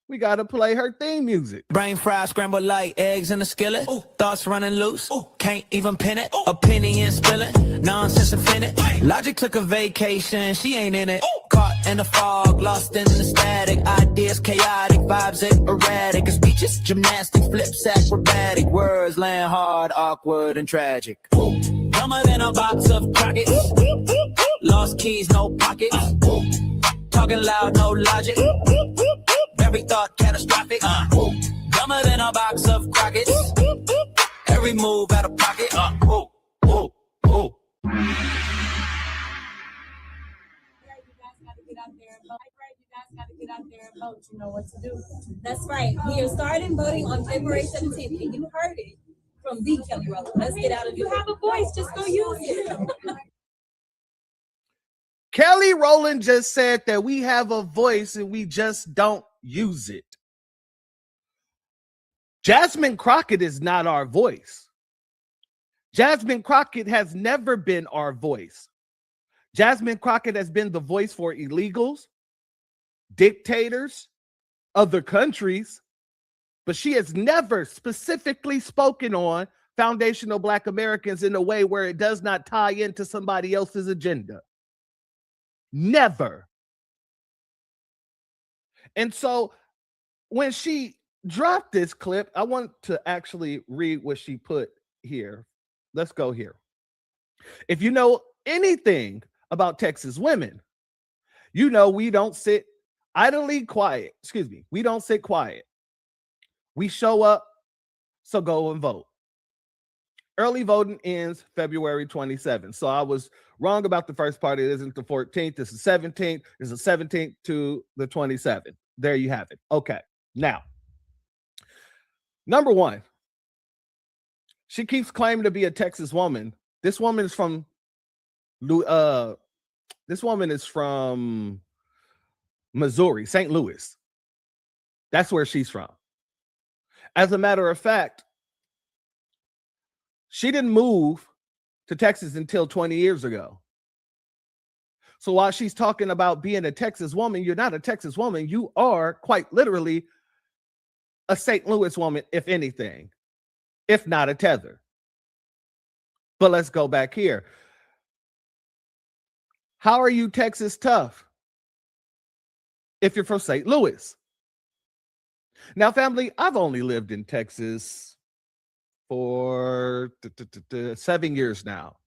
we got to play her theme music. Brain fried, scrambled like eggs in a skillet. Ooh. Thoughts running loose. Ooh. Can't even pin it. Ooh. Opinion spilling. Nonsense offended. Logic took a vacation. She ain't in it. Ooh. Caught in the fog. Lost in the static. Ideas chaotic. Vibes erratic. Speeches gymnastic. Flips acrobatic. Words land hard, awkward, and tragic. Ooh. Dumber than a box of Crockett. Lost keys, no pockets. Talking loud, no logic. Every thought catastrophic. Dumber than a box of Crockett. Every move out of pocket. You know what to do. That's right. We are starting voting on February 17th. And you heard it from the Kelly Rowland. Let's get out of it. You have a voice, just go use it. Kelly Rowland just said that we have a voice and we just don't use it. Jasmine Crockett is not our voice. Jasmine Crockett has never been our voice. Jasmine Crockett has been the voice for illegals, dictators, other countries, but she has never specifically spoken on foundational Black Americans in a way where it does not tie into somebody else's agenda. Never. And so when she dropped this clip, I want to actually read what she put here. Let's go here. If you know anything about Texas women, you know we don't sit idly quiet. Excuse me. We don't sit quiet. We show up, so go and vote. Early voting ends February 27th. So I was wrong about the first part. It isn't the 14th. It's the 17th. It's the 17th to the 27th. There you have it. Okay. Now, number one, she keeps claiming to be a Texas woman. This woman is from Missouri, St. Louis. That's where she's from. As a matter of fact, she didn't move to Texas until 20 years ago. So while she's talking about being a Texas woman, you're not a Texas woman. You are quite literally a St. Louis woman, if anything, if not a tether. But let's go back here. How are you Texas tough if you're from St. Louis? Now, family, I've only lived in Texas for 7 years now.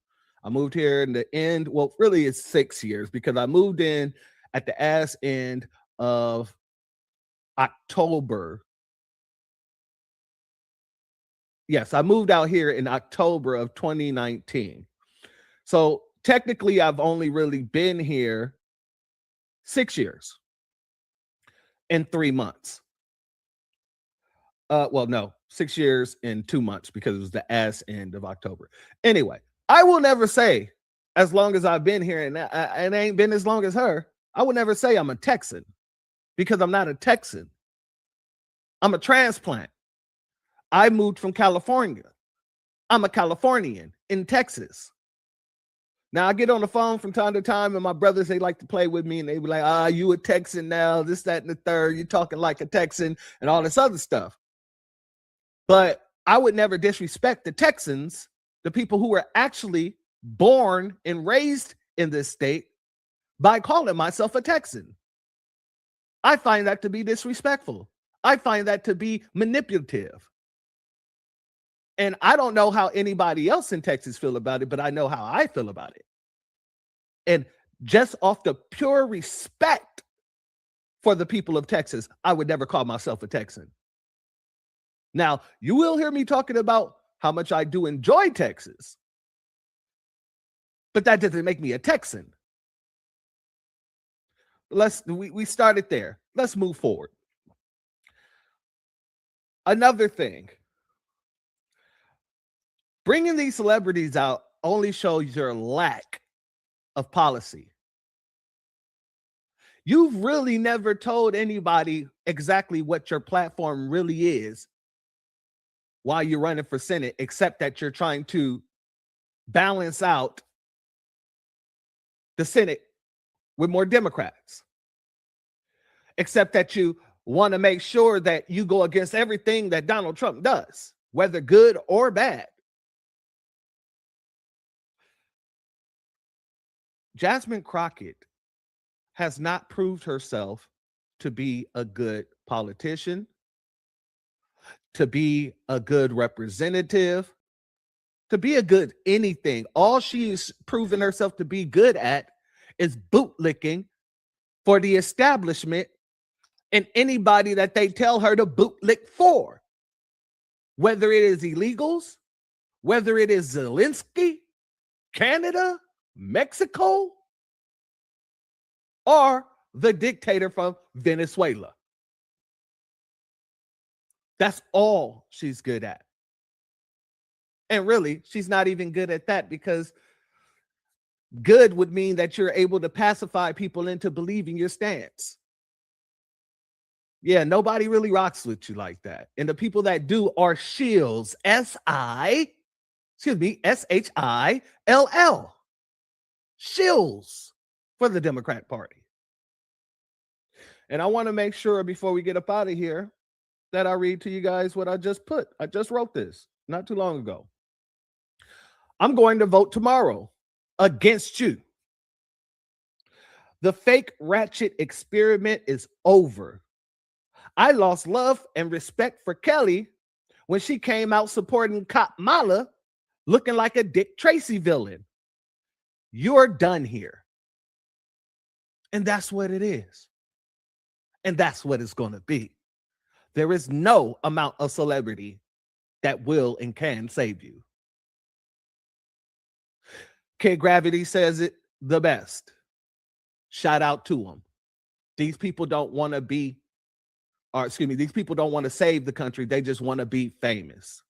I moved here in the end. Well, really, it's 6 years because I moved in at the ass end of October. Yes, I moved out here in October of 2019. So technically, I've only really been here 6 years and 3 months. Well, no, 6 years and 2 months because it was the ass end of October. Anyway, I will never say, as long as I've been here, and it ain't been as long as her, I would never say I'm a Texan because I'm not a Texan. I'm a transplant. I moved from California. I'm a Californian in Texas. Now I get on the phone from time to time, and my brothers, they like to play with me, and they be like, you a Texan now, this, that, and the third. You're talking like a Texan and all this other stuff. But I would never disrespect the Texans, the people who were actually born and raised in this state, by calling myself a Texan. I find that to be disrespectful. I find that to be manipulative. And I don't know how anybody else in Texas feel about it, but I know how I feel about it. And just off the pure respect for the people of Texas, I would never call myself a Texan. Now, you will hear me talking about how much I do enjoy Texas, but that doesn't make me a Texan. We started there. Let's move forward. Another thing. Bringing these celebrities out only shows your lack of policy. You've really never told anybody exactly what your platform really is while you're running for Senate, except that you're trying to balance out the Senate with more Democrats. Except that you want to make sure that you go against everything that Donald Trump does, whether good or bad. Jasmine Croccett has not proved herself to be a good politician, to be a good representative, to be a good anything. All she's proven herself to be good at is bootlicking for the establishment and anybody that they tell her to bootlick for, whether it is illegals, whether it is Zelensky, Canada, Mexico, or the dictator from Venezuela. That's all she's good at. And really, she's not even good at that, because good would mean that you're able to pacify people into believing your stance. Yeah, nobody really rocks with you like that. And the people that do are shills, S-H-I-L-L. Shills for the Democrat Party. And I want to make sure before we get up out of here that I read to you guys what I just put. I just wrote this not too long ago. I'm going to vote tomorrow against you. The fake ratchet experiment is over. I lost love and respect for Kelly when she came out supporting Cop Mala looking like a Dick Tracy villain. You're done here. And that's what it is. And that's what it's going to be. There is no amount of celebrity that will and can save you. Kid Gravity says it the best. Shout out to him. These people don't want to be, these people don't want to save the country. They just want to be famous.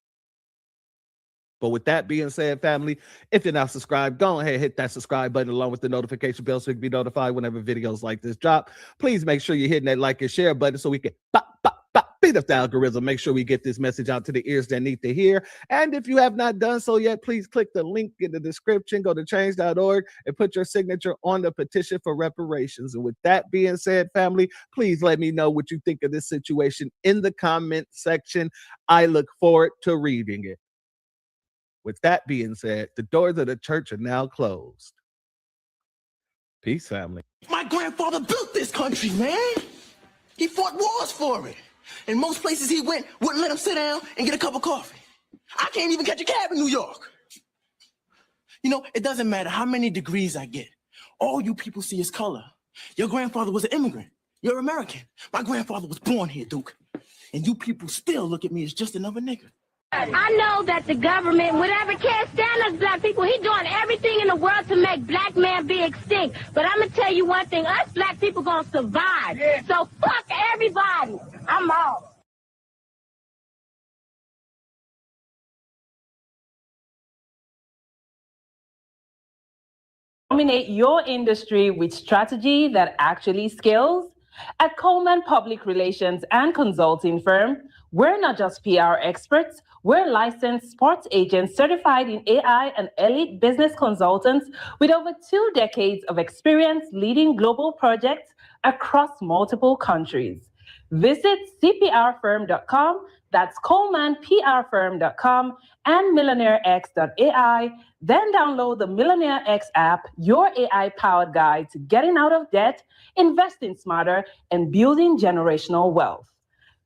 But with that being said, family, if you're not subscribed, go ahead and hit that subscribe button along with the notification bell so you can be notified whenever videos like this drop. Please make sure you're hitting that like and share button so we can beat up the algorithm. Make sure we get this message out to the ears that need to hear. And if you have not done so yet, please click the link in the description. Go to change.org and put your signature on the petition for reparations. And with that being said, family, please let me know what you think of this situation in the comment section. I look forward to reading it. With that being said, the doors of the church are now closed. Peace, family. My grandfather built this country, man. He fought wars for it. And most places he went wouldn't let him sit down and get a cup of coffee. I can't even catch a cab in New York. You know, it doesn't matter how many degrees I get. All you people see is color. Your grandfather was an immigrant. You're American. My grandfather was born here, Duke. And you people still look at me as just another nigga. I know that the government, whatever can't stand us black people, he doing everything in the world to make black man be extinct. But I'm going to tell you one thing, us black people going to survive. Yeah. So fuck everybody. I'm out. Dominate your industry with strategy that actually scales? At Coleman Public Relations and Consulting Firm, we're not just PR experts, we're licensed sports agents certified in AI and elite business consultants with over 2 decades of experience leading global projects across multiple countries. Visit cprfirm.com, that's colemanprfirm.com, and millionairex.ai. Then download the Millionaire X app, your AI-powered guide to getting out of debt, investing smarter, and building generational wealth.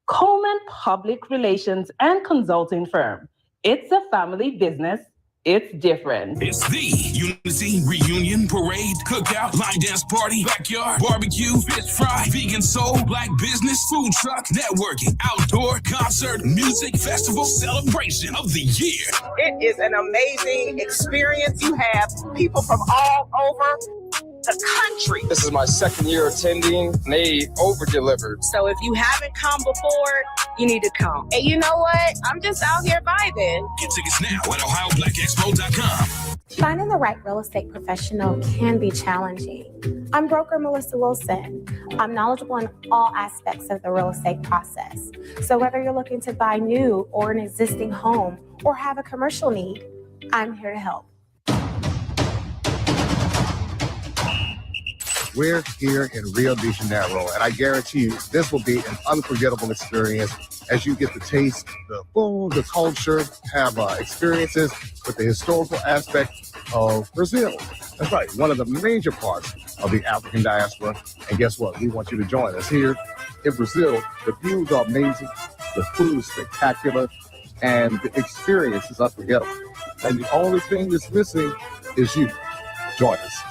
Coleman Public Relations and Consulting Firm. It's a family business. It's different. It's the Unity Reunion Parade, Cookout, Line Dance Party, Backyard, Barbecue, Fish Fry, Vegan Soul, Black Business, Food Truck, Networking, Outdoor, Concert, Music Festival, Celebration of the Year. It is an amazing experience. You have people from all over the country. This is my 2nd year attending, and they over-delivered. So if you haven't come before, you need to come. And you know what? I'm just out here vibing. Get tickets now at OhioBlackExpo.com. Finding the right real estate professional can be challenging. I'm broker Melissa Wilson. I'm knowledgeable in all aspects of the real estate process. So whether you're looking to buy new or an existing home or have a commercial need, I'm here to help. We're here in Rio de Janeiro, and I guarantee you this will be an unforgettable experience as you get to taste the food, the culture, have experiences with the historical aspect of Brazil. That's right, one of the major parts of the African diaspora. And guess what? We want you to join us here in Brazil. The views are amazing, the food is spectacular, and the experience is unforgettable. And the only thing that's missing is you. Join us.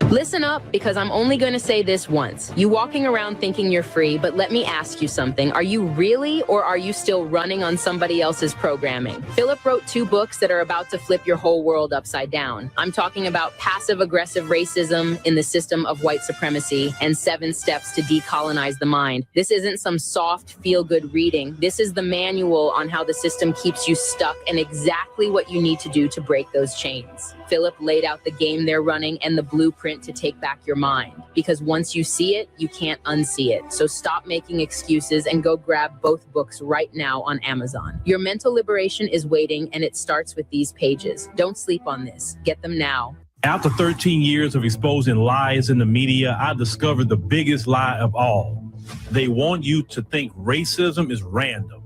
Listen up, because I'm only going to say this once. You walking around thinking you're free, but let me ask you something. Are you really, or are you still running on somebody else's programming? Philip wrote 2 books that are about to flip your whole world upside down. I'm talking about Passive-Aggressive Racism in the System of White Supremacy and 7 Steps to Decolonize the Mind. This isn't some soft, feel-good reading. This is the manual on how the system keeps you stuck and exactly what you need to do to break those chains. Philip laid out the game they're running and the blueprint to take back your mind. Because once you see it, you can't unsee it. So stop making excuses and go grab both books right now on Amazon. Your mental liberation is waiting, and it starts with these pages. Don't sleep on this. Get them now. After 13 years of exposing lies in the media, I discovered the biggest lie of all. They want you to think racism is random,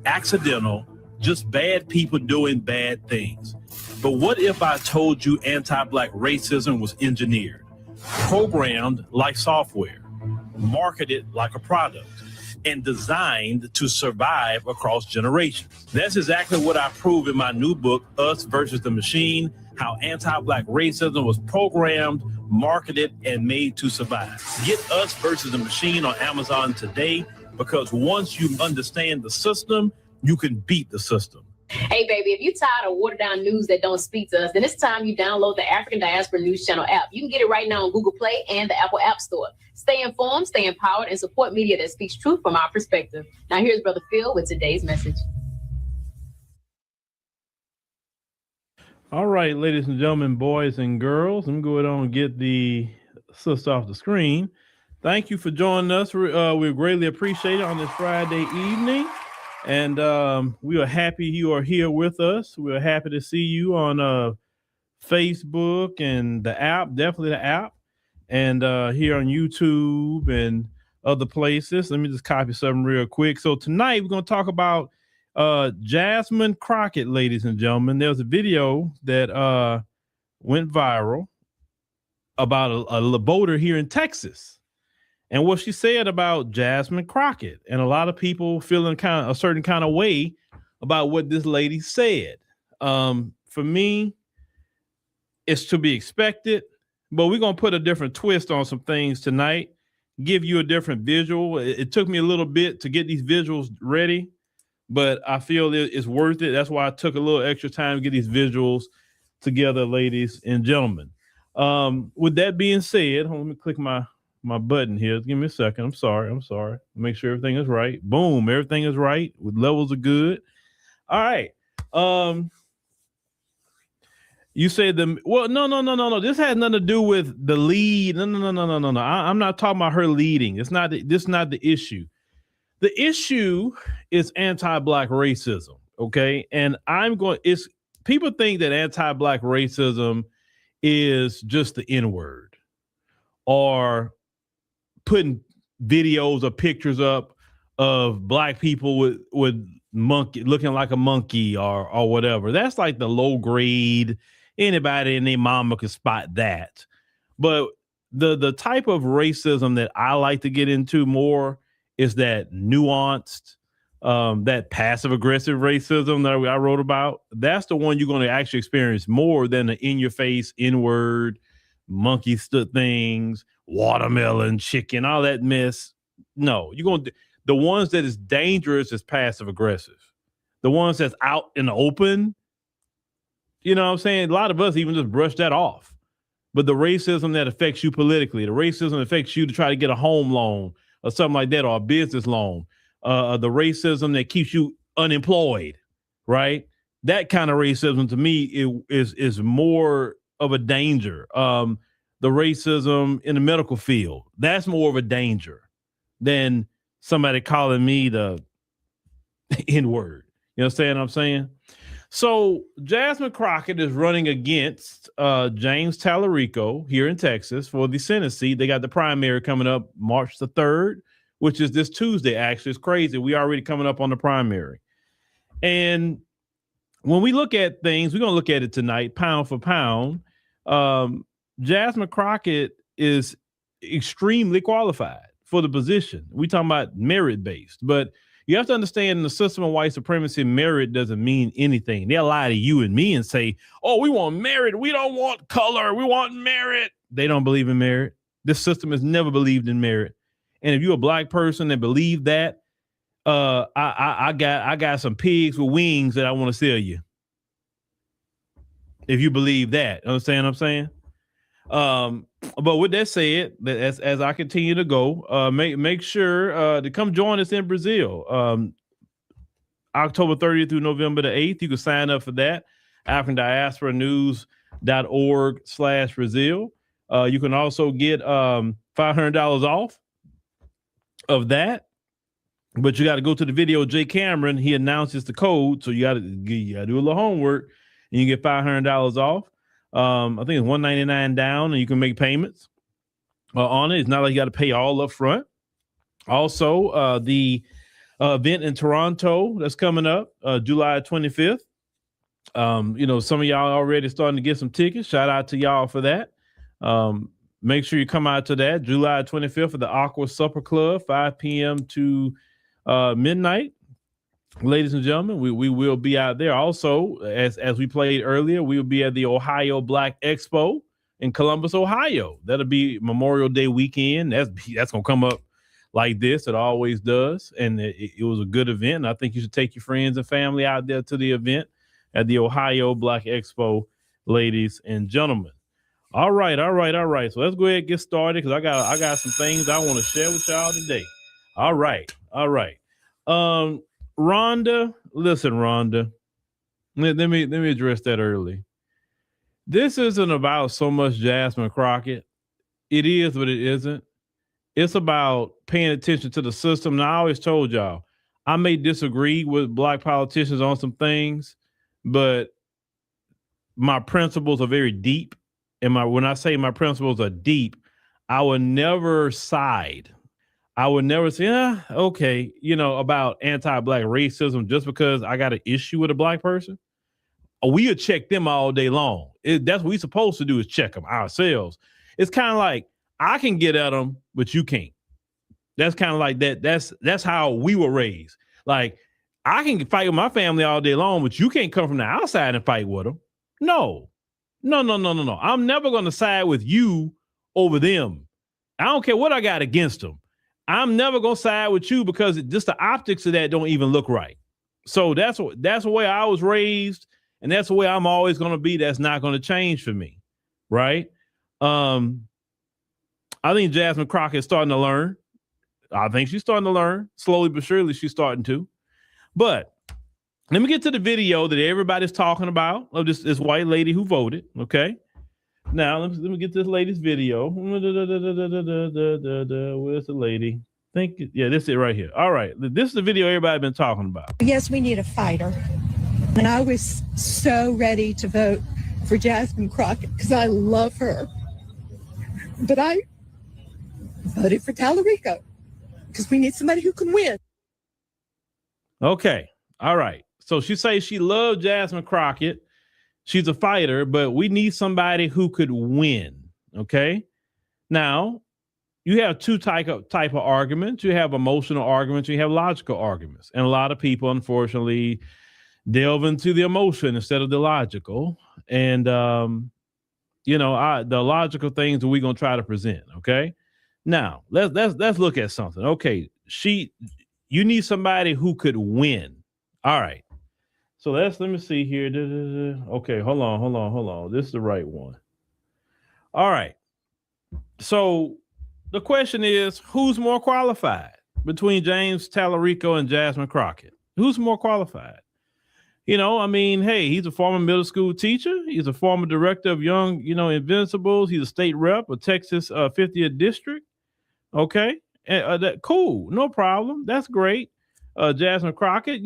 accidental, just bad people doing bad things. But what if I told you anti-Black racism was engineered, programmed like software, marketed like a product, and designed to survive across generations? That's exactly what I prove in my new book, Us versus the Machine, how anti-Black racism was programmed, marketed, and made to survive. Get Us versus the Machine on Amazon today, because once you understand the system, you can beat the system. Hey, baby, if you're tired of watered-down news that don't speak to us, then it's time you download the African Diaspora News Channel app. You can get it right now on Google Play and the Apple App Store. Stay informed, stay empowered, and support media that speaks truth from our perspective. Now, here's Brother Phil with today's message. All right, ladies and gentlemen, boys and girls, I'm going to get the sister off the screen. Thank you for joining us. We greatly appreciate it on this Friday evening. And we are happy you are here with us. We are happy to see you on Facebook and the app, definitely the app, and here on YouTube and other places. Let me just copy something real quick. So tonight we're going to talk about Jasmine Croccett, ladies and gentlemen. There was a video that went viral about a voter here in Texas. and what she said about Jasmine Crockett, and a lot of people feeling kind of a certain kind of way about what this lady said. For me, it's to be expected, but we're going to put a different twist on some things tonight, give you a different visual. It took me a little bit to get these visuals ready, but I feel it's worth it. That's why I took a little extra time to get these visuals together, ladies and gentlemen. With that being said, let me click my button here. Give me a second. I'm sorry. Make sure everything is right. Boom. Everything is right. With levels are good. All right. You said no. This has nothing to do with the lead. No. I'm not talking about her leading. This is not the issue. The issue is anti-Black racism. Okay. And people think that anti-Black racism is just the N-word or putting videos or pictures up of Black people with monkey looking like a monkey or whatever. That's like the low grade. Anybody and their mama could spot that. But the type of racism that I like to get into more is that nuanced, that passive aggressive racism that I wrote about. That's the one you're going to actually experience more than the in your face, N-word, monkey stood things, watermelon, chicken, all that mess. No, the ones that is dangerous is passive aggressive. The ones that's out in the open, you know what I'm saying? A lot of us even just brush that off. But the racism that affects you politically, the racism that affects you to try to get a home loan or something like that, or a business loan, the racism that keeps you unemployed, right? That kind of racism to me is more of a danger. The racism in the medical field, that's more of a danger than somebody calling me the N-word. You understand what I'm saying? So Jasmine Crockett is running against James Tallarico here in Texas for the Senate seat. They got the primary coming up March the 3rd, which is this Tuesday. Actually, it's crazy. We already coming up on the primary. And when we look at things, we're going to look at it tonight, pound for pound. Jasmine Crockett is extremely qualified for the position. We talking about merit-based, but you have to understand in the system of white supremacy, merit doesn't mean anything. They'll lie to you and me and say, oh, we want merit. We don't want color. We want merit. They don't believe in merit. This system has never believed in merit. And if you're a Black person that believe that, I got some pigs with wings that I want to sell you. If you believe that, understand what I'm saying? But with that said, as I continue to go, make sure to come join us in Brazil, October 30th through November the 8th. You can sign up for that. AfricanDiasporaNews.org/Brazil. You can also get $500 off of that. But you got to go to the video. Jay Cameron, he announces the code, so you got to do a little homework, and you get $500 off. I think it's $199 down, and you can make payments on it. It's not like you got to pay all up front. Also, the event in Toronto that's coming up, July 25th. Some of y'all already starting to get some tickets. Shout out to y'all for that. Make sure you come out to that July 25th at the Aqua Supper Club, 5 p.m. to midnight. Ladies and gentlemen, we will be out there. Also, as we played earlier, we will be at the Ohio Black Expo in Columbus, Ohio. That'll be Memorial Day weekend. That's gonna come up like this. It always does, and it was a good event. And I think you should take your friends and family out there to the event at the Ohio Black Expo, ladies and gentlemen. All right. So let's go ahead and get started because I got some things I want to share with y'all today. All right. Rhonda, listen, Rhonda. Let me address that early. This isn't about so much Jasmine Crockett. It is, but it isn't. It's about paying attention to the system. And I always told y'all, I may disagree with Black politicians on some things, but my principles are very deep. And when I say my principles are deep, I would never side. I would never say, okay, about anti-Black racism just because I got an issue with a Black person. We would check them all day long. That's what we're supposed to do is check them ourselves. It's kind of like I can get at them, but you can't. That's kind of like that. That's how we were raised. Like, I can fight with my family all day long, but you can't come from the outside and fight with them. No. I'm never going to side with you over them. I don't care what I got against them. I'm never going to side with you because just the optics of that don't even look right. So that's the way I was raised, and that's the way I'm always going to be. That's not going to change for me, right? I think Jasmine Croccett is starting to learn. I think she's starting to learn. Slowly but surely, she's starting to. But let me get to the video that everybody's talking about of this white lady who voted, okay? Now, let me get this lady's video. Where's the lady? Yeah, this is it right here. All right, this is the video everybody's been talking about. Yes, we need a fighter. And I was so ready to vote for Jasmine Croccett because I love her. But I voted for Tallarico because we need somebody who can win. Okay, all right. So she says she loved Jasmine Croccett. She's a fighter, but we need somebody who could win. Okay. Now, you have two type of arguments. You have emotional arguments. You have logical arguments. And a lot of people, unfortunately, delve into the emotion instead of the logical. And, the logical things that we're going to try to present. Okay. Now, let's look at something. Okay. You need somebody who could win. All right. So let me see here. Okay, hold on. This is the right one. All right. So the question is, who's more qualified between James Tallarico and Jasmine Croccett? Who's more qualified? Hey, he's a former middle school teacher. He's a former director of Young, Invincibles. He's a state rep of Texas 50th District. Okay. Cool. No problem. That's great. Jasmine Croccett,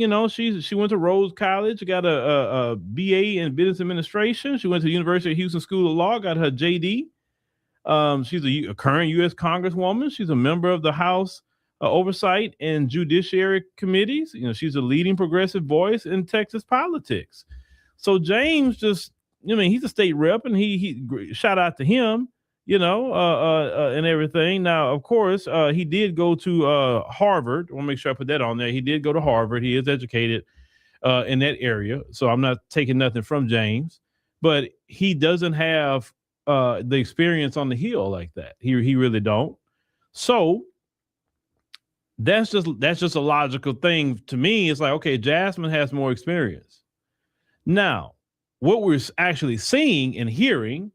she went to Rhodes College, got a BA in business administration. She went to the University of Houston School of Law, got her JD. She's a current U.S. Congresswoman. She's a member of the House Oversight and Judiciary Committees. She's a leading progressive voice in Texas politics. So James he's a state rep, and he shout out to him. And everything. Now, of course, he did go to Harvard. I want to make sure I put that on there. He did go to Harvard. He is educated in that area. So I'm not taking nothing from James, but he doesn't have the experience on the Hill like that. He really don't. So that's just a logical thing to me. It's like, okay, Jasmine has more experience. Now, what we're actually seeing and hearing,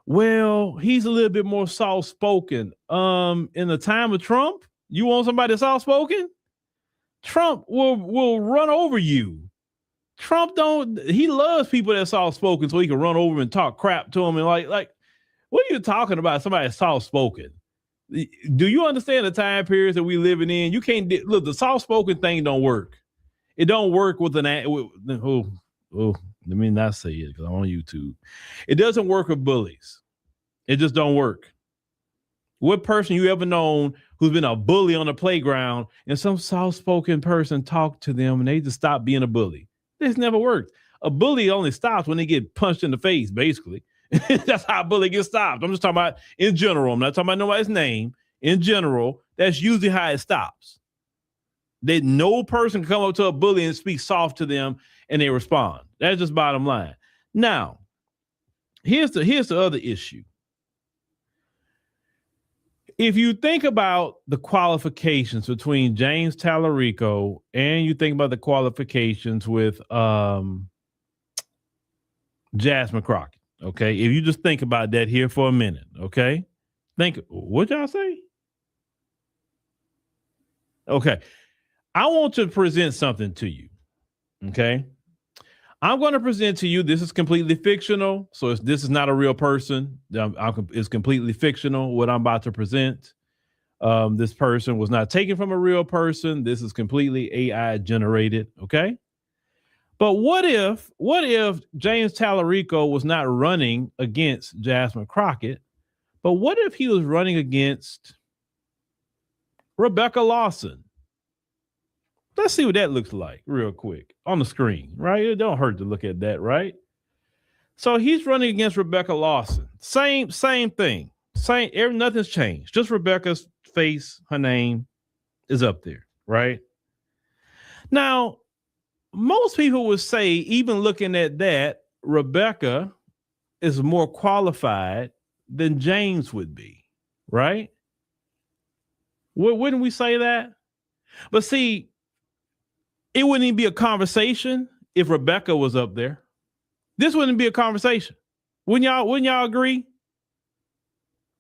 well, he's a little bit more soft-spoken. In the time of Trump, you want somebody soft-spoken? Trump will run over you. Trump he loves people that soft-spoken so he can run over and talk crap to them. And like, what are you talking about? Somebody soft-spoken. Do you understand the time periods that we living in? You can't look, the soft-spoken thing don't work. It don't work with let me not say it because I'm on YouTube. It doesn't work with bullies. It just don't work. What person you ever known who's been a bully on the playground and some soft-spoken person talked to them and they just stopped being a bully? This never worked. A bully only stops when they get punched in the face, basically. That's how a bully gets stopped. I'm just talking about in general. I'm not talking about nobody's name. In general, that's usually how it stops. That no person can come up to a bully and speak soft to them and they respond. That's just bottom line. Now, here's the other issue. If you think about the qualifications between James Tallarico and you think about the qualifications with Jasmine Croccett, okay? If you just think about that here for a minute, okay? What y'all say? Okay. I want to present something to you, okay? I'm going to present to you, this is completely fictional, so this is not a real person. It's completely fictional, what I'm about to present. This person was not taken from a real person. This is completely AI generated, okay? But what if James Tallarico was not running against Jasmine Croccett, but what if he was running against Rebecca Lawson? Let's see what that looks like real quick on the screen, right? It don't hurt to look at that, right? So he's running against Rebecca Lawson. Same thing. Nothing's changed. Just Rebecca's face, her name, is up there, right? Now, most people would say, even looking at that, Rebecca is more qualified than James would be, right? Wouldn't we say that? But see, it wouldn't even be a conversation if Rebecca was up there. This wouldn't be a conversation. Wouldn't y'all agree?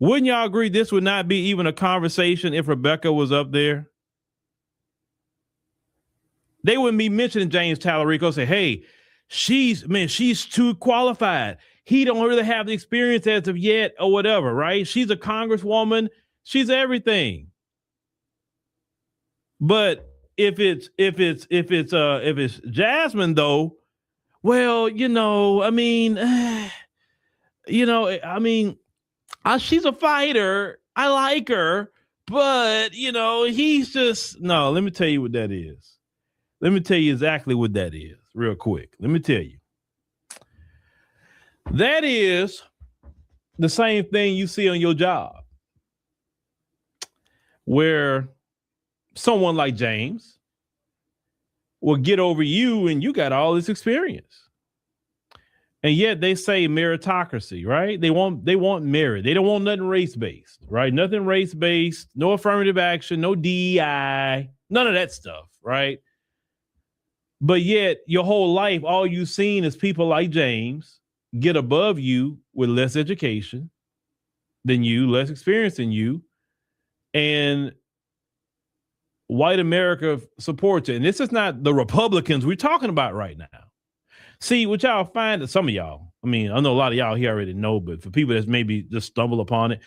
Wouldn't y'all agree this would not be even a conversation if Rebecca was up there? They wouldn't be mentioning James Tallarico, say, hey, she's too qualified. He don't really have the experience as of yet or whatever, right? She's a congresswoman. She's everything. But if it's Jasmine though, well, she's a fighter. I like her, but he's just no. Let me tell you what that is. Let me tell you exactly what that is, real quick. Let me tell you. That is the same thing you see on your job, where someone like James will get over you and you got all this experience. And yet they say meritocracy, right? They want merit. They don't want nothing race-based, right? Nothing race-based, no affirmative action, no DEI, none of that stuff, right? But yet your whole life, all you've seen is people like James get above you with less education than you, less experience than you, and white America supports it. And this is not the Republicans we're talking about right now. See, what y'all find, some of y'all, I know a lot of y'all here already know, but for people that maybe just stumble upon it,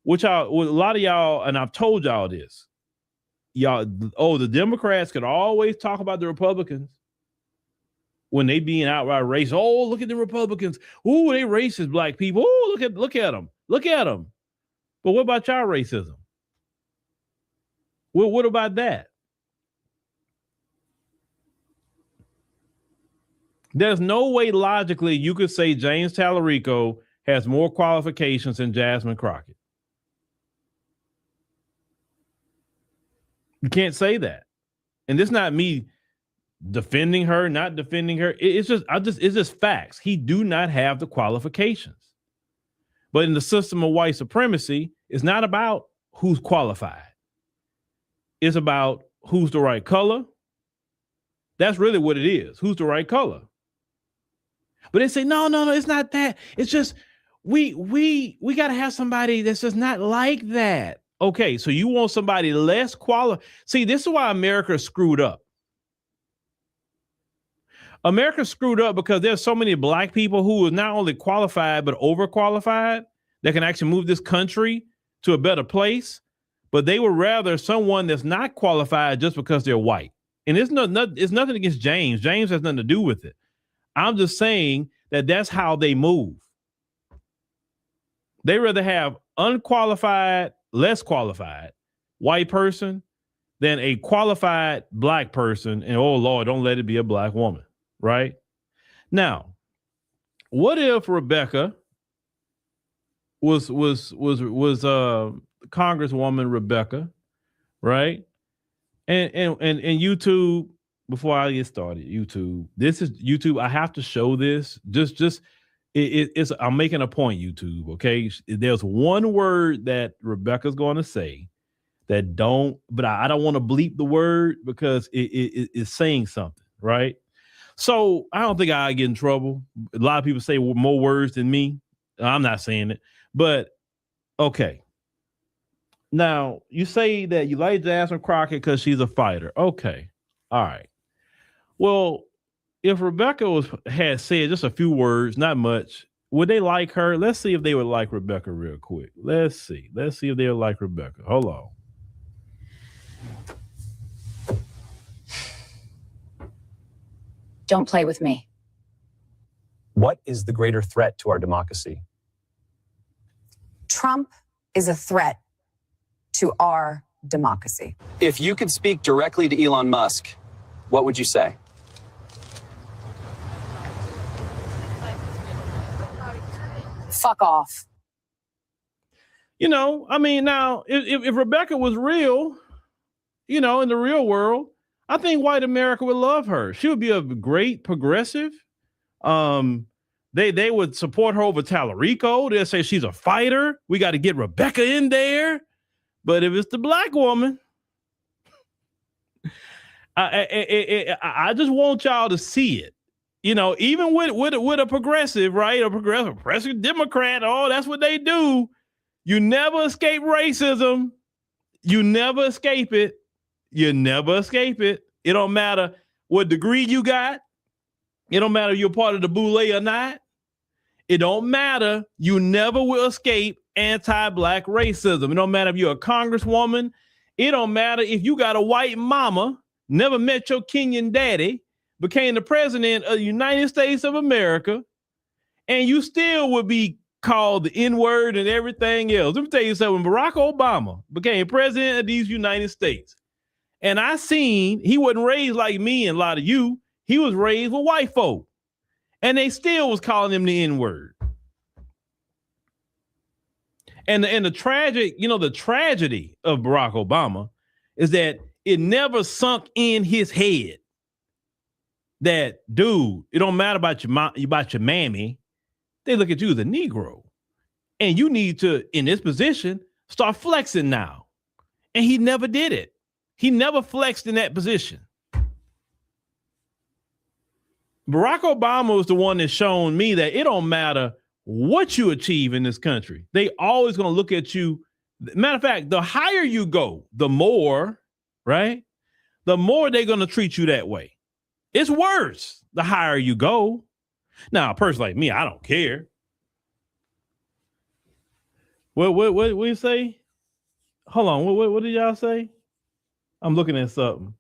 a lot of y'all, and I've told y'all this, the Democrats could always talk about the Republicans when they being outright racist. Oh, look at the Republicans. Oh, they racist black people. Oh, look at them. Look at them. But what about y'all racism? Well, what about that? There's no way logically you could say James Tallarico has more qualifications than Jasmine Crockett. You can't say that. And it's not me defending her, not defending her. It's just facts. He do not have the qualifications. But in the system of white supremacy, it's not about who's qualified. It's about who's the right color. That's really what it is. Who's the right color? But they say, no, it's not that. It's just we got to have somebody that's just not like that. Okay, so you want somebody less qualified. See, this is why America screwed up. America screwed up because there's so many black people who are not only qualified, but overqualified that can actually move this country to a better place. But they would rather someone that's not qualified just because they're white. And it's nothing against James. James has nothing to do with it. I'm just saying that that's how they move. They rather have unqualified, less qualified white person than a qualified black person. And oh Lord, don't let it be a black woman, right? Now, what if Rebecca was Congresswoman Rebecca, right? And YouTube, before I get started, this is YouTube. I have to show this. It's I'm making a point, YouTube. Okay, there's one word that Rebecca's going to say but I don't want to bleep the word because it's saying something, right? So I don't think I get in trouble. A lot of people say more words than me. I'm not saying it, but okay. Now, you say that you like Jasmine Crockett because she's a fighter. Okay. All right. Well, if Rebecca had said just a few words, not much, would they like her? Let's see if they would like Rebecca real quick. Let's see if they would like Rebecca. Hold on. Don't play with me. What is the greater threat to our democracy? Trump is a threat to our democracy. If you could speak directly to Elon Musk, what would you say? Fuck off. Now, if Rebecca was real, in the real world, I think white America would love her. She would be a great progressive. They would support her over Tallarico. They'll say she's a fighter. We got to get Rebecca in there. But if it's the black woman, I just want y'all to see it. Even with a progressive, right? A progressive Democrat, that's what they do. You never escape racism. You never escape it. You never escape it. It don't matter what degree you got. It don't matter if you're part of the boule or not. It don't matter. You never will escape anti-black racism. It don't matter if you're a congresswoman. It don't matter if you got a white mama, never met your Kenyan daddy, became the president of the United States of America, and you still would be called the N-word and everything else. Let me tell you something. When Barack Obama became president of these United States, and I seen he wasn't raised like me and a lot of you. He was raised with white folk, and they still was calling him the N-word. And the the tragedy of Barack Obama is that it never sunk in his head that, dude, it don't matter about your mammy. They look at you as a Negro, and you need to, in this position, start flexing now. And he never did it. He never flexed in that position. Barack Obama was the one that shown me that it don't matter what you achieve in this country. They always going to look at you. Matter of fact, the higher you go, the more, right? The more they're going to treat you that way. It's worse the higher you go. Now, a person like me, I don't care. What you say? Hold on. What did y'all say? I'm looking at something.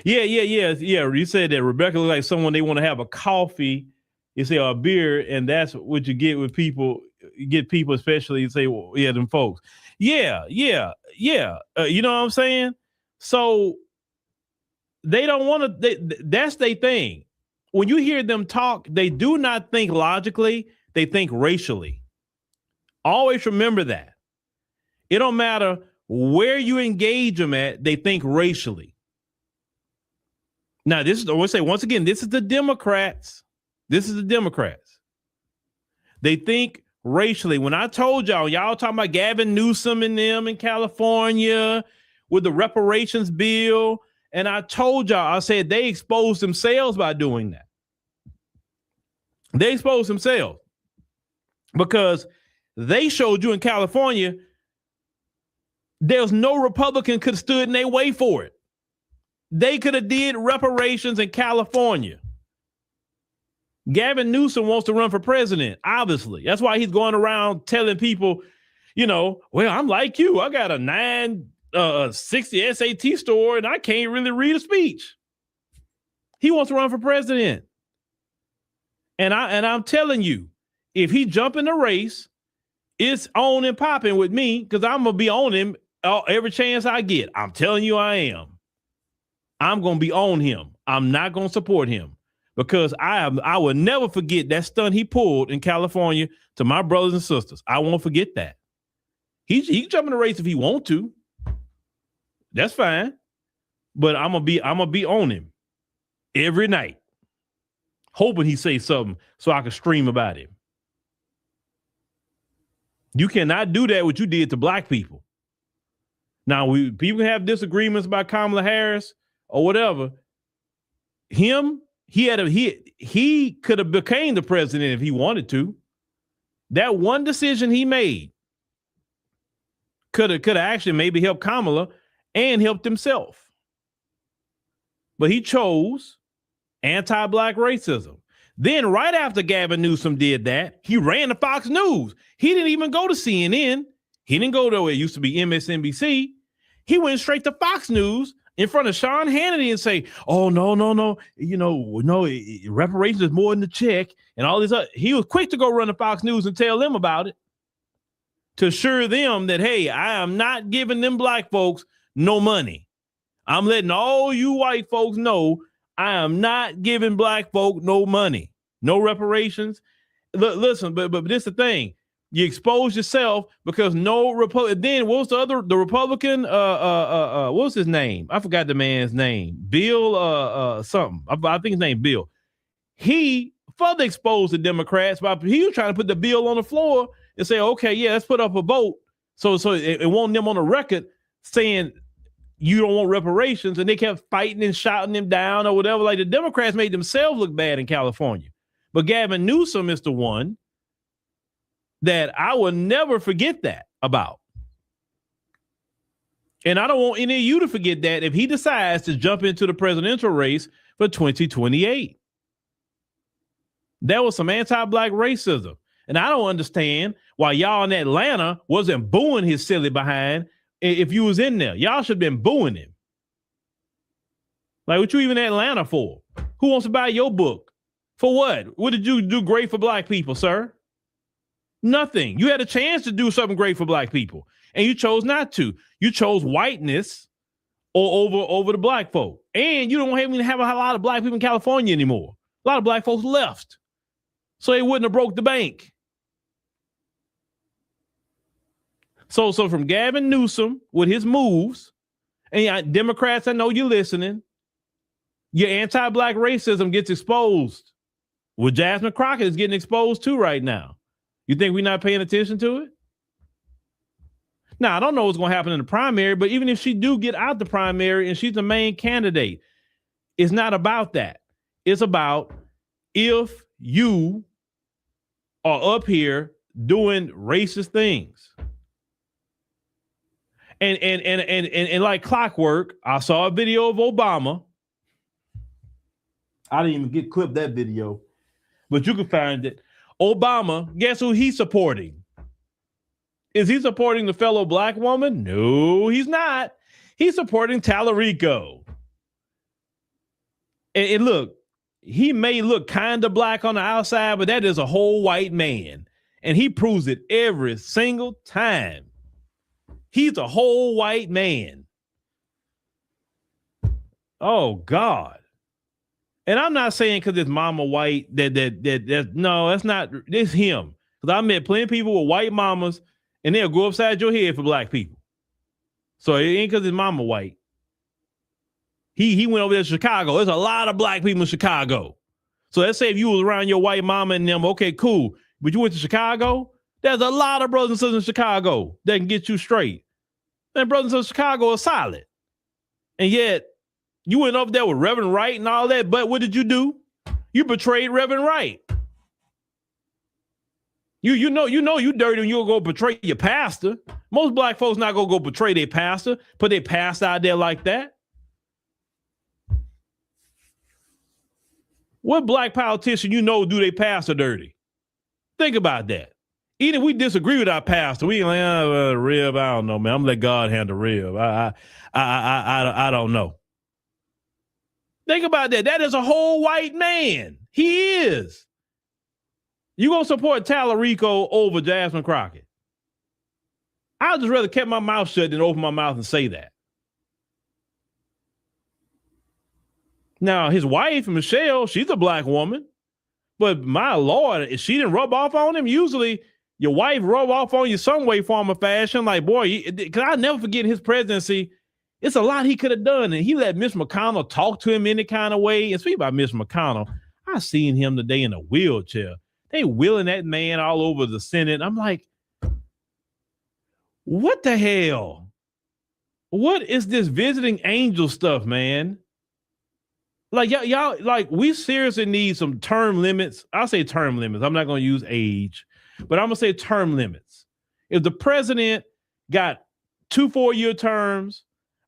Yeah. You said that Rebecca looked like someone they want to have a coffee, you say, or a beer, and that's what you get with people. You get people, especially, you say, well, yeah, them folks. Yeah. You know what I'm saying? So they don't want to, that's their thing. When you hear them talk, they do not think logically, they think racially. Always remember that. It don't matter where you engage them at, they think racially. Now, this is, I want to say once again, this is the Democrats. This is the Democrats. They think racially. When I told y'all talking about Gavin Newsom and them in California with the reparations bill, and I told y'all, I said they exposed themselves by doing that. They exposed themselves because they showed you in California there's no Republican could have stood in their way for it. They could have did reparations in California. Gavin Newsom wants to run for president, obviously. That's why he's going around telling people, well, I'm like you. I got a 960 SAT score and I can't really read a speech. He wants to run for president. And I'm telling you, if he jump in the race, it's on and popping with me because I'm going to be on him every chance I get. I'm telling you I am. I'm going to be on him. I'm not going to support him because I will never forget that stunt he pulled in California to my brothers and sisters. I won't forget that. He can jump in the race if he want to. That's fine. But I'm gonna be on him every night, hoping he say something so I can stream about him. You cannot do that what you did to black people. Now people can have disagreements about Kamala Harris or whatever. He could have became the president if he wanted to. That one decision he made could have actually maybe helped Kamala and helped himself. But he chose anti-black racism. Then right after Gavin Newsom did that, he ran to Fox News. He didn't even go to CNN. He didn't go to where it used to be MSNBC. He went straight to Fox News in front of Sean Hannity and say, oh, no, reparations is more than the check and all this other. He was quick to go run to Fox News and tell them about it to assure them that, hey, I am not giving them black folks no money. I'm letting all you white folks know I am not giving black folk no money, no reparations. Listen, but this is the thing. You exposed yourself because no Republican. Then what was the Republican? What was his name? I forgot the man's name. Bill something. I think his name Bill. He further exposed the Democrats by he was trying to put the bill on the floor and say, okay, yeah, let's put up a vote. So it won't them on the record saying you don't want reparations, and they kept fighting and shouting them down or whatever. Like the Democrats made themselves look bad in California. But Gavin Newsom is the one that I will never forget that about. And I don't want any of you to forget that if he decides to jump into the presidential race for 2028. There was some anti-Black racism. And I don't understand why y'all in Atlanta wasn't booing his silly behind if you was in there. Y'all should have been booing him. Like, what you even in Atlanta for? Who wants to buy your book? For what? What did you do great for Black people, sir? Nothing. You had a chance to do something great for Black people, and you chose not to. You chose whiteness over the Black folk. And you don't even have a lot of Black people in California anymore. A lot of Black folks left. So they wouldn't have broke the bank. So from Gavin Newsom with his moves, and Democrats, I know you're listening, your anti-Black racism gets exposed. Well, Jasmine Crockett is getting exposed too right now. You think we're not paying attention to it? Now, I don't know what's going to happen in the primary, but even if she do get out the primary and she's the main candidate, it's not about that. It's about if you are up here doing racist things. And like clockwork, I saw a video of Obama. I didn't even get clipped that video, but you can find it. Obama, guess who he's supporting? Is he supporting the fellow Black woman? No, he's not. He's supporting Tallarico. And look, he may look kind of Black on the outside, but that is a whole white man. And he proves it every single time. He's a whole white man. Oh, God. And I'm not saying because his mama white that no, that's not, it's him. Because I met plenty of people with white mamas and they'll go upside your head for Black people. So it ain't because his mama white. He went over there to Chicago. There's a lot of Black people in Chicago. So let's say if you was around your white mama and them, okay, cool. But you went to Chicago, there's a lot of brothers and sisters in Chicago that can get you straight. And brothers and sisters in Chicago are solid. And yet, you went over there with Reverend Wright and all that, but what did you do? You betrayed Reverend Wright. You know you dirty when you go betray your pastor. Most Black folks not gonna go betray their pastor, put their pastor out there like that. What Black politician you know do their pastor dirty? Think about that. Even if we disagree with our pastor, we ain't like, Rev, I don't know, man. I'm gonna let God handle Rev. I don't know. Think about that. That is a whole white man. He is. You gonna support Tallarico over Jasmine Crockett? I'd just rather keep my mouth shut than open my mouth and say that. Now, his wife, Michelle, she's a Black woman. But my Lord, if she didn't rub off on him, usually your wife rub off on you some way, form, or fashion. Like, boy, because I'll never forget his presidency. It's a lot he could have done. And he let Mitch McConnell talk to him any kind of way. And speaking about Mitch McConnell, I seen him today in a wheelchair. They wheeling that man all over the Senate. I'm like, what the hell? What is this visiting angel stuff, man? Like, y'all, like, we seriously need some term limits. I'll say term limits. I'm not going to use age, but I'm going to say term limits. If the president got 2 4-year terms,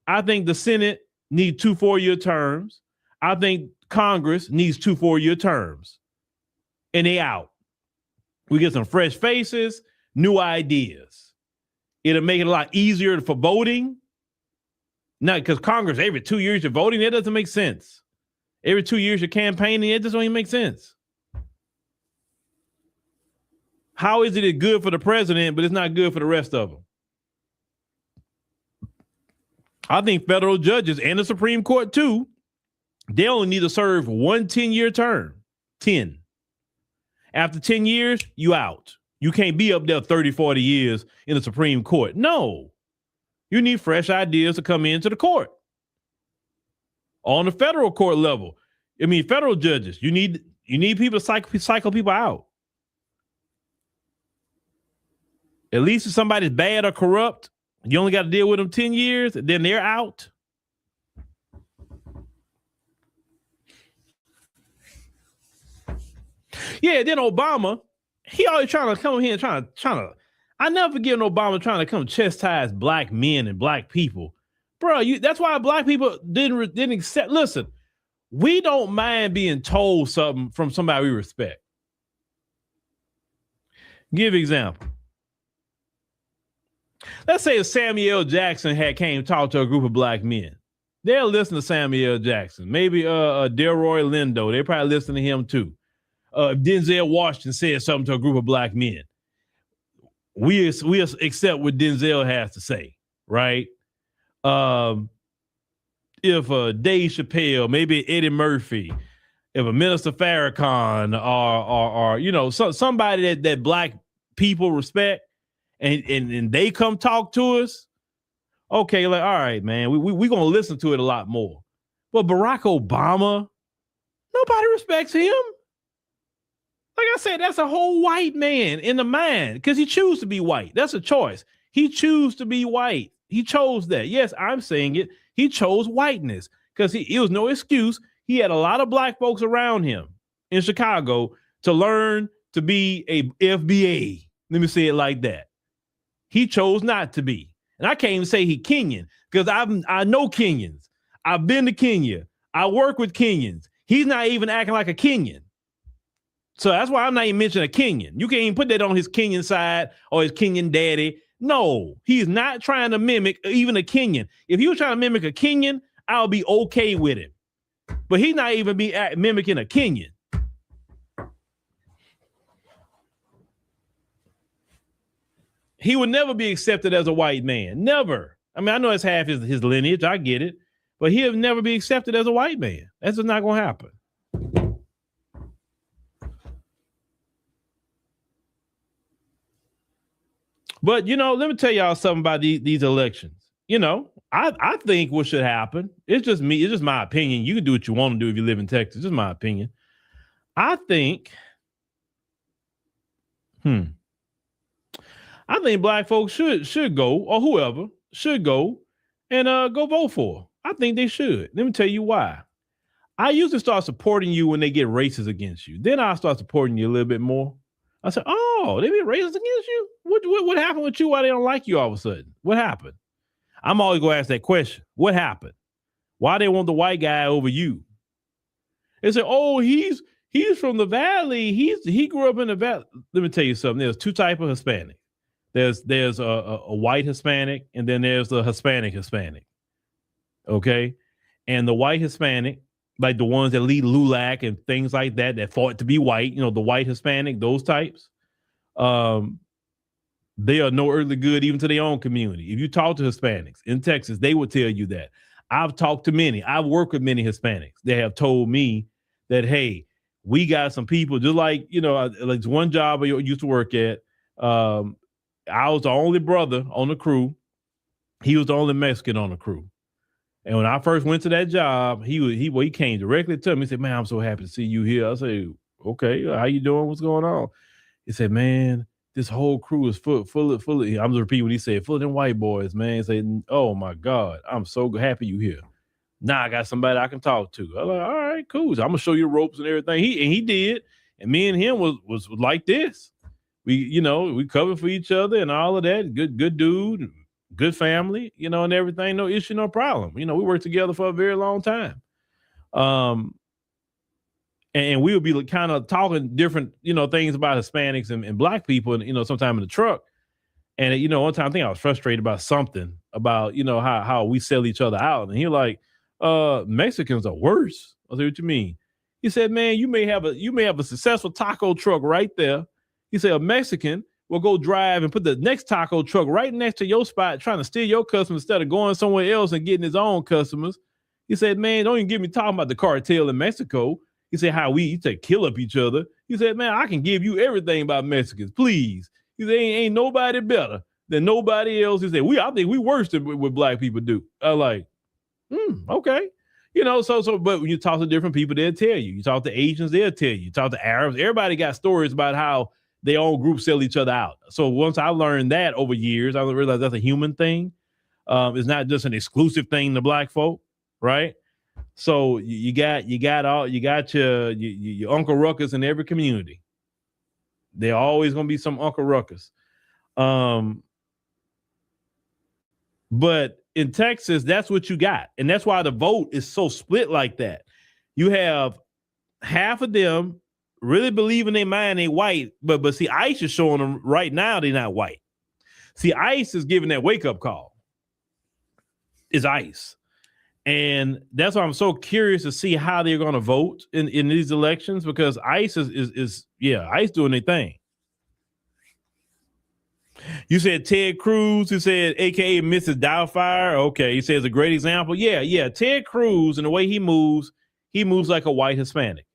I think the Senate needs 2 4-year terms. I think Congress needs 2 4-year terms. And they out. We get some fresh faces, new ideas. It'll make it a lot easier for voting. Not because Congress, every 2 years you're voting, that doesn't make sense. Every 2 years you're campaigning, it doesn't even make sense. How is it good for the president, but it's not good for the rest of them? I think federal judges and the Supreme Court too, they only need to serve 1 10-year term. 10. After 10 years, you out. You can't be up there 30, 40 years in the Supreme Court. No. You need fresh ideas to come into the court. On the federal court level, I mean, federal judges, you need people to cycle people out. At least if somebody's bad or corrupt, you only got to deal with them 10 years, and then they're out. Yeah, then Obama, he always trying to come here and trying to. I never forget Obama trying to come chastise black men and black people, bro. That's why black people didn't accept. Listen, we don't mind being told something from somebody we respect. Give example. Let's say if Samuel Jackson had came to talk to a group of black men. They'll listen to Samuel Jackson. Maybe Delroy Lindo. They probably listen to him too. If Denzel Washington said something to a group of black men, we accept what Denzel has to say, right? If Dave Chappelle, maybe Eddie Murphy, if a Minister Farrakhan or somebody that black people respect, and they come talk to us, okay, like, all right, man, we gonna listen to it a lot more. But Barack Obama, nobody respects him. Like I said, that's a whole white man in the mind because he chose to be white. That's a choice. He chose to be white. He chose that. Yes, I'm saying it. He chose whiteness because it was no excuse. He had a lot of black folks around him in Chicago to learn to be a FBA. Let me say it like that. He chose not to be. And I can't even say he Kenyan because I know Kenyans. I've been to Kenya. I work with Kenyans. He's not even acting like a Kenyan. So that's why I'm not even mentioning a Kenyan. You can't even put that on his Kenyan side or his Kenyan daddy. No, he's not trying to mimic even a Kenyan. If he was trying to mimic a Kenyan, I'll be okay with him. But he's not even mimicking a Kenyan. He would never be accepted as a white man. Never. I mean, I know it's half his lineage. I get it. But he'll never be accepted as a white man. That's just not going to happen. But, let me tell y'all something about these elections. I think what should happen, it's just me. It's just my opinion. You can do what you want to do if you live in Texas. It's just my opinion. I think black folks should go, or whoever should go and go vote for. I think they should. Let me tell you why. I usually start supporting you when they get racist against you. Then I start supporting you a little bit more. I said, oh, they be racist against you? What happened with you? Why they don't like you all of a sudden? What happened? I'm always going to ask that question. What happened? Why they want the white guy over you? They say, oh, he's from the valley. He grew up in the valley. Let me tell you something. There's two types of Hispanic. There's a white Hispanic, and then there's the Hispanic. Okay? And the white Hispanic, like the ones that lead LACC and things like that fought to be white, the white Hispanic, those types, they are no earthly good even to their own community. If you talk to Hispanics in Texas, they will tell you that. I've talked to many. I've worked with many Hispanics. They have told me that, hey, we got some people, just like, like one job I used to work at, I was the only brother on the crew. He was the only Mexican on the crew. And when I first went to that job, he came directly to me. He said, man, I'm so happy to see you here. I said, okay, how you doing? What's going on? He said, man, this whole crew is full of, I'm going to repeat what he said, full of them white boys, man. He said, oh my God, I'm so happy you here. Now I got somebody I can talk to. I'm like, all right, cool. So I'm going to show you the ropes and everything. He did. And me and him was like this. We covered for each other and all of that. Good dude, good family, and everything. No issue, no problem. We worked together for a very long time. And we would be kind of talking different, things about Hispanics and black people, and, sometime in the truck. And, one time I think I was frustrated about something about, how we sell each other out. And he was like, Mexicans are worse. I said, what you mean? He said, man, you may have a successful taco truck right there. He said, a Mexican will go drive and put the next taco truck right next to your spot, trying to steal your customers instead of going somewhere else and getting his own customers. He said, man, don't even get me talking about the cartel in Mexico. He said, he said, kill up each other. He said, man, I can give you everything about Mexicans, please. He said, ain't nobody better than nobody else. He said, I think we worse than what black people do. I like, okay. You know, but when you talk to different people, they'll tell you. You talk to Asians, they'll tell you. You talk to Arabs, everybody got stories about how their own groups sell each other out. So once I learned that over years, I realized that's a human thing. It's not just an exclusive thing to black folk, right? So you got your Uncle Ruckus in every community. There always gonna be some Uncle Ruckus. But in Texas, that's what you got. And that's why the vote is so split like that. You have half of them really believe in their mind they white, but see, ICE is showing them right now they're not white. See, ICE is giving that wake-up call. It's ICE. And that's why I'm so curious to see how they're going to vote in these elections, because ICE is ICE doing their thing. You said Ted Cruz, who said AKA Mrs. Doubtfire. Okay, he says a great example. Yeah. Ted Cruz, and the way he moves like a white Hispanic.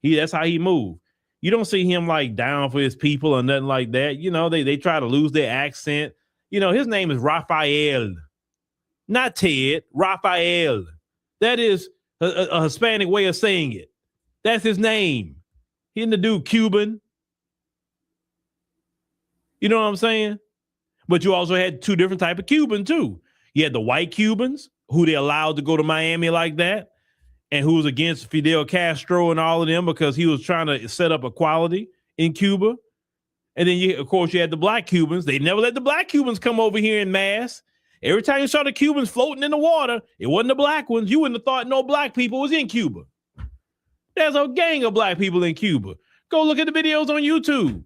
That's how he moves. You don't see him like down for his people or nothing like that. You know, they try to lose their accent. You know, his name is Rafael. Not Ted, Rafael. That is a Hispanic way of saying it. That's his name. He and the dude Cuban. You know what I'm saying? But you also had two different types of Cuban too. You had the white Cubans who they allowed to go to Miami like that, and who was against Fidel Castro and all of them because he was trying to set up equality in Cuba. And then, of course, you had the black Cubans. They never let the black Cubans come over here in mass. Every time you saw the Cubans floating in the water, it wasn't the black ones. You wouldn't have thought no black people was in Cuba. There's a gang of black people in Cuba. Go look at the videos on YouTube.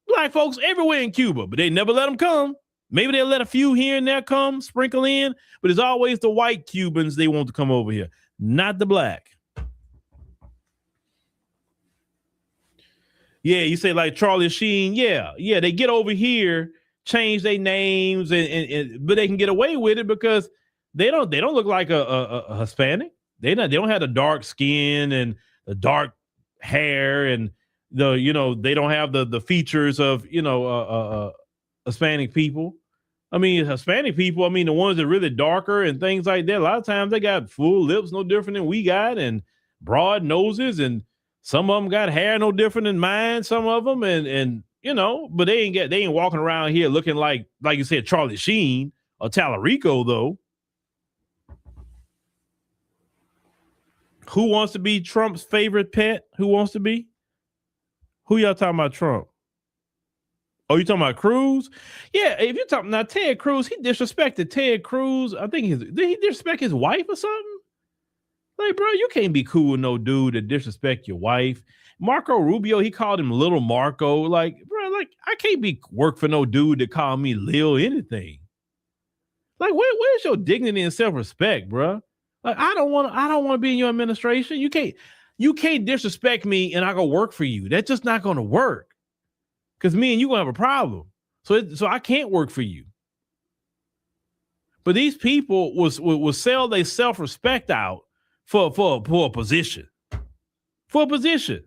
Black folks everywhere in Cuba, but they never let them come. Maybe they'll let a few here and there come, sprinkle in, but it's always the white Cubans they want to come over here, not the black. Yeah, you say like Charlie Sheen. Yeah, they get over here, change their names, but they can get away with it because they don't look like a Hispanic. They don't have the dark skin and the dark hair, and they don't have the features of Hispanic people. I mean, Hispanic people, the ones that are really darker and things like that, a lot of times they got full lips, no different than we got, and broad noses, and some of them got hair no different than mine, some of them, but they ain't walking around here looking like you said, Charlie Sheen or Tallarico, though. Who wants to be Trump's favorite pet? Who wants to be? Who y'all talking about Trump? Oh, you talking about Cruz? Yeah, if you're talking about Ted Cruz, he disrespected Ted Cruz. I think did he disrespect his wife or something? Like, bro, you can't be cool with no dude that disrespect your wife. Marco Rubio, he called him Little Marco. Like, bro, I can't work for no dude that call me Lil anything. Like, where's your dignity and self-respect, bro? Like, I don't want to be in your administration. You can't disrespect me and I go work for you. That's just not going to work. Because me and you gonna have a problem. So I can't work for you. But these people will sell their self-respect out for a position. For a position.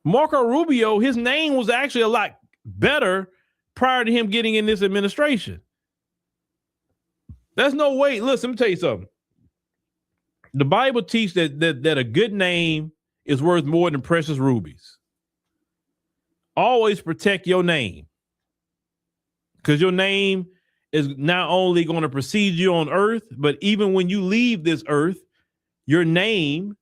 Marco Rubio, his name was actually a lot better prior to him getting in this administration. There's no way. Listen, let me tell you something. The Bible teaches that a good name is worth more than precious rubies. Always protect your name, because your name is not only going to precede you on earth, but even when you leave this earth, your name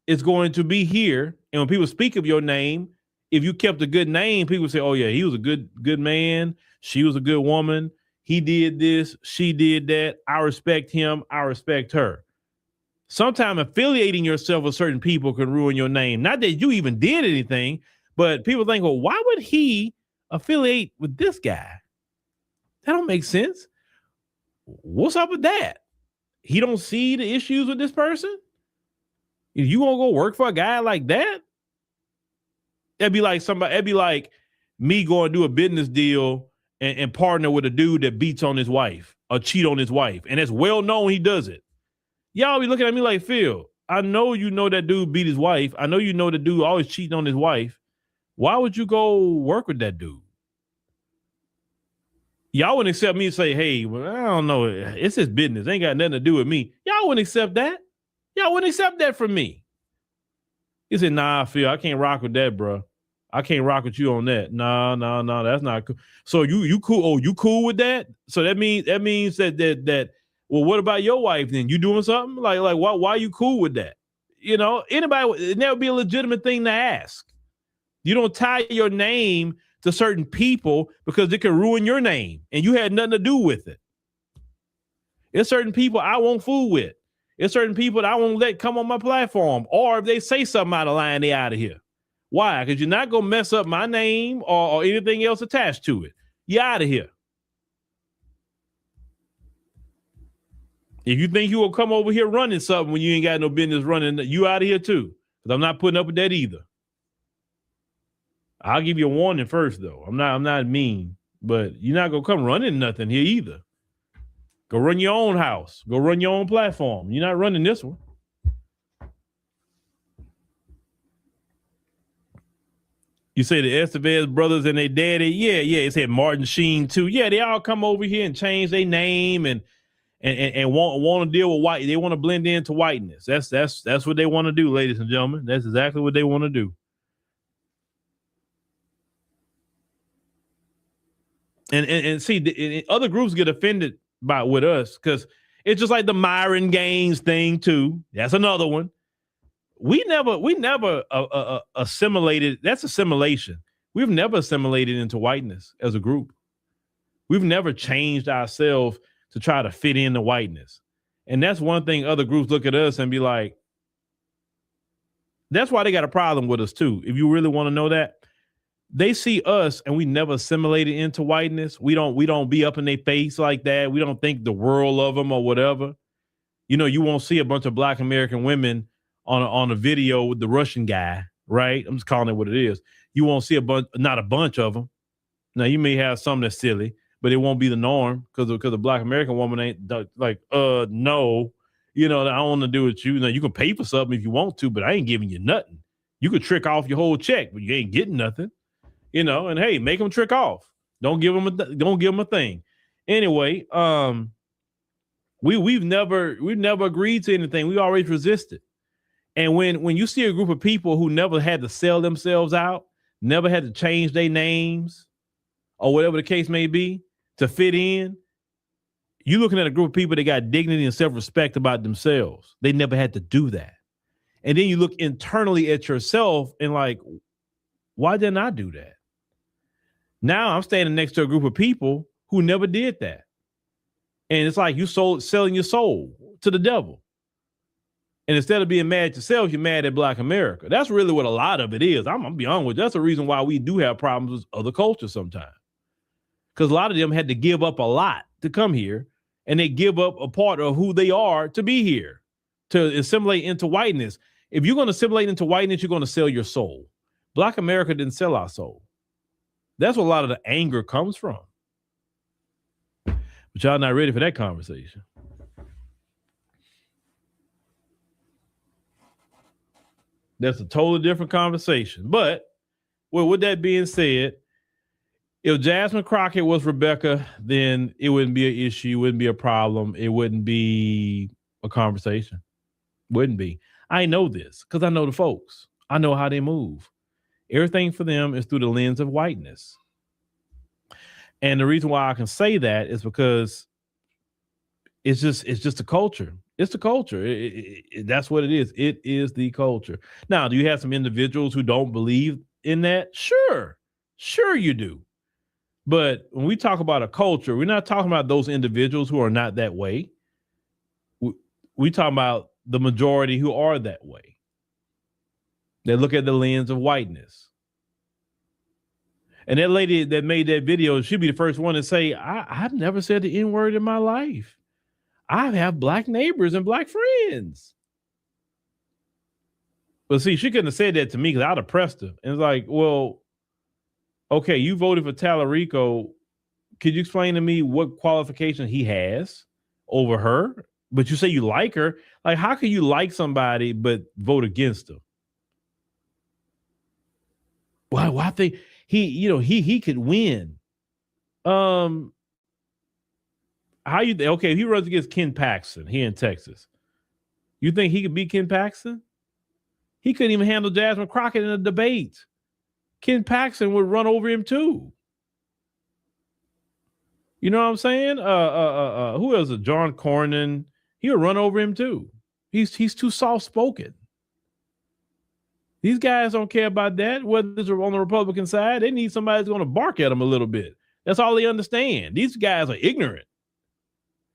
is going to be here. And when people speak of your name, if you kept a good name, people say, oh yeah, he was a good man. She was a good woman. He did this. She did that. I respect him. I respect her. Sometimes affiliating yourself with certain people can ruin your name. Not that you even did anything, but people think, well, why would he affiliate with this guy? That don't make sense. What's up with that? He don't see the issues with this person? If you gonna go work for a guy like that? It'd be like me going to do a business deal and partner with a dude that beats on his wife or cheat on his wife. And it's well known he does it. Y'all be looking at me like, Phil, I know you know that dude beat his wife. I know you know the dude always cheating on his wife. Why would you go work with that dude? Y'all wouldn't accept me to say, hey, well, I don't know. It's his business. It ain't got nothing to do with me. Y'all wouldn't accept that. Y'all wouldn't accept that from me. He said, nah, Phil, I can't rock with that, bro. I can't rock with you on that. No, that's not cool. So you cool? Oh, you cool with that? So that means that. Well, what about your wife then? You doing something like why are you cool with that? You know, anybody, it never be a legitimate thing to ask. You don't tie your name to certain people because it can ruin your name, and you had nothing to do with it. There's certain people I won't fool with. There's certain people that I won't let come on my platform, or if they say something out of line, they out of here. Why? Because you're not gonna mess up my name or anything else attached to it. You're out of here. If you think you will come over here running something when you ain't got no business running, you out of here too. Because I'm not putting up with that either. I'll give you a warning first, though. I'm not mean, but you're not gonna come running nothing here either. Go run your own house. Go run your own platform. You're not running this one. You say the Estevez brothers and their daddy, yeah. It said Martin Sheen too. Yeah, they all come over here and change their name and want to deal with white. They want to blend into whiteness. That's what they want to do, ladies and gentlemen. That's exactly what they want to do. And see, other groups get offended with us because it's just like the Myron Gaines thing too. That's another one. We never assimilated. That's assimilation. We've never assimilated into whiteness as a group. We've never changed ourselves to try to fit into whiteness. And that's one thing other groups look at us and be like, that's why they got a problem with us too. If you really want to know that, they see us and we never assimilated into whiteness. We don't be up in their face like that. We don't think the world of them or whatever. You know, you won't see a bunch of Black American women on a video with the Russian guy, right? I'm just calling it what it is. You won't see not a bunch of them. Now you may have some that's silly, but it won't be the norm because a Black American woman ain't like, no, you know, I don't want to do with you. Now you can pay for something if you want to, but I ain't giving you nothing. You could trick off your whole check, but you ain't getting nothing, you know. And hey, make them trick off. Don't give them a thing. Anyway, we've never agreed to anything. We always resisted. And when you see a group of people who never had to sell themselves out, never had to change their names or whatever the case may be to fit in, you're looking at a group of people that got dignity and self-respect about themselves. They never had to do that. And then you look internally at yourself and like, why didn't I do that? Now I'm standing next to a group of people who never did that. And it's like you selling your soul to the devil. And instead of being mad at yourself, you're mad at Black America. That's really what a lot of it is. I'm going to be honest with you. That's the reason why we do have problems with other cultures sometimes. Because a lot of them had to give up a lot to come here. And they give up a part of who they are to be here, to assimilate into whiteness. If you're going to assimilate into whiteness, you're going to sell your soul. Black America didn't sell our soul. That's where a lot of the anger comes from. But y'all not ready for that conversation. That's a totally different conversation. But well, with that being said, if Jasmine Croccett was Rebecca, then it wouldn't be an issue. It wouldn't be a problem. It wouldn't be a conversation. Wouldn't be. I know this because I know the folks. I know how they move. Everything for them is through the lens of whiteness. And the reason why I can say that is because it's just a culture. It's the culture. That's what it is. It is the culture. Now, do you have some individuals who don't believe in that? Sure you do. But when we talk about a culture, we're not talking about those individuals who are not that way. We talk about the majority who are that way. They look at the lens of whiteness. And that lady that made that video, she'd be the first one to say, I've never said the N-word in my life. I have Black neighbors and Black friends. But see, she couldn't have said that to me because I'd have pressed her. And it's like, well, okay, you voted for Tallarico. Could you explain to me what qualification he has over her but you say you like her. Like, how can you like somebody but vote against them? Why I think he could win. How you okay? If he runs against Ken Paxton here in Texas, you think he could beat Ken Paxton? He couldn't even handle Jasmine Crockett in a debate. Ken Paxton would run over him too. You know what I'm saying? Who else? John Cornyn. He would run over him too. He's too soft spoken. These guys don't care about that. Whether it's on the Republican side, they need somebody that's going to bark at them a little bit. That's all they understand. These guys are ignorant.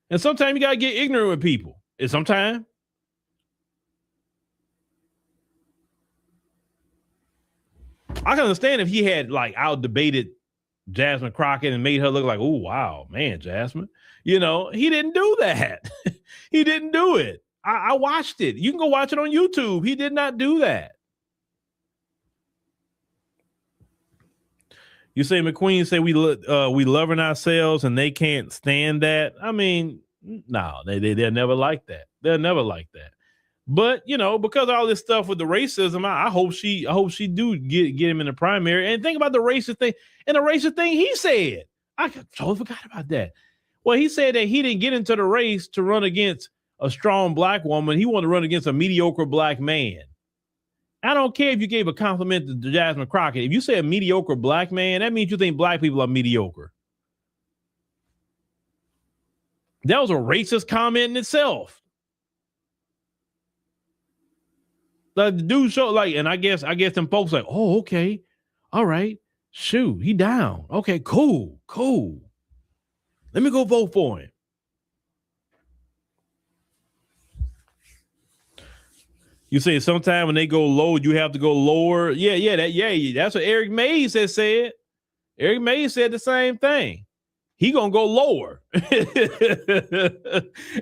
And sometimes you got to get ignorant with people. And sometimes. I can understand if he had like out debated Jasmine Crockett and made her look like, oh, wow, man, Jasmine. You know, he didn't do that. He didn't do it. I watched it. You can go watch it on YouTube. He did not do that. You say McQueen say we loving ourselves and they can't stand that. I mean, no, they're never like that. They're never like that. But you know, because of all this stuff with the racism, I hope she do get him in the primary. And think about the racist thing. And the racist thing he said, I totally forgot about that. Well, he said that he didn't get into the race to run against a strong black woman. He wanted to run against a mediocre black man. I don't care if you gave a compliment to Jasmine Crockett. If you say a mediocre black man, that means you think black people are mediocre. That was a racist comment in itself. Like the dude showed like, and I guess them folks like, oh, okay, all right, shoot, he down. Okay, cool. Let me go vote for him. You say sometime when they go low, you have to go lower. Yeah. That's what Eric Mays has said. Eric Mays said the same thing. He gonna go lower.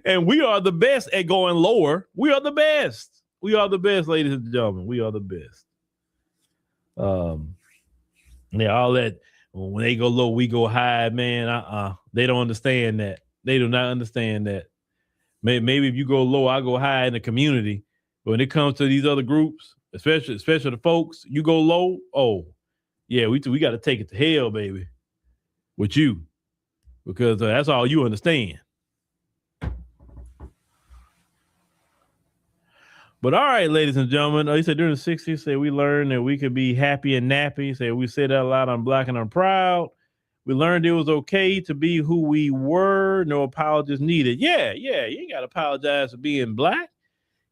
And we are the best at going lower. We are the best. We are the best, ladies and gentlemen. We are the best. Yeah, all that when they go low, we go high, man. They don't understand that. They do not understand that. Maybe if you go low, I go high in the community. But when it comes to these other groups, especially the folks, you go low. Oh, yeah, we got to take it to hell, baby, with you, because that's all you understand. But all right, ladies and gentlemen, he said during the 60s, say we learned that we could be happy and nappy. Say we said that a lot on Black and I'm Proud. We learned it was okay to be who we were. No apologies needed. Yeah. You ain't got to apologize for being black.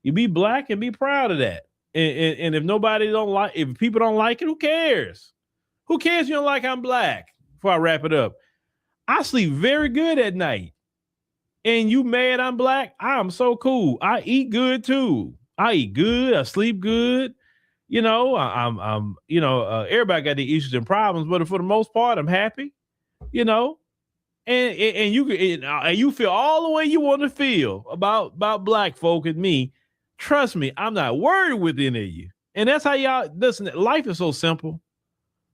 You be black and be proud of that. And if if people don't like it, who cares? Who cares if you don't like I'm black? Before I wrap it up, I sleep very good at night. And you mad I'm black? I'm so cool. I eat good too. I eat good. I sleep good. You know, everybody got the issues and problems, but for the most part, I'm happy. You know, and you feel all the way you want to feel about black folk and me. Trust me, I'm not worried with any of you. And that's how y'all listen. Life is so simple.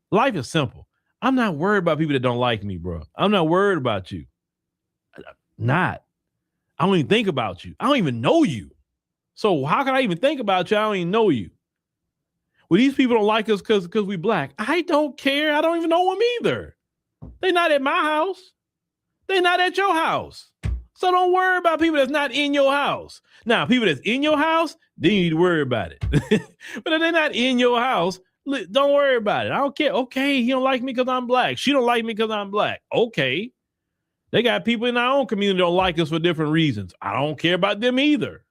Life is simple. I'm not worried about people that don't like me, bro. I'm not worried about you. I don't even think about you. I don't even know you. So how can I even think about you? I don't even know you. Well, these people don't like us because we black. I don't care. I don't even know them either. They're not at my house. They're not at your house. So don't worry about people that's not in your house. Now, people that's in your house, then you need to worry about it. But if they're not in your house, don't worry about it. I don't care. Okay, he don't like me because I'm black. She don't like me because I'm black. Okay. They got people in our own community that don't like us for different reasons. I don't care about them either.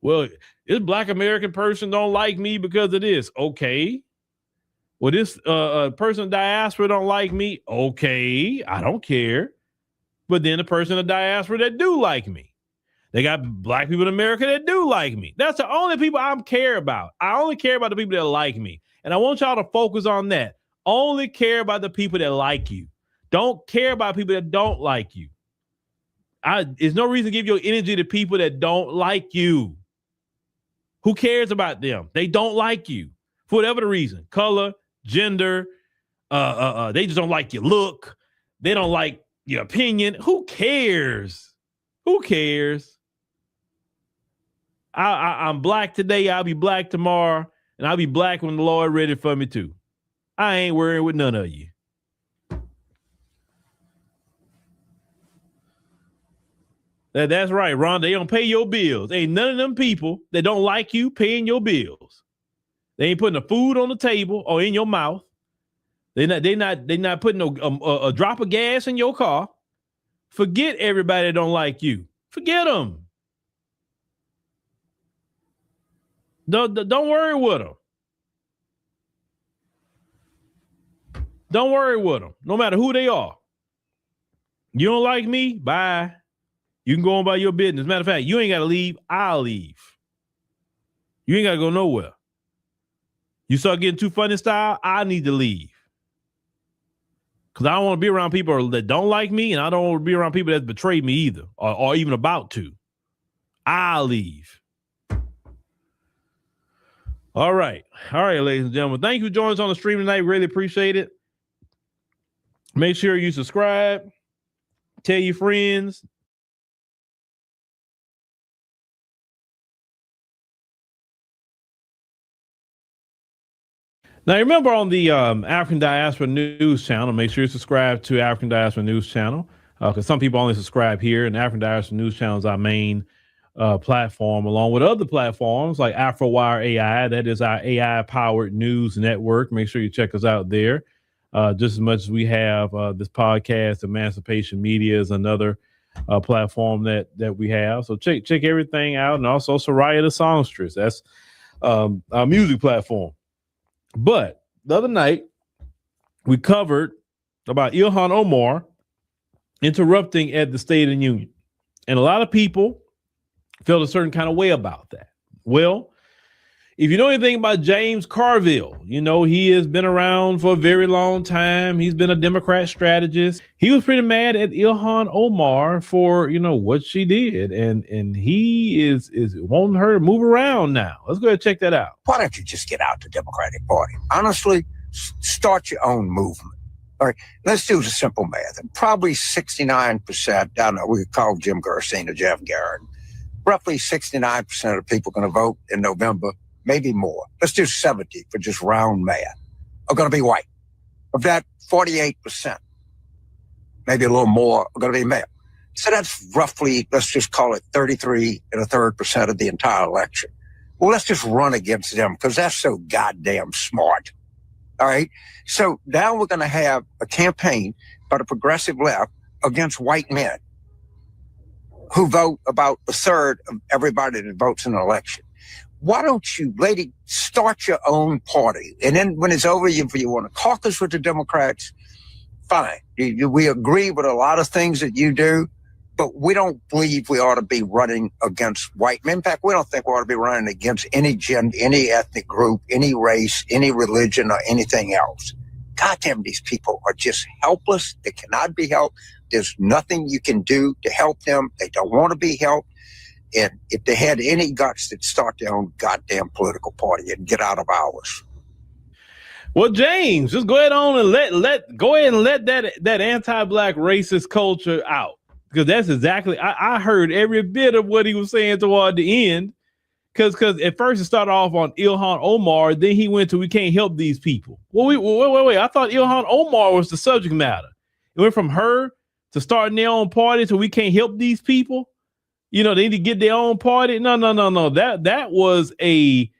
Well, this black American person don't like me because of this. Okay. Well, this person in diaspora don't like me. Okay. I don't care. But then the person in diaspora that do like me. They got black people in America that do like me. That's the only people I care about. I only care about the people that like me. And I want y'all to focus on that. Only care about the people that like you. Don't care about people that don't like you. There's no reason to give your energy to people that don't like you. Who cares about them? They don't like you for whatever the reason. Color, gender, they just don't like your look. They don't like your opinion. Who cares? Who cares? I'm black today. I'll be black tomorrow. And I'll be black when the Lord ready for me too. I ain't worrying with none of you. That's right, Ron. They don't pay your bills. Ain't none of them people that don't like you paying your bills. They ain't putting the food on the table or in your mouth. They not putting a drop of gas in your car. Forget everybody that don't like you. Forget them. Don't worry with them. Don't worry with them, no matter who they are. You don't like me? Bye. You can go on by your business. Matter of fact, you ain't got to leave. I'll leave. You ain't got to go nowhere. You start getting too funny style, I need to leave. Because I don't want to be around people that don't like me, and I don't want to be around people that betrayed me either, or even about to. I'll leave. All right, ladies and gentlemen. Thank you for joining us on the stream tonight. Really appreciate it. Make sure you subscribe. Tell your friends. Now, remember on the African Diaspora News channel, make sure you subscribe to African Diaspora News channel, because some people only subscribe here, and African Diaspora News channel is our main platform, along with other platforms like AfroWire AI. That is our AI-powered news network. Make sure you check us out there. Just as much as we have this podcast, Emancipation Media is another platform that we have. So check everything out, and also Soraya the Songstress. That's our music platform. But the other night, we covered about Ilhan Omar interrupting at the State of the Union. And a lot of people felt a certain kind of way about that. Well, if you know anything about James Carville, you know he has been around for a very long time. He's been a Democrat strategist. He was pretty mad at Ilhan Omar for, what she did. And he is wanting her to move around now. Let's go ahead and check that out. Why don't you just get out the Democratic Party? Honestly, start your own movement. All right, let's do the simple math. And probably 69%, I don't know, we could call Jim Gerstein or Jeff Garrett. Roughly 69% of the people going to vote in November. Maybe more. Let's do 70 for just round math. Are going to be white. Of that, 48%, maybe a little more, are going to be male. So that's roughly, let's just call it 33 1/3% of the entire election. Well, let's just run against them because that's so goddamn smart. All right. So now we're going to have a campaign by the progressive left against white men who vote about a third of everybody that votes in an election. Why don't you, lady, start your own party? And then when it's over, if you want to caucus with the Democrats, fine. We agree with a lot of things that you do, but we don't believe we ought to be running against white men. In fact, we don't think we ought to be running against any gender, any ethnic group, any race, any religion, or anything else. Goddamn, these people are just helpless. They cannot be helped. There's nothing you can do to help them. They don't want to be helped. And if they had any guts, they'd start their own goddamn political party and get out of ours. Well, James, just go ahead on and let that anti-Black racist culture out, because that's exactly I heard every bit of what he was saying toward the end. Because at first it started off on Ilhan Omar, then he went to we can't help these people. Well, wait. I thought Ilhan Omar was the subject matter. It went from her to starting their own party to we can't help these people. They need to get their own party. No. That was a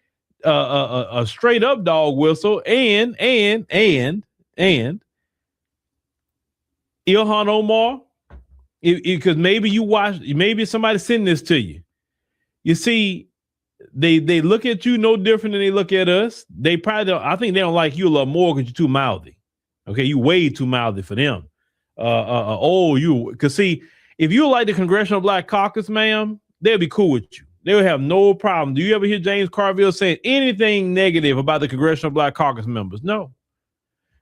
straight up dog whistle. And Ilhan Omar, because maybe somebody sent this to you. You see, they look at you no different than they look at us. They probably don't, I think they don't like you a little more because you're too mouthy. Okay, you way too mouthy for them. Because see, if you like the Congressional Black Caucus, ma'am, they'll be cool with you. They will have no problem. Do you ever hear James Carville saying anything negative about the Congressional Black Caucus members? No,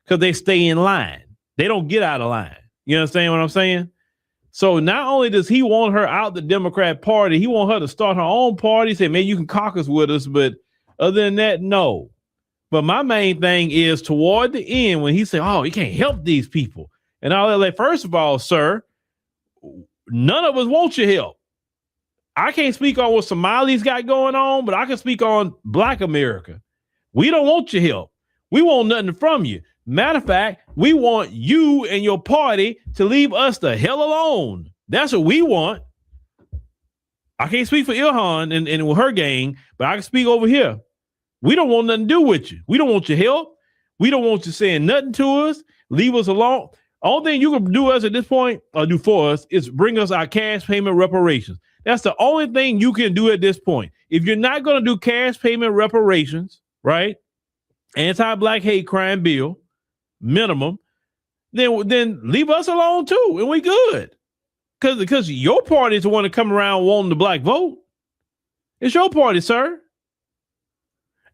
because they stay in line. They don't get out of line. You understand what I'm saying? So not only does he want her out the Democrat Party, he want her to start her own party, say, man, you can caucus with us. But other than that, no. But my main thing is toward the end when he said, oh, you can't help these people. And all that, like, first of all, sir, none of us want your help. I can't speak on what Somalis got going on, but I can speak on Black America. We don't want your help. We want nothing from you. Matter of fact, we want you and your party to leave us the hell alone. That's what we want. I can't speak for Ilhan and with her gang, but I can speak over here. We don't want nothing to do with you. We don't want your help. We don't want you saying nothing to us. Leave us alone. Only thing you can do us at this point, or do for us, is bring us our cash payment reparations. That's the only thing you can do at this point. If you're not going to do cash payment reparations, right? Anti-Black hate crime bill, minimum, then leave us alone too, and we good. Because your party is the one to come around wanting the Black vote. It's your party, sir.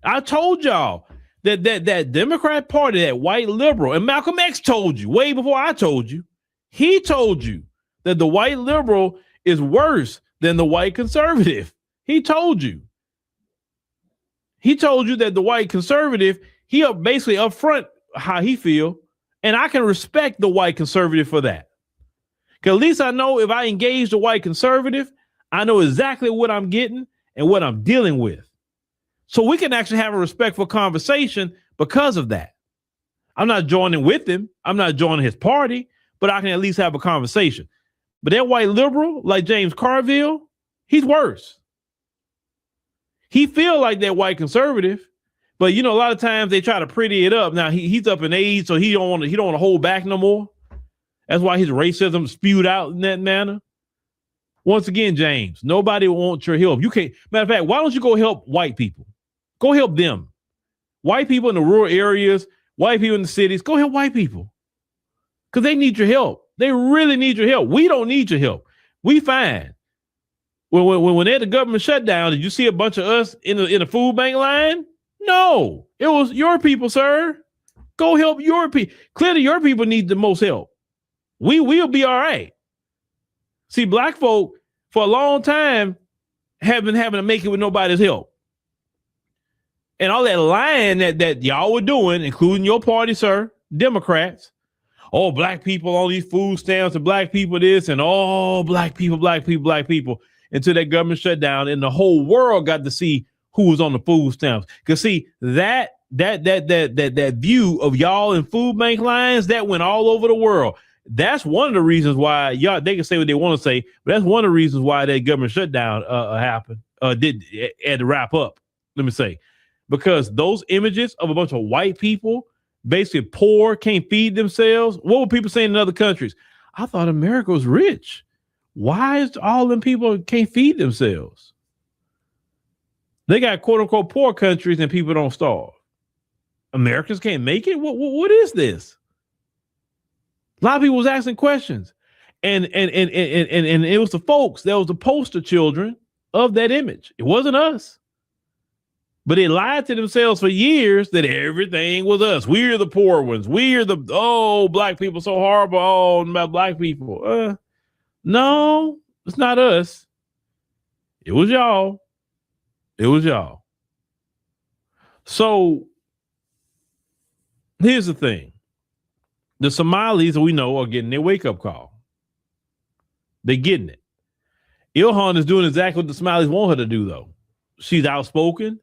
I told y'all that Democrat Party, that white liberal, and Malcolm X told you way before I told you. He told you that the white liberal is worse than the white conservative. He told you. He told you that the white conservative, he basically upfront how he feel, and I can respect the white conservative for that. Because at least I know if I engage the white conservative, I know exactly what I'm getting and what I'm dealing with. So we can actually have a respectful conversation because of that. I'm not joining with him. I'm not joining his party, but I can at least have a conversation. But that white liberal, like James Carville, he's worse. He feel like that white conservative, but you know, a lot of times they try to pretty it up. Now he's up in age, so he don't want to hold back no more. That's why his racism spewed out in that manner. Once again, James, nobody wants your help. You can't. Matter of fact, why don't you go help white people? Go help them. White people in the rural areas, white people in the cities, go help white people. Because they need your help. They really need your help. We don't need your help. We fine. When they had the government shutdown, did you see a bunch of us in the food bank line? No. It was your people, sir. Go help your people. Clearly, your people need the most help. We will be all right. See, Black folk for a long time have been having to make it with nobody's help. And all that lying that y'all were doing, including your party, sir, Democrats. Oh, Black people on these food stamps and Black people this and all Black people, until that government shut down and the whole world got to see who was on the food stamps. Because see, that view of y'all in food bank lines, that went all over the world. That's one of the reasons why y'all, they can say what they want to say, but that's one of the reasons why that government shutdown happened, had to wrap up, let me say. Because those images of a bunch of white people, basically poor, can't feed themselves. What were people saying in other countries? I thought America was rich. Why is all them people can't feed themselves? They got quote unquote poor countries and people don't starve. Americans can't make it? What is this? A lot of people was asking questions. And it was the folks that was the poster children of that image. It wasn't us. But they lied to themselves for years that everything was us. We're the poor ones. We're the, Black people so horrible. Oh, about Black people. No, it's not us. It was y'all. It was y'all. So here's the thing. The Somalis, we know, are getting their wake-up call. They're getting it. Ilhan is doing exactly what the Somalis want her to do, though. She's outspoken.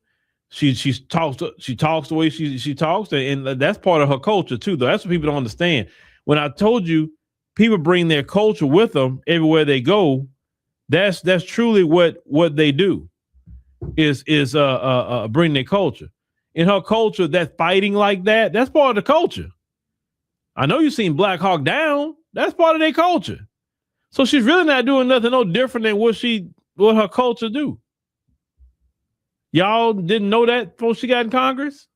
She talks the way she talks, and that's part of her culture too, though. That's what people don't understand. When I told you people bring their culture with them everywhere they go, that's truly what they do is bring their culture. In her culture, that fighting like that's part of the culture. I know you've seen Black Hawk Down. That's part of their culture. So she's really not doing nothing no different than what her culture do. Y'all didn't know that before she got in Congress?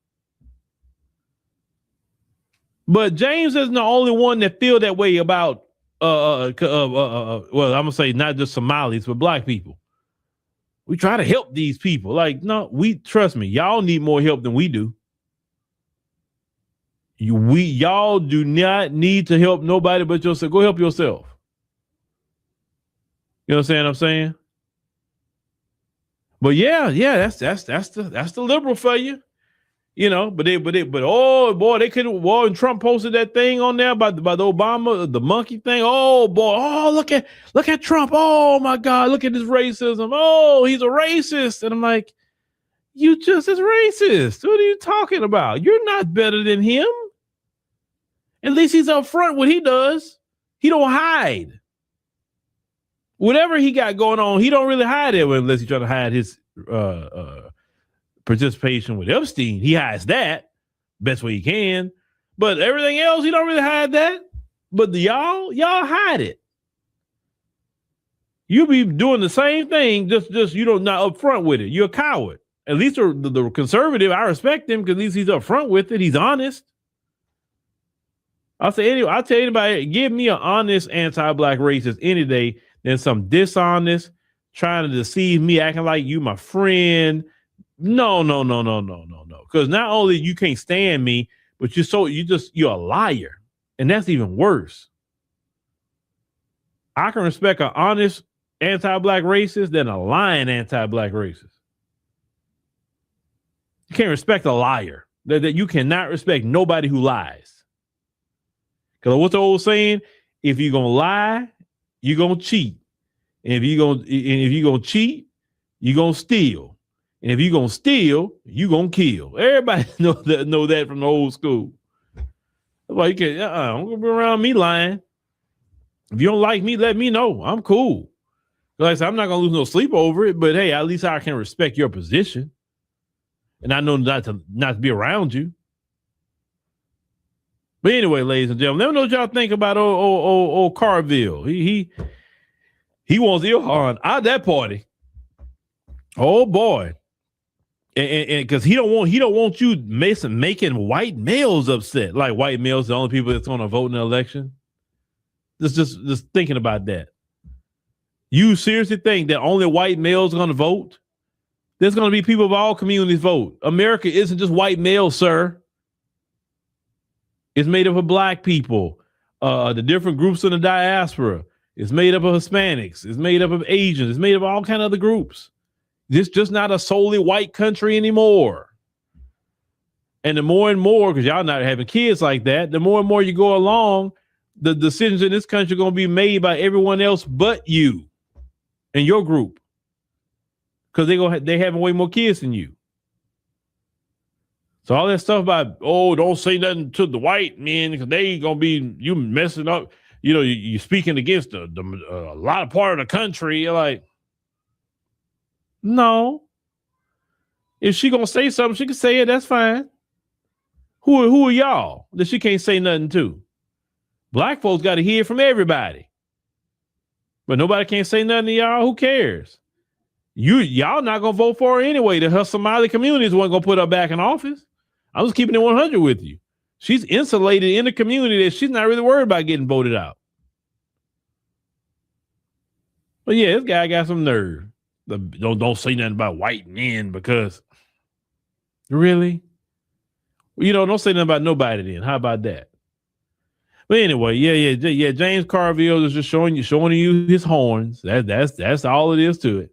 But James isn't the only one that feel that way about, well, I'm going to say not just Somalis, but Black people. We try to help these people. Like, no, trust me, y'all need more help than we do. Y'all do not need to help nobody but yourself. Go help yourself. You understand what I'm saying? But yeah, that's the liberal for you. You know, but oh boy, they couldn't. Well, and Trump posted that thing on there about the Obama, the monkey thing. Oh boy, oh look at Trump. Oh my God, look at this racism. Oh, he's a racist. And I'm like, you just as racist. What are you talking about? You're not better than him. At least he's upfront what he does. He don't hide. Whatever he got going on, he don't really hide it unless he's trying to hide his participation with Epstein. He hides that best way he can. But everything else, he don't really hide that. But y'all hide it. You be doing the same thing, just you don't not upfront with it. You're a coward. At least the conservative, I respect him because at least he's upfront with it. He's honest. I'll tell anybody, give me an honest anti-black racist any day than some dishonest, trying to deceive me, acting like you my friend. No. Because not only you can't stand me, but you're a liar. And that's even worse. I can respect an honest anti-black racist than a lying anti-black racist. You can't respect a liar. That you cannot respect nobody who lies. Because what's the old saying? If you're gonna lie, you're gonna cheat. And if you're gonna cheat, you're gonna steal. And if you're gonna steal, you're gonna kill. Everybody know that from the old school. Well, you can't don't gonna be around me lying. If you don't like me, let me know. I'm cool. Like I said, I'm not gonna lose no sleep over it, but hey, at least I can respect your position. And I know not to be around you. But anyway, ladies and gentlemen, let me know what y'all think about old Carville. He wants Ilhan out of that party. Oh boy. And because he don't want you making white males upset. Like white males, the only people that's gonna vote in the election. Just thinking about that. You seriously think that only white males are gonna vote? There's gonna be people of all communities vote. America isn't just white males, sir. It's made up of black people, the different groups in the diaspora. It's made up of Hispanics. It's made up of Asians. It's made up of all kind of other groups. It's just not a solely white country anymore. And the more and more, because y'all not having kids like that, the more and more you go along, the decisions in this country are going to be made by everyone else but you and your group. Because they having way more kids than you. So all that stuff about, don't say nothing to the white men because they gonna be you messing up. You know, you're speaking against a lot of part of the country. You're like, no. If she gonna say something, she can say it. That's fine. Who are y'all that she can't say nothing to? Black folks got to hear from everybody, but nobody can't say nothing to y'all. Who cares? Y'all not gonna vote for her anyway. Her Somali communities wasn't gonna put her back in office. I'm just keeping it 100 with you. She's insulated in the community that she's not really worried about getting voted out. But yeah, this guy got some nerve. Don't say nothing about white men because really? Don't say nothing about nobody then. How about that? But anyway, yeah. James Carville is just showing you his horns. That's all it is to it.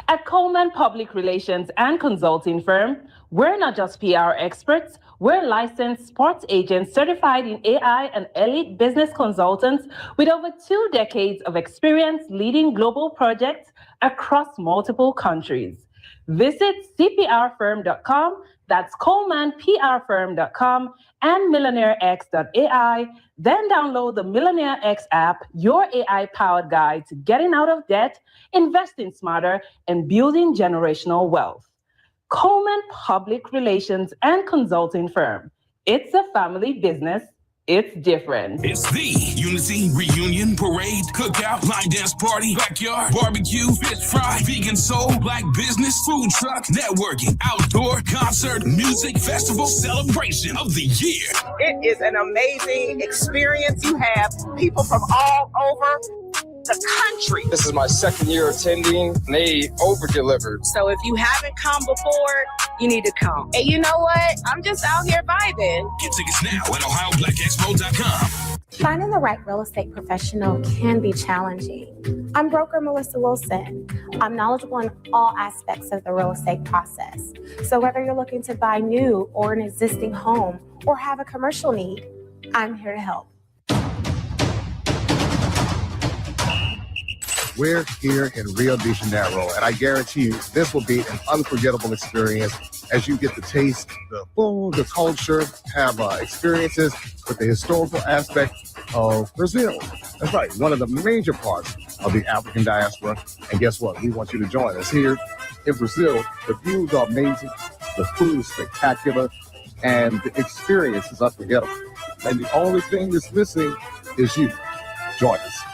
At Coleman Public Relations and Consulting Firm, we're not just PR experts, we're licensed sports agents certified in AI and elite business consultants with over 2 decades of experience leading global projects across multiple countries. Visit cprfirm.com, that's colemanprfirm.com, and millionairex.ai. Then download the Millionaire X app, your AI-powered guide to getting out of debt, investing smarter, and building generational wealth. Coleman Public Relations and Consulting Firm. It's a family business. It's different. It's the Unity Reunion Parade, Cookout, Line Dance Party, Backyard, Barbecue, Fish Fry, Vegan Soul, Black Business, Food Truck, Networking, Outdoor, Concert, Music, Festival, Celebration of the Year. It is an amazing experience. You have people from all over the country. This is my second year attending, and they over-delivered. So if you haven't come before, you need to come. And you know what? I'm just out here vibing. Get tickets now at OhioBlackExpo.com. Finding the right real estate professional can be challenging. I'm broker Melissa Wilson. I'm knowledgeable in all aspects of the real estate process. So whether you're looking to buy new or an existing home or have a commercial need, I'm here to help. We're here in Rio de Janeiro, and I guarantee you this will be an unforgettable experience as you get to taste the food, the culture, have experiences with the historical aspect of Brazil. That's right, one of the major parts of the African diaspora. And guess what? We want you to join us here in Brazil. The views are amazing, the food is spectacular, and the experience is unforgettable. And the only thing that's missing is you. Join us.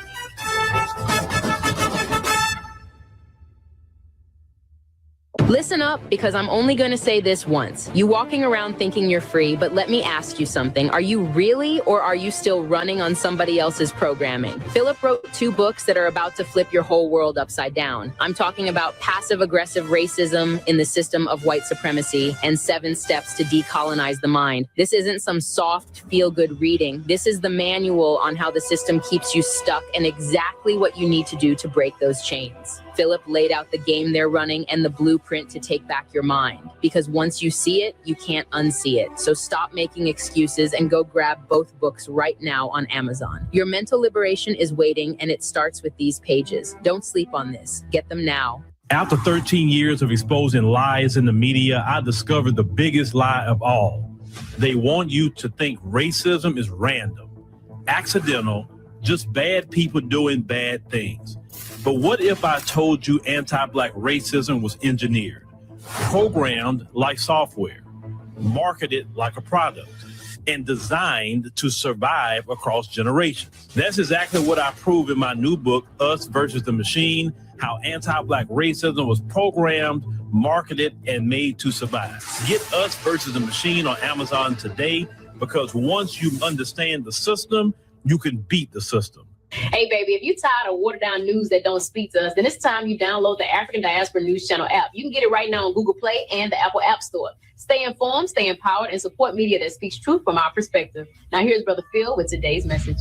Listen up, because I'm only going to say this once. You walking around thinking you're free, but let me ask you something. Are you really, or are you still running on somebody else's programming? Philip wrote 2 books that are about to flip your whole world upside down. I'm talking about Passive-Aggressive Racism in the System of White Supremacy and 7 Steps to Decolonize the Mind. This isn't some soft, feel-good reading. This is the manual on how the system keeps you stuck and exactly what you need to do to break those chains. Philip laid out the game they're running and the blueprint to take back your mind. Because once you see it, you can't unsee it. So stop making excuses and go grab both books right now on Amazon. Your mental liberation is waiting, and it starts with these pages. Don't sleep on this. Get them now. After 13 years of exposing lies in the media, I discovered the biggest lie of all. They want you to think racism is random, accidental, just bad people doing bad things. But what if I told you anti-Black racism was engineered, programmed like software, marketed like a product, and designed to survive across generations? That's exactly what I prove in my new book, Us versus the Machine, how anti-Black racism was programmed, marketed, and made to survive. Get Us versus the Machine on Amazon today, because once you understand the system, you can beat the system. Hey, baby, if you're tired of watered-down news that don't speak to us, then it's time you download the African Diaspora News Channel app. You can get it right now on Google Play and the Apple App Store. Stay informed, stay empowered, and support media that speaks truth from our perspective. Now, here's Brother Phil with today's message.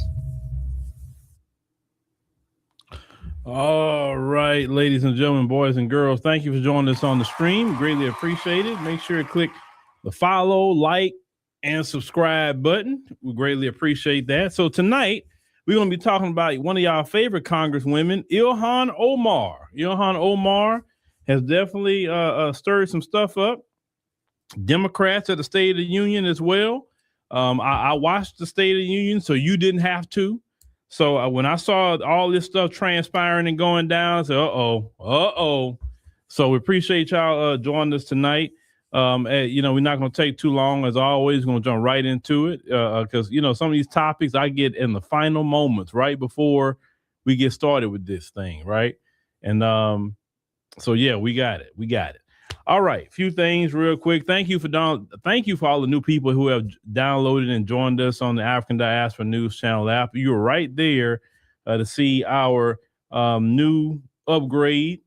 All right, ladies and gentlemen, boys and girls, thank you for joining us on the stream. Greatly appreciate it. Make sure to click the follow, like, and subscribe button. We greatly appreciate that. So tonight, we're going to be talking about one of y'all favorite congresswomen, Ilhan Omar. Ilhan Omar has definitely stirred some stuff up. Democrats at the State of the Union as well. I watched the State of the Union, so you didn't have to. So when I saw all this stuff transpiring and going down, I said, uh-oh. So we appreciate y'all joining us tonight. We're not going to take too long. As always, going to jump right into it because, some of these topics I get in the final moments right before we get started with this thing, right? And we got it. All right, few things real quick. Thank you for all the new people who have downloaded and joined us on the African Diaspora News Channel app. You're right there to see our new upgrade.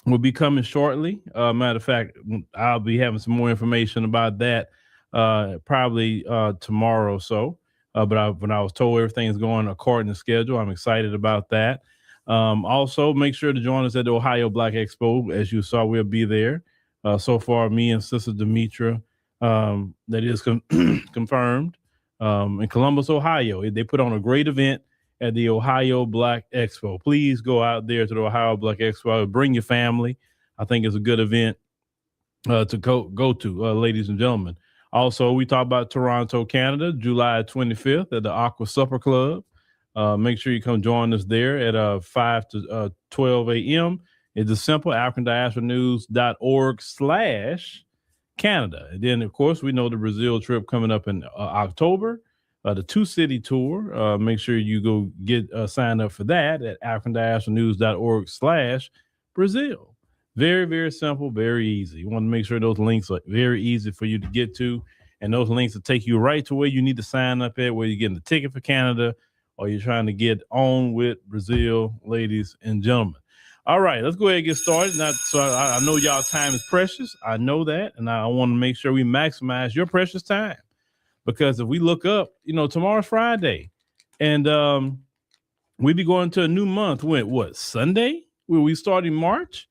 Will be coming shortly. Matter of fact, I'll be having some more information about that probably tomorrow or so. But when I was told everything is going according to schedule, I'm excited about that. Also, make sure to join us at the Ohio Black Expo. As you saw, we'll be there. So far, me and Sister Demetra, that is confirmed in Columbus, Ohio. They put on a great event at the Ohio Black Expo. Please go out there to the Ohio Black Expo. Bring your family. I think it's a good event to go to, ladies and gentlemen. Also, we talk about Toronto, Canada, July 25th at the Aqua Supper Club. Make sure you come join us there at 5 to 12 a.m. It's a simple AfricanDiasporaNews.org/Canada. And then, of course, we know the Brazil trip coming up in October. The 2-city tour. Make sure you go get signed up for that at AfricanDiasporaNews.org/Brazil. Very, very simple, very easy. You want to make sure those links are very easy for you to get to. And those links will take you right to where you need to sign up at, where you're getting the ticket for Canada, or you're trying to get on with Brazil, ladies and gentlemen. All right, let's go ahead and get started. I know y'all time is precious. I know that, and I want to make sure we maximize your precious time, because if we look up, tomorrow's Friday, and we be going to a new month. When Sunday? Will we start in March?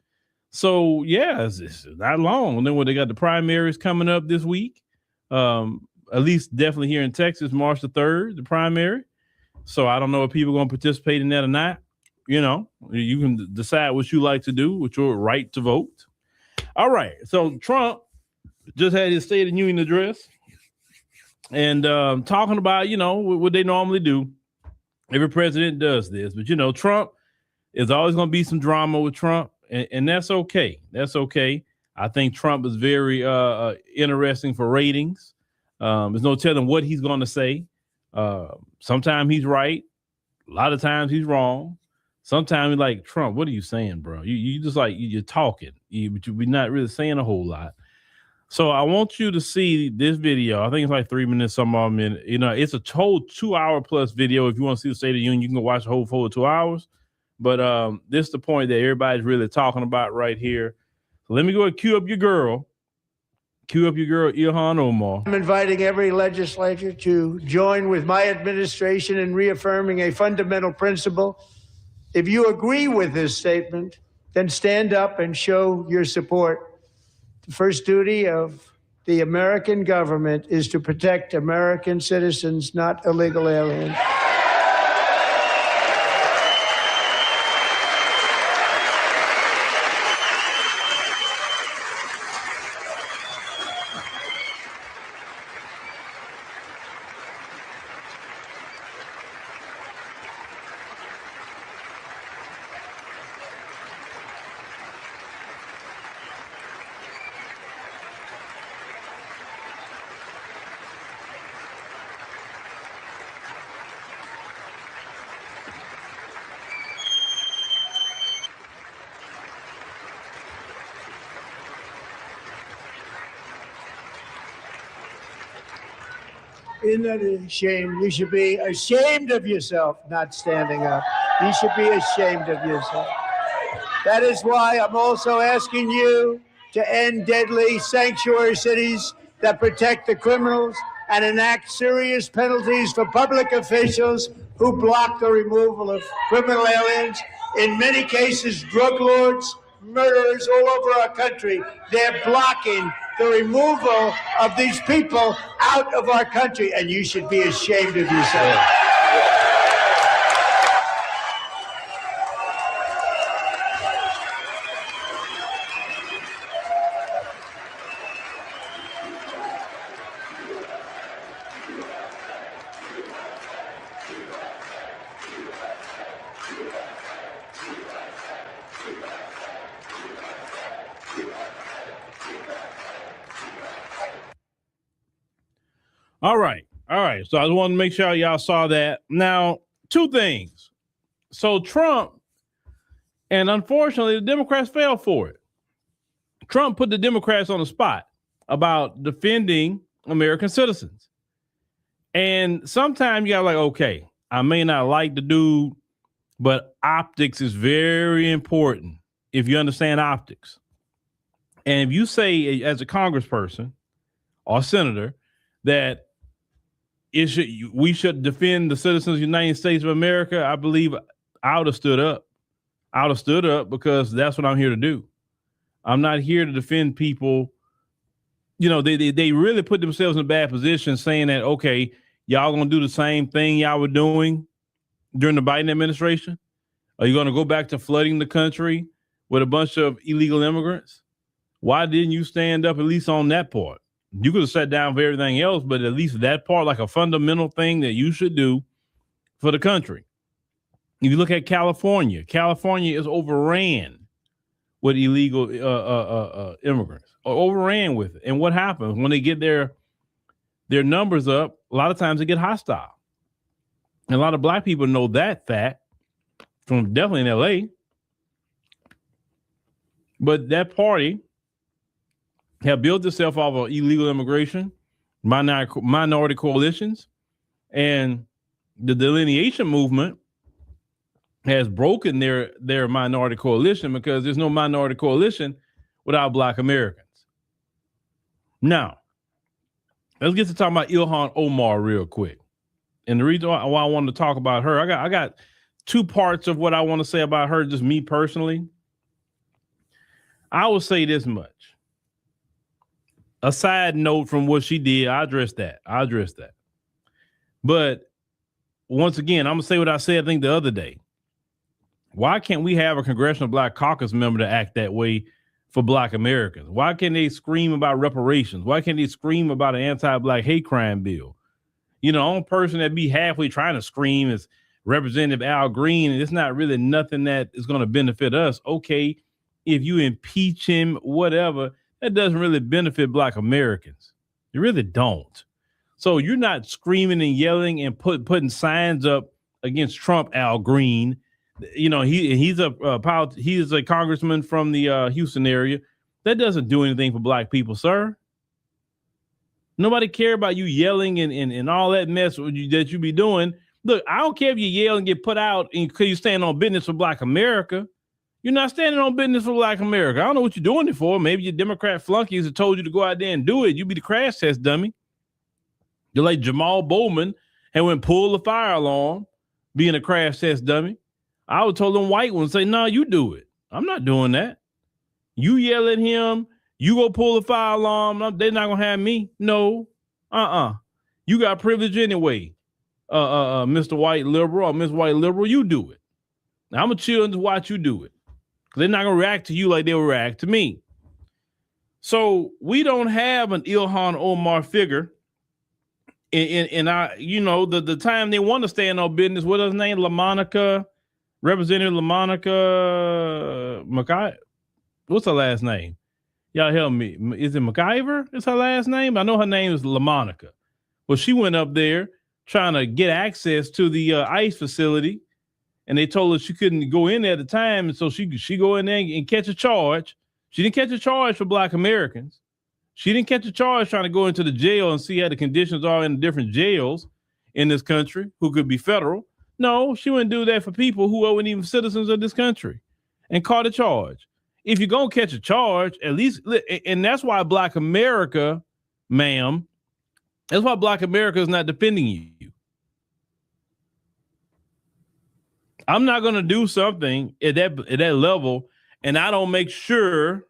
So yeah, it's not long. And then when they got the primaries coming up this week, at least definitely here in Texas, March the 3rd, the primary. So I don't know if people are going to participate in that or not. You can decide what you like to do with your right to vote. All right. So Trump just had his State of the Union address and talking about, what they normally do. Every president does this, but Trump is always going to be some drama with Trump, and that's okay. That's okay. I think Trump is very interesting for ratings. There's no telling what he's going to say. Sometimes he's right. A lot of times he's wrong. Sometimes you're like, Trump, what are you saying, bro? You just like, you're talking, but you're not really saying a whole lot. So I want you to see this video. I think it's like 3 minutes, some odd minute. It's a whole 2 hour plus video. If you want to see the State of the Union, you can go watch the whole full 2 hours. But this is the point that everybody's really talking about right here. So let me go and cue up your girl. Cue up your girl, Ilhan Omar. I'm inviting every legislature to join with my administration in reaffirming a fundamental principle. If you agree with this statement, then stand up and show your support. The first duty of the American government is to protect American citizens, not illegal aliens. Isn't that a shame? You should be ashamed of yourself not standing up. You should be ashamed of yourself. That is why I'm also asking you to end deadly sanctuary cities that protect the criminals and enact serious penalties for public officials who block the removal of criminal aliens. In many cases, drug lords, murderers all over our country, they're blocking the removal of these people out of our country, and you should be ashamed of yourself. All right. So I just want to make sure y'all saw that. Now, two things. So Trump, and unfortunately, the Democrats fell for it. Trump put the Democrats on the spot about defending American citizens. And sometimes you got like, okay, I may not like the dude, but optics is very important if you understand optics. And if you say as a congressperson or senator that we should defend the citizens of the United States of America, I believe I would have stood up. I would have stood up because that's what I'm here to do. I'm not here to defend people. They really put themselves in a bad position saying that, okay, y'all going to do the same thing y'all were doing during the Biden administration? Are you going to go back to flooding the country with a bunch of illegal immigrants? Why didn't you stand up at least on that part? You could have sat down for everything else, but at least that part, like a fundamental thing that you should do for the country. If you look at California is overran with illegal immigrants, or overran with it. And what happens when they get their numbers up? A lot of times they get hostile. And a lot of black people know that fact from definitely in LA. But that party have built itself off of illegal immigration, minority coalitions, and the delineation movement has broken their minority coalition, because there's no minority coalition without Black Americans. Now, let's get to talking about Ilhan Omar real quick. And the reason why I wanted to talk about her, I got two parts of what I want to say about her, just me personally. I will say this much. A side note from what she did, I addressed that. But once again, I'm going to say what I said, I think, the other day. Why can't we have a Congressional Black Caucus member to act that way for Black Americans? Why can't they scream about reparations? Why can't they scream about an anti-Black hate crime bill? You know, the only person that be halfway trying to scream is Representative Al Green, and it's not really nothing that is going to benefit us. Okay, if you impeach him, whatever, that doesn't really benefit Black Americans. You really don't. So you're not screaming and yelling and putting signs up against Trump, Al Green. You know, he's a congressman from the Houston area. That doesn't do anything for Black people, sir. Nobody care about you yelling and all that mess that you be doing. Look, I don't care if you yell and get put out because you stand on business for Black America. You're not standing on business for Black America. I don't know what you're doing it for. Maybe your Democrat flunkies have told you to go out there and do it. You be the crash test dummy. You're like Jamal Bowman and went pull the fire alarm, being a crash test dummy. I would told them white ones, say, no, you do it. I'm not doing that. You yell at him, you go pull the fire alarm. They're not going to have me. No. You got privilege anyway. Mr. White Liberal or Miss White Liberal, you do it. Now, I'm going to chill and just watch you do it. They're not going to react to you like they will react to me. So we don't have an Ilhan Omar figure. And I, you know, the time they want to stand on business, what is her name? Representative LaMonica McIver. What's her last name? Y'all help me. Is it McIver? Is her last name? I know her name is LaMonica. Well, she went up there trying to get access to the ICE facility, and they told her she couldn't go in there at the time, and so she go in there and catch a charge. She didn't catch a charge for Black Americans. She didn't catch a charge trying to go into the jail and see how the conditions are in the different jails in this country who could be federal. No, she wouldn't do that for people who aren't even citizens of this country and caught a charge. If you're going to catch a charge, at least, and that's why Black America, ma'am, that's why Black America is not defending you. I'm not going to do something at that level, and I don't make sure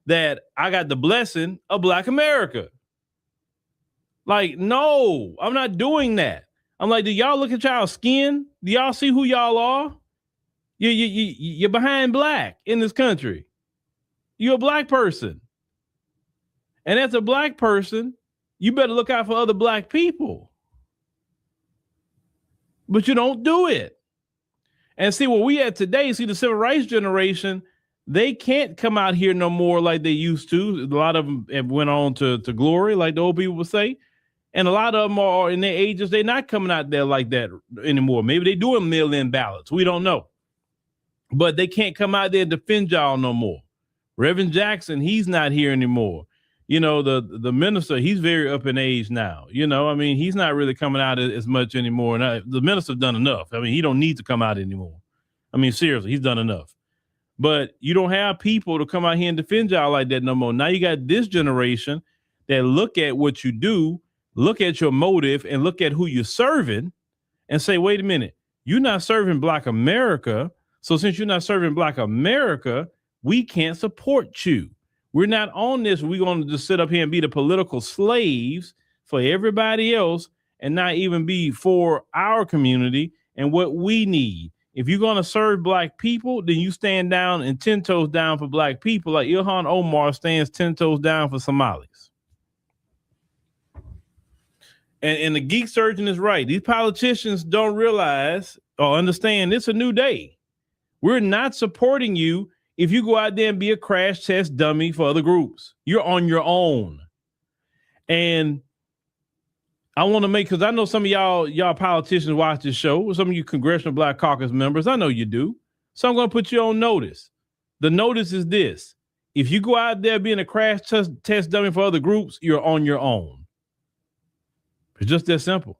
that I got the blessing of Black America. Like, no, I'm not doing that. I'm like, do y'all look at y'all skin? Do y'all see who y'all are? You're behind Black in this country. You're a Black person. And as a Black person, you better look out for other Black people. But you don't do it. And see what we at today, see the civil rights generation, they can't come out here no more like they used to. A lot of them have went on to glory, like the old people would say. And a lot of them are in their ages, they're not coming out there like that anymore. Maybe they doing mail-in ballots. We don't know. But they can't come out there and defend y'all no more. Reverend Jackson, he's not here anymore. You know, the minister, he's very up in age now. You know, I mean, he's not really coming out as much anymore. And the minister's done enough. I mean, he don't need to come out anymore. I mean, seriously, he's done enough. But you don't have people to come out here and defend y'all like that no more. Now you got this generation that look at what you do, look at your motive, and look at who you're serving and say, wait a minute, you're not serving Black America. So since you're not serving Black America, we can't support you. We're not on this. We're going to just sit up here and be the political slaves for everybody else and not even be for our community and what we need. If you're going to serve Black people, then you stand down and 10 toes down for Black people, like Ilhan Omar stands 10 toes down for Somalis. And the geek surgeon is right. These politicians don't realize or understand it's a new day. We're not supporting you if you go out there and be a crash test dummy for other groups. You're on your own. And I want to make, because I know some of y'all politicians watch this show, some of you Congressional Black Caucus members, I know you do. So I'm going to put you on notice. The notice is this. If you go out there being a crash test dummy for other groups, you're on your own. It's just that simple.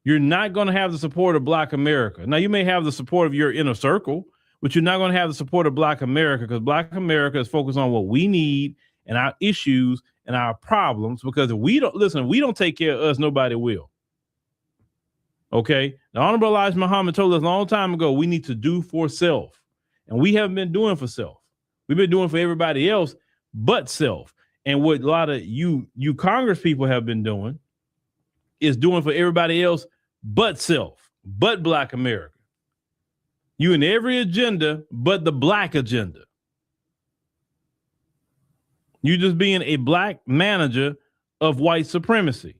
You're not going to have the support of Black America. Now, you may have the support of your inner circle, but you're not going to have the support of Black America, because Black America is focused on what we need and our issues and our problems. Because if we don't take care of us, nobody will. Okay. The Honorable Elijah Muhammad told us a long time ago, we need to do for self. And we haven't been doing for self. We've been doing for everybody else but self. And what a lot of you Congress people have been doing is doing for everybody else but self, but Black America. You in every agenda but the Black agenda. You just being a Black manager of white supremacy.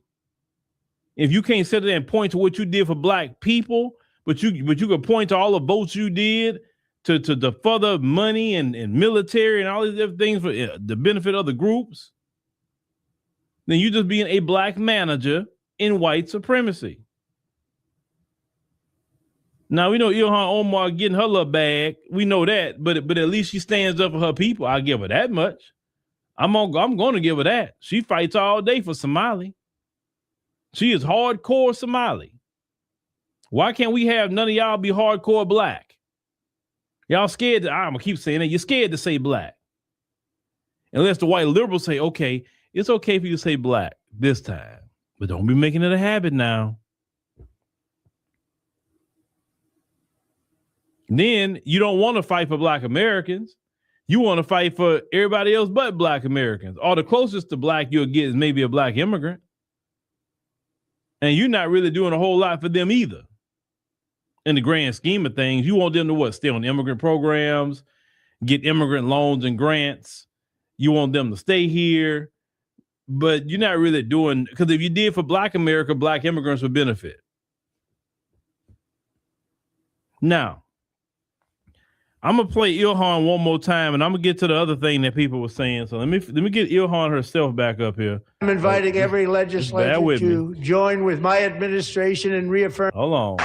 If you can't sit there and point to what you did for Black people, but you could point to all the votes you did to the further money and military and all these different things for the benefit of the groups, then you just being a Black manager in white supremacy. Now, we know Ilhan Omar getting her little bag. We know that, but at least she stands up for her people. I'll give her that much. I'm going to give her that. She fights all day for Somali. She is hardcore Somali. Why can't we have none of y'all be hardcore Black? Y'all scared I'm going to keep saying that. You're scared to say Black. Unless the white liberals say, okay, it's okay for you to say Black this time, but don't be making it a habit now. Then you don't want to fight for Black Americans. You want to fight for everybody else but Black Americans. Or the closest to Black you'll get is maybe a Black immigrant. And you're not really doing a whole lot for them either. In the grand scheme of things, you want them to what? Stay on immigrant programs, get immigrant loans and grants. You want them to stay here. But you're not really doing, because if you did for Black America, Black immigrants would benefit. Now, I'm gonna play Ilhan one more time, and I'm gonna get to the other thing that people were saying. So let me get Ilhan herself back up here. I'm inviting every legislator to join with my administration in reaffirming. Hold on.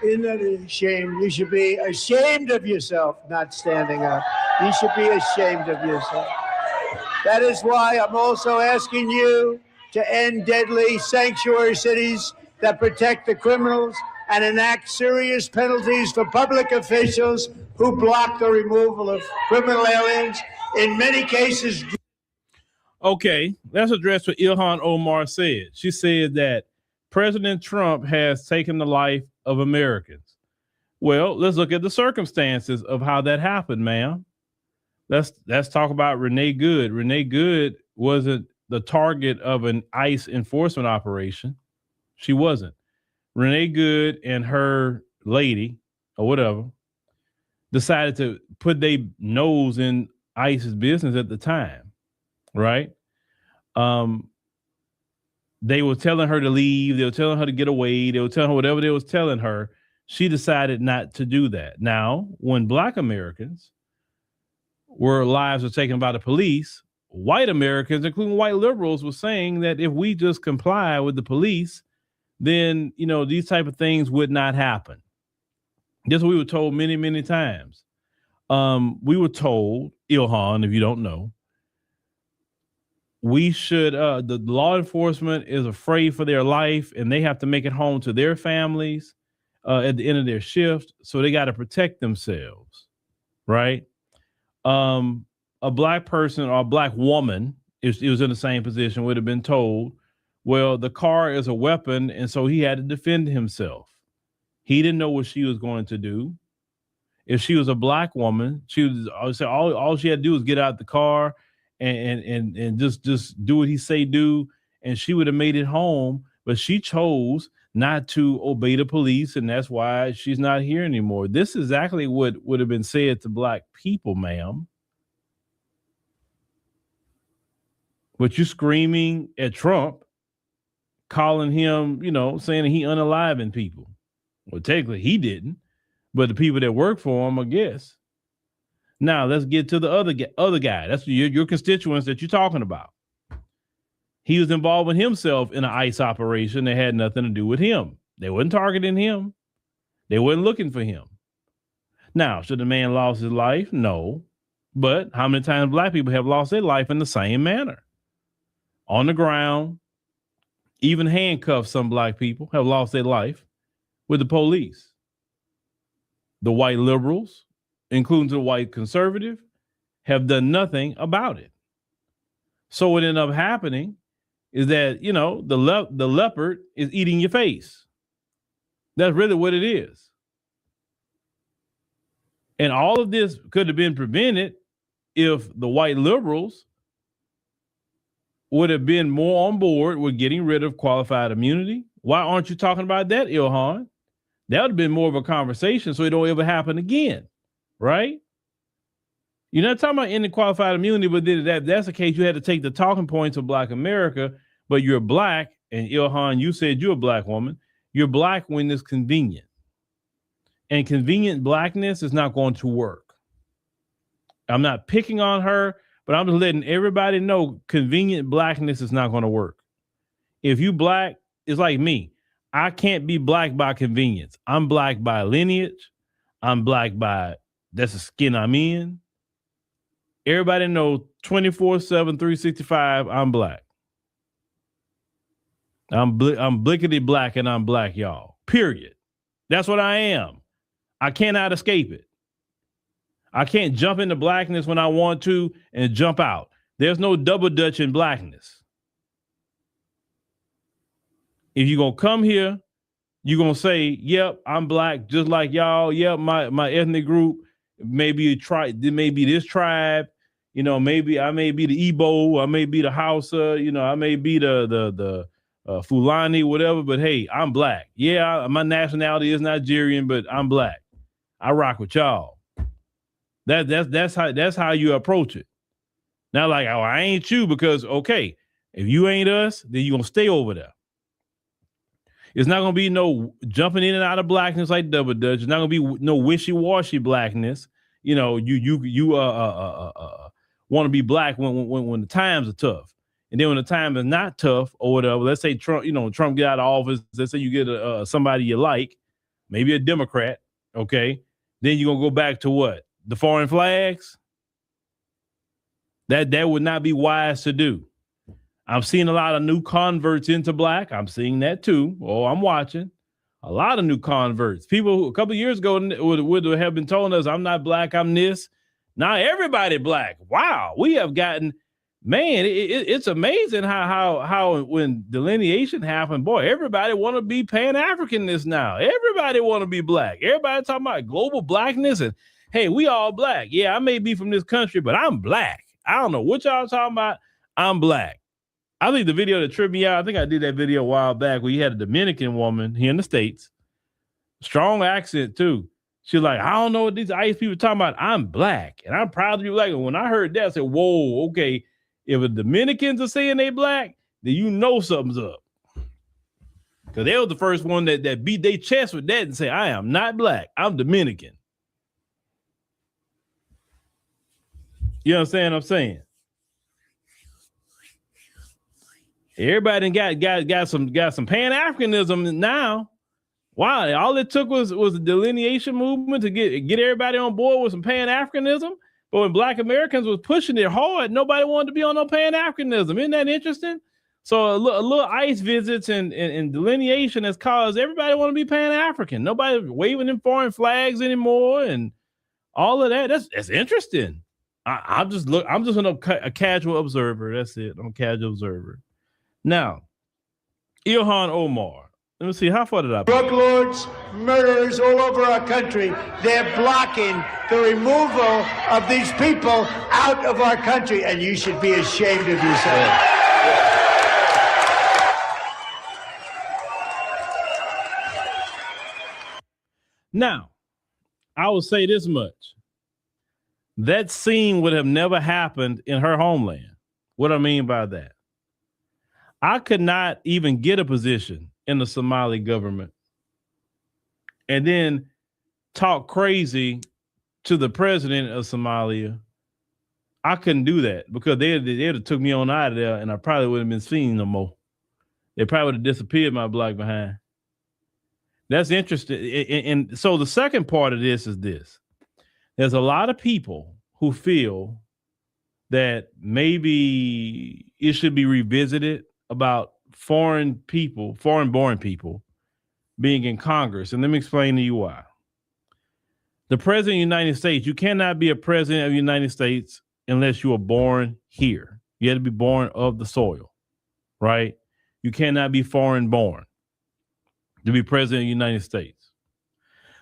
Isn't that a shame? You should be ashamed of yourself not standing up. You should be ashamed of yourself. That is why I'm also asking you to end deadly sanctuary cities that protect the criminals and enact serious penalties for public officials who block the removal of criminal aliens. In many cases. Okay, that's addressed what Ilhan Omar said. She said that President Trump has taken the life of Americans. Well, let's look at the circumstances of how that happened, ma'am. Let's talk about Renee Good. Renee Good wasn't the target of an ICE enforcement operation. She wasn't. Renee Good and her lady, or whatever, decided to put their nose in ICE's business at the time, right? They were telling her to leave. They were telling her to get away. They were telling her whatever they was telling her. She decided not to do that. Now, when Black Americans lives were taken by the police, white Americans, including white liberals, were saying that if we just comply with the police, then, these type of things would not happen. This is what we were told many, many times. We were told, Ilhan, if you don't know, we should, the law enforcement is afraid for their life and they have to make it home to their families at the end of their shift. So they got to protect themselves, right? A Black person or a Black woman, if he was in the same position, would have been told, well, the car is a weapon. And so he had to defend himself. He didn't know what she was going to do. If she was a Black woman, all she had to do was get out the car and just do what he say do, and she would have made it home. But she chose not to obey the police, and that's why she's not here anymore. This is exactly what would have been said to Black people, ma'am. But you screaming at Trump, calling him, saying that he unaliving people. Well, technically he didn't, but the people that work for him, I guess. Now let's get to the other guy. That's your constituents that you're talking about. He was involving himself in an ICE operation that had nothing to do with him. They weren't targeting him. They weren't looking for him. Now, should the man lost his life? No. But how many times black people have lost their life in the same manner? On the ground, even handcuffed, some black people have lost their life with the police. The white liberals, including the white conservative, have done nothing about it. So what ended up happening is that, you know, the leopard is eating your face. That's really what it is. And all of this could have been prevented if the white liberals would have been more on board with getting rid of qualified immunity. Why aren't you talking about that, Ilhan? That would have been more of a conversation so it don't ever happen again, right? You're not talking about ending qualified immunity, but if that's the case, you had to take the talking points of Black America, but you're black, and Ilhan, you said you're a black woman. You're black when it's convenient. And convenient blackness is not going to work. I'm not picking on her, but I'm just letting everybody know convenient blackness is not going to work. If you black, it's like me. I can't be black by convenience. I'm black by lineage. I'm black by, that's the skin I'm in. Everybody know 24/7, 365, I'm black. I'm blickety black and I'm black, y'all. Period. That's what I am. I cannot escape it. I can't jump into blackness when I want to and jump out. There's no double dutch in blackness. If you're going to come here, you're going to say, yep, I'm black just like y'all. Yep, my ethnic group, maybe a tribe, maybe this tribe, you know, maybe I may be the Igbo, I may be the Hausa, you know, I may be the Fulani, whatever, but hey, I'm black. Yeah, my nationality is Nigerian, but I'm black. I rock with y'all. That's how you approach it. Not like, oh, I ain't you, because okay, if you ain't us, then you're gonna stay over there. It's not gonna be no jumping in and out of blackness like double dutch. It's not gonna be no wishy-washy blackness. You know, you want to be black when the times are tough. And then when the time is not tough or whatever, let's say Trump get out of office, let's say you get somebody you like, maybe a Democrat, okay? Then you're going to go back to what? The foreign flags? That would not be wise to do. I'm seeing a lot of new converts into black. I'm seeing that too. Oh, I'm watching. A lot of new converts. People who a couple of years ago would have been telling us, I'm not black, I'm this. Now everybody black. Wow, we have gotten, man, it's amazing how when delineation happened, boy, everybody want to be Pan-Africanist now. Everybody want to be black. Everybody talking about global blackness and, hey, we all black. Yeah, I may be from this country, but I'm black. I don't know what y'all talking about. I'm black. I think the video that tripped me out, I think I did that video a while back where you had a Dominican woman here in the States, strong accent too. She's like, I don't know what these ICE people talking about. I'm black. And I'm proud to be black. And when I heard that, I said, whoa, okay. If the Dominicans are saying they black, then you know something's up. Because they were the first one that beat their chest with that and say, I am not black. I'm Dominican. You understand what I'm saying? Everybody got some Pan-Africanism now. Wow, all it took was the delineation movement to get everybody on board with some Pan-Africanism. But when Black Americans was pushing it hard, nobody wanted to be on no Pan-Africanism. Isn't that interesting? So a little ICE visits and delineation has caused everybody want to be Pan-African. Nobody waving them foreign flags anymore and all of that. That's interesting. I'm just a casual observer. That's it. I'm a casual observer. Now, Ilhan Omar. Let me see, how far did I? Drug lords, murderers all over our country, they're blocking the removal of these people out of our country, and you should be ashamed of yourself. Now, I will say this much. That scene would have never happened in her homeland. What I mean by that? I could not even get a position in the Somali government and then talk crazy to the president of Somalia. I couldn't do that because they'd have took me on out of there, and I probably wouldn't have been seen no more. They probably would have disappeared my black behind. That's interesting. And so the second part of this is this. There's a lot of people who feel that maybe it should be revisited about foreign born people being in Congress. And let me explain to you why. The president of the United States, you cannot be a president of the United States unless you are born here. You have to be born of the soil, right? You cannot be foreign born to be president of the United States.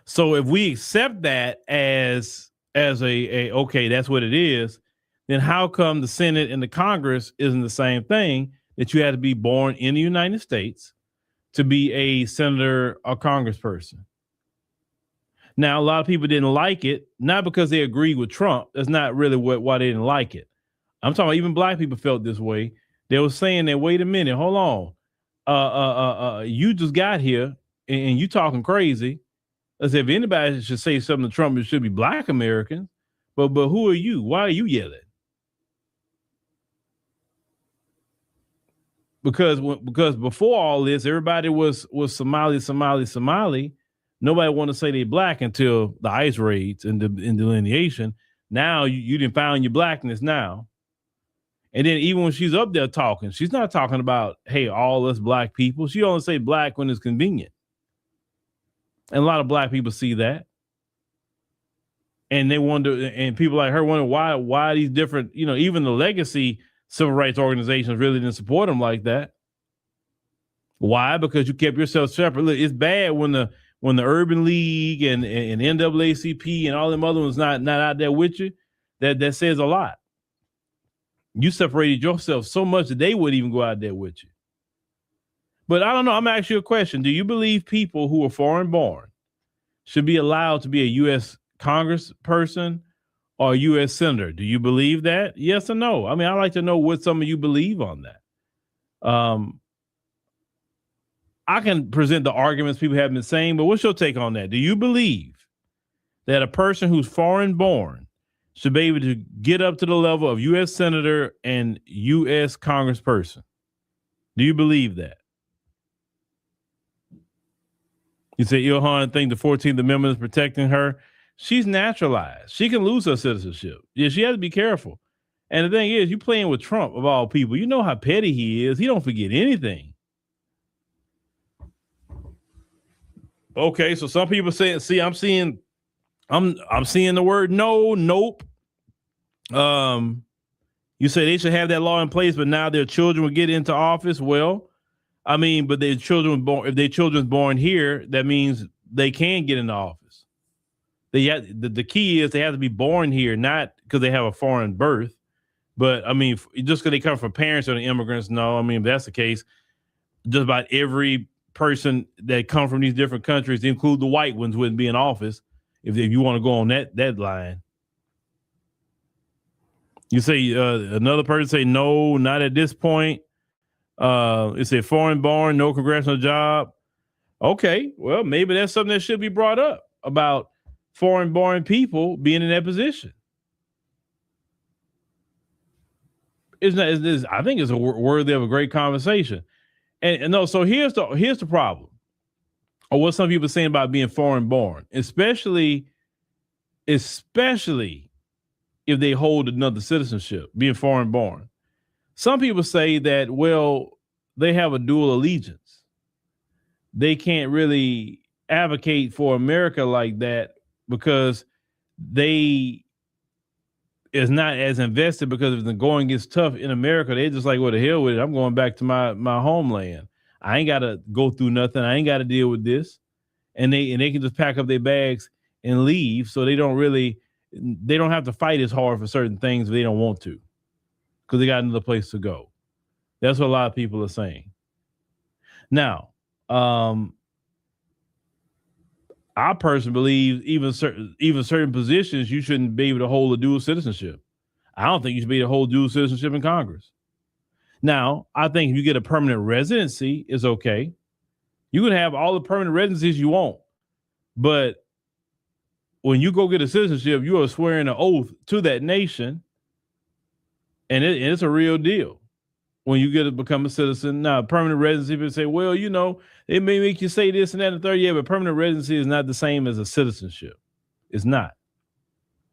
So if we accept that as a okay, that's what it is, then how come the Senate and the Congress isn't the same thing, that you had to be born in the United States to be a senator or congressperson? Now, a lot of people didn't like it, not because they agreed with Trump. That's not really why they didn't like it. I'm talking about even black people felt this way. They were saying that, wait a minute, hold on. You just got here and you talking crazy. As if anybody should say something to Trump, it should be black Americans. But who are you? Why are you yelling? Because before all this, everybody was Somali. Nobody wanted to say they black until the ICE raids and delineation. Now you didn't find your blackness now. And then even when she's up there talking, she's not talking about, hey, all us black people. She only say black when it's convenient. And a lot of black people see that. And they wonder, and people like her wonder why these different, even the legacy civil rights organizations really didn't support them like that. Why? Because you kept yourself separate. Look, it's bad when the Urban League and NAACP and all them other ones not out there with you. That says a lot. You separated yourself so much that they wouldn't even go out there with you. But I don't know. I'm going to ask you a question. Do you believe people who are foreign born should be allowed to be a U.S. congressperson or a U.S. senator? Do you believe that? Yes or no? I mean, I'd like to know what some of you believe on that. I can present the arguments people have been saying, but what's your take on that? Do you believe that a person who's foreign born should be able to get up to the level of U.S. senator and U.S. congressperson? Do you believe that? You say Ilhan think the 14th Amendment is protecting her. She's naturalized. She can lose her citizenship. Yeah, she has to be careful. And the thing is, you playing with Trump of all people. You know how petty he is. He don't forget anything. Okay, so some people say, see, I'm seeing the word no, nope. You say they should have that law in place, but now their children will get into office. Well, I mean, but if their children's born here, that means they can get into office. The key is they have to be born here, not because they have a foreign birth, but I mean, just because they come from parents or the immigrants. No, I mean, if that's the case, just about every person that come from these different countries, include the white ones, wouldn't be in office if you want to go on that line. You say another person say no, not at this point. It's a foreign born, no congressional job. Okay, well, maybe that's something that should be brought up about foreign born people being in that position. I think it's worthy of a great conversation. And no, so here's the problem, or what some people are saying about being foreign born, especially if they hold another citizenship, being foreign born. Some people say that, well, they have a dual allegiance. They can't really advocate for America like that because they is not as invested, because if the going gets tough in America, they just like, well, the hell with it. I'm going back to my homeland. I ain't got to go through nothing. I ain't got to deal with this. And they can just pack up their bags and leave. So they don't have to fight as hard for certain things if they don't want to, because they got another place to go. That's what a lot of people are saying. Now, I personally believe even certain positions, you shouldn't be able to hold a dual citizenship. I don't think you should be able to hold dual citizenship in Congress. Now, I think if you get a permanent residency, it's okay. You can have all the permanent residencies you want, but when you go get a citizenship, you are swearing an oath to that nation And it's a real deal when you get to become a citizen. Now, permanent residency, people say, well, you know, it may make you say this and that and the third. Yeah, but permanent residency is not the same as a citizenship. It's not.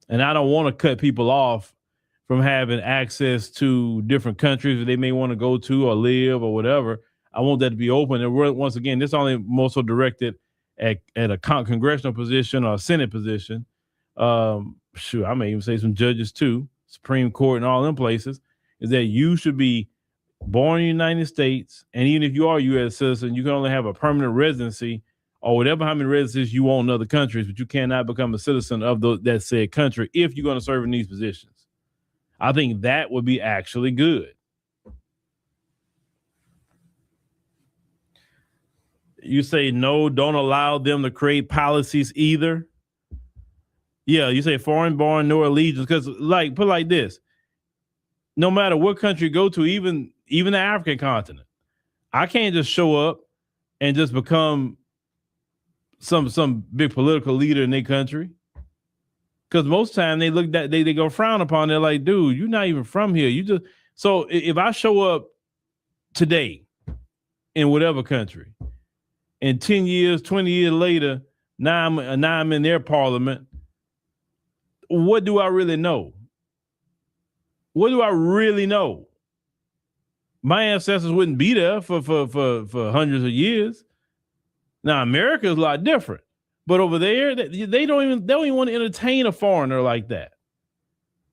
And I don't want to cut people off from having access to different countries that they may want to go to or live or whatever. I want that to be open. And once again, this only more so directed at a congressional position or a Senate position. Sure, I may even say some judges too, Supreme Court and all them places, is that you should be born in the United States. And even if you are a U.S. citizen, you can only have a permanent residency or whatever how many residencies you want in other countries, but you cannot become a citizen of that said country if you're going to serve in these positions. I think that would be actually good. You say no, don't allow them to create policies either. Yeah, you say foreign born, no allegiance, because like put it like this. No matter what country you go to, even the African continent, I can't just show up and just become some big political leader in their country. Because most time they look that they go frown upon. They're like, dude, you're not even from here. You just so if I show up today in whatever country, and 10 years, 20 years later, now I'm in their parliament. What do I really know? What do I really know? My ancestors wouldn't be there for hundreds of years. Now America is a lot different, but over there they don't even want to entertain a foreigner like that.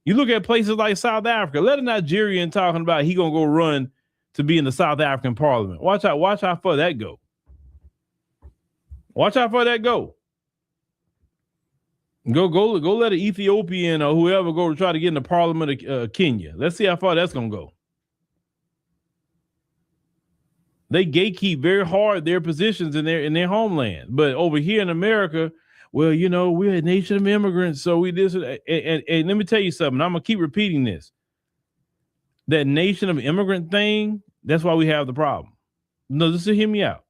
You look at places like South Africa. Let a Nigerian talking about he gonna go run to be in the South African Parliament. Watch how far that go. Watch how far that go. Go let an Ethiopian or whoever go try to get in the Parliament of Kenya. Let's see how far that's gonna go. They gatekeep very hard their positions in their homeland. But over here in America, well, you know, we're a nation of immigrants, so we this and let me tell you something. I'm gonna keep repeating this. That nation of immigrant thing, that's why we have the problem. No, just to hear me out.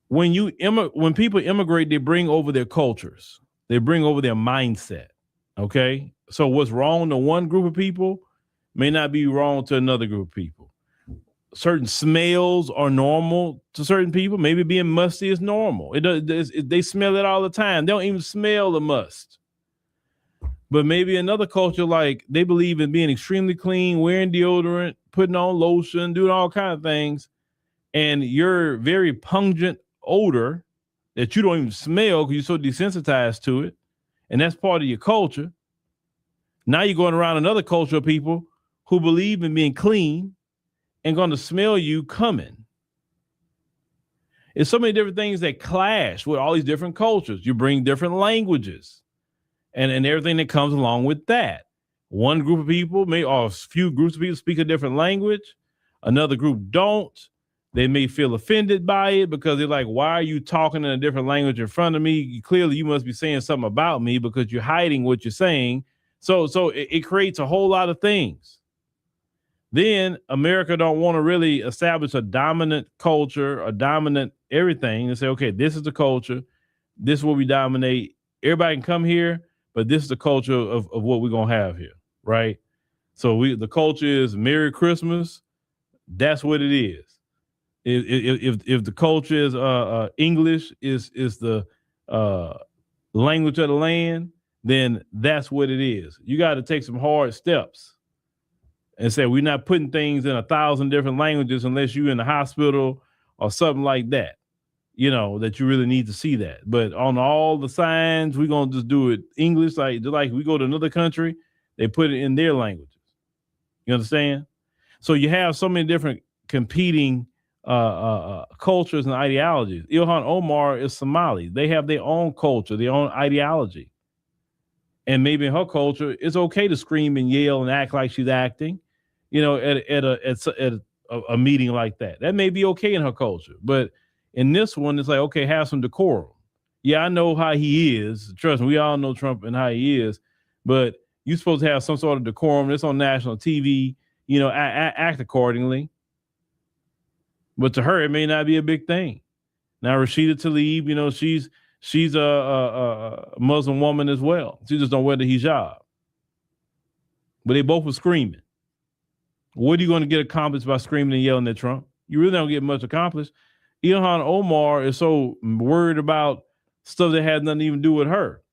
When people immigrate, they bring over their cultures. They bring over their mindset. Okay? So what's wrong to one group of people may not be wrong to another group of people. Certain smells are normal to certain people. Maybe being musty is normal. They smell it all the time. They don't even smell the must. But maybe another culture, like they believe in being extremely clean, wearing deodorant, putting on lotion, doing all kinds of things. And your very pungent odor that you don't even smell because you're so desensitized to it. And that's part of your culture. Now you're going around another culture of people who believe in being clean and going to smell you coming. It's so many different things that clash with all these different cultures. You bring different languages and everything that comes along with that. One group of people or a few groups of people speak a different language. Another group don't. They may feel offended by it because they're like, why are you talking in a different language in front of me? Clearly, you must be saying something about me because you're hiding what you're saying. So it creates a whole lot of things. Then America don't want to really establish a dominant culture, a dominant everything, and say, okay, this is the culture. This is what we dominate. Everybody can come here, but this is the culture of what we're going to have here, right? So the culture is Merry Christmas. That's what it is. If the culture is English is the language of the land, then that's what it is. You got to take some hard steps and say we're not putting things in 1,000 different languages unless you're in the hospital or something like that. You know that you really need to see that. But on all the signs, we're gonna just do it English. Like we go to another country, they put it in their languages. You understand? So you have so many different competing cultures and ideologies. Ilhan Omar is Somali. They have their own culture, their own ideology. And maybe in her culture, it's okay to scream and yell and act like she's acting, you know, at a meeting like that. That may be okay in her culture. But in this one, it's like, okay, have some decorum. Yeah, I know how he is. Trust me, we all know Trump and how he is. But you're supposed to have some sort of decorum. It's on national TV, you know, act accordingly. But to her, it may not be a big thing. Now, Rashida Tlaib, you know, she's a Muslim woman as well. She just don't wear the hijab. but they both were screaming. What are you going to get accomplished by screaming and yelling at Trump? You really don't get much accomplished. Ilhan Omar is so worried about stuff that has nothing to even do with her.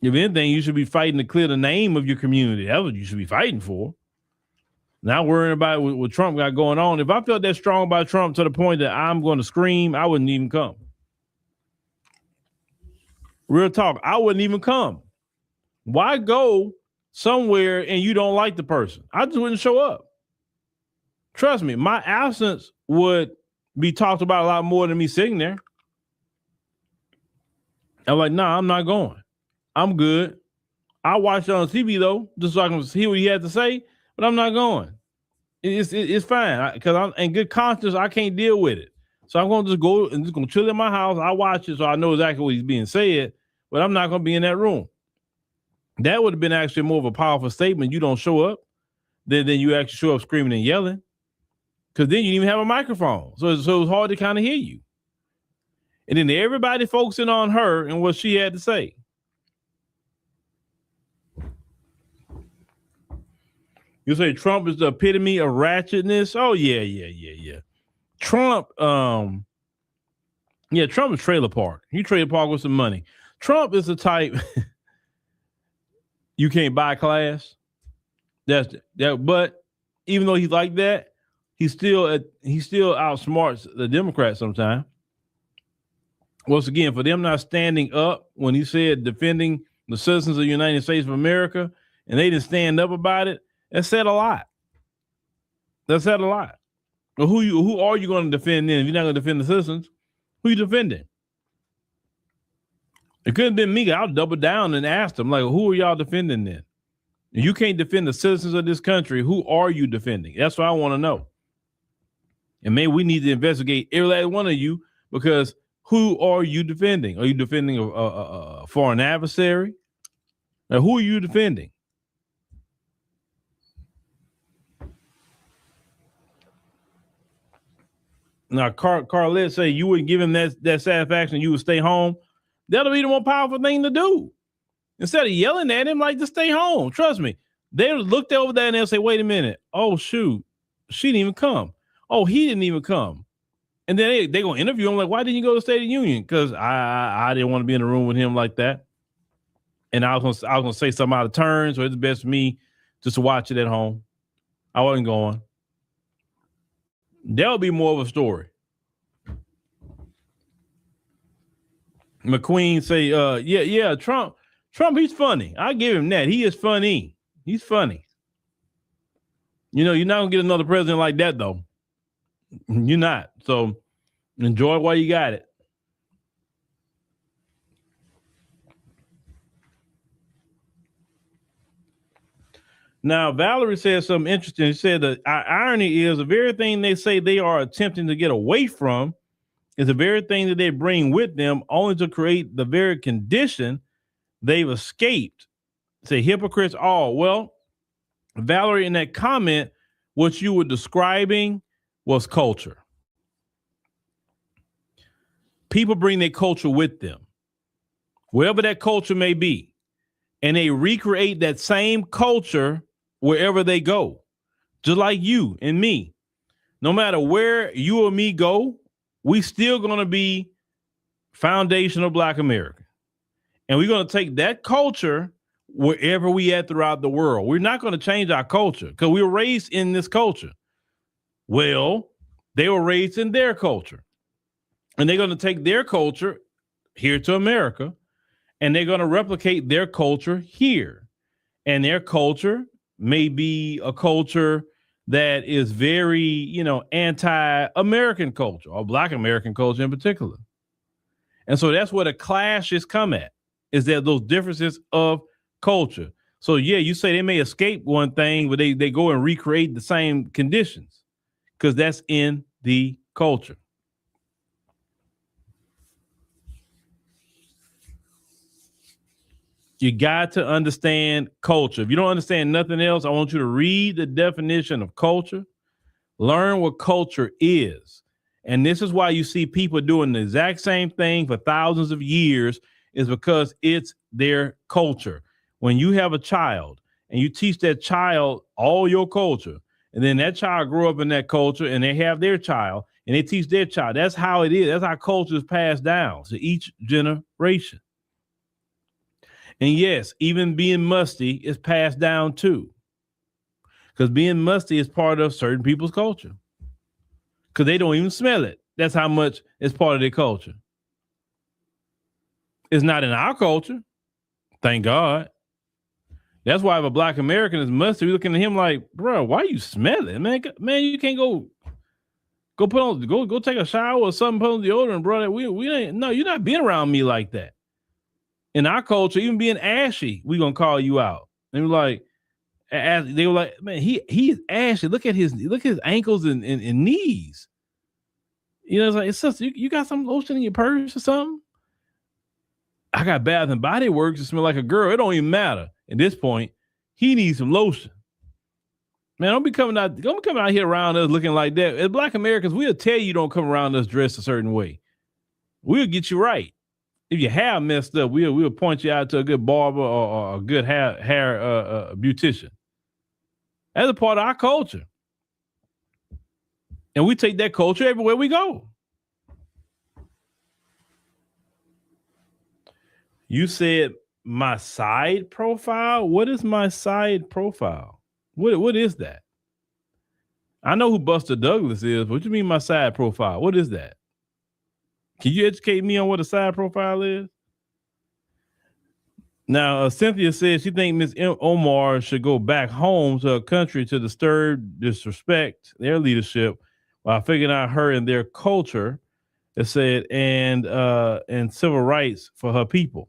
If anything, you should be fighting to clear the name of your community. That's what you should be fighting for. Not worrying about what Trump got going on. If I felt that strong about Trump to the point that I'm going to scream, I wouldn't even come. Real talk, I wouldn't even come. Why go somewhere and you don't like the person? I just wouldn't show up. Trust me, my absence would be talked about a lot more than me sitting there. I'm like, nah, I'm not going. I'm good. I watch it on TV though, just so I can hear what he had to say, but I'm not going. It's fine because I'm in good conscience. I can't deal with it, so I'm gonna just go and just gonna chill in my house. I watch it, so I know exactly what he's being said, but I'm not gonna be in that room. That would have been actually more of a powerful statement. You don't show up, then you actually show up screaming and yelling, because then you didn't even have a microphone, so it's hard to kind of hear you. And then everybody focusing on her and what she had to say. You say Trump is the epitome of ratchetness. Oh, yeah. Trump, Trump is trailer park. He trailer park with some money. Trump is the type you can't buy class. That's that. But even though he's like that, he still outsmarts the Democrats sometimes. Once again, for them not standing up when he said defending the citizens of the United States of America, and they didn't stand up about it, that said a lot. That said a lot. Well, who are you going to defend then? If you're not going to defend the citizens, who are you defending? It could have been me. I'll double down and ask them, like, who are y'all defending then? If you can't defend the citizens of this country, who are you defending? That's what I want to know. And maybe we need to investigate every last one of you, because who are you defending? Are you defending a foreign adversary? Now, who are you defending? Now, Carlette say you would give him that satisfaction, you would stay home. That'll be the more powerful thing to do. Instead of yelling at him, like, just stay home. Trust me. They'll look over there and they'll say, wait a minute. Oh, shoot. She didn't even come. Oh, he didn't even come. And then they're going to interview him like, why didn't you go to the State of the Union? Because I didn't want to be in a room with him like that. And I was going to say something out of turn, so it's best for me just to watch it at home. I wasn't going. That'll be more of a story. McQueen say, Trump, he's funny. I give him that. He is funny. He's funny. You know, you're not going to get another president like that, though. You're not. So enjoy while you got it. Now, Valerie said something interesting. She said the irony is the very thing they say they are attempting to get away from is the very thing that they bring with them, only to create the very condition they've escaped. Say hypocrites all. Well, Valerie, in that comment, what you were describing was culture. People bring their culture with them, wherever that culture may be, and they recreate that same culture wherever they go, just like you and me. No matter where you or me go, we still going to be foundational Black American. And we're going to take that culture wherever we at throughout the world. We're not going to change our culture because we were raised in this culture. Well, they were raised in their culture. And they're going to take their culture here to America, and they're going to replicate their culture here. And their culture may be a culture that is very, anti-American culture, or Black American culture in particular. And so that's where the clashes come at, is that those differences of culture. So yeah, you say they may escape one thing, but they go and recreate the same conditions because that's in the culture. You got to understand culture. If you don't understand nothing else, I want you to read the definition of culture, learn what culture is. And this is why you see people doing the exact same thing for thousands of years, is because it's their culture. when you have a child and you teach that child all your culture, and then that child grew up in that culture and they have their child and they teach their child. That's how it is. That's how culture is passed down to each generation. And yes, even being musty is passed down too. Because being musty is part of certain people's culture. Because they don't even smell it. That's how much it's part of their culture. It's not in our culture. Thank God. That's why if a black American is musty, we're looking at him like, bro, why you smelling? Man, you can't go put on, go take a shower or something, put on deodorant, bro. We ain't, no, you're not being around me like that. In our culture, even being ashy, we gonna call you out. And we're like, they were like, man, he is ashy. Look at his ankles and knees. You know, it's like, it's just, you got some lotion in your purse or something? I got Bath and Body Works to smell like a girl. It don't even matter. At this point, he needs some lotion. Man, don't be coming out here around us looking like that. As black Americans, we'll tell you don't come around us dressed a certain way. We'll get you right. If you have messed up, we'll point you out to a good barber or a good hair beautician. That's a part of our culture. And we take that culture everywhere we go. You said my side profile? What is my side profile? What is that? I know who Buster Douglas is, but what do you mean my side profile? What is that? Can you educate me on what a side profile is? Now, Cynthia says she thinks Ms. Omar should go back home to her country to disrespect their leadership while figuring out her and their culture, it said, and civil rights for her people.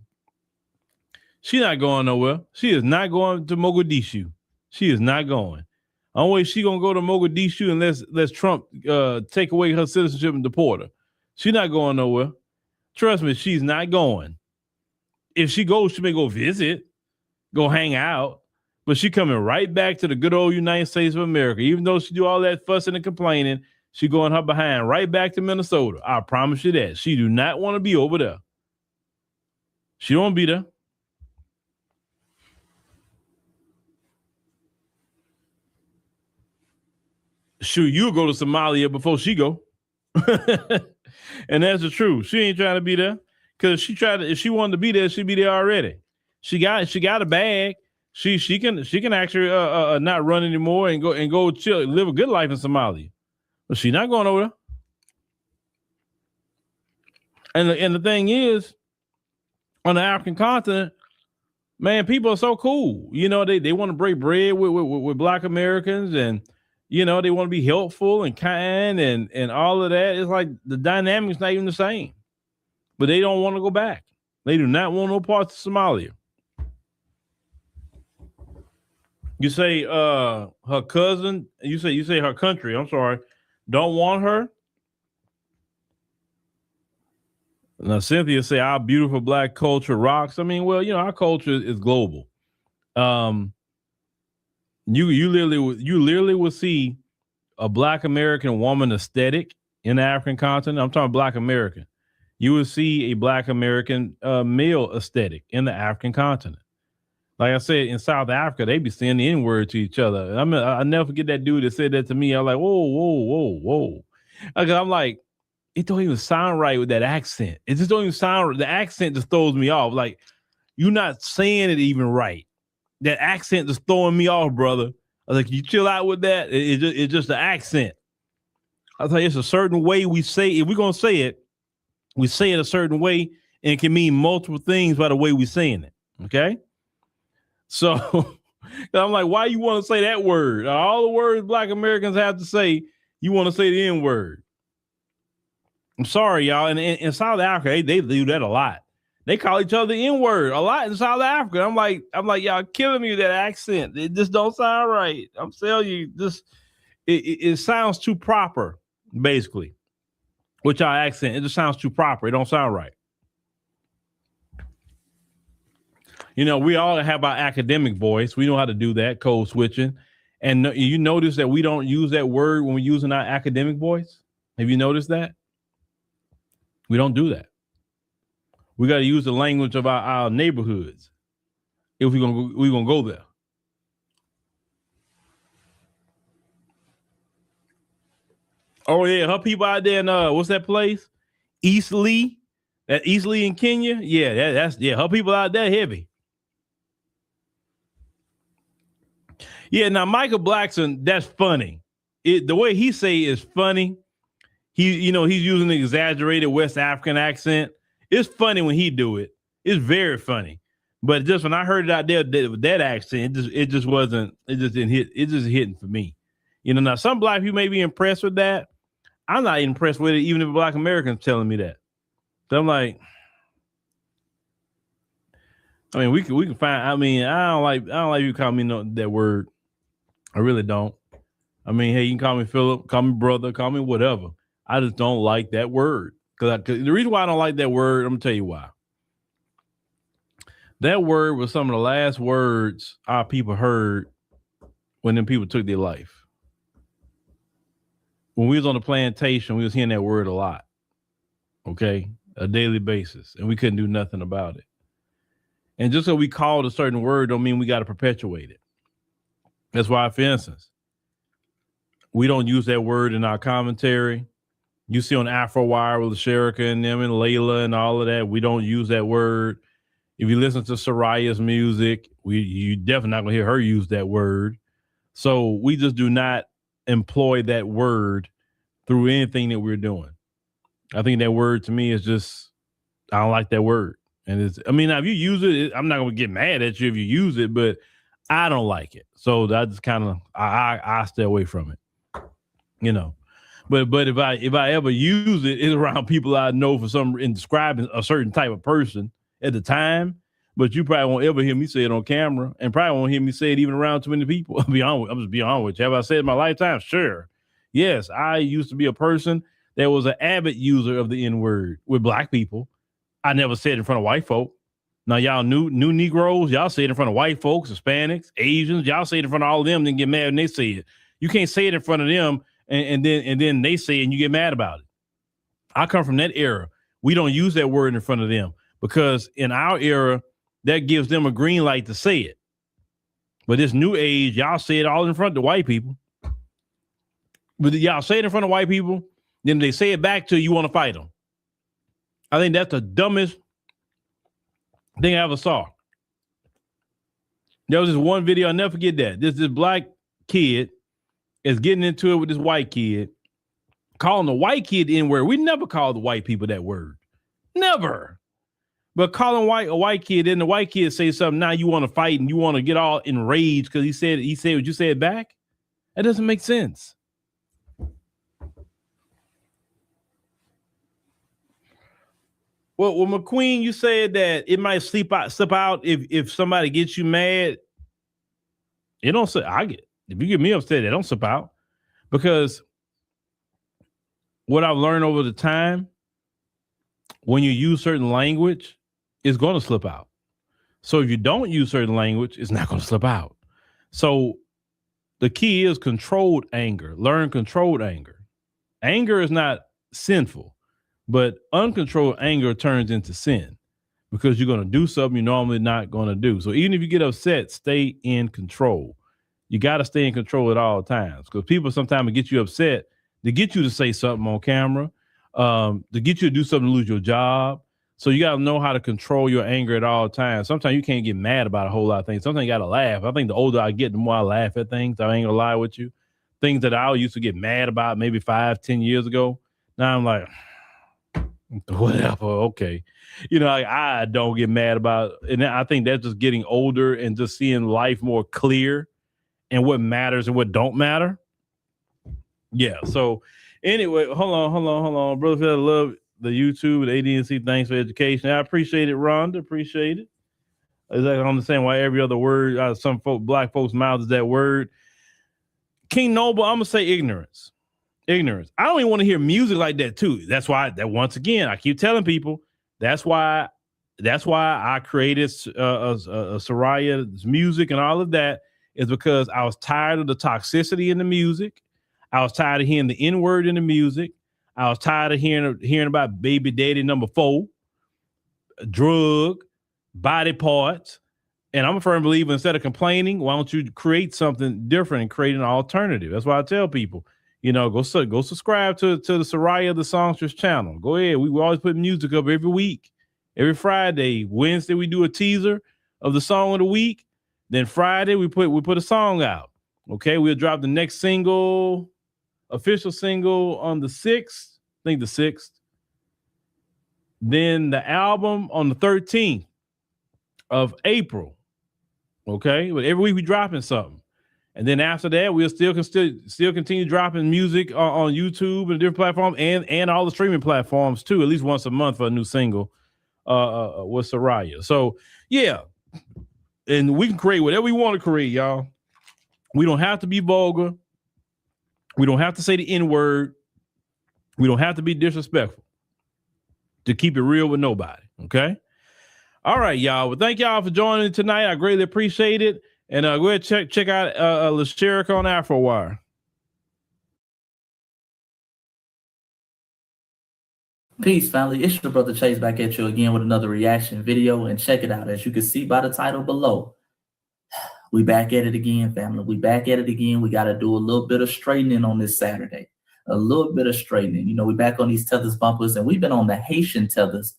She's not going nowhere. She is not going to Mogadishu. She is not going. Only way she gonna go to Mogadishu unless Trump take away her citizenship and deport her. She's not going nowhere. Trust me, she's not going. If she goes, she may go visit, go hang out, but she coming right back to the good old United States of America. Even though she do all that fussing and complaining, she going her behind right back to Minnesota. I promise you that. She do not want to be over there. She don't be there. Shoot, you'll go to Somalia before she go. And that's the truth. She ain't trying to be there. Because if she wanted to be there, she'd be there already. She got a bag. She can actually not run anymore and go chill, live a good life in Somalia. But she's not going over there. And the thing is, on the African continent, man, people are so cool. You know, they want to break bread with black Americans, and you know, they want to be helpful and kind and all of that. It's like the dynamic's not even the same. But they don't want to go back. They do not want no parts of Somalia. You say her cousin, you say her country, I'm sorry, don't want her. Now Cynthia say our beautiful black culture rocks. I mean, well, you know, our culture is global. You literally will see a black American woman aesthetic in the African continent. I'm talking black American. You will see a black American male aesthetic in the African continent. Like I said, in South Africa, they be saying the N-word to each other. I'll never forget that dude that said that to me. I was like, whoa. I'm like, it don't even sound right with that accent. It just don't even sound right. The accent just throws me off. Like, you're not saying it even right. That accent just throwing me off, brother. I was like, you chill out with that. It's just the accent. I was like, it's a certain way we say, if we're going to say it, we say it a certain way, and it can mean multiple things by the way we're saying it. Okay? So I'm like, why you want to say that word? All the words black Americans have to say, you want to say the N-word. I'm sorry, y'all. And in South Africa, they do that a lot. They call each other the N-word a lot in South Africa. I'm like, y'all killing me with that accent. It just don't sound right. I'm telling you, it sounds too proper, basically. With our accent, it just sounds too proper. It don't sound right. You know, we all have our academic voice. We know how to do that, code switching. And you notice that we don't use that word when we're using our academic voice? Have you noticed that? We don't do that. We got to use the language of our neighborhoods. if we're gonna go there. Oh yeah, her people out there in what's that place? East Lee. That East Lee in Kenya. Yeah, that's her people out there heavy. Yeah, now Michael Blackson, that's funny. The way he say is funny. He's using an exaggerated West African accent. It's funny when he do it. It's very funny. But just when I heard it out there with that accent, it just didn't hit. It just hitting for me. Now some black people may be impressed with that. I'm not impressed with it, even if Black Americans telling me that. So I'm like, I mean, we can find. I mean, I don't like you call me that word. I really don't. I mean, hey, you can call me Philip, call me brother, call me whatever. I just don't like that word. Cause the reason why I don't like that word, I'm gonna tell you why. That word was some of the last words our people heard when them people took their life. When we was on the plantation, we was hearing that word a lot. Okay, a daily basis, and we couldn't do nothing about it. And just so we called a certain word don't mean we got to perpetuate it. That's why, for instance, we don't use that word in our commentary. You see on Afro Wire with Sherika and them and Layla and all of that, we don't use that word. If you listen to Soraya's music, you definitely not gonna hear her use that word. So we just do not employ that word through anything that we're doing. I think that word to me is just, I don't like that word. And if you use it, I'm not gonna get mad at you if you use it, but I don't like it. So I just kind of I stay away from it. But if I ever use it, it's around people I know in describing a certain type of person at the time. But you probably won't ever hear me say it on camera, and probably won't hear me say it even around too many people. I'm just being honest with you. Have I said it in my lifetime? Sure. Yes, I used to be a person that was an avid user of the N-word with black people. I never said it in front of white folk. Now y'all new Negroes, y'all say it in front of white folks, Hispanics, Asians, y'all say it in front of all of them, then get mad when they say it. You can't say it in front of them and then they say it and you get mad about it. I come from that era. We don't use that word in front of them because in our era, that gives them a green light to say it. But this new age, y'all say it all in front of the white people. But y'all say it in front of white people, then they say it back to you want to fight them. I think that's the dumbest thing I ever saw. There was this one video, I'll never forget that. This black kid is getting into it with this white kid, calling the white kid the N-word. We never called the white people that word. Never. But calling a white kid, and the white kid say something, now you want to fight and you want to get all enraged because he said what you said back? That doesn't make sense. Well, McQueen, you said that it might slip out if somebody gets you mad. It don't say if you get me upset, it don't slip out. Because what I've learned over the time, when you use certain language, it's going to slip out. So if you don't use certain language, it's not going to slip out. So the key is controlled anger. Learn controlled anger. Anger is not sinful. But uncontrolled anger turns into sin because you're going to do something you're normally not going to do. So even if you get upset, stay in control. You got to stay in control at all times because people sometimes get you upset to get you to say something on camera, to get you to do something to lose your job. So you got to know how to control your anger at all times. Sometimes you can't get mad about a whole lot of things. Sometimes you got to laugh. I think the older I get, the more I laugh at things. I ain't going to lie with you. Things that I used to get mad about maybe 5-10 years ago. Now I'm like, whatever, okay. I don't get mad about it. And I think that's just getting older and just seeing life more clear and what matters and what don't matter. Yeah. So anyway, hold on. Brother Phil, love the YouTube, the ADNC, thanks for education. I appreciate it, Rhonda. Appreciate it. I don't understand why every other word out of some black folks' mouths is that word. King Noble, I'm gonna say ignorance. Ignorance. I don't even want to hear music like that too. That's why once again, I keep telling people that's why I created Soraya's music and all of that is because I was tired of the toxicity in the music. I was tired of hearing the N-word in the music. I was tired of hearing about baby daddy number 4, drug, body parts, And I'm a firm believer, instead of complaining, why don't you create something different and create an alternative? That's why I tell people, you know, go subscribe to the Soraya the Songstress channel. Go ahead. We always put music up every week, every Friday. Wednesday we do a teaser of the song of the week. Then Friday we put a song out. Okay, we'll drop the next single, official single on the 6th. I think the 6th. Then the album on the 13th of April. Okay, but every week we dropping something, and then after that we'll still continue dropping music on YouTube and different platforms and all the streaming platforms too, at least once a month for a new single with Soraya. So yeah, and we can create whatever we want to create, y'all. We don't have to be vulgar. We don't have to say the N-word. We don't have to be disrespectful to keep it real with nobody. Okay. All right, y'all. Well, thank y'all for joining tonight. I greatly appreciate it. And go ahead and check out LaSherica on AfroWire. Peace, family. It's your brother Chase back at you again with another reaction video. And check it out. As you can see by the title below, we back at it again, family. We back at it again. We got to do a little bit of straightening on this Saturday. A little bit of straightening. You know, we back on these tethers bumpers, and we've been on the Haitian tethers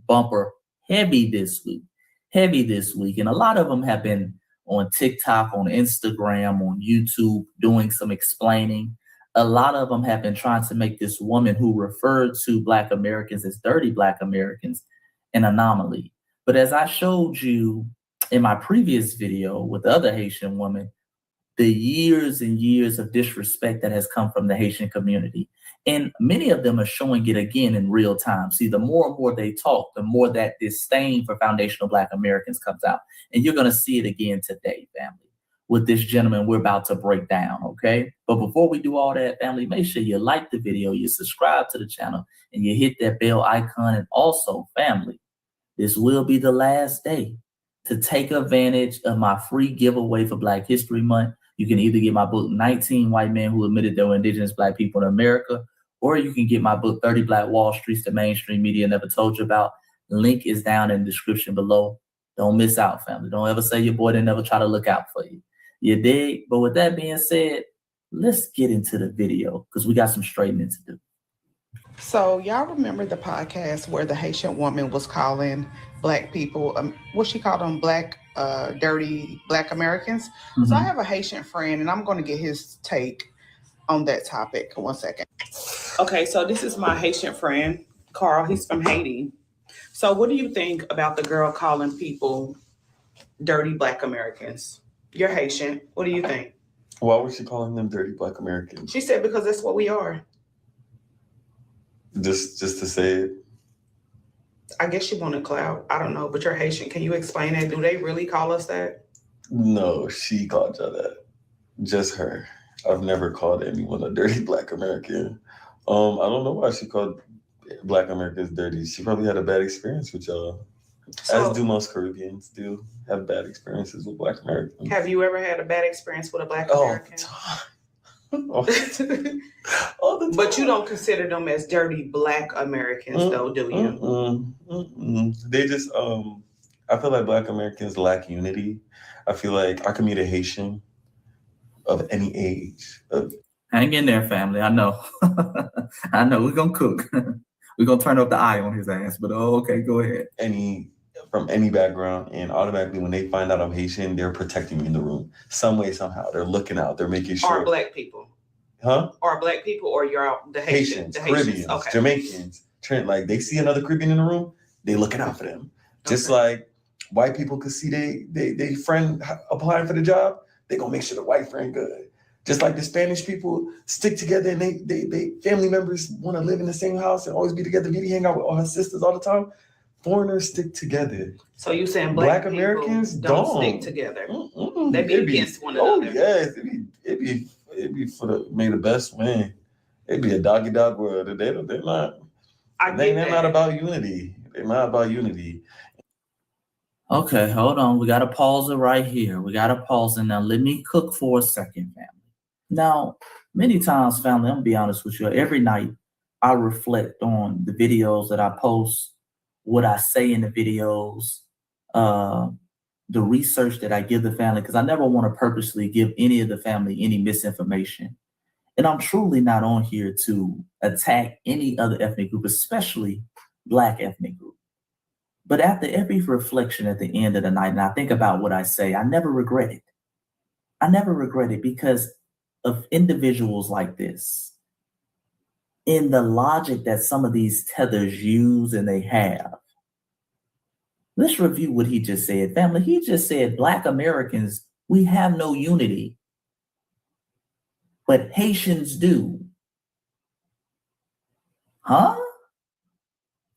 bumper heavy this week. And a lot of them have been on TikTok, on Instagram, on YouTube, doing some explaining. A lot of them have been trying to make this woman who referred to Black Americans as dirty Black Americans an anomaly. But as I showed you in my previous video with the other Haitian woman, the years and years of disrespect that has come from the Haitian community. And many of them are showing it again in real time. See, the more and more they talk, the more that disdain for foundational Black Americans comes out. And you're going to see it again today, family, with this gentleman we're about to break down, okay? But before we do all that, family, make sure you like the video, you subscribe to the channel, and you hit that bell icon. And also, family, this will be the last day to take advantage of my free giveaway for Black History Month. You can either get my book, 19 White Men Who Admitted They Were Indigenous Black People in America, or you can get my book, 30 Black Wall Streets the Mainstream Media Never Told You About. Link is down in the description below. Don't miss out, family. Don't ever say your boy didn't never try to look out for you. You dig? But with that being said, let's get into the video because we got some straightening to do. So y'all remember the podcast where the Haitian woman was calling Black people, what she called them, dirty Black Americans? Mm-hmm. So I have a Haitian friend and I'm going to get his take on that topic. 1 second. Okay, so this is my Haitian friend, Carl. He's from Haiti. So what do you think about the girl calling people dirty Black Americans? You're Haitian. What do you think? Why was she calling them dirty Black Americans? She said because that's what we are. Just to say it? I guess she wanted clout. I don't know, but you're Haitian. Can you explain that? Do they really call us that? No, she called y'all that. Just her. I've never called anyone a dirty Black American. I don't know why she called Black Americans dirty. She probably had a bad experience with y'all. As do most Caribbeans do have bad experiences with Black Americans. Have you ever had a bad experience with a Black American? All the time. But you don't consider them as dirty Black Americans, though, do you? They just, I feel like Black Americans lack unity. I feel like I can meet a Haitian of any age. Hang in there, family. I know. I know. We're going to cook. We're going to turn up the eye on his ass. But, okay, go ahead. From any background, and automatically when they find out I'm Haitian, they're protecting me in the room. Some way, somehow. They're looking out. They're making sure. Are Black people? Huh? Are Black people or you're out the Haitians, Caribbeans, okay. Jamaicans, Trent, like they see another Caribbean in the room, they looking out for them. Just like white people could see they friend applying for the job, they gonna make sure the white friend good. Just like the Spanish people stick together and they family members want to live in the same house and always be together. Vivi hang out with all her sisters all the time. Foreigners stick together. So you saying Black Americans don't stick together? They be against one another. Oh yes, it be for the may the best win. It be a doggy dog world. They're not. They're not about unity. They're not about unity. Okay, hold on. We gotta pause it right here. We gotta pause it now. Let me cook for a second, family. Now, many times, family, I'm gonna be honest with you. Every night, I reflect on the videos that I post, what I say in the videos, the research that I give the family, because I never want to purposely give any of the family any misinformation. And I'm truly not on here to attack any other ethnic group, especially Black ethnic group. But after every reflection at the end of the night, and I think about what I say, I never regret it. I never regret it because of individuals like this. In the logic that some of these tethers use and they have. Let's review what he just said, family. He just said, Black Americans, we have no unity, but Haitians do. Huh?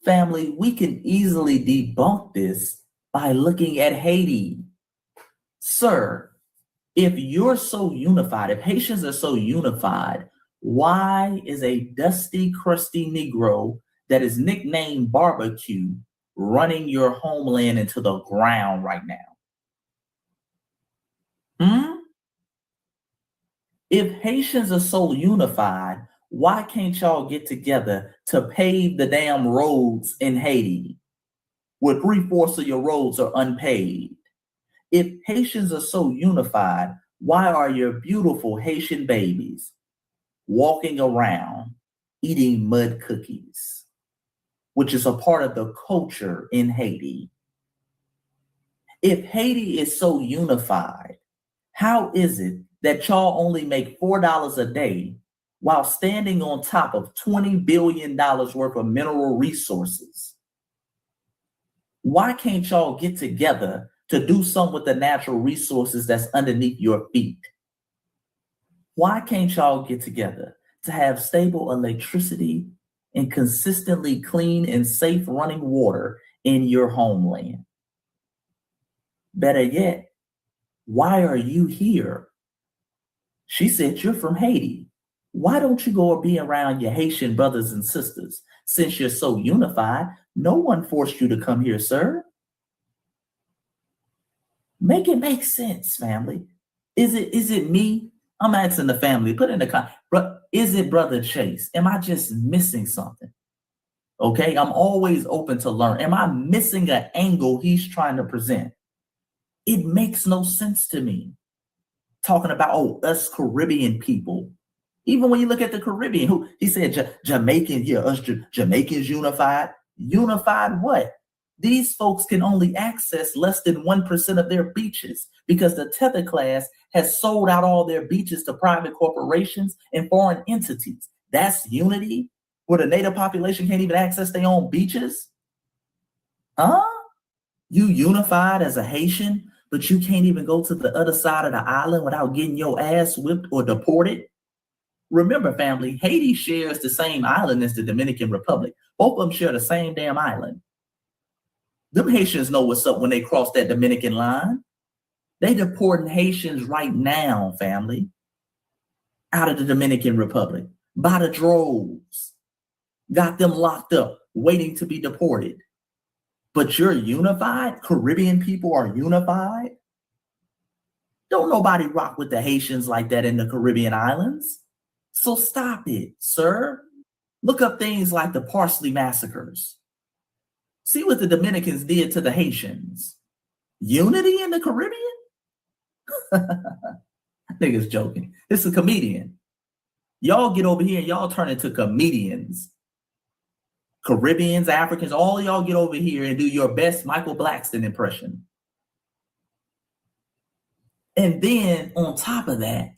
Family, we can easily debunk this by looking at Haiti. Sir, if you're so unified, if Haitians are so unified, why is a dusty, crusty Negro that is nicknamed Barbecue running your homeland into the ground right now? If Haitians are so unified, why can't y'all get together to pave the damn roads in Haiti where 3/4 of your roads are unpaved? If Haitians are so unified, why are your beautiful Haitian babies walking around eating mud cookies, which is a part of the culture in Haiti? If Haiti is so unified, how is it that y'all only make $4 a day while standing on top of $20 billion worth of mineral resources? Why can't y'all get together to do something with the natural resources that's underneath your feet? Why can't y'all get together to have stable electricity and consistently clean and safe running water in your homeland? Better yet, why are you here? She said you're from Haiti. Why don't you go be around your Haitian brothers and sisters? Since you're so unified, no one forced you to come here, sir. Make it make sense, family. Is it me? I'm asking the family, put in the comment. Is it Brother Chase? Am I just missing something? Okay, I'm always open to learn. Am I missing an angle he's trying to present? It makes no sense to me. Talking about, us Caribbean people. Even when you look at the Caribbean, who he said Jamaican here, us Jamaicans unified. Unified what? These folks can only access less than 1% of their beaches because the tether class has sold out all their beaches to private corporations and foreign entities. That's unity, where the native population can't even access their own beaches? Huh? You unified as a Haitian, but you can't even go to the other side of the island without getting your ass whipped or deported? Remember, family, Haiti shares the same island as the Dominican Republic. Both of them share the same damn island. Them Haitians know what's up when they cross that Dominican line. They deporting Haitians right now, family, out of the Dominican Republic by the droves. Got them locked up, waiting to be deported. But you're unified? Caribbean people are unified? Don't nobody rock with the Haitians like that in the Caribbean islands. So stop it, sir. Look up things like the Parsley massacres. See what the Dominicans did to the Haitians. Unity in the Caribbean? Niggas joking. This is a comedian. Y'all get over here and y'all turn into comedians. Caribbeans, Africans, all of y'all get over here and do your best Michael Blackston impression. And then on top of that,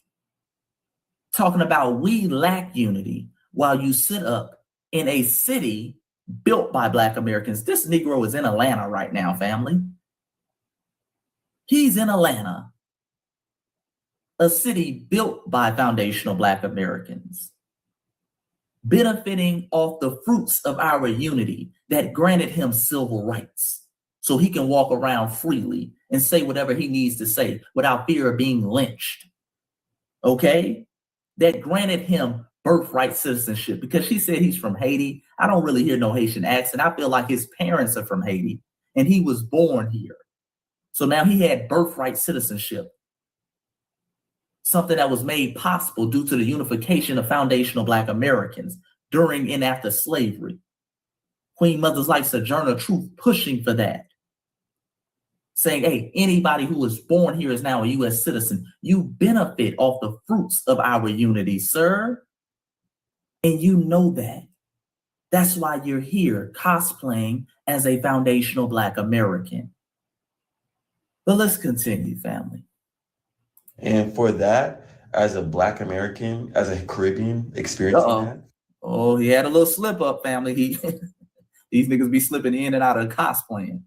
talking about we lack unity while you sit up in a city built by Black Americans. This Negro is in Atlanta right now, family. He's in Atlanta, a city built by foundational Black Americans, benefiting off the fruits of our unity that granted him civil rights so he can walk around freely and say whatever he needs to say without fear of being lynched. Okay? That granted him birthright citizenship, because she said he's from Haiti. I don't really hear no Haitian accent. I feel like his parents are from Haiti and he was born here. So now he had birthright citizenship, something that was made possible due to the unification of foundational Black Americans during and after slavery. Queen mothers like Sojourner Truth pushing for that. saying, hey, anybody who was born here is now a U.S. citizen. You benefit off the fruits of our unity, sir. And you know that. That's why you're here cosplaying as a foundational Black American. But let's continue, family. And for that, as a Black American, as a Caribbean experiencing that. Oh, he had a little slip up, family. These niggas be slipping in and out of cosplaying.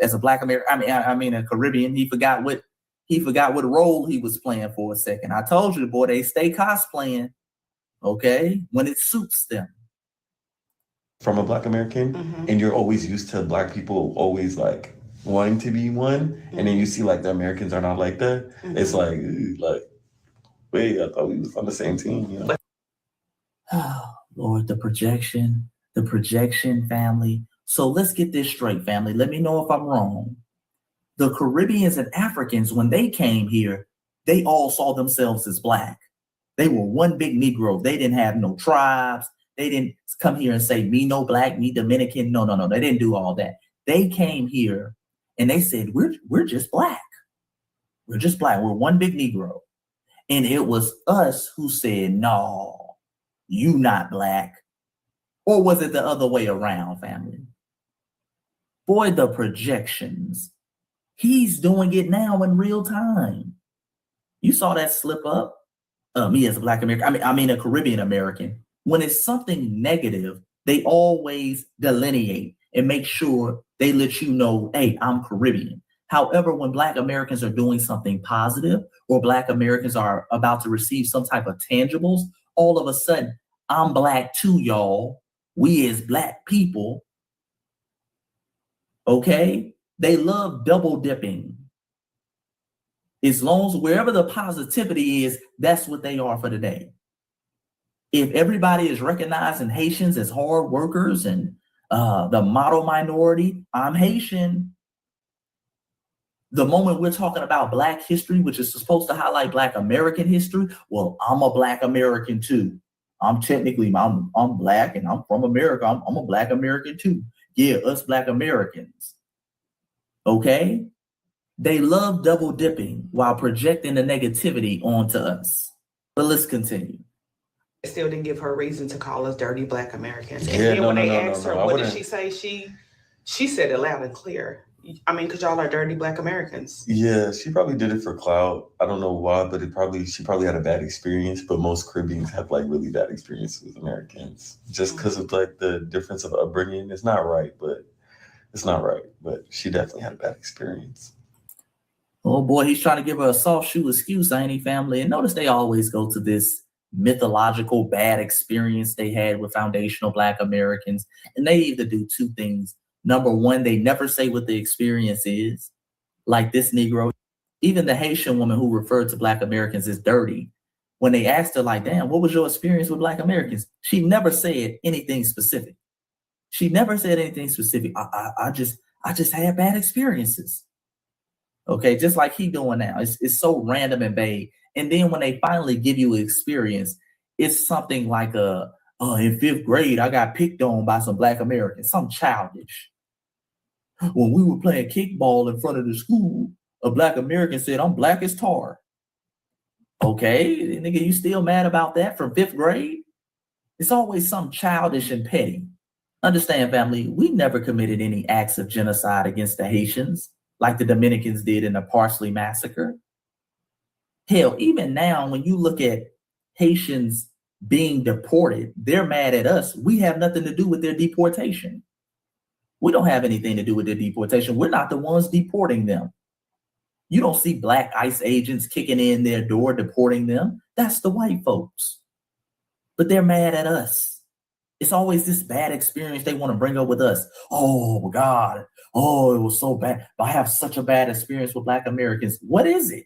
As a Black American, I mean a Caribbean, he forgot what role he was playing for a second. I told you, boy, they stay cosplaying, okay, when it suits them. From a Black American, and you're always used to Black people always like wanting to be one, and then you see like the Americans are not like that. It's like, wait, I thought we was on the same team, you know? Oh, Lord, the projection, family. So let's get this straight, family. Let me know if I'm wrong. The Caribbeans and Africans, when they came here, they all saw themselves as Black. They were one big Negro. They didn't have no tribes. They didn't come here and say, me no Black, me Dominican. No. They didn't do all that. They came here and they said, we're just Black. We're just Black. We're one big Negro. And it was us who said, no, you not Black. Or was it the other way around, family? Boy, the projections. He's doing it now in real time. You saw that slip up? Me as a Black American, I mean a Caribbean American. When it's something negative, they always delineate and make sure they let you know, hey, I'm Caribbean. However, when Black Americans are doing something positive or Black Americans are about to receive some type of tangibles, all of a sudden, I'm Black too, y'all. We as Black people, okay? They love double dipping. As long as wherever the positivity is, that's what they are for today. If everybody is recognizing Haitians as hard workers and the model minority, I'm Haitian. The moment we're talking about Black history, which is supposed to highlight Black American history, well, I'm a Black American too. I'm technically, I'm Black and I'm from America. I'm a Black American too. Yeah, us Black Americans. Okay? They love double dipping while projecting the negativity onto us. But let's continue. Still didn't give her a reason to call us dirty Black Americans. And Yeah, then when they asked her, I what wouldn't. did she say? She said it loud and clear. I mean, because y'all are dirty Black Americans. Yeah, she probably did it for clout. I don't know why, but she probably had a bad experience. But most Caribbeans have like really bad experiences with Americans just because of like the difference of upbringing. It's not right, but she definitely had a bad experience. Oh boy, he's trying to give her a soft shoe excuse, ain't he, family? And notice they always go to this mythological bad experience they had with foundational Black Americans. And they either do two things. Number one, they never say what the experience is. Like this Negro, even the Haitian woman who referred to Black Americans as dirty, when they asked her like, damn, what was your experience with Black Americans? She never said anything specific. I just had bad experiences. Okay, just like he doing now. It's so random and vague. And then when they finally give you an experience, it's something like in fifth grade, I got picked on by some Black Americans, something childish. When we were playing kickball in front of the school, a Black American said, I'm Black as tar. Okay, nigga, you still mad about that from fifth grade? It's always something childish and petty. Understand, family, we never committed any acts of genocide against the Haitians like the Dominicans did in the Parsley Massacre. Hell, even now, when you look at Haitians being deported, they're mad at us. We have nothing to do with their deportation. We don't have anything to do with their deportation. We're not the ones deporting them. You don't see Black ICE agents kicking in their door, deporting them. That's the white folks. But they're mad at us. It's always this bad experience they want to bring up with us. Oh, God. Oh, it was so bad. I have such a bad experience with Black Americans. What is it?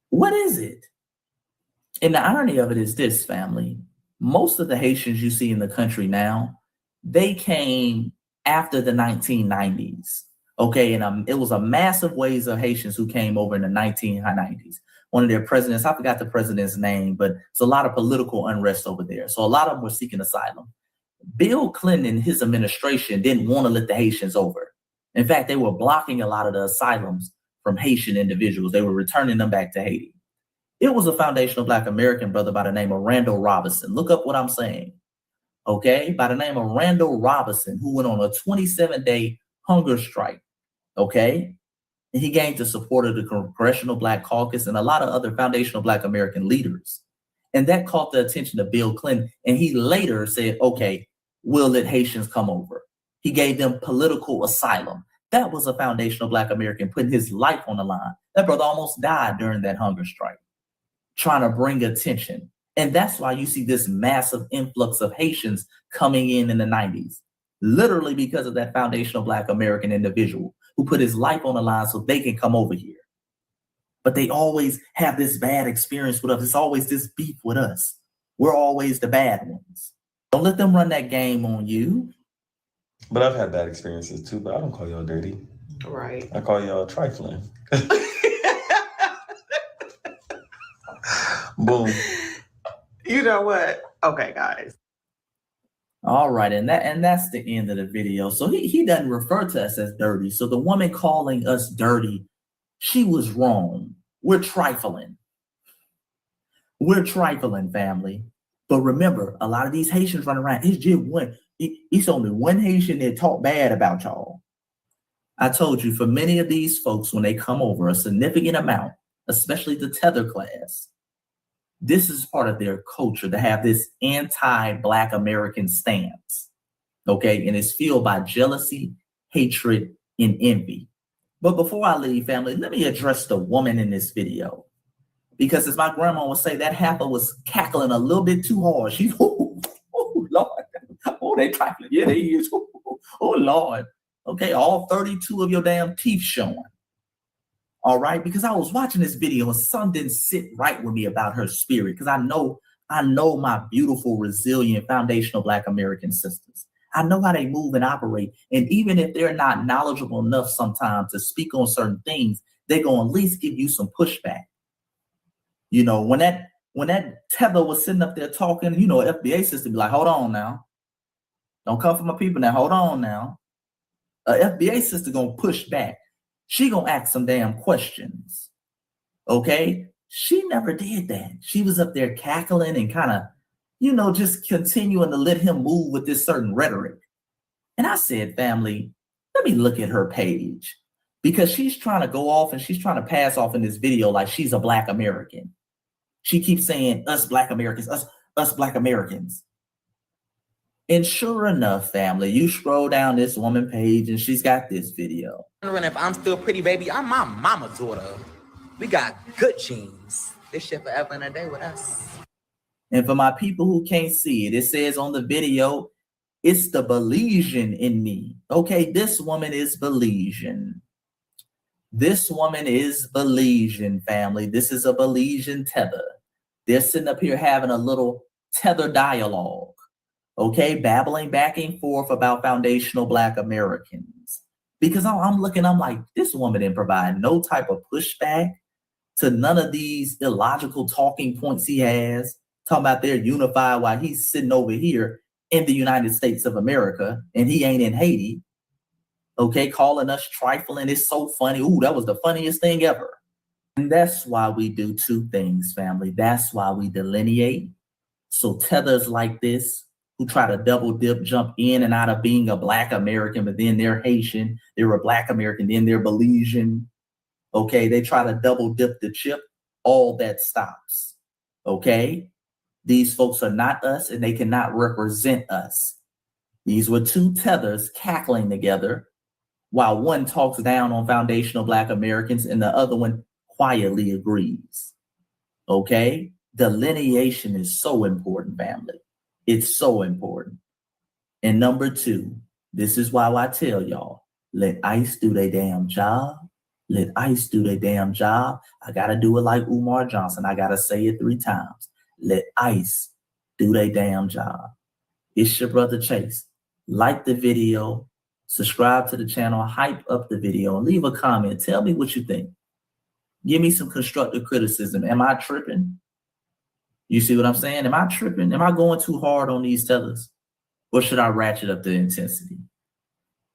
What is it? And the irony of it is this, family. Most of the Haitians you see in the country now, they came after the 1990s. Okay, and it was a massive waves of Haitians who came over in the 1990s. One of their presidents, I forgot the president's name, but it's a lot of political unrest over there. So a lot of them were seeking asylum. Bill Clinton and his administration didn't want to let the Haitians over. In fact, they were blocking a lot of the asylums from Haitian individuals. They were returning them back to Haiti. It was a foundational Black American brother by the name of Randall Robinson. Look up what I'm saying. Okay, by the name of Randall Robinson, who went on a 27-day hunger strike. Okay, and he gained the support of the Congressional Black Caucus and a lot of other foundational Black American leaders. And that caught the attention of Bill Clinton. And he later said, okay, we'll let Haitians come over. He gave them political asylum. That was a foundational Black American putting his life on the line. That brother almost died during that hunger strike, trying to bring attention. And that's why you see this massive influx of Haitians coming in the 90s, literally because of that foundational Black American individual who put his life on the line so they can come over here. But they always have this bad experience with us. It's always this beef with us. We're always the bad ones. Don't let them run that game on you. But I've had bad experiences too, but I don't call y'all dirty. Right. I call y'all trifling. Boom. You know what? Okay, guys. All right, and that's the end of the video. So he doesn't refer to us as dirty. So the woman calling us dirty, she was wrong. We're trifling. We're trifling, family. But remember, a lot of these Haitians running around, it's just one. It's only one Haitian that talk bad about y'all. I told you, for many of these folks, when they come over, a significant amount, especially the tether class, this is part of their culture to have this anti-Black American stance, okay? And it's fueled by jealousy, hatred, and envy. But before I leave, family, let me address the woman in this video. Because as my grandma would say, that heifer was cackling a little bit too hard. She's, oh, Lord. Oh, they trifling. Yeah, they is. Oh, Lord. Okay, all 32 of your damn teeth showing. All right, because I was watching this video and something didn't sit right with me about her spirit, because I know my beautiful, resilient, foundational Black American sisters. I know how they move and operate. And even if they're not knowledgeable enough sometimes to speak on certain things, they're going to at least give you some pushback. You know, when that tether was sitting up there talking, you know, FBA system be like, hold on now. Don't come for my people now. Hold on now. FBA sister going to push back. She gonna ask some damn questions, okay? She never did that. She was up there cackling and kind of, you know, just continuing to let him move with this certain rhetoric. And I said, family, let me look at her page, because she's trying to go off and she's trying to pass off in this video like she's a Black American. She keeps saying, us Black Americans, us Black Americans. And sure enough, family, you scroll down this woman page and she's got this video. If I'm still pretty, baby, I'm my mama's daughter. We got good genes. This shit forever and a day with us. And for my people who can't see it, it says on the video, it's the Belizean in me. Okay, this woman is Belizean. This woman is Belizean, family. This is a Belizean tether. They're sitting up here having a little tether dialogue. Okay, babbling back and forth about foundational Black Americans. Because I'm looking, I'm like, this woman didn't provide no type of pushback to none of these illogical talking points he has, talking about they're unified while he's sitting over here in the United States of America and he ain't in Haiti. Okay, calling us trifling. It's so funny. Ooh, that was the funniest thing ever. And that's why we do two things, family. That's why we delineate. So tethers like this, who try to double dip, jump in and out of being a Black American, but then they're Haitian, they're a Black American, then they're Belizean. Okay, they try to double dip the chip, all that stops. Okay, these folks are not us and they cannot represent us. These were two tethers cackling together while one talks down on foundational Black Americans and the other one quietly agrees. Okay, delineation is so important, family. It's so important. And number two, this is why I tell y'all, let ICE do their damn job. Let ICE do their damn job. I got to do it like Omar Johnson. I got to say it 3 times. Let ICE do their damn job. It's your brother Chase. Like the video, subscribe to the channel, hype up the video, and leave a comment. Tell me what you think. Give me some constructive criticism. Am I tripping? You see what I'm saying? Am I tripping? Am I going too hard on these tethers? Or should I ratchet up the intensity?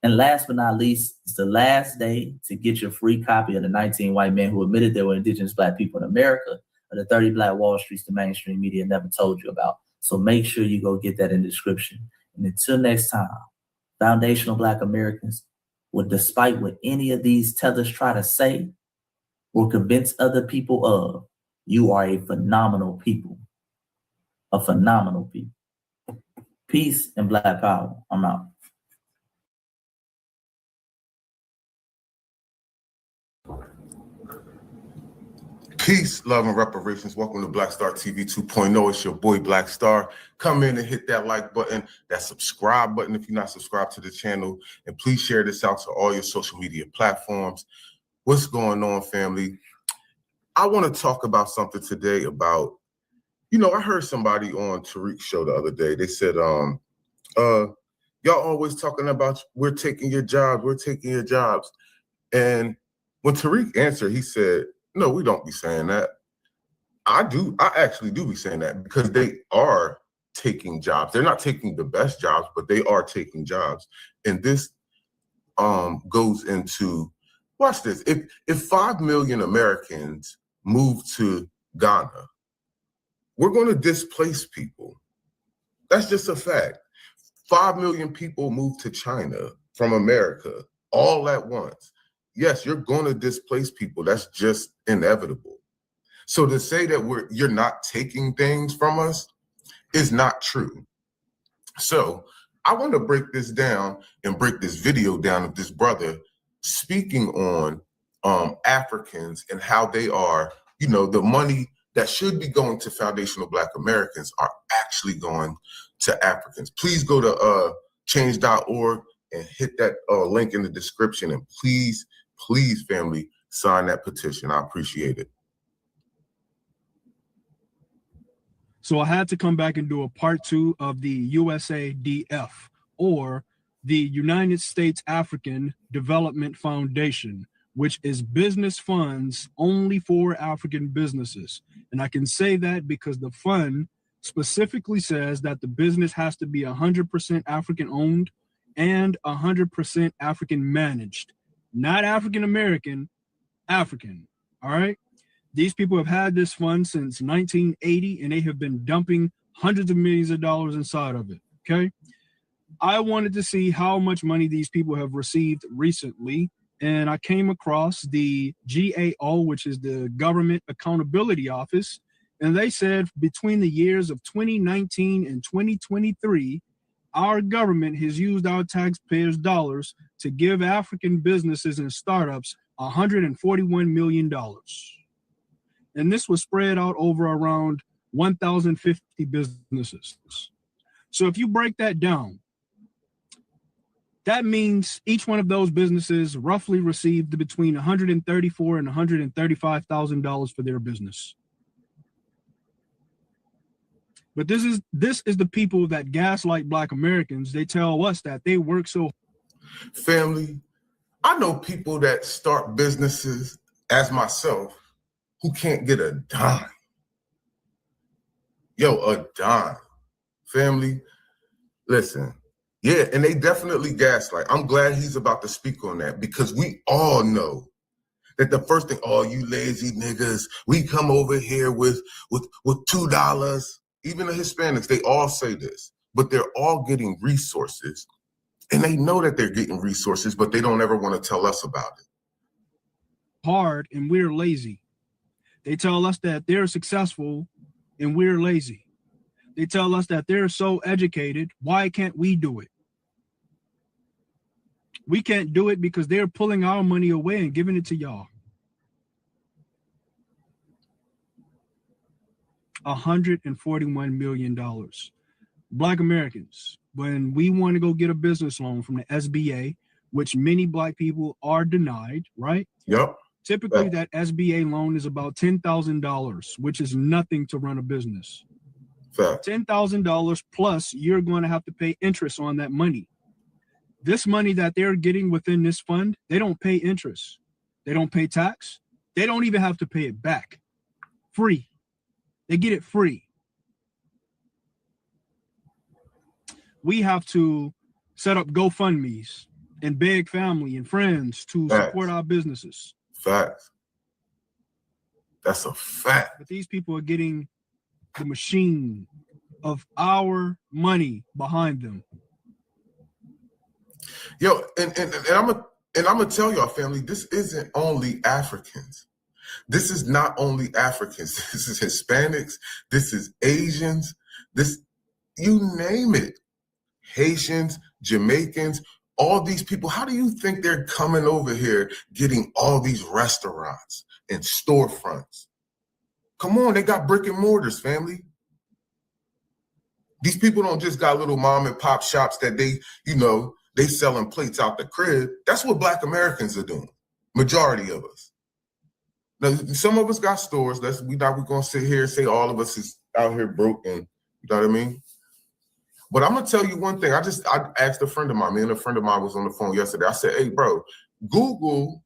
And last but not least, it's the last day to get your free copy of the 19 White Men Who Admitted They Were Indigenous Black People in America, or the 30 Black Wall Streets the mainstream media never told you about. So make sure you go get that in the description. And until next time, foundational Black Americans, well, despite what any of these tellers try to say or convince other people of, you are a phenomenal people. A phenomenal people. Peace and Black power. I'm out. Peace, love, and reparations. Welcome to Black Star TV 2.0. It's your boy Black Star. Come in and hit that like button, that subscribe button if you're not subscribed to the channel, and please share this out to all your social media platforms. What's going on, family? I want to talk about something today about, I heard somebody on Tariq's show the other day. They said, y'all always talking about we're taking your jobs, we're taking your jobs. And when Tariq answered, he said, no, we don't be saying that. I actually do be saying that, because they are taking jobs. They're not taking the best jobs, but they are taking jobs. And this goes into, watch this. If 5 million Americans move to Ghana, we're going to displace people. That's just a fact. 5 million people move to China from America all at once. Yes, you're going to displace people. That's just inevitable. So to say that you're not taking things from us is not true. So I want to break this down and break this video down of this brother speaking on Africans and how they are, the money that should be going to foundational Black Americans are actually going to Africans. Please go to change.org and hit that link in the description, and please, family, sign that petition. I appreciate it. So I had to come back and do a part 2 of the USADF, or the United States African Development Foundation, which is business funds only for African businesses. And I can say that because the fund specifically says that the business has to be 100% African owned and 100% African managed. Not African American, African. All right. These people have had this fund since 1980, and they have been dumping hundreds of millions of dollars inside of it. Okay. I wanted to see how much money these people have received recently, and I came across the GAO, which is the Government Accountability Office, and they said between the years of 2019 and 2023, our government has used our taxpayers' dollars to give African businesses and startups $141 million. And this was spread out over around 1,050 businesses. So if you break that down, that means each one of those businesses roughly received between $134,000 and $135,000 for their business. But this is the people that gaslight Black Americans. They tell us that they work so. Family, I know people that start businesses as myself who can't get a dime. A dime. Family, listen. Yeah, and they definitely gaslight. I'm glad he's about to speak on that, because we all know that the first thing, oh, you lazy niggas, we come over here with $2. Even the Hispanics, they all say this, but they're all getting resources, and they know that they're getting resources, but they don't ever want to tell us about it. Hard, and we're lazy. They tell us that they're successful and we're lazy. They tell us that they're so educated. Why can't we do it? We can't do it because they're pulling our money away and giving it to y'all. $141 million. Black Americans, when we want to go get a business loan from the SBA, which many Black people are denied, right? Yep. Typically, that SBA loan is about $10,000, which is nothing to run a business. $10,000 plus, you're going to have to pay interest on that money. This money that they're getting within this fund, they don't pay interest. They don't pay tax. They don't even have to pay it back. Free. They get it free. We have to set up GoFundMes and beg family and friends to support our businesses. Facts. That's a fact. But these people are getting the machine of our money behind them. Yo, and I'm gonna tell y'all, family, this isn't only Africans. This is not only Africans. This is Hispanics. This is Asians. This, you name it. Haitians, Jamaicans, all these people. How do you think they're coming over here getting all these restaurants and storefronts? Come on, they got brick and mortars, family. These people don't just got little mom and pop shops that they, you know, they selling plates out the crib. That's what Black Americans are doing. Majority of us. Now, some of us got stores. We're gonna sit here and say all of us is out here broke, and you know what I mean? But I'm gonna tell you one thing. I asked a friend of mine. Me and a friend of mine was on the phone yesterday. I said, hey, bro, Google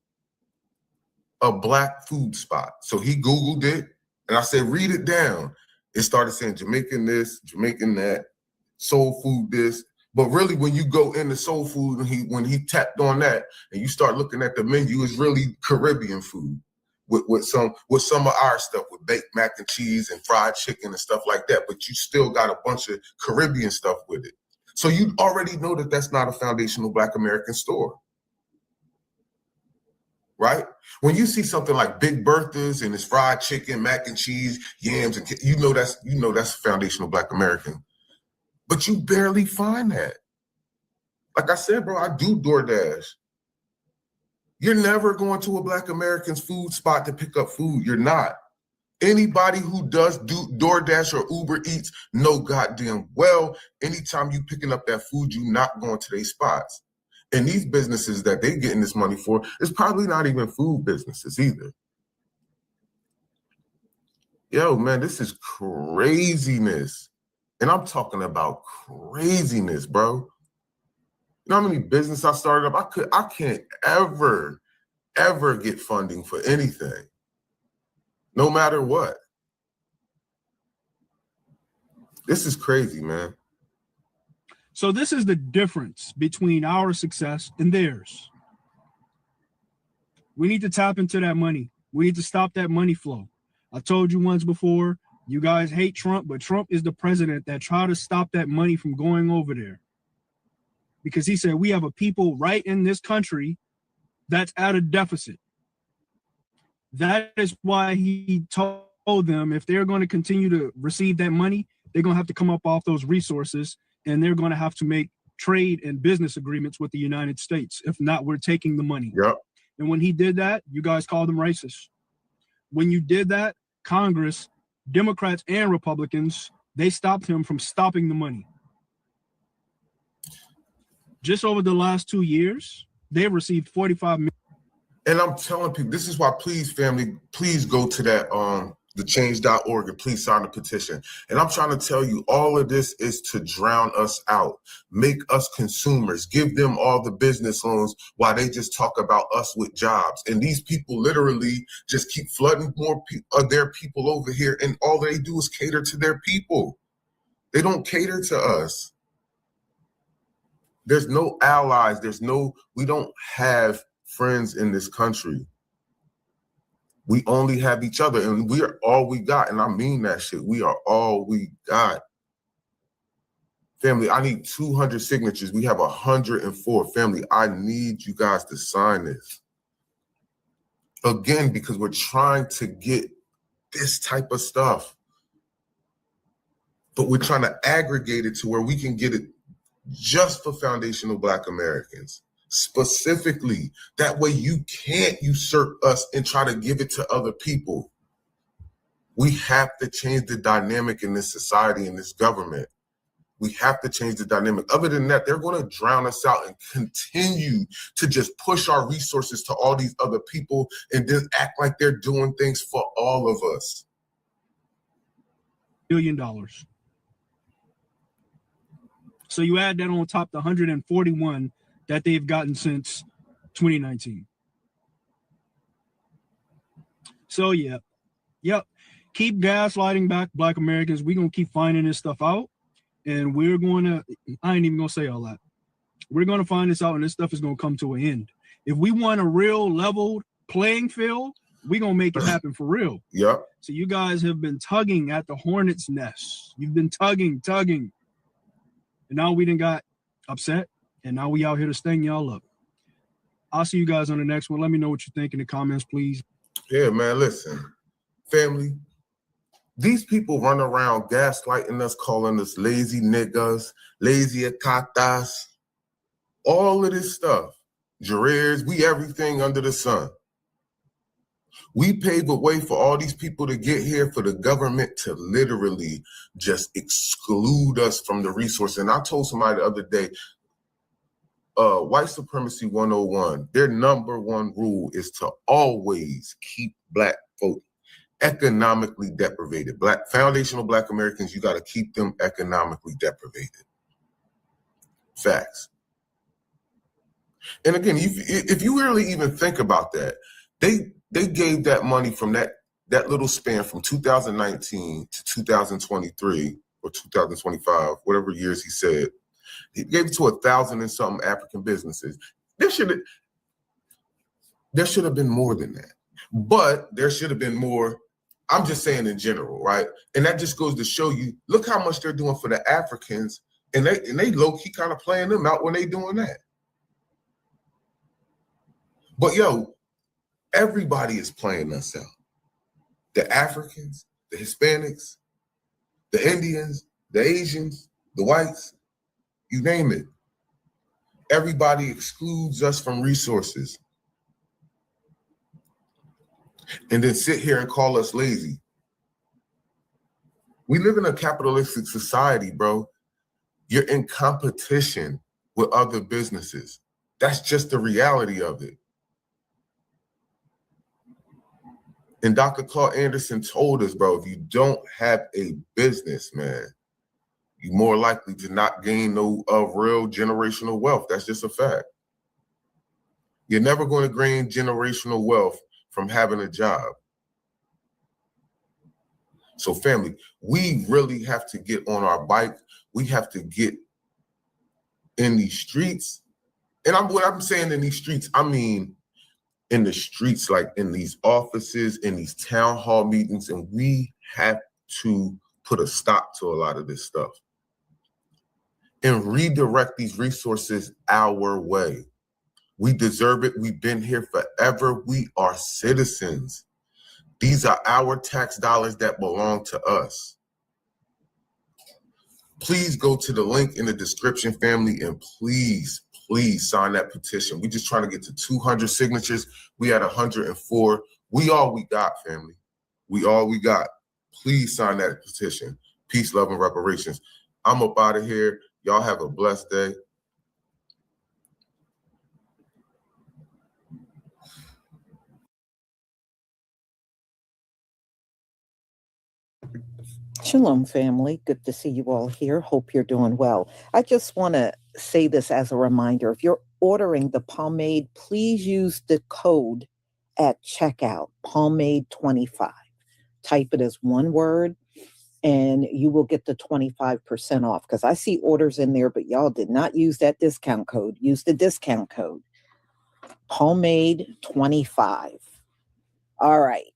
a Black food spot. So he Googled it, and I said, read it down. It started saying Jamaican this, Jamaican that, soul food this. But really, when you go into soul food, and when he tapped on that, and you start looking at the menu, it's really Caribbean food with some of our stuff, with baked mac and cheese and fried chicken and stuff like that. But you still got a bunch of Caribbean stuff with it. So you already know that that's not a foundational Black American store, right? When you see something like Big Bertha's and it's fried chicken, mac and cheese, yams, and you know that's foundational Black American. But you barely find that. Like I said, bro, I do DoorDash. You're never going to a Black American's food spot to pick up food. You're not. Anybody who does do DoorDash or Uber Eats know goddamn well, anytime you picking up that food, you're not going to their spots. And these businesses that they getting this money for is probably not even food businesses either. Yo, man, this is craziness. And I'm talking about craziness, bro. You know how many business I started up? I can't ever get funding for anything, no matter what. This is crazy, man. So this is the difference between our success and theirs. We need to tap into that money. We need to stop that money flow. I told you once before, you guys hate Trump, but Trump is the president that tried to stop that money from going over there. Because he said we have a people right in this country that's at a deficit. That is why he told them if they're going to continue to receive that money, they're going to have to come up off those resources, and they're going to have to make trade and business agreements with the United States. If not, we're taking the money. Yep. And when he did that, you guys called him racist. When you did that, Congress, Democrats and Republicans, they stopped him from stopping the money. Just over the last 2 years, they've received 45 million. And I'm telling people, this is why, please, family, please go to that the change.org and please sign the petition. And I'm trying to tell you, all of this is to drown us out, make us consumers, give them all the business loans while they just talk about us with jobs. And these people literally just keep flooding more of their people over here, and all they do is cater to their people. They don't cater to us. There's no allies. We don't have friends in this country. We only have each other, and we are all we got. And I mean that shit. We are all we got. Family, I need 200 signatures. We have 104. Family, I need you guys to sign this. Again, because we're trying to get this type of stuff. But we're trying to aggregate it to where we can get it just for foundational Black Americans, specifically. That way you can't usurp us and try to give it to other people. We have to change the dynamic in this society, in this government. We have to change the dynamic. Other than that, they're going to drown us out and continue to just push our resources to all these other people and then act like they're doing things for all of us. $1 billion. So you add that on top the 141 that they've gotten since 2019. So yep. Keep gaslighting back Black Americans. We're gonna keep finding this stuff out, and we're going to. I ain't even gonna say all that. We're going to find this out, and this stuff is going to come to an end. If we want a real leveled playing field, we're going to make it happen for real. Yep. So you guys have been tugging at the hornet's nest. You've been tugging. And now we done got upset, and now we out here to sting y'all up. I'll see you guys on the next one. Let me know what you think in the comments, please. Yeah, man, listen. Family, these people run around gaslighting us, calling us lazy niggas, lazy acatas, all of this stuff. Jarreers, we everything under the sun. We paved the way for all these people to get here, for the government to literally just exclude us from the resource. And I told somebody the other day, White Supremacy 101, their number one rule is to always keep Black folk economically deprivated. Foundational Black Americans, you got to keep them economically deprivated. Facts. And again, if you really even think about that, they gave that money from that little span from 2019 to 2023 or 2025, whatever years he said. He gave it to 1,000 and something African businesses. There should have been more than that. But there should have been more. I'm just saying in general, right? And that just goes to show you, look how much they're doing for the Africans, and they low-key kind of playing them out when they doing that. But yo, everybody is playing us out. The Africans, the Hispanics, the Indians, the Asians, the whites, you name it. Everybody excludes us from resources. And then sit here and call us lazy. We live in a capitalistic society, bro. You're in competition with other businesses. That's just the reality of it. And Dr. Claude Anderson told us, bro, if you don't have a business, man, you're more likely to not gain no real generational wealth. That's just a fact. You're never going to gain generational wealth from having a job. So family, we really have to get on our bike. We have to get in these streets. And what I'm saying in these streets, I mean in the streets, like in these offices, in these town hall meetings, and we have to put a stop to a lot of this stuff and redirect these resources our way. We deserve it. We've been here forever. We are citizens. These are our tax dollars that belong to us. Please go to the link in the description, family, and please sign that petition. We're just trying to get to 200 signatures. We at 104. We all we got, family. We all we got. Please sign that petition. Peace, love, and reparations. I'm up out of here. Y'all have a blessed day. Shalom, family. Good to see you all here. Hope you're doing well. I just want to say this as a reminder. If you're ordering the pomade, please use the code at checkout, pomade25. Type it as one word, and you will get the 25% off. Because I see orders in there, but y'all did not use that discount code. Use the discount code, pomade25. All right.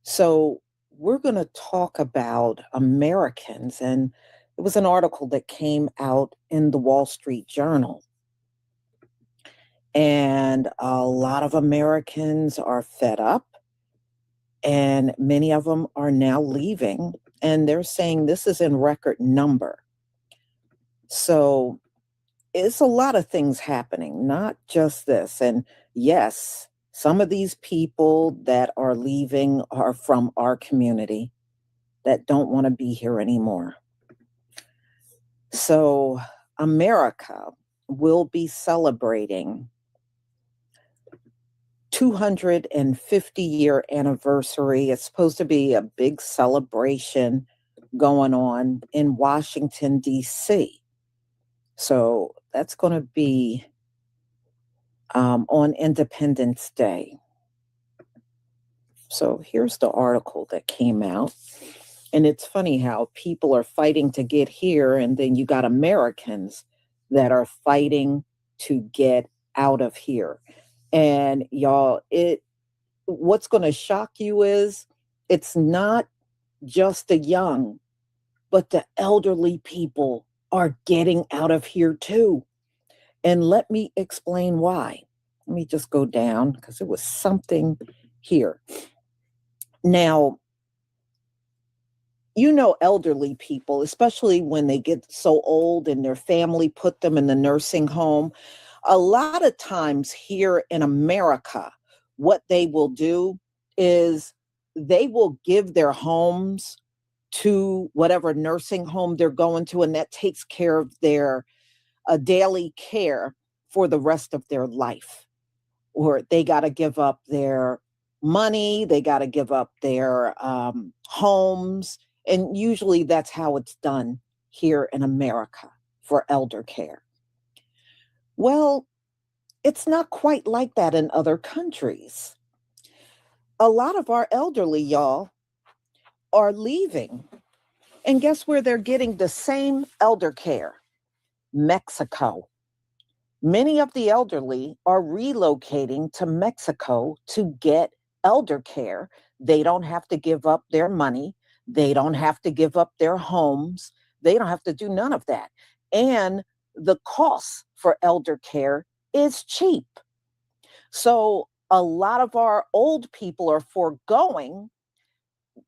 So we're going to talk about Americans, and it was an article that came out in the Wall Street Journal. And a lot of Americans are fed up, and many of them are now leaving, and they're saying this is in record number. So it's a lot of things happening, not just this. And yes, some of these people that are leaving are from our community that don't want to be here anymore. So America will be celebrating 250-year anniversary. It's supposed to be a big celebration going on in Washington, D.C. So that's going to be on Independence Day. So here's the article that came out. And it's funny how people are fighting to get here, and then you got Americans that are fighting to get out of here. And y'all, what's going to shock you is it's not just the young, but the elderly people are getting out of here too. And let me explain why. Let me just go down because it was something here. Now, you know, elderly people, especially when they get so old and their family put them in the nursing home, a lot of times here in America, what they will do is they will give their homes to whatever nursing home they're going to, and that takes care of their daily care for the rest of their life. Or they got to give up their money, they got to give up their homes. And usually that's how it's done here in America for elder care. Well, it's not quite like that in other countries. A lot of our elderly, y'all, are leaving. And guess where they're getting the same elder care? Mexico. Many of the elderly are relocating to Mexico to get elder care. They don't have to give up their money. They don't have to give up their homes. They don't have to do none of that. And the cost for elder care is cheap. So a lot of our old people are foregoing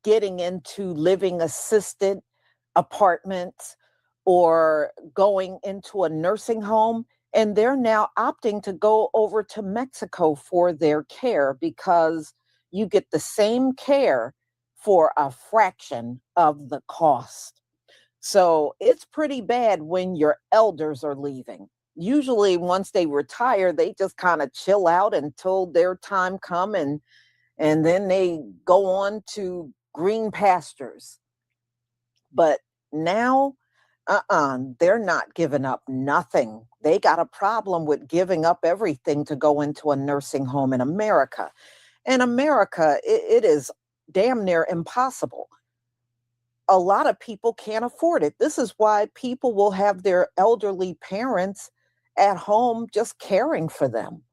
getting into living assisted apartments or going into a nursing home, and they're now opting to go over to Mexico for their care because you get the same care for a fraction of the cost. So it's pretty bad when your elders are leaving. Usually once they retire, they just kind of chill out until their time come, and then they go on to green pastures. But now, they're not giving up nothing. They got a problem with giving up everything to go into a nursing home in America. In America, it is damn near impossible. A lot of people can't afford it. This is why people will have their elderly parents at home just caring for them,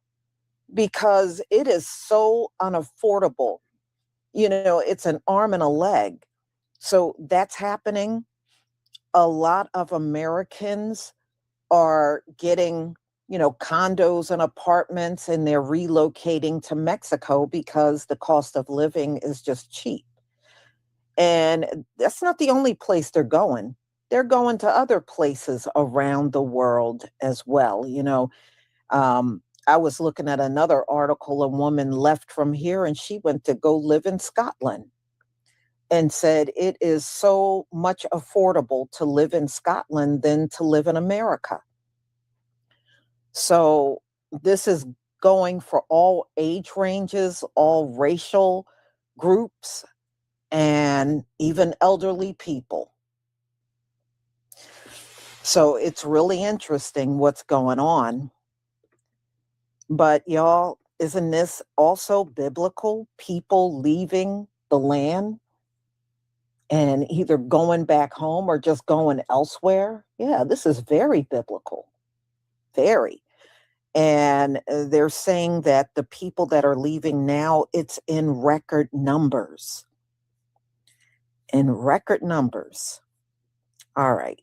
because it is so unaffordable. You know, it's an arm and a leg. So that's happening. A lot of Americans are getting, you know, condos and apartments, and they're relocating to Mexico because the cost of living is just cheap. And that's not the only place they're going. They're going to other places around the world as well. You know, I was looking at another article. A woman left from here and she went to go live in Scotland and said it is so much affordable to live in Scotland than to live in America. So this is going for all age ranges, all racial groups, and even elderly people. So it's really interesting what's going on. But y'all, isn't this also biblical? People leaving the land and either going back home or just going elsewhere? Yeah, this is very biblical. Very. And they're saying that the people that are leaving now, it's in record numbers. In record numbers. All right.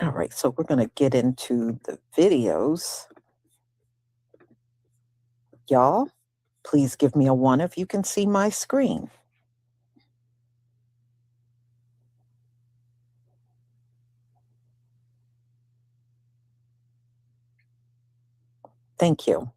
All right, so we're going to get into the videos. Y'all, please give me a 1 if you can see my screen. Thank you.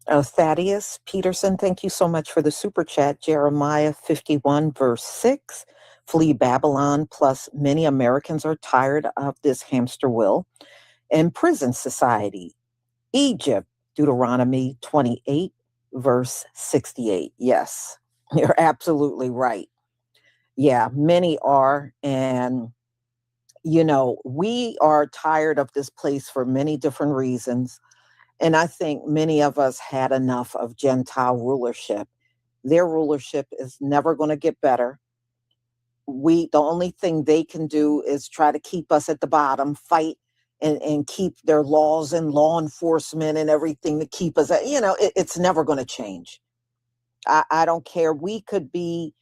Thaddeus Peterson, thank you so much for the super chat. Jeremiah 51 verse 6, flee Babylon, plus many Americans are tired of this hamster wheel and prison society. Egypt, Deuteronomy 28 verse 68. Yes, you're absolutely right. Yeah, many are. And, we are tired of this place for many different reasons. And I think many of us had enough of Gentile rulership. Their rulership is never going to get better. The only thing they can do is try to keep us at the bottom, fight and keep their laws and law enforcement and everything to keep us it's never going to change. I don't care. We could be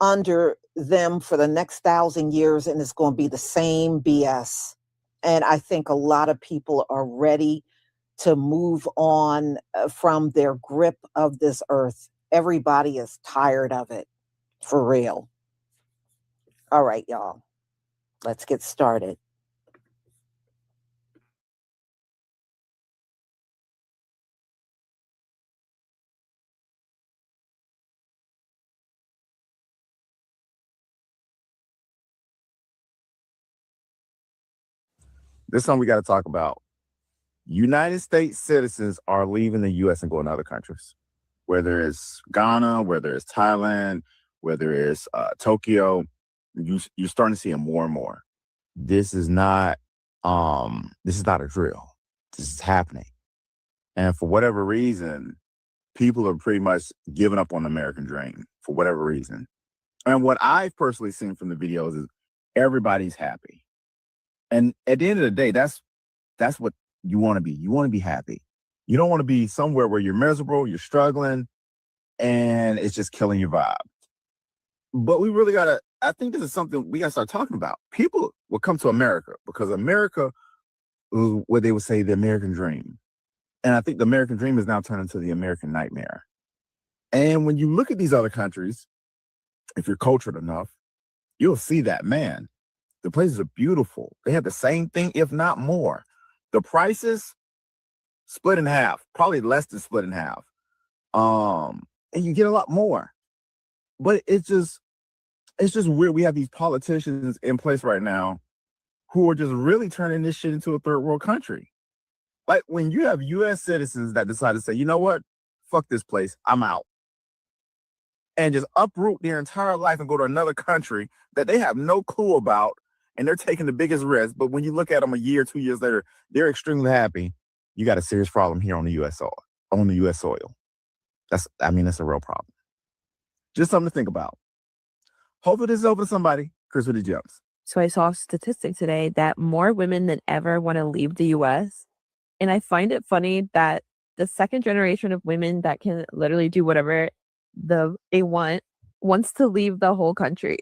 under them for the next 1,000 years and it's going to be the same BS. And I think a lot of people are ready to move on from their grip of this earth. Everybody is tired of it, for real. All right, y'all, let's get started. This is something we got to talk about. United States citizens are leaving the U.S. and going to other countries, whether it's Ghana, whether it's Thailand, whether it's Tokyo. You're starting to see it more and more. This is not a drill. This is happening. And for whatever reason, people are pretty much giving up on the American dream for whatever reason. And what I've personally seen from the videos is everybody's happy. And at the end of the day, that's what you want to be. You want to be happy. You don't want to be somewhere where you're miserable, you're struggling, and it's just killing your vibe. But we really I think this is something we got to start talking about. People will come to America because America is what they would say the American dream. And I think the American dream is now turned into the American nightmare. And when you look at these other countries, if you're cultured enough, you'll see that, man, the places are beautiful. They have the same thing, if not more. The prices split in half, probably less than split in half. And you get a lot more. But it's just weird. We have these politicians in place right now who are just really turning this shit into a third world country. Like when you have U.S. citizens that decide to say, you know what, fuck this place, I'm out. And just uproot their entire life and go to another country that they have no clue about, and they're taking the biggest risk. But when you look at them a year, 2 years later, they're extremely happy. You got a serious problem here on the U.S. soil. That's a real problem. Just something to think about. Hopefully this is over to somebody. Chris with the jumps. So I saw a statistic today that more women than ever want to leave the U.S. And I find it funny that the second generation of women that can literally do whatever they wants to leave the whole country.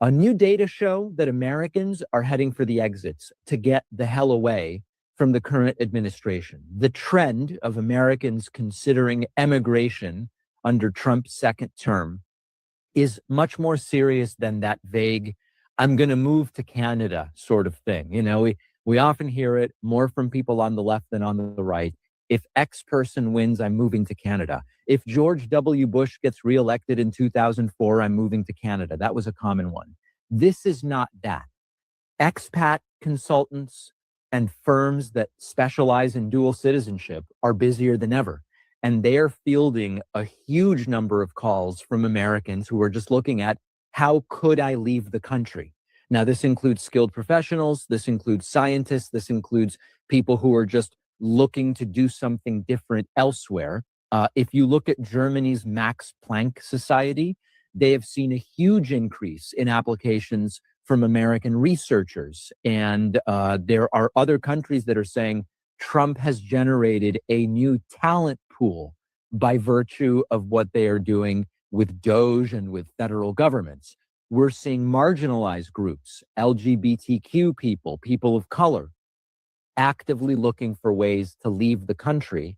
A new data show that Americans are heading for the exits to get the hell away from the current administration. The trend of Americans considering emigration under Trump's second term is much more serious than that vague, I'm going to move to Canada sort of thing. You know, we often hear it more from people on the left than on the right. If X person wins, I'm moving to Canada. If George W. Bush gets reelected in 2004, I'm moving to Canada. That was a common one. This is not that. Expat consultants and firms that specialize in dual citizenship are busier than ever. And they are fielding a huge number of calls from Americans who are just looking at, how could I leave the country? Now, this includes skilled professionals. This includes scientists. This includes people who are just looking to do something different elsewhere. If you look at Germany's Max Planck Society, they have seen a huge increase in applications from American researchers. And there are other countries that are saying Trump has generated a new talent pool by virtue of what they are doing with DOGE and with federal governments. We're seeing marginalized groups, LGBTQ people, people of color, actively looking for ways to leave the country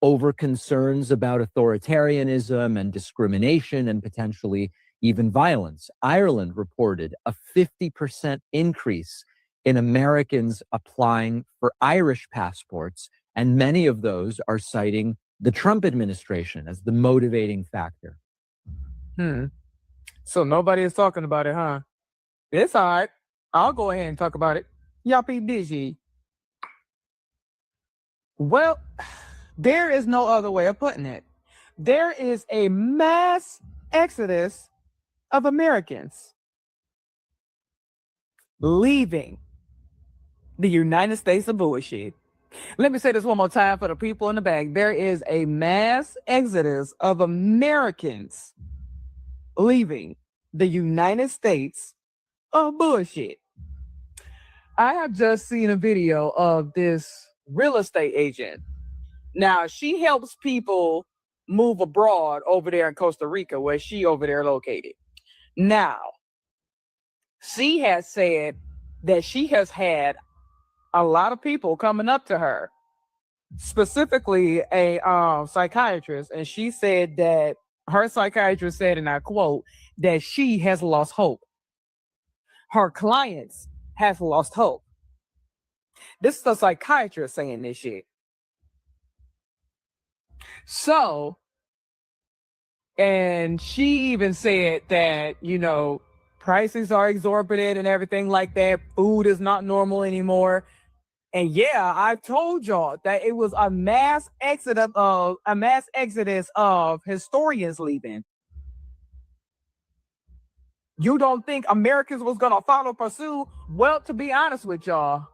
over concerns about authoritarianism and discrimination and potentially even violence. Ireland reported a 50% increase in Americans applying for Irish passports, and many of those are citing the Trump administration as the motivating factor. So nobody is talking about it, huh? It's all right. I'll go ahead and talk about it. Y'all be busy. Well, there is no other way of putting it. There is a mass exodus of Americans leaving the United States of bullshit. Let me say this one more time for the people in the back. There is a mass exodus of Americans leaving the United States of bullshit. I have just seen a video of this real estate agent. Now, she helps people move abroad over there in Costa Rica, where she over there located. Now, she has said that she has had a lot of people coming up to her, specifically a psychiatrist, and she said that her psychiatrist said, and I quote, that she has lost hope. Her clients have lost hope. This is a psychiatrist saying this shit. So, and she even said that, you know, prices are exorbitant and everything like that. Food is not normal anymore. And yeah, I told y'all that it was a mass exodus of historians leaving. You don't think Americans was gonna pursue? Well, to be honest with y'all,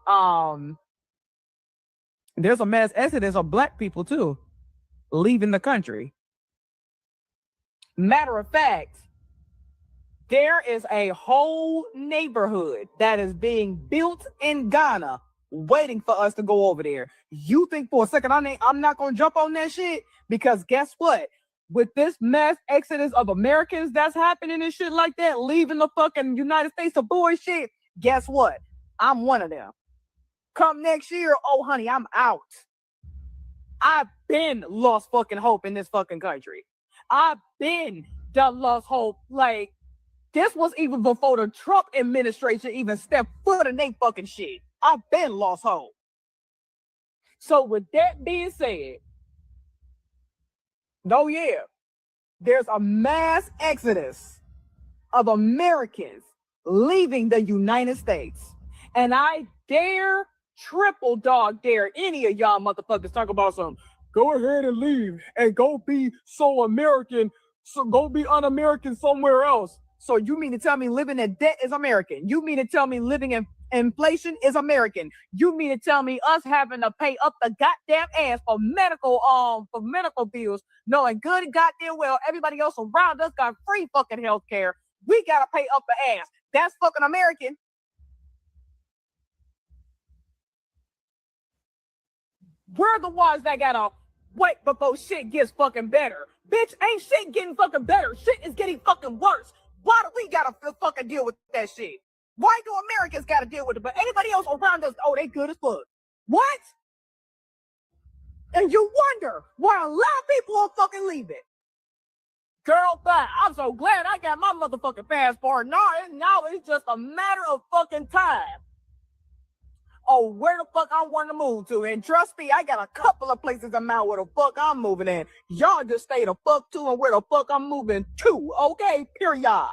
there's a mass exodus of Black people too, leaving the country. Matter of fact, there is a whole neighborhood that is being built in Ghana waiting for us to go over there. You think for a second I'm not going to jump on that shit? Because guess what? With this mass exodus of Americans that's happening and shit like that, leaving the fucking United States of bullshit, guess what? I'm one of them. Come next year, oh honey, I'm out. I've been lost fucking hope in this fucking country. I've been done lost hope. Like, this was even before the Trump administration even stepped foot in they fucking shit. I've been lost hope. So with that being said, oh yeah, there's a mass exodus of Americans leaving the United States. And I dare, triple dog dare any of y'all motherfuckers talk about something. Go ahead and leave and go be so American, so go be un-American somewhere else. So you mean to tell me living in debt is American? You mean to tell me living in inflation is American? You mean to tell me us having to pay up the goddamn ass for medical bills, knowing good and goddamn well everybody else around us got free fucking health care? We gotta pay up the ass. That's fucking American. We're the ones that gotta wait before shit gets fucking better. Bitch, ain't shit getting fucking better. Shit is getting fucking worse. Why do we gotta fucking deal with that shit? Why do Americans gotta deal with it? But anybody else around us, oh, they good as fuck. What? And you wonder why a lot of people are fucking leaving. Girl, fine. I'm so glad I got my motherfucking passport. Now it's just a matter of fucking time. Oh, where the fuck I want to move to. And trust me, I got a couple of places in mind where the fuck I'm moving in. Y'all just stay the fuck to and where the fuck I'm moving to. Okay, period.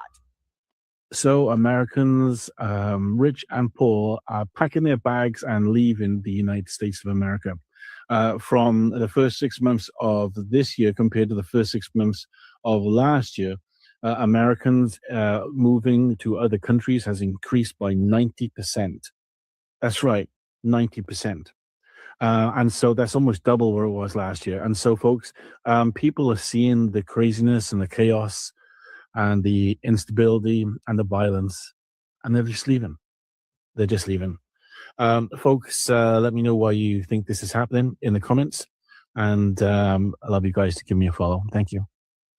So Americans, rich and poor, are packing their bags and leaving the United States of America. From the first 6 months of this year compared to the first 6 months of last year, Americans moving to other countries has increased by 90%. That's right, 90%. And so that's almost double where it was last year. And so, folks, people are seeing the craziness and the chaos and the instability and the violence, and they're just leaving. They're just leaving. Folks, let me know why you think this is happening in the comments. And I love you guys to give me a follow. Thank you.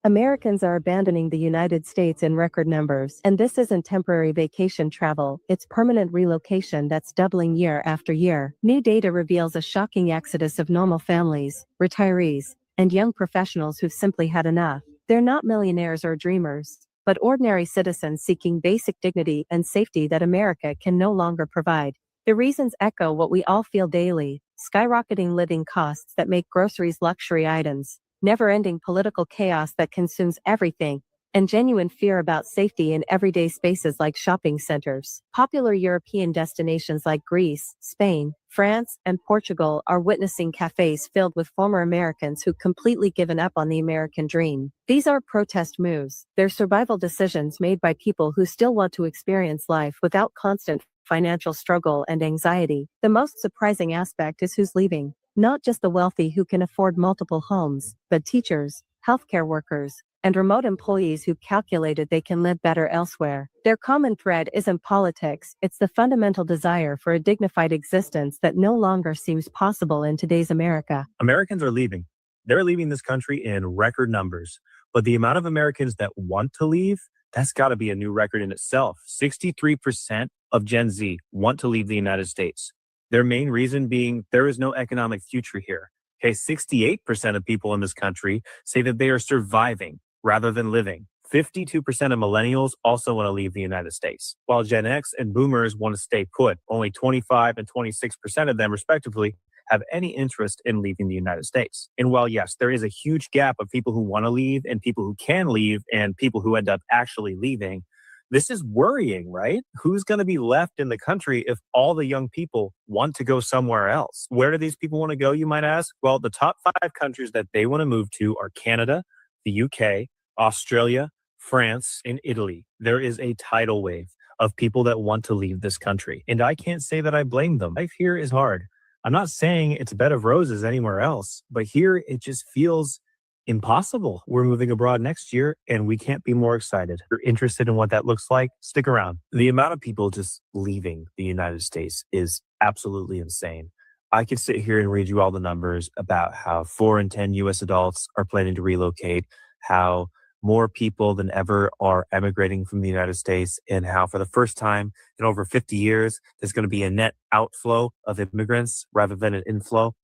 Americans are abandoning the United States in record numbers, and this isn't temporary vacation travel, it's permanent relocation that's doubling year after year. New data reveals a shocking exodus of normal families, retirees, and young professionals who've simply had enough. They're not millionaires or dreamers, but ordinary citizens seeking basic dignity and safety that America can no longer provide. The reasons echo what we all feel daily: skyrocketing living costs that make groceries luxury items, never-ending political chaos that consumes everything, and genuine fear about safety in everyday spaces like shopping centers. Popular European destinations like Greece, Spain, France, and Portugal are witnessing cafes filled with former Americans who've completely given up on the American dream. These are protest moves. They're survival decisions made by people who still want to experience life without constant financial struggle and anxiety. The most surprising aspect is who's leaving. Not just the wealthy who can afford multiple homes, but teachers, healthcare workers, and remote employees who calculated they can live better elsewhere. Their common thread isn't politics, it's the fundamental desire for a dignified existence that no longer seems possible in today's America. Americans are leaving. They're leaving this country in record numbers. But the amount of Americans that want to leave, that's got to be a new record in itself. 63% of Gen Z want to leave the United States. Their main reason being there is no economic future here. Okay, 68% of people in this country say that they are surviving rather than living. 52% of millennials also want to leave the United States, while Gen X and boomers want to stay put. Only 25 and 26% of them, respectively, have any interest in leaving the United States. And while, yes, there is a huge gap of people who want to leave and people who can leave and people who end up actually leaving, this is worrying, right? Who's going to be left in the country if all the young people want to go somewhere else? Where do these people want to go, you might ask? Well, the top 5 countries that they want to move to are Canada, the UK, Australia, France, and Italy. There is a tidal wave of people that want to leave this country. And I can't say that I blame them. Life here is hard. I'm not saying it's a bed of roses anywhere else, but here it just feels impossible. We're moving abroad next year and we can't be more excited. If you're interested in what that looks like, stick around. The amount of people just leaving the United States is absolutely insane. I could sit here and read you all the numbers about how 4 in 10 US adults are planning to relocate, how more people than ever are emigrating from the United States, and how for the first time in over 50 years, there's going to be a net outflow of immigrants rather than an inflow.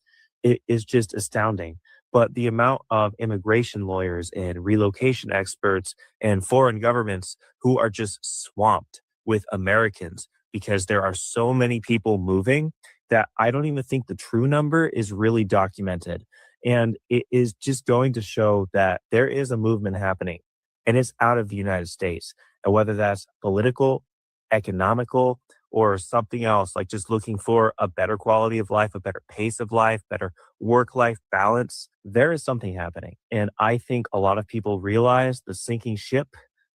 It is just astounding. But the amount of immigration lawyers and relocation experts and foreign governments who are just swamped with Americans because there are so many people moving that I don't even think the true number is really documented. And it is just going to show that there is a movement happening and it's out of the United States. And whether that's political, economical, or something else, like just looking for a better quality of life, a better pace of life, better work-life balance, there is something happening. And I think a lot of people realize the sinking ship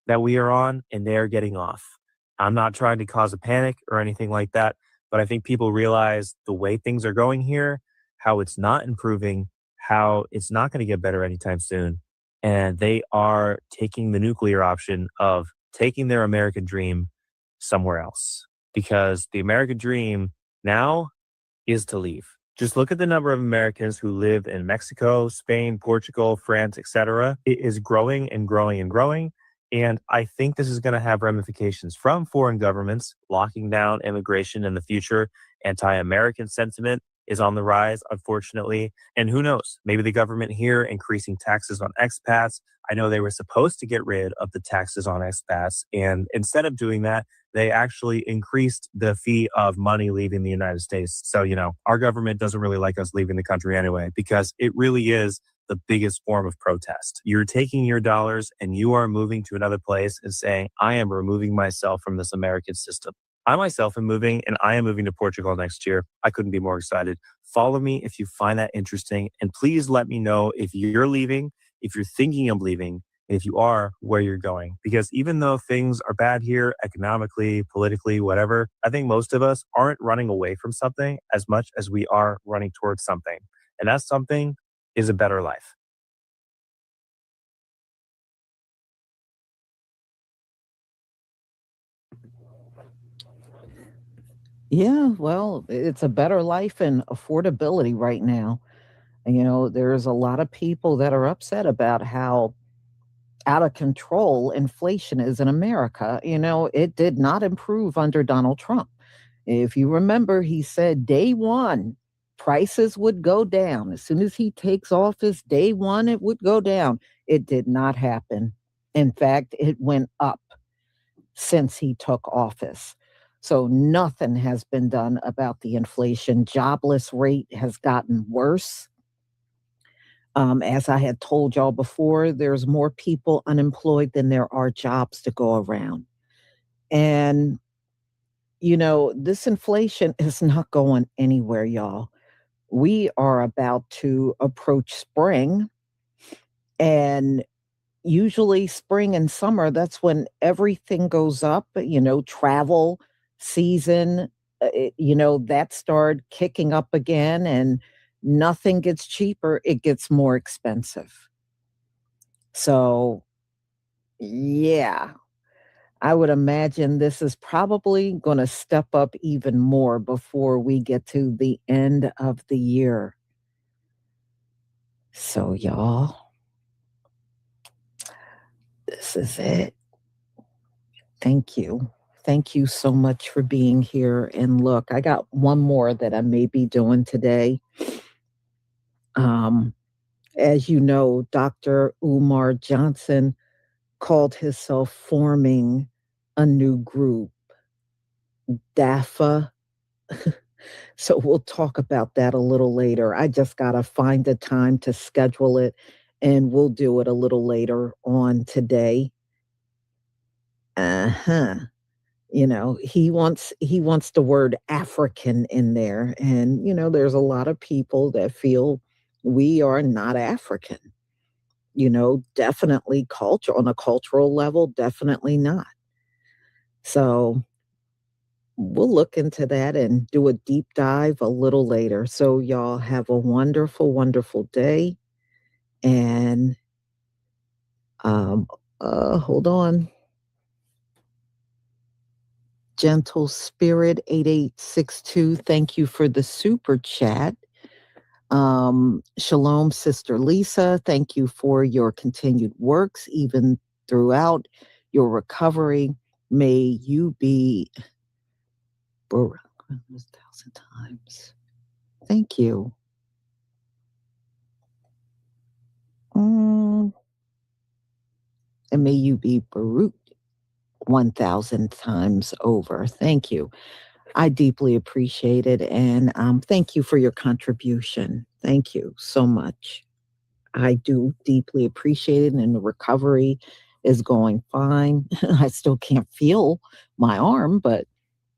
that we are on and they're getting off. I'm not trying to cause a panic or anything like that, but I think people realize the way things are going here, how it's not improving, how it's not going to get better anytime soon. And they are taking the nuclear option of taking their American dream somewhere else. Because the American dream now is to leave. Just look at the number of Americans who live in Mexico, Spain, Portugal, France, etc. It is growing and growing and growing. And I think this is going to have ramifications from foreign governments locking down immigration in the future. Anti-American sentiment is on the rise, unfortunately. And who knows, maybe the government here increasing taxes on expats. I know they were supposed to get rid of the taxes on expats. And instead of doing that, they actually increased the fee of money leaving the United States. So, our government doesn't really like us leaving the country anyway, because it really is the biggest form of protest. You're taking your dollars and you are moving to another place and saying, I am removing myself from this American system. I myself am moving, and I am moving to Portugal next year. I couldn't be more excited. Follow me if you find that interesting. And please let me know if you're leaving, if you're thinking of leaving, and if you are, where you're going. Because even though things are bad here, economically, politically, whatever, I think most of us aren't running away from something as much as we are running towards something. And that something is a better life. Yeah, well, it's a better life and affordability right now. There's a lot of people that are upset about how out of control inflation is in America. It did not improve under Donald Trump. If you remember, he said day one, prices would go down. As soon as he takes office, day one, it would go down. It did not happen. In fact, it went up since he took office. So nothing has been done about the inflation. Jobless rate has gotten worse. As I had told y'all before, there's more people unemployed than there are jobs to go around. And, this inflation is not going anywhere, y'all. We are about to approach spring. And usually spring and summer, that's when everything goes up, travel season, that started kicking up again, and nothing gets cheaper, it gets more expensive. So, yeah, I would imagine this is probably going to step up even more before we get to the end of the year. So, y'all, this is it. Thank you. Thank you so much for being here. And look, I got one more that I may be doing today. As you know, Dr. Umar Johnson called himself forming a new group, DAFA. So we'll talk about that a little later. I just got to find the time to schedule it, and we'll do it a little later on today. He wants the word African in there. And, there's a lot of people that feel we are not African. Definitely on a cultural level, definitely not. So we'll look into that and do a deep dive a little later. So y'all have a wonderful, wonderful day. And hold on. Gentle Spirit 8862, thank you for the super chat. Shalom, Sister Lisa, thank you for your continued works, even throughout your recovery. May you be 1,000 times. Thank you. And may you be Baruch 1,000 times over. Thank you. I deeply appreciate it. And thank you for your contribution. Thank you so much. I do deeply appreciate it. And the recovery is going fine. I still can't feel my arm, but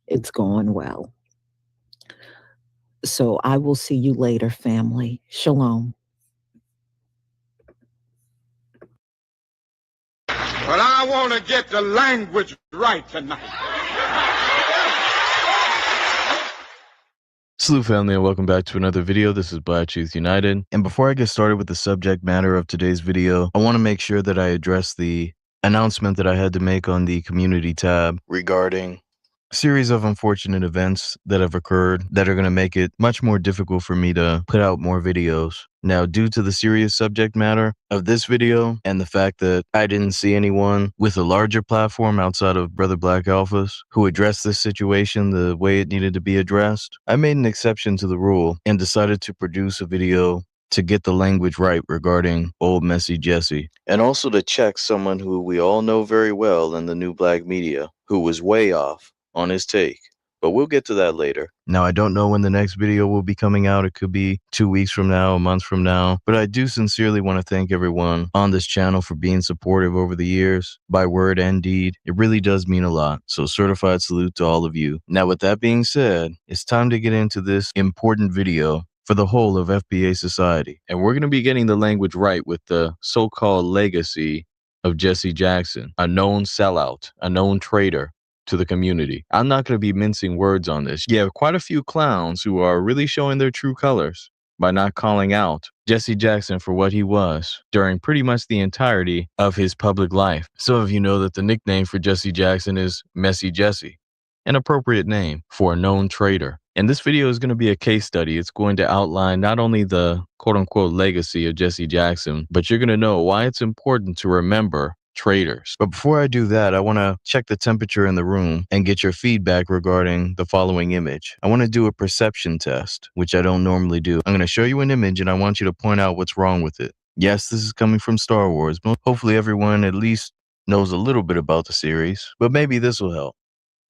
it's going well. So I will see you later, family. Shalom. But I want to get the language right tonight. Salute family and welcome back to another video. This is Black Truth United. And before I get started with the subject matter of today's video, I want to make sure that I address the announcement that I had to make on the community tab regarding a series of unfortunate events that have occurred that are going to make it much more difficult for me to put out more videos. Now, due to the serious subject matter of this video and the fact that I didn't see anyone with a larger platform outside of Brother Black Alphas who addressed this situation the way it needed to be addressed, I made an exception to the rule and decided to produce a video to get the language right regarding old messy Jesse, and also to check someone who we all know very well in the new black media who was way off on his take. But we'll get to that later. Now, I don't know when the next video will be coming out. It could be 2 weeks from now, a month from now. But I do sincerely want to thank everyone on this channel for being supportive over the years, by word and deed. It really does mean a lot. So certified salute to all of you. Now, with that being said, it's time to get into this important video for the whole of FBA society. And we're going to be getting the language right with the so-called legacy of Jesse Jackson, a known sellout, a known traitor to the community. I'm not going to be mincing words on this. You have quite a few clowns who are really showing their true colors by not calling out Jesse Jackson for what he was during pretty much the entirety of his public life. Some of you know that the nickname for Jesse Jackson is Messy Jesse, an appropriate name for a known traitor. And this video is going to be a case study. It's going to outline not only the quote-unquote legacy of Jesse Jackson, but you're going to know why it's important to remember traitors. But before I do that, I want to check the temperature in the room and get your feedback regarding the following image. I want to do a perception test, which I don't normally do. I'm going to show you an image and I want you to point out what's wrong with it. Yes, this is coming from Star Wars, but hopefully everyone at least knows a little bit about the series, but maybe this will help.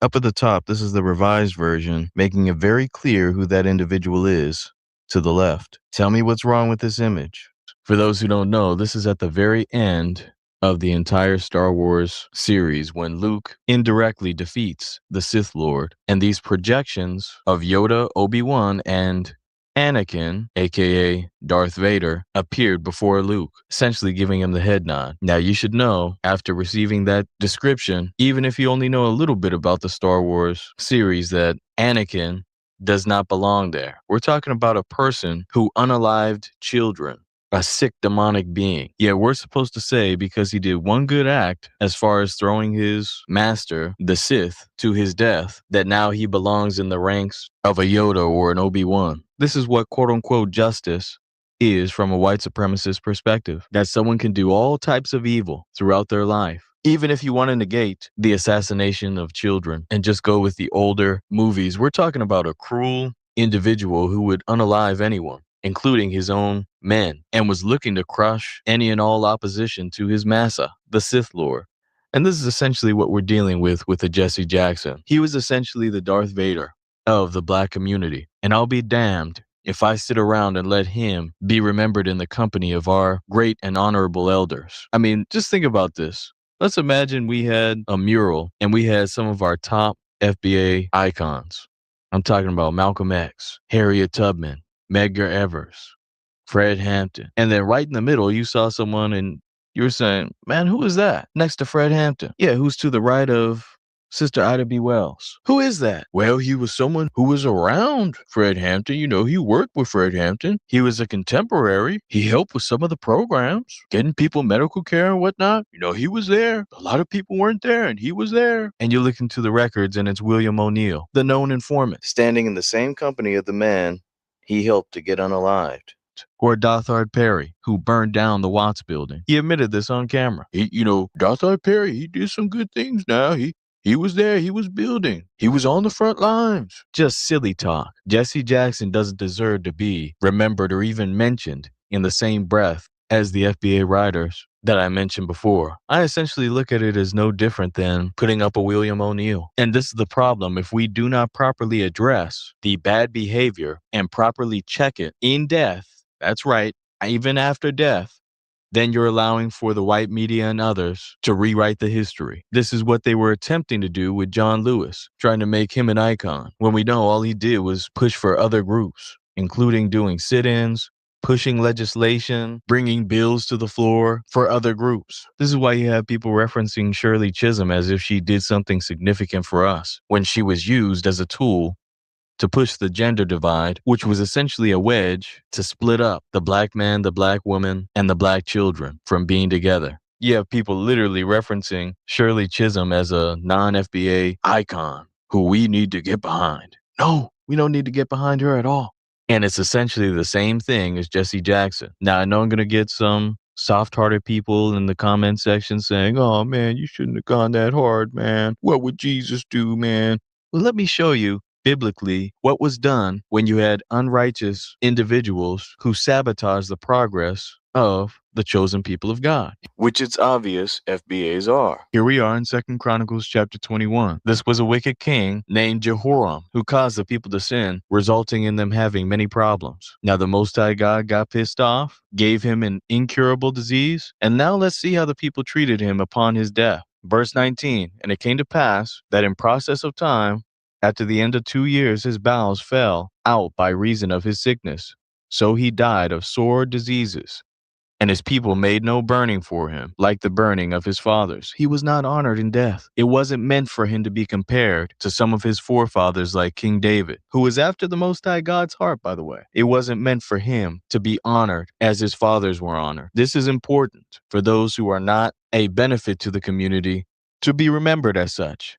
Up at the top, this is the revised version, making it very clear who that individual is to the left. Tell me what's wrong with this image. For those who don't know, this is at the very end of the entire Star Wars series when Luke indirectly defeats the Sith Lord. And these projections of Yoda, Obi-Wan, and Anakin, aka Darth Vader, appeared before Luke, essentially giving him the head nod. Now, you should know, after receiving that description, even if you only know a little bit about the Star Wars series, that Anakin does not belong there. We're talking about a person who unalived children, a sick demonic being. Yeah, we're supposed to say because he did one good act as far as throwing his master, the Sith, to his death, that now he belongs in the ranks of a Yoda or an Obi-Wan. This is what quote-unquote justice is from a white supremacist perspective, that someone can do all types of evil throughout their life. Even if you want to negate the assassination of children and just go with the older movies, we're talking about a cruel individual who would unalive anyone, including his own men, and was looking to crush any and all opposition to his massa, the Sith Lord. And this is essentially what we're dealing with the Jesse Jackson. He was essentially the Darth Vader of the Black community. And I'll be damned if I sit around and let him be remembered in the company of our great and honorable elders. I mean, just think about this. Let's imagine we had a mural and we had some of our top FBA icons. I'm talking about Malcolm X, Harriet Tubman, Medgar Evers, Fred Hampton. And then right in the middle, you saw someone and you were saying, man, who is that next to Fred Hampton? Yeah, who's to the right of Sister Ida B. Wells? Who is that? Well, he was someone who was around Fred Hampton. You know, he worked with Fred Hampton. He was a contemporary. He helped with some of the programs, getting people medical care and whatnot. You know, he was there. A lot of people weren't there, and he was there. And you look into the records, and it's William O'Neill, the known informant, standing in the same company of the man he helped to get unalived. Or Dothard Perry, who burned down the Watts building. He admitted this on camera. Dothard Perry, he did some good things now. He was there. He was building. He was on the front lines. Just silly talk. Jesse Jackson doesn't deserve to be remembered or even mentioned in the same breath as the FBA writers that I mentioned before. I essentially look at it as no different than putting up a William O'Neill. And this is the problem. If we do not properly address the bad behavior and properly check it in death, that's right, even after death, then you're allowing for the white media and others to rewrite the history. This is what they were attempting to do with John Lewis, trying to make him an icon, when we know all he did was push for other groups, including doing sit-ins, pushing legislation, bringing bills to the floor for other groups. This is why you have people referencing Shirley Chisholm as if she did something significant for us, when she was used as a tool to push the gender divide, which was essentially a wedge to split up the black man, the black woman, and the black children from being together. You have people literally referencing Shirley Chisholm as a non-FBA icon who we need to get behind. No, we don't need to get behind her at all. And it's essentially the same thing as Jesse Jackson. Now, I know I'm going to get some soft-hearted people in the comment section saying, oh, man, you shouldn't have gone that hard, man. What would Jesus do, man? Well, let me show you biblically what was done when you had unrighteous individuals who sabotage the progress of the chosen people of God, which it's obvious FBAs are. Here we are in 2 Chronicles chapter 21. This was a wicked king named Jehoram who caused the people to sin, resulting in them having many problems. Now the Most High God got pissed off, gave him an incurable disease, and now let's see how the people treated him upon his death. Verse 19, and it came to pass that in process of time, after the end of 2 years, his bowels fell out by reason of his sickness. So he died of sore diseases. And his people made no burning for him, like the burning of his fathers. He was not honored in death. It wasn't meant for him to be compared to some of his forefathers like King David, who was after the Most High God's heart, by the way. It wasn't meant for him to be honored as his fathers were honored. This is important for those who are not a benefit to the community to be remembered as such.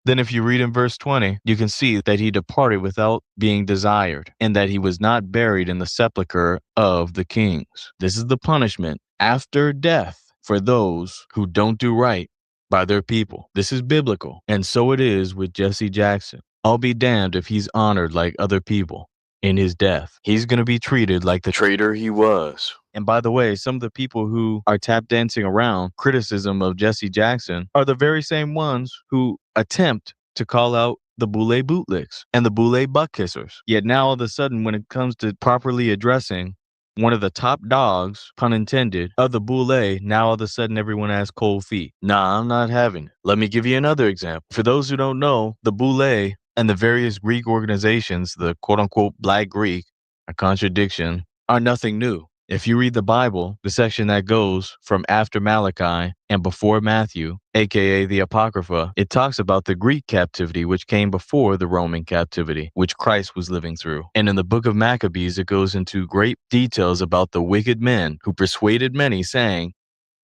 Then if you read in verse 20, you can see that he departed without being desired, and that he was not buried in the sepulchre of the kings. This is the punishment after death for those who don't do right by their people. This is biblical, and so it is with Jesse Jackson. I'll be damned if he's honored like other people in his death. He's going to be treated like the traitor he was. And by the way, some of the people who are tap dancing around criticism of Jesse Jackson are the very same ones who attempt to call out the Boule bootlicks and the Boule butt kissers. Yet now all of a sudden, when it comes to properly addressing one of the top dogs, pun intended, of the boule, now all of a sudden everyone has cold feet. Nah, I'm not having it. Let me give you another example. For those who don't know, the boule and the various Greek organizations, the quote-unquote Black Greek, a contradiction, are nothing new. If you read the Bible, the section that goes from after Malachi and before Matthew, aka the Apocrypha, it talks about the Greek captivity which came before the Roman captivity, which Christ was living through. And in the book of Maccabees, it goes into great details about the wicked men who persuaded many, saying,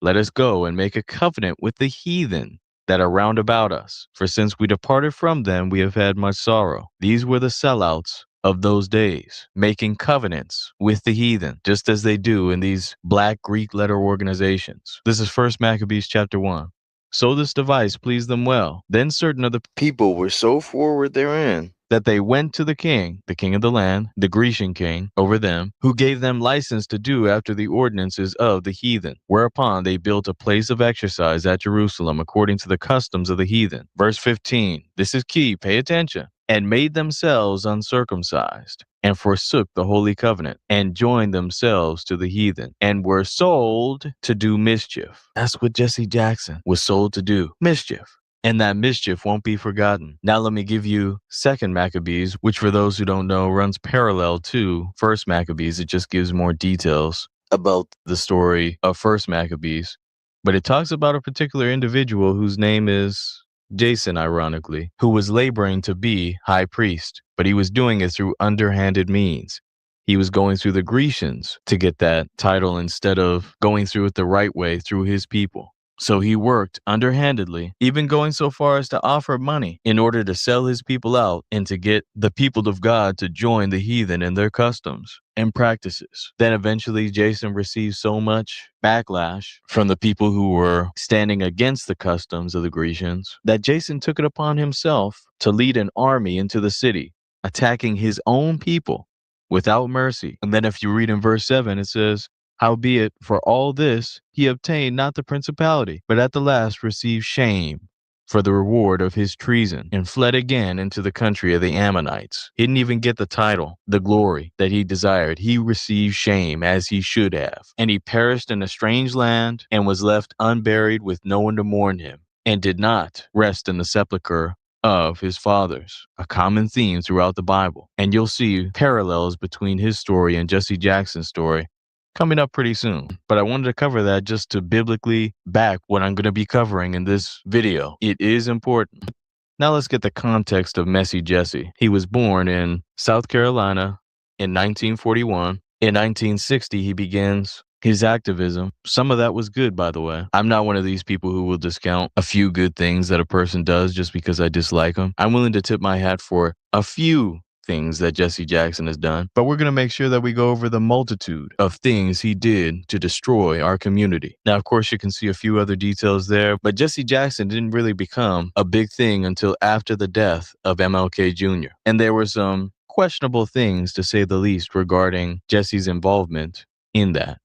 "Let us go and make a covenant with the heathen that are round about us. For since we departed from them, we have had much sorrow." These were the sellouts of those days, making covenants with the heathen, just as they do in these Black Greek letter organizations. This is 1 Maccabees chapter 1. So this device pleased them well. Then certain of the people were so forward therein that they went to the king of the land, the Grecian king, over them, who gave them license to do after the ordinances of the heathen. Whereupon they built a place of exercise at Jerusalem according to the customs of the heathen. Verse 15. This is key. Pay attention. And made themselves uncircumcised, and forsook the holy covenant, and joined themselves to the heathen, and were sold to do mischief. That's what Jesse Jackson was sold to do, mischief. And that mischief won't be forgotten. Now let me give you 2 Maccabees, which for those who don't know, runs parallel to 1 Maccabees. It just gives more details about the story of 1 Maccabees. But it talks about a particular individual whose name is Jason, ironically, who was laboring to be high priest, but he was doing it through underhanded means. He was going through the Grecians to get that title instead of going through it the right way through his people. So he worked underhandedly, even going so far as to offer money in order to sell his people out and to get the people of God to join the heathen in their customs and practices. Then eventually Jason received so much backlash from the people who were standing against the customs of the Grecians that Jason took it upon himself to lead an army into the city, attacking his own people without mercy. And then if you read in verse 7, it says, "Howbeit, for all this, he obtained not the principality, but at the last received shame for the reward of his treason, and fled again into the country of the Ammonites." He didn't even get the title, the glory that he desired. He received shame as he should have. And he perished in a strange land and was left unburied with no one to mourn him, and did not rest in the sepulchre of his fathers, a common theme throughout the Bible. And you'll see parallels between his story and Jesse Jackson's story coming up pretty soon. But I wanted to cover that just to biblically back what I'm going to be covering in this video. It is important. Now let's get the context of Messy Jesse. He was born in South Carolina in 1941. In 1960, he begins his activism. Some of that was good, by the way. I'm not one of these people who will discount a few good things that a person does just because I dislike them. I'm willing to tip my hat for a few things that Jesse Jackson has done, but we're going to make sure that we go over the multitude of things he did to destroy our community. Now, of course, you can see a few other details there, but Jesse Jackson didn't really become a big thing until after the death of MLK Jr. And there were some questionable things, to say the least, regarding Jesse's involvement in that.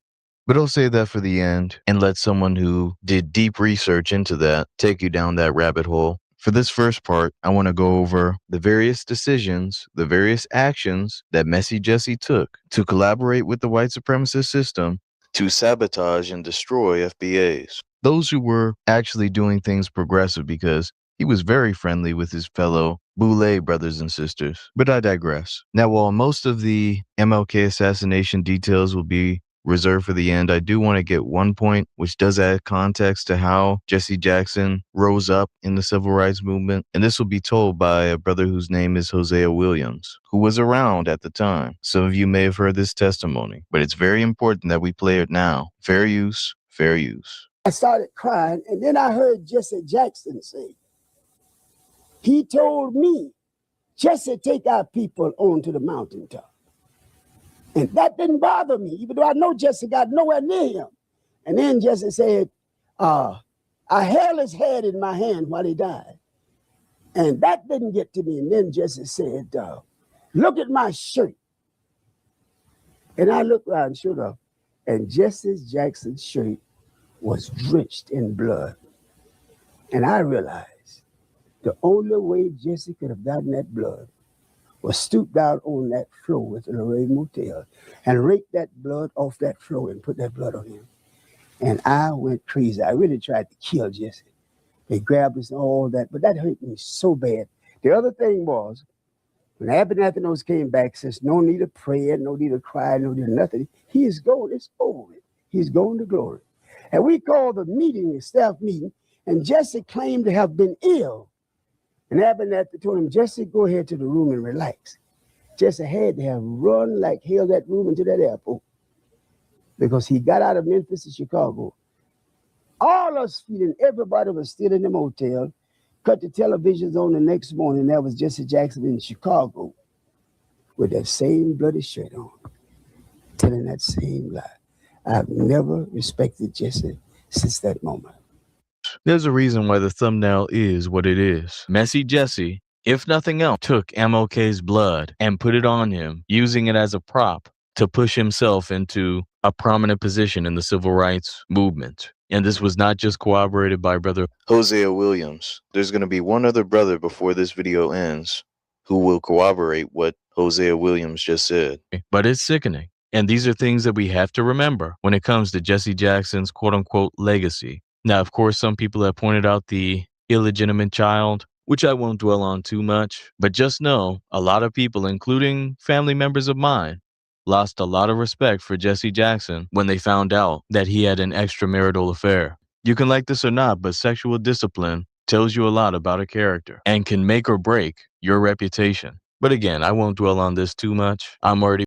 But I'll say that for the end and let someone who did deep research into that take you down that rabbit hole. For this first part, I want to go over the various decisions, the various actions that Messy Jesse took to collaborate with the white supremacist system to sabotage and destroy FBAs. Those who were actually doing things progressive, because he was very friendly with his fellow Boule brothers and sisters. But I digress. Now, while most of the MLK assassination details will be reserved for the end, I do want to get one point which does add context to how Jesse Jackson rose up in the civil rights movement. And this will be told by a brother whose name is Hosea Williams, who was around at the time. Some of you may have heard this testimony, but it's very important that we play it now. Fair use, fair use. I started crying, and then I heard Jesse Jackson say, he told me, Jesse, take our people onto the mountaintop. And that didn't bother me, even though I know Jesse got nowhere near him. And then Jesse said, I held his head in my hand while he died. And that didn't get to me. And then Jesse said, look at my shirt. And I looked around, sure enough, and Jesse Jackson's shirt was drenched in blood. And I realized the only way Jesse could have gotten that blood was stooped down on that floor at the Lorraine Motel and raked that blood off that floor and put that blood on him. And I went crazy. I really tried to kill Jesse. They grabbed us and all that, but that hurt me so bad. The other thing was, when Abernathy came back, says no need of prayer, no need of cry, no need of nothing. He is going, it's over with. He's going to glory. And we called the meeting, a staff meeting, and Jesse claimed to have been ill. And Abernathy told him, Jesse, go ahead to the room and relax. Jesse had to have run like hell that room into that airport because he got out of Memphis to Chicago. All us feeling, everybody was still in the motel, cut the televisions on the next morning. That was Jesse Jackson in Chicago with that same bloody shirt on, telling that same lie. I've never respected Jesse since that moment. There's a reason why the thumbnail is what it is. Messy Jesse, if nothing else, took MLK's blood and put it on him, using it as a prop to push himself into a prominent position in the civil rights movement. And this was not just corroborated by brother Hosea Williams. There's going to be one other brother before this video ends who will corroborate what Hosea Williams just said. But it's sickening. And these are things that we have to remember when it comes to Jesse Jackson's quote-unquote legacy. Now, of course, some people have pointed out the illegitimate child, which I won't dwell on too much. But just know, a lot of people, including family members of mine, lost a lot of respect for Jesse Jackson when they found out that he had an extramarital affair. You can like this or not, but sexual discipline tells you a lot about a character and can make or break your reputation. But again, I won't dwell on this too much. I'm already